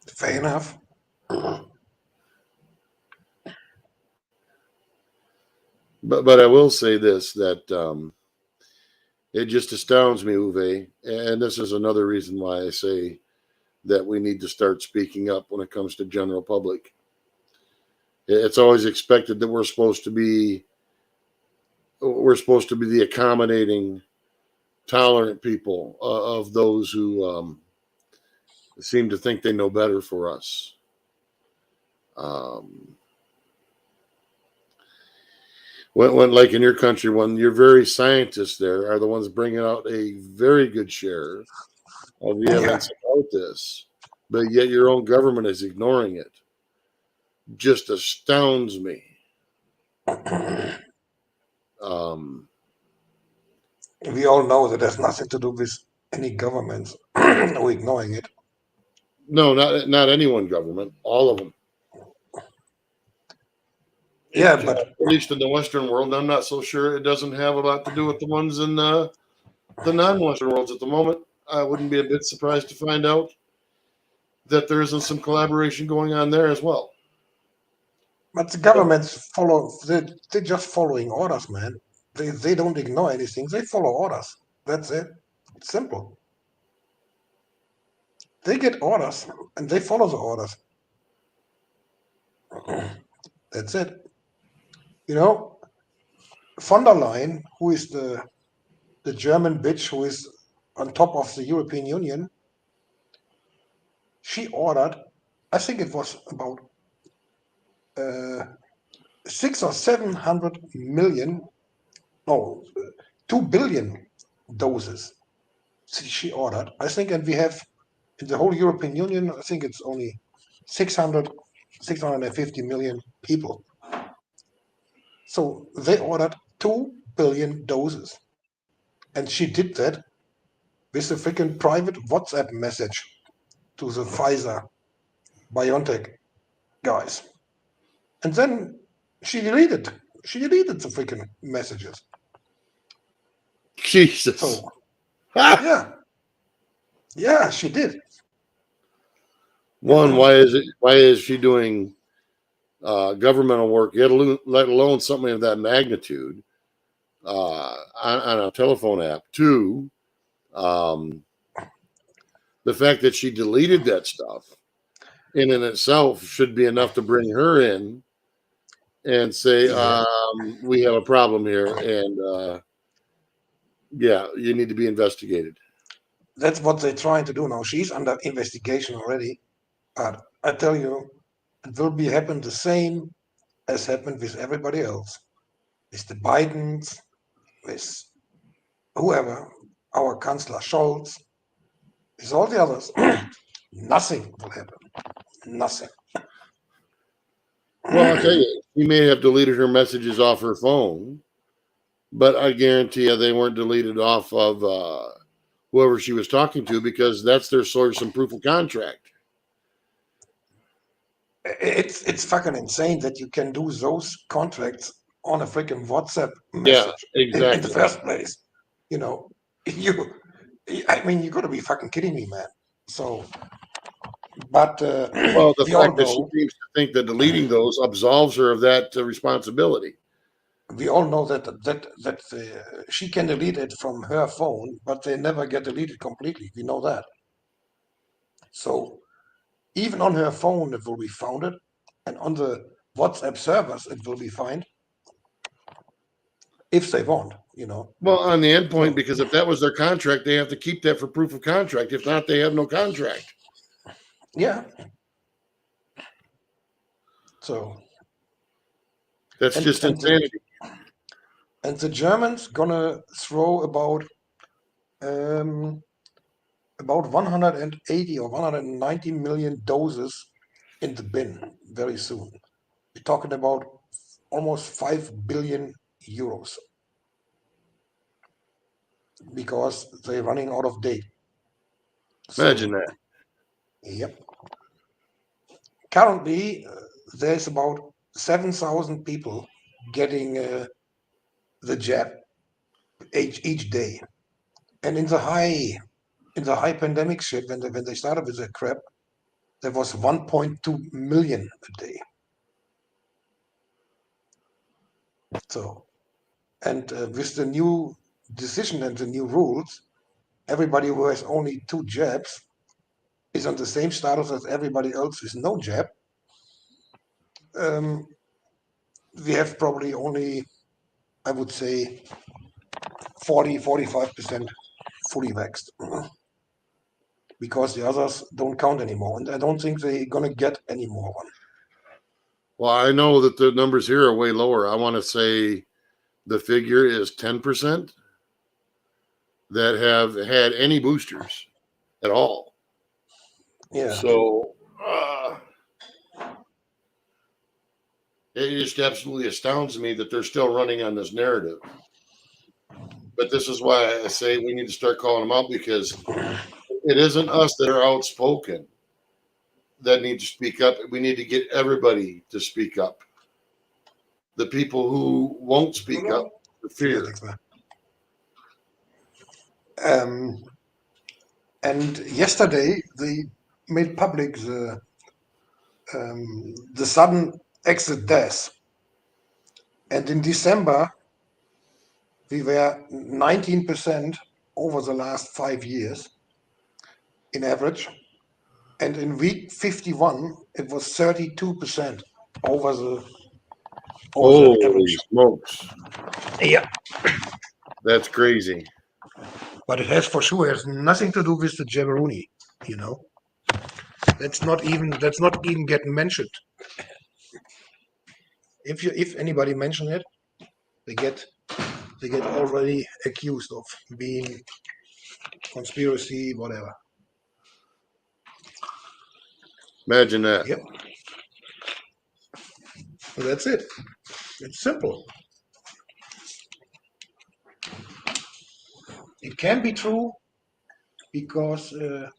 S3: Fair enough.
S2: But I will say this, that it just astounds me, Uwe, and this is another reason why I say that we need to start speaking up when it comes to general public. It's always expected that we're supposed to be the accommodating, tolerant people of those who seem to think they know better for us. When like in your country, when your very scientists there are the ones bringing out a very good share of the evidence about this, but yet your own government is ignoring it, just astounds me.
S3: We all know that has nothing to do with any governments or ignoring it.
S2: No, not any one government, all of them.
S3: Yeah, but
S2: at least in the Western world, I'm not so sure it doesn't have a lot to do with the ones in the non-Western worlds at the moment. I wouldn't be a bit surprised to find out that there isn't some collaboration going on there as well.
S3: the governments follow. They're just following orders, man. They don't ignore anything. They follow orders. That's it. It's simple. They get orders and they follow the orders. That's it. You know, von der Leyen, who is the German bitch who is on top of the European Union, she ordered, I think it was about 600 or 700 million, no, 2 billion doses she ordered. I think, and we have in the whole European Union, I think it's only 650 million people. So they ordered 2 billion doses. And she did that with a freaking private WhatsApp message to the Pfizer BioNTech guys. And then she deleted the freaking messages.
S2: Jesus.
S3: So yeah, she did.
S2: One, why is she doing governmental work, let alone something of that magnitude, on a telephone app? Two, the fact that she deleted that stuff in and itself should be enough to bring her in and say, we have a problem here, and you need to be investigated.
S3: That's what they're trying to do now. She's under investigation already. But I tell you, it will happen the same as happened with everybody else. With the Bidens, with whoever, our Chancellor Scholz, with all the others. Nothing will happen. Nothing.
S2: Well, I'll tell you, she may have deleted her messages off her phone, but I guarantee you they weren't deleted off of whoever she was talking to, because that's their source and proof of contract.
S3: It's fucking insane that you can do those contracts on a freaking WhatsApp message.
S2: Yeah, exactly.
S3: In the first place. You know, you got to be fucking kidding me, man. So, but
S2: well, the fact that she seems to think that deleting those absolves her of that responsibility.
S3: We all know that she can delete it from her phone, but they never get deleted completely. We know that. So even on her phone, it will be founded, and on the WhatsApp servers, it will be found if they want, you know.
S2: Well, on the endpoint, because if that was their contract, they have to keep that for proof of contract. If not, they have no contract.
S3: Yeah. So
S2: that's just insanity.
S3: And the Germans gonna throw about 180 or 190 million doses in the bin very soon. We're talking about almost 5 billion euros because they're running out of date.
S2: Imagine that.
S3: Yep. Currently, there's about 7,000 people getting the jab each day, and in the high pandemic shit, when they started with that crap, there was 1.2 million a day. So, and with the new decision and the new rules, everybody who has only 2 jabs is on the same status as everybody else with no jab. We have probably only, I would say, 40-45% fully vaxxed. because the others don't count anymore, and I don't think they're gonna get any more one.
S2: Well, I know that the numbers here are way lower. I want to say the figure is 10% that have had any boosters at all.
S3: Yeah.
S2: So it just absolutely astounds me that they're still running on this narrative. But this is why I say we need to start calling them out, because it isn't us that are outspoken that need to speak up. We need to get everybody to speak up. The people who won't speak up for fear.
S3: And yesterday they made public the sudden exit death, and in December we were 19% over the last 5 years in average, and in week 51 it was 32% over the
S2: Holy
S3: average.
S2: smokes.
S3: Yeah,
S2: That's crazy.
S3: but it has for sure has nothing to do with the jabroni, you know. That's not even getting mentioned. If anybody mention it, they get already accused of being conspiracy, whatever.
S2: Imagine that.
S3: Yep. So that's it. It's simple. It can be true because it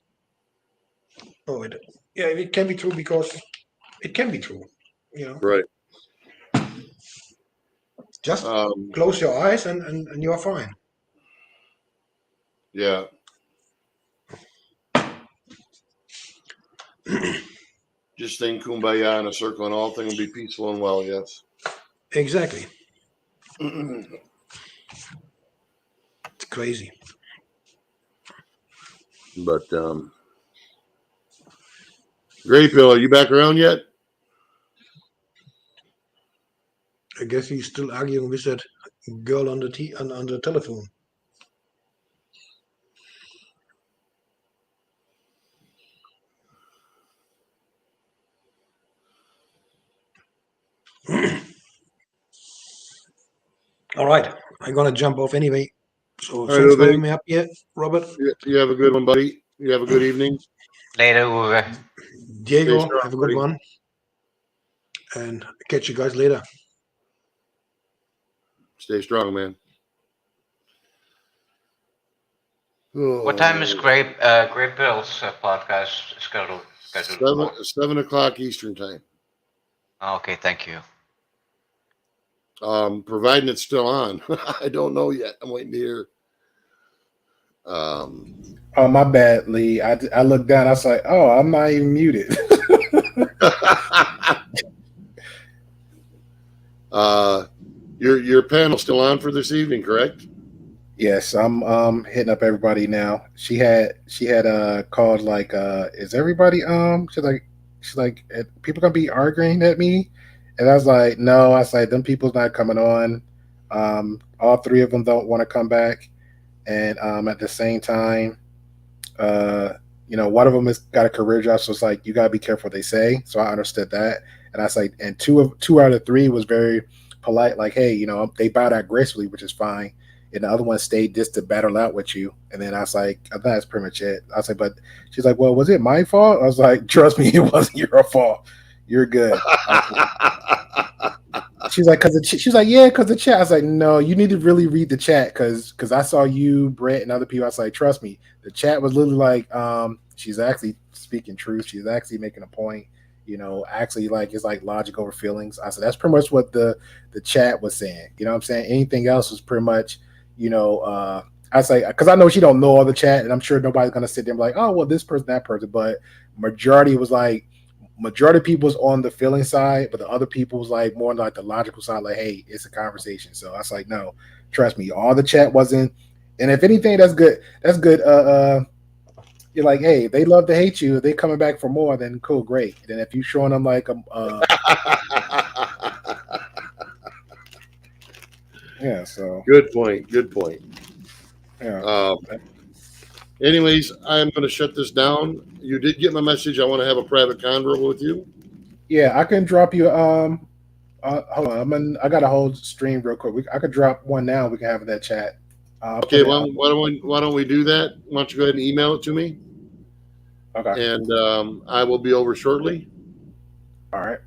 S3: can be true because it can be true. You know,
S2: Right.
S3: just close your eyes and you're fine.
S2: Yeah. Just sing Kumbaya in a circle and all things will be peaceful and well, yes.
S3: Exactly. It's crazy.
S2: But Great Bill, are you back around yet?
S3: I guess he's still arguing with that girl on the telephone. All right, I'm gonna jump off anyway. So
S2: right,
S3: thanks for
S2: Uwe.
S3: having me up here, Robert.
S2: You have a good one, buddy. You have a good evening.
S8: Later, Uwe.
S3: Diego,
S2: Stay strong,
S3: have a good
S2: buddy.
S3: one. And catch you guys later.
S2: Stay strong, man.
S8: What time is Great Bill's podcast scheduled?
S2: 7 o'clock Eastern time.
S8: Okay, thank you.
S2: Providing it's still on. I don't know yet. I'm waiting to hear.
S7: Oh, my bad, Lee. I looked down. I was like, oh, I'm not even muted.
S2: Your panel's still on for this evening, correct?
S7: Yes, I'm hitting up everybody now. She had called like is everybody she's like people gonna be arguing at me? And I was like, no. I was like, them people's not coming on. All three of them don't want to come back. And at the same time, one of them has got a career job, so it's like you gotta be careful what they say. So I understood that. And I was like, and two out of three was very polite, like, hey, they bowed out gracefully, which is fine. And the other one stayed just to battle out with you. And then I was like, I think that's pretty much it. I was like, but she's like, well, was it my fault? I was like, trust me, it wasn't your fault. You're good. She's like, she's like, yeah, because the chat. I was like, no, you need to really read the chat because I saw you, Brett, and other people. I was like, trust me, the chat was literally like, she's actually speaking truth. She's actually making a point. Actually, like, it's like logic over feelings. I said that's pretty much what the chat was saying. You know what I'm saying? Anything else was pretty much, I was like, because I know she don't know all the chat, and I'm sure nobody's gonna sit there and be like, oh, well, this person, that person. But majority of people was on the feeling side, but the other people was like more on like the logical side, like, hey, it's a conversation. So I was like, no, trust me, all the chat wasn't. And if anything, that's good. That's good. You're like, hey, they love to hate you. If they coming back for more, then cool, great. And then if you showing them like yeah, so
S2: Good point.
S7: yeah.
S2: Anyways, I'm going to shut this down. You did get my message. I want to have a private convo with you.
S7: Yeah, I can drop you. Hold on, I got a whole stream real quick. I could drop one now. We can have that chat.
S2: Okay, why don't we do that? Why don't you go ahead and email it to me?
S7: Okay.
S2: And I will be over shortly.
S7: All right.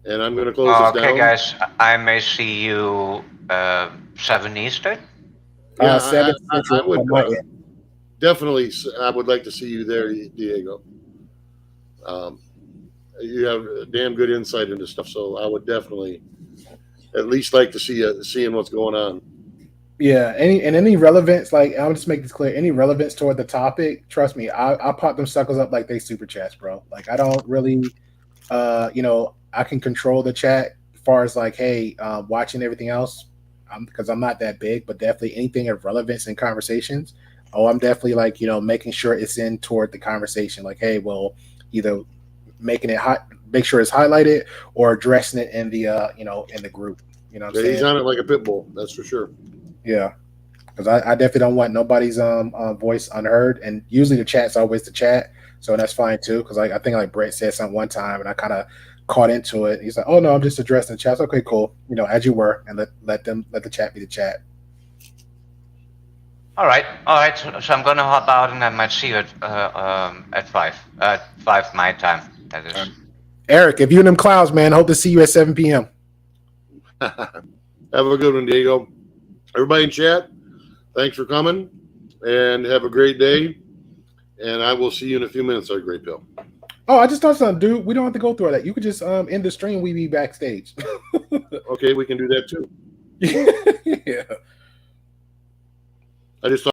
S2: And I'm going to close this down.
S8: Okay, guys, I may see you 7 Eastern.
S2: Yeah,
S7: 7
S2: I
S7: Central
S2: would
S7: on my end.
S2: definitely. I would like to see you there, Diego. You have damn good insight into stuff, so I would definitely at least like to see seeing what's going on.
S7: Yeah, any relevance, like I'll just make this clear, any relevance toward the topic, trust me, I'll pop them suckers up like they super chats, bro. Like I don't really I can control the chat as far as like, hey, watching everything else, because I'm not that big, but definitely anything of relevance in conversations. I'm definitely like, making sure it's in toward the conversation. Like, hey, well, either making it hot, make sure it's highlighted, or addressing it in the in the group. You know what I'm saying?
S2: He's on it like a pit bull, that's for sure.
S7: Yeah, because I definitely don't want nobody's voice unheard, and usually the chat's always the chat, so that's fine too. Because I think like Brett said something one time, and I kind of caught into it. He's like, "Oh no, I'm just addressing the chat." Okay, cool. As you were, and let the chat be the chat.
S8: All right. So I'm gonna hop out, and I might see you at 5 my time. That is.
S7: Eric, if you in them clouds, man, hope to see you at 7 p.m.
S2: Have a good one, Diego. Everybody in chat, thanks for coming, and have a great day. And I will see you in a few minutes. Our Great Bill.
S7: Oh, I just thought something, dude. We don't have to go through all that. You could just end the stream. We be backstage.
S2: Okay, we can do that too.
S7: Yeah.
S2: I just